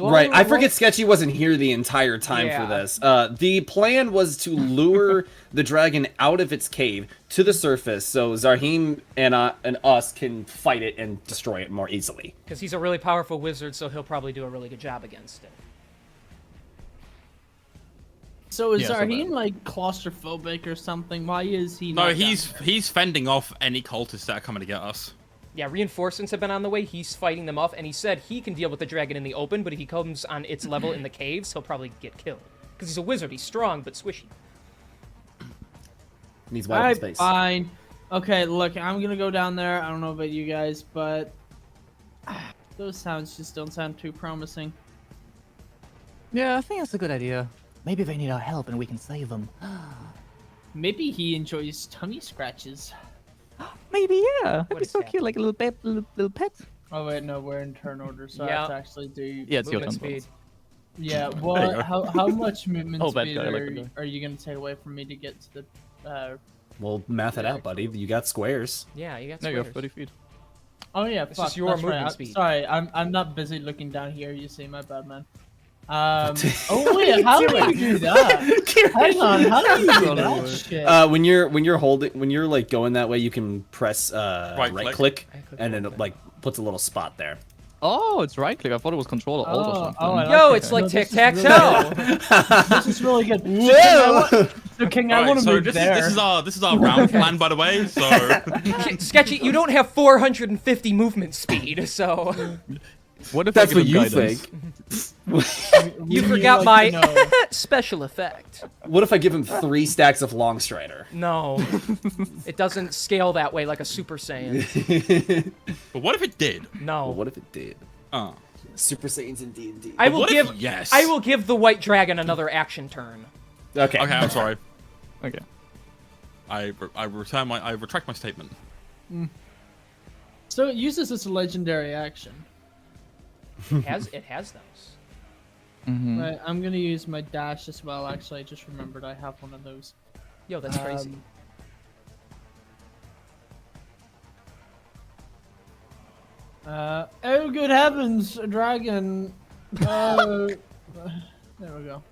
what Right, were- I what- forget Sketchy wasn't here the entire time Yeah. for this. The plan was to lure the dragon out of its cave to the surface so Zarhim and us can fight it and destroy it more easily. Because he's a really powerful wizard, so he'll probably do a really good job against it. So is Yeah, so Zarheen that- like claustrophobic or something? Why is he? No, not down he's there? fending off any cultists that are coming to get us. Yeah, reinforcements have been on the way. He's fighting them off, and he said he can deal with the dragon in the open, but if he comes on its level in the caves, he'll probably get killed. Because he's a wizard. He's strong, but swishy. Needs wide Alright, space. fine. Okay, look, I'm gonna go down there. I don't know about you guys, but those sounds just don't sound too promising. Yeah, I think that's a good idea. Maybe they need our help and we can save them. Maybe he enjoys tummy scratches. Maybe, yeah. That'd be is so that? cute, like a little pet. Little pet. Oh wait, no, we're in turn order, so I Yeah. have to actually do. Yeah, it's your Movement turn. speed. Yeah. you What? go. How much movement Oh, bad speed guy, I like that guy. are you gonna take away from me to get to the We'll math it out, buddy. You got squares. Yeah, you got No, you have squares. 30 feet. Oh yeah, This fuck, is your that's right. movement I'm speed. Sorry, I'm not busy looking down here. You see, my bad, man. Oh wait, how do you do that? Hang on, how do you do that shit? When you're like going that way, you can press right click. click, Right click and then right it like puts a little spot there. Oh, it's right click. I thought it was control or alt or something. I like Yo, it. it's like No, this is tic-tac-toe. This is really good. Whoa! So King, I Alright, want to so move this there. is our round plan, by the way. So Sketchy, you don't have 450 movement speed, so What if That's I give what him you guidance? think. you Would forgot like my to know? special effect. What if I give him 3 stacks of Long Strider? No, it doesn't scale that way like a Super Saiyan. but what if it did? No, Well, what if it did? Super Saiyans in D&D. I will what if give yes? I will give the White Dragon another action turn. Okay. Okay, I'm sorry. Okay. I retract my statement. So it uses its legendary action. It has those. Mm-hmm. Right, I'm gonna use my dash as well. Actually, I just remembered I have one of those. Yo, that's crazy. Oh good heavens, a dragon. There we go.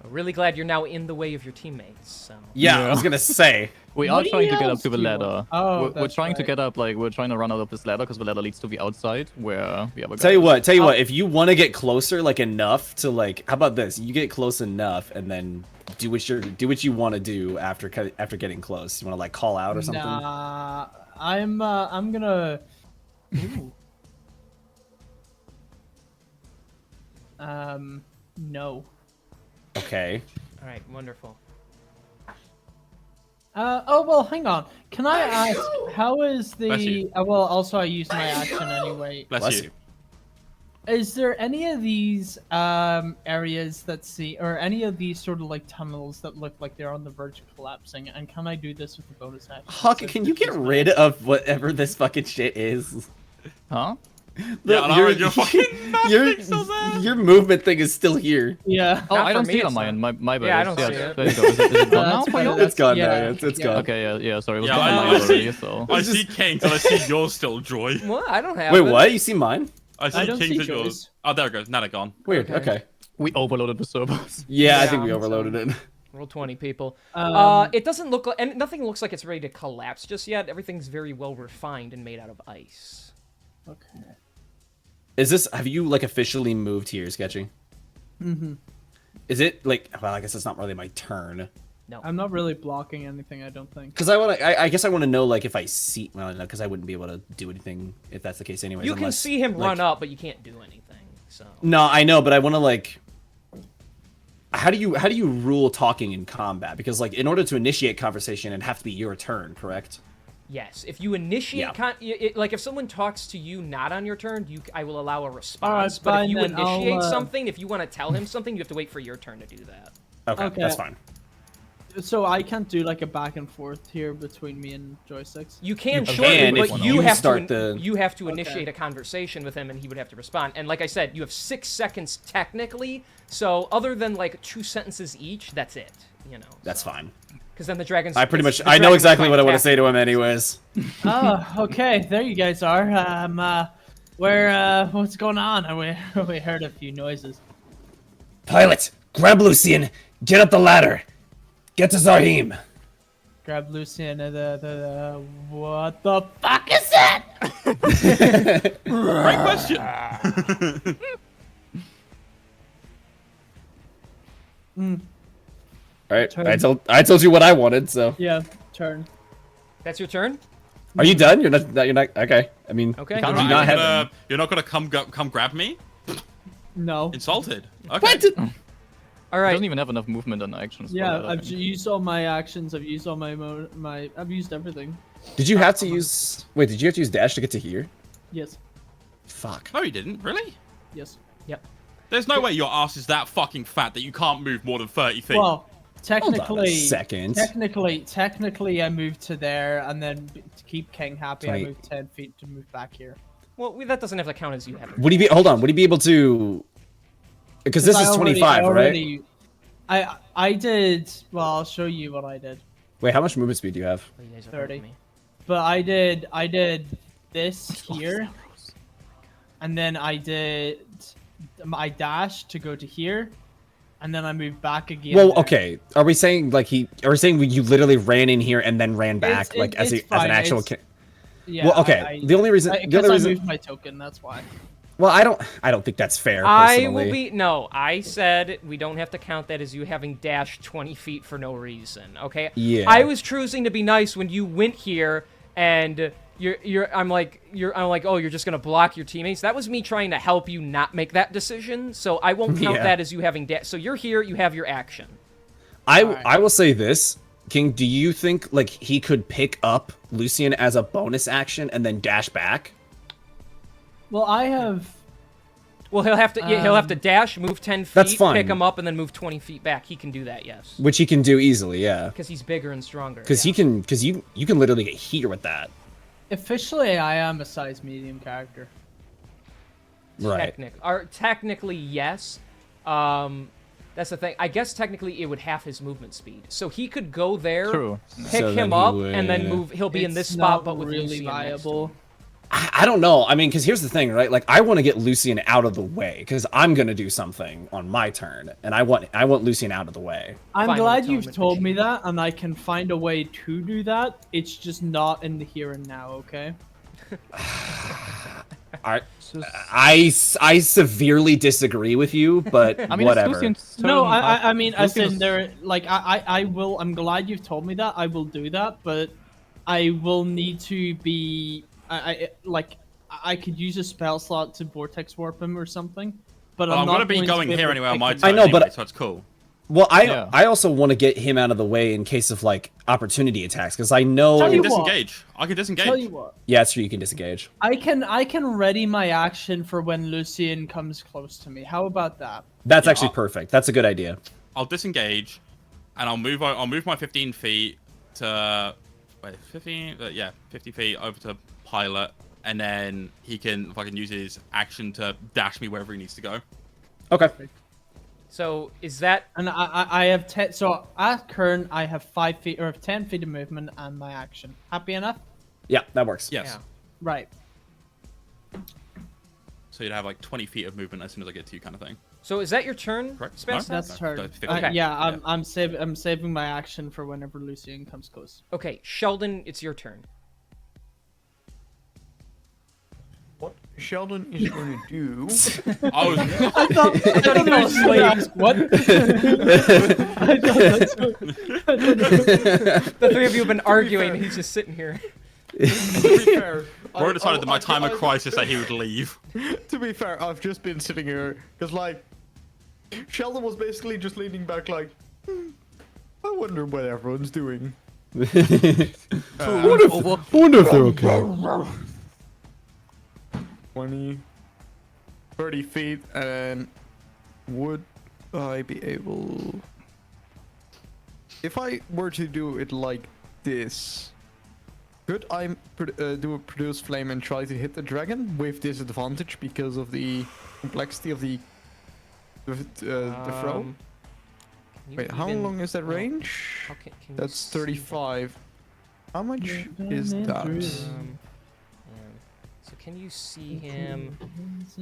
I'm really glad you're now in the way of your teammates. So. Yeah, I was gonna say. We What are trying to get up else to the do you ladder. want? Oh, we're that's trying to right. get up, like, we're trying to run out of this ladder because the ladder leads to the outside where the other guy Tell you is. what. If you want to get closer, like enough to like, how about this? You get close enough, and then do what you want to do after getting close. You want to like call out or something? Nah, I'm gonna. Ooh. No. Okay. All right, wonderful. Oh well, hang on. Can I ask how is Bless the? you. Well, also I use my action anyway. Bless Bless you. you. Is there any of these areas that see, or any of these sort of like tunnels that look like they're on the verge of collapsing? And can I do this with a bonus action? Huck, So can you this get is my- rid of whatever this fucking shit is? Huh? Yeah, no, you're fucking your movement thing is still here. Yeah. Oh, Not I for don't me, see it on it's my not. end. My bad. Yeah, I don't see it. There you go. Is it gone now That's for you? fine, It's gone now. yeah, It's gone. Okay, yeah, sorry. It was Yeah, gone I mine see. already, so. I see Kings and I see yours still, Joy. Well, I don't have Wait, it. what? You see mine? I see I don't Kings see and yours. yours. Oh, there it goes. Now they're gone. Weird. Okay. Okay. We overloaded the servers. Yeah, I Yeah, think we I'm overloaded it. Roll 20 people. Um, It doesn't look like, and nothing looks like it's ready to collapse just yet. Everything's very well refined and made out of ice. Okay. Is this? Have you like officially moved here, Sketchy? Mm-hmm. Is it like? Well, I guess it's not really my turn. No. I'm not really blocking anything. I don't think. Because I guess I want to know like if I see. Well, no, because I wouldn't be able to do anything if that's the case, anyways. You can unless, see him like- run up, but you can't do anything. So. No, I know, but I want to like. How do you rule talking in combat? Because like in order to initiate conversation, it'd have to be your turn, correct? Yes, if you initiate, Yeah. like if someone talks to you not on your turn, I will allow a response. Alright, but if fine you then, I'll, initiate something, if you want to tell him something, you have to wait for your turn to do that. Okay, Okay. that's fine. So I can't do like a back and forth here between me and joysticks. You can can shortly, if but you you have start to the- you have to Okay. initiate a conversation with him, and he would have to respond. And like I said, you have 6 seconds technically. So other than like 2 sentences each, that's it. You know. That's fine. Because then the dragons. I pretty much the I know dragons exactly try what I and want to attack say to him, anyways. Oh, okay. There you guys are. What's going on? We heard a few noises. Pilot, grab Lucian, get up the ladder. Get to Zarhim. Grab Lucian. What the fuck is that? Great question. All right, Turn. I told you what I wanted. So Yeah, turn. That's your turn. are you done? You're not. You're not. Okay. I mean, Okay. Did Alright, you Alright, not have? you're not gonna come grab me? No. Insulted. Okay. What? All I right. doesn't even have enough movement and actions. for Yeah, that, I I've think. used all my actions. I've used all my. I've used everything. Did you have to use? Wait, did you have to use dash to get to here? Yes. Fuck. No, you didn't. Really? Yes. Yep. There's no way your ass is that fucking fat that you can't move more than 30 feet. Well, Hold on a technically, second. technically, I moved to there, and then to keep King happy, I Right. moved 10 feet to move back here. Well, that doesn't have to count as you have. Would he be? Hold on. Would he be able to? Because this I is already- 25, I right? already- I did. Well, I'll show you what I did. Wait, how much movement speed do you have? Oh, you guys are 30. me. But I did this here, and then I did my dash to go to here, and then I moved back again. Well, there. okay. Are we saying like are we saying you literally ran in here and then ran back It's- as it's an fine, actual? it's- Yeah. Well, okay. The only reason because I moved my token. That's why. Well, I don't think that's fair. I Personally. will be no. I said we don't have to count that as you having dashed 20 feet for no reason. Okay. Yeah. I was choosing to be nice when you went here and I'm like oh, you're just gonna block your teammates. That was me trying to help you not make that decision. So I won't count Yeah. that as you having So you're here. You have your action. I will say this, King. Do you think like he could pick up Lucian as a bonus action and then dash back? Well, I have. Well, he'll have to dash, move 10 feet, That's fine. pick him up, and then move 20 feet back. He can do that, yes, Which he can do easily, yeah. because he's bigger and stronger. Because yeah. you can literally get here with that. Officially, I am a size medium character. Right. Technically, yes. That's the thing. I guess technically it would half his movement speed, so he could go there, True. pick So then him he up, would- and then move. He'll be in this It's spot, not but with really Lucian next to him. viable. I don't know. I mean, because here's the thing, right? Like, I want to get Lucian out of the way because I'm gonna do something on my turn, and I want Lucian out of the way. I'm Final glad you've atonement told me machine. that, and I can find a way to do that. It's just not in the here and now, okay? I severely disagree with you, but I mean, whatever. It's Lucian's turn. No, I mean, as Lucian's- in there, like, I will. I'm glad you've told me that. I will do that, but I will need to be. I could use a spell slot to vortex warp him or something. But Well, I'm I'm not gonna be going to here able anyway to on my pick turn. I know, but- anyway, so it's cool. Well, Yeah. I also want to get him out of the way in case of like opportunity attacks because I know. Tell I you can what. disengage. I can disengage. Tell you what, Yeah, it's true. You can disengage. I can ready my action for when Lucian comes close to me. How about that? That's Yeah, actually perfect. That's a good idea. I'll disengage, and I'll move my 15 feet to 50 feet over to Pilot, and then he can fucking use his action to dash me wherever he needs to go. Okay. So is that And I have 10. So at current, I have 5 feet or 10 feet of movement and my action. Happy enough? Yeah, that works. Yes. yeah? Right. So you'd have like 20 feet of movement as soon as I get to you, kind of thing. So is that your turn? Correct? Sebastian? No? That's turn. 50. Okay. Yeah, Yeah. I'm saving my action for whenever Lucian comes close. Okay, Sheldon, it's your turn. What Sheldon is going to do? I was I thought he was asleep. What? The three of you have been arguing. And he's just sitting here. To be fair, Roy decided that my time of I- crisis that he would leave. To be fair, I've just been sitting here because like Sheldon was basically just leaning back like, I wonder what everyone's doing. I wonder if they're okay. 20, 30 feet, and would I be able... If I were to do it like this, could I do a produce flame and try to hit the dragon with disadvantage because of the complexity of the throw? Can you Wait, how even- long is that well, range? how can you That's see 35. How much is that? So can you see him?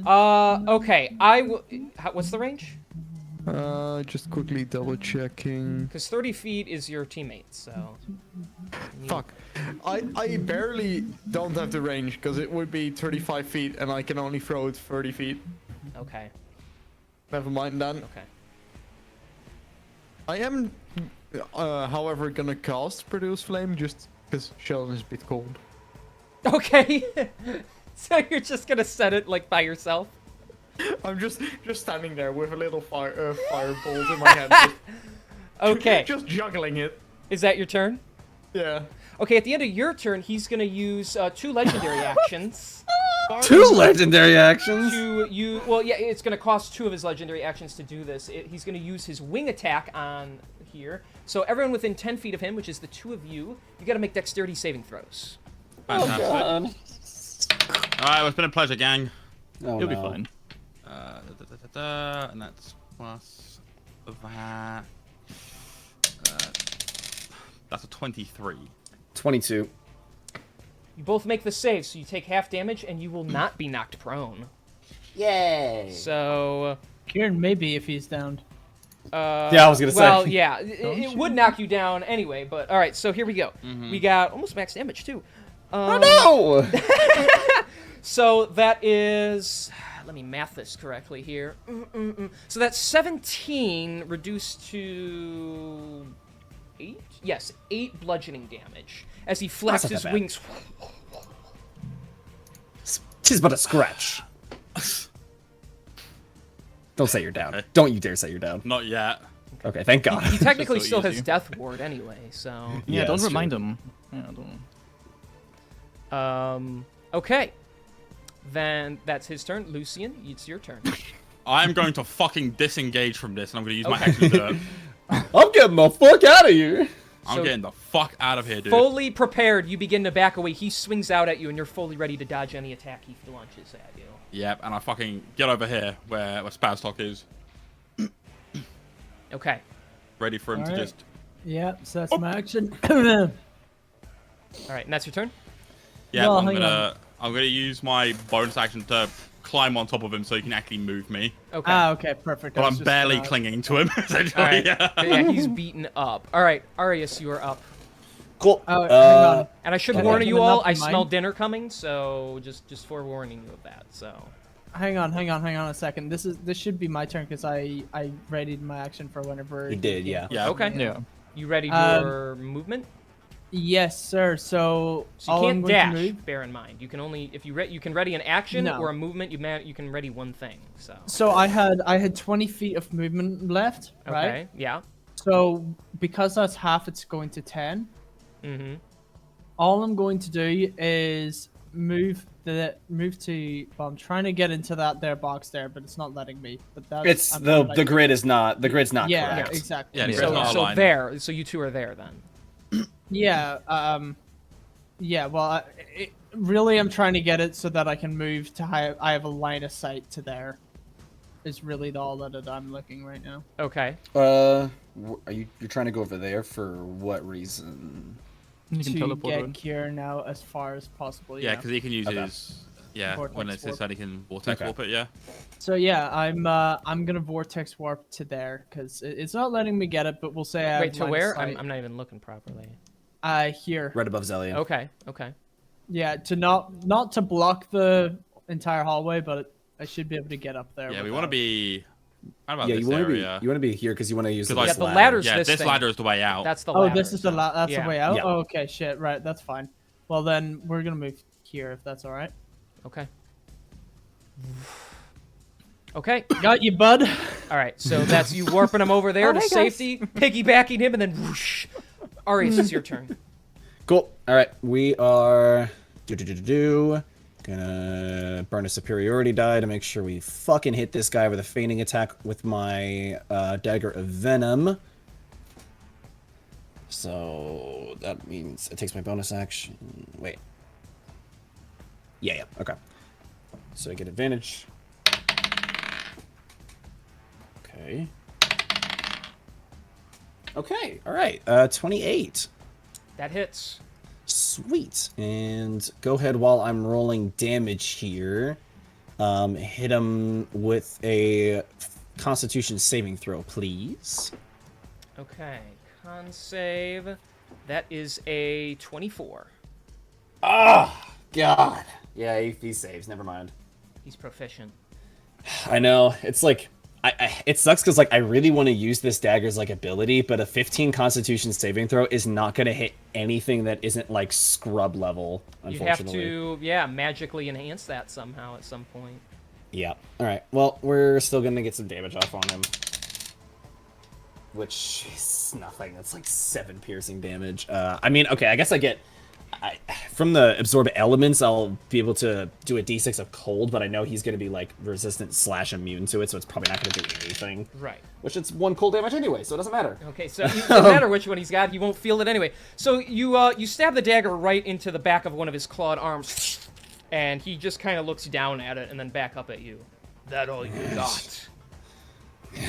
Okay. What's the range? Just quickly double checking. Because 30 feet is your teammate, so. Fuck. I barely don't have the range because it would be 35 feet and I can only throw it 30 feet. Okay. Never mind then. Okay. I am, however, gonna cast Produce Flame just because Sheldon is a bit cold. Okay. So you're just gonna set it like by yourself? I'm just standing there with a little firebolt in my hand. Just, Okay. just juggling it. Is that your turn? Yeah. Okay, at the end of your turn, he's gonna use 2 legendary actions. 2 legendary actions. Well, yeah, it's gonna cost 2 of his legendary actions to do this. He's gonna use his wing attack on here. So everyone within 10 feet of him, which is the 2 of you, you gotta make dexterity saving throws. Fantastic. Alright, well, it's been a pleasure, gang. Oh, You'll be no. fine. And that's plus that. That's a 23. 22. You both make the save, so you take half damage, and you will not be knocked prone. Yay! So, Kieran, maybe if he's downed. Yeah, I was gonna say. well, yeah, it would knock you down anyway. But all right, so here we go. We got almost max damage too. Oh no! So that is, let me math this correctly here. So that's 17 reduced to 8. Yes, 8 bludgeoning damage as he flaps not his that bad. wings. Tis but a scratch. Don't say you're down. Okay. Don't you dare say you're down. Not yet. Okay, thank God. He technically so still has easy. death ward anyway. So, Yeah, don't that's true. remind him. Yeah, don't. Okay. Then that's his turn. Lucian, it's your turn. I'm going to fucking disengage from this, and I'm going to use my action to do it. I'm getting the fuck out of here. I'm So- getting the fuck out of here, dude. Fully prepared, you begin to back away. He swings out at you, and you're fully ready to dodge any attack he launches at you. Yep, and I fucking get over here where Spaztok is, Okay. ready for him to Alright. just... Yeah, so that's my action. All right, and that's your turn? Yeah, No, I'm hang gonna use my bonus action to climb on top of him so he can actually move me. Okay. Okay, perfect. But I I'm was just barely gonna- clinging to him, essentially. All right. Yeah. Yeah, he's beaten up. All right, Arius, you are up. Cool. Oh, hang on. And I should Okay. warn Can you I all, not I be smell mine? dinner coming, so just forewarning you of that. So, Hang on a second. This should be my turn because I readied my action for whenever. You did, yeah. Yeah. okay. Yeah. You ready Um, your movement? Yes, sir. So, So you all I'm can't going dash. to move. Bear in mind, you can only if you can ready an action No. or a movement. You can ready one thing. So. So I had 20 feet of movement left, right? Okay. Yeah. So because that's half, it's going to 10. Mm-hmm. All I'm going to do is move to. Well, I'm trying to get into that there box there, but it's not letting me. But that's It's I'm the like- grid's not Yeah, correct. exactly. Yeah, it's So, not so aligned. there. So you two are there then. Yeah. Yeah. Well, really, I'm trying to get it so that I can move to. I have a line of sight to there. Is really all that I'm looking right now. Okay. Are you're trying to go over there for what reason? You can To teleport get in. Kier now as far as possible. Yeah, because he can use Okay. his... Yeah, Vortex when it's his warp. side, he can vortex Okay. warp it, yeah. So yeah, I'm gonna vortex warp to there because it's not letting me get it. But we'll say I Wait, have to line of where? sight. I'm not even looking properly. Here. Right above Zelia. Okay. Okay. Yeah, to not to block the entire hallway, but I should be able to get up there. Yeah, we want to without- be... How about Yeah, this you want to be area? here because you want to use the Because, this like- Yeah, the ladder's Yeah, this this thing. ladder is the way out. That's the Oh, ladder. this is the that's Yeah. the way out. Yeah. Oh, okay, shit. Right, that's fine. Well then, we're gonna move here if that's all right. Okay. Okay. Got you, bud. All right. So that's you warping him over there to safety, piggybacking him, and then whoosh. Arius, it's your turn. Cool. All right, we are gonna burn a superiority die to make sure we fucking hit this guy with a feigning attack with my dagger of venom. So that means it takes my bonus action. Wait. Yeah. Okay. So I get advantage. Okay. Okay. All right. 28. That hits. Sweet. And go ahead while I'm rolling damage here. Hit him with a Constitution saving throw, please. Okay. Con save. That is a 24. Ah, God. Yeah, he saves. Never mind. He's proficient. I know. It's like it sucks because like I really want to use this dagger's like ability, but a 15 Constitution saving throw is not going to hit anything that isn't like scrub level. You have Unfortunately. to, yeah, magically enhance that somehow at some point. Yeah. All right. Well, we're still going to get some damage off on him, which is nothing. That's like 7 piercing damage. I mean, okay. I guess I get. From the absorb elements, I'll be able to do a d6 of cold, but I know he's going to be like resistant / immune to it, so it's probably not going to do anything. Right. Which it's 1 cold damage anyway, so it doesn't matter. Okay, so it doesn't matter which one he's got, he won't feel it anyway. So you stab the dagger right into the back of one of his clawed arms, and he just kind of looks down at it and then back up at you. That all you got?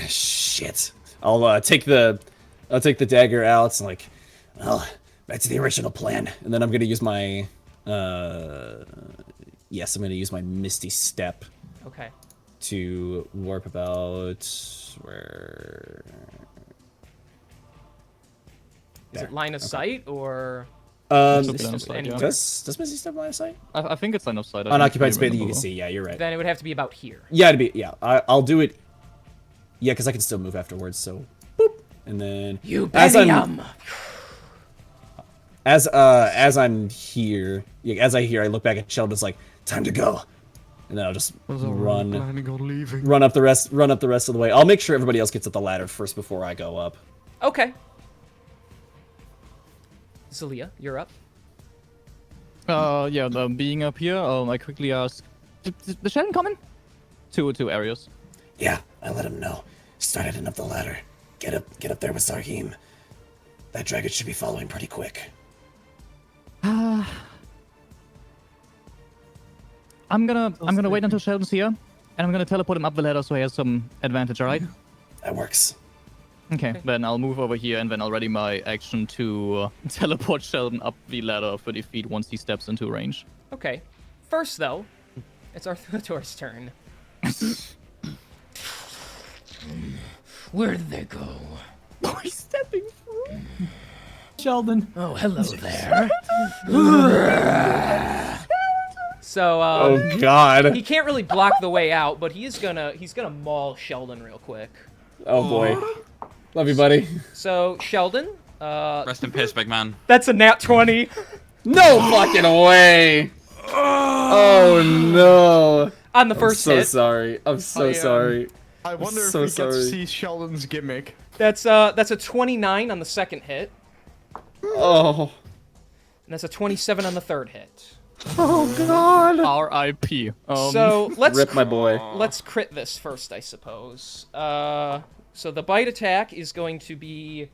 Shit. I'll take the dagger out and like, Well, back to the original plan. And then I'm gonna use my yes, I'm gonna use my Misty Step Okay. to warp about where. Is There. it line of sight or? It's It's line of just sight, any- yeah. Does Misty Step line of sight? I think it's line of sight. Unoccupied space that you can see. Yeah, you're right. Then it would have to be about here. Yeah, it'd be yeah. I'll do it. Yeah, because I can still move afterwards. So, boop, and then You as I'm Benium! as I'm here, yeah, as I hear, I look back at Sheldon's like, Time to go. and then I'll just Was already run planning on leaving. up the rest of the way. I'll make sure everybody else gets up the ladder first before I go up. Okay. Zelia, you're up. Yeah, being up here, I quickly ask, the Sheldon coming? Two areas. Yeah, I let him know. Start heading up the ladder. Get up there with Zarhim. That dragon should be following pretty quick. I'm gonna wait until Sheldon's here, and I'm gonna teleport him up the ladder so he has some advantage, alright? That works. Okay, then I'll move over here, and then I'll ready my action to teleport Sheldon up the ladder 30 feet once he steps into range. Okay. First, though, it's Arthur's turn. Where did they go? Oh, he's stepping through. Sheldon. Oh, hello there. So, Oh God! he can't really block the way out, but he's gonna maul Sheldon real quick. Oh boy! Love you, buddy. So, Sheldon, Rest in peace, big man. that's a nat 20 No fucking way! Oh no! on the I'm first so hit. sorry. I'm so sorry. I wonder if so we get to sorry. see Sheldon's gimmick. That's a 29 on the second hit, Oh. and that's a 27 on the third hit. Oh God! R.I.P. So Rip my boy. let's crit this first, I suppose. So the bite attack is going to be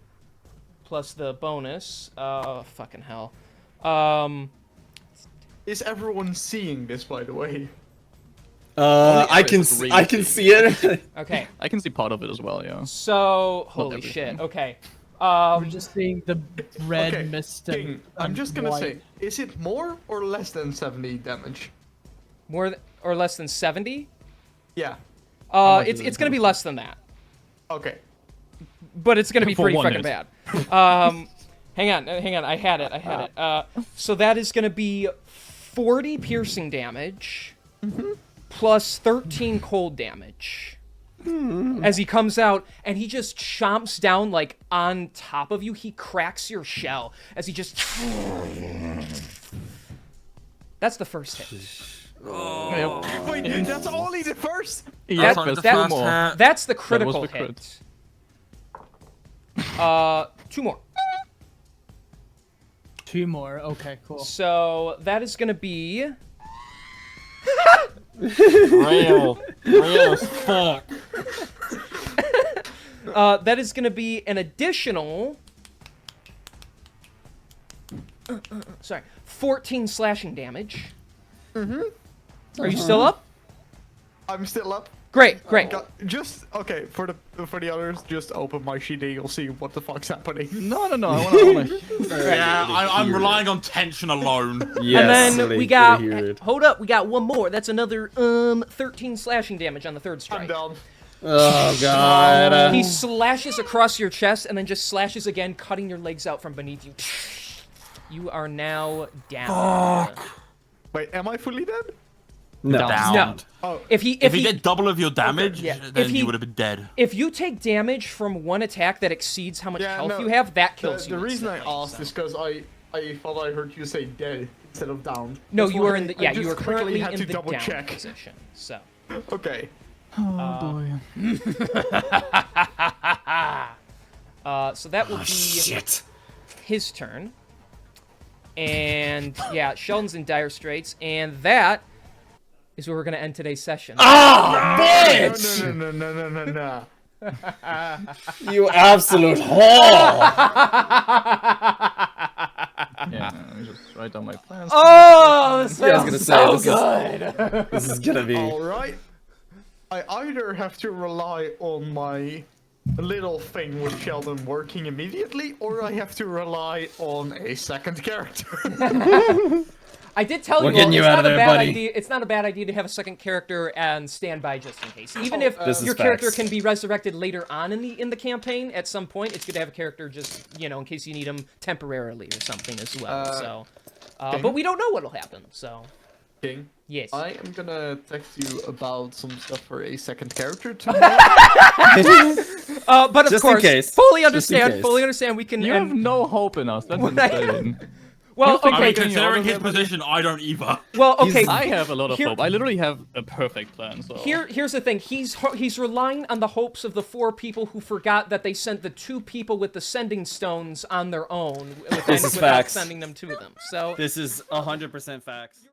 plus the bonus. Fucking hell. Is everyone seeing this, by the way? I area can is really I can big. see it. Okay. I can see part of it as well, yeah. So holy everything. shit. Okay. We're just seeing the red Okay, mist King, and I'm just gonna white. say, is it more or less than 70 damage? More or less than 70? Yeah. much is It's it? gonna be less than that, Okay. but it's gonna be For pretty one fucking hit. bad. Hang on. I had it. So that is gonna be 40 piercing damage, plus 13 cold damage. As he comes out and he just chomps down like on top of you, he cracks your shell as he just. That's the first hit. Wait, that's only the first? Yeah, That- there's that- two more. That's the was critical the crit. hit. Two more. 2 more. Okay, cool. So that is gonna be Real as fuck. that is gonna be an additional. Sorry, 14 slashing damage. Are you still up? I'm still up. Great. Just okay for the others. Just open my sheet and you'll see what the fuck's happening. No, I wanna... Yeah, I'm relying on tension alone. Yes, And then so they we got. hear it. Hold up, we got one more. That's another 13 slashing damage on the third I'm strike. down. Oh God! He slashes across your chest and then just slashes again, cutting your legs out from beneath you. You are now down. Wait, am I fully dead? No. Down. Oh, If he If he did double of your damage, yeah. then If he- you would have been dead. if you take damage from one attack that exceeds how much Yeah, health no, you have, that the, kills you. the reason I instantly, asked so. is because I thought I heard you say dead instead of down. No, That's you why are in the I yeah. just You are quickly currently had in to the double down check. position. So. Okay. Oh boy. So that will be Shit. his turn. And yeah, Sheldon's in dire straits, and that is where we're gonna end today's session. Bitch! No. You absolute whore! Yeah, let me just write down my plans. Oh, this Yeah, I was feels gonna so say, good. This is gonna be. All right. I either have to rely on my little thing with Sheldon working immediately, or I have to rely on a second character. I did tell We're you, getting all, you it's out not of a there, bad buddy. idea. It's not a bad idea to have a second character and stand by just in case. Even if This is your character facts. can be resurrected later on in the campaign at some point, it's good to have a character just in case you need him temporarily or something as well. But we don't know what'll happen. So King, yes. I am gonna text you about some stuff for a second character tomorrow. But of Just in course, case. fully Just in understand. case. Fully understand. We can. You have no hope in us. That's insane. Well, think I okay. mean, Taking considering all his of them- position, I don't either. Well, okay. I have a lot of Here- hope. I literally have a perfect plan. So Here's the thing. He's relying on the hopes of the 4 people who forgot that they sent the 2 people with the sending stones on their own This is without facts. sending them to them. So This is 100% facts.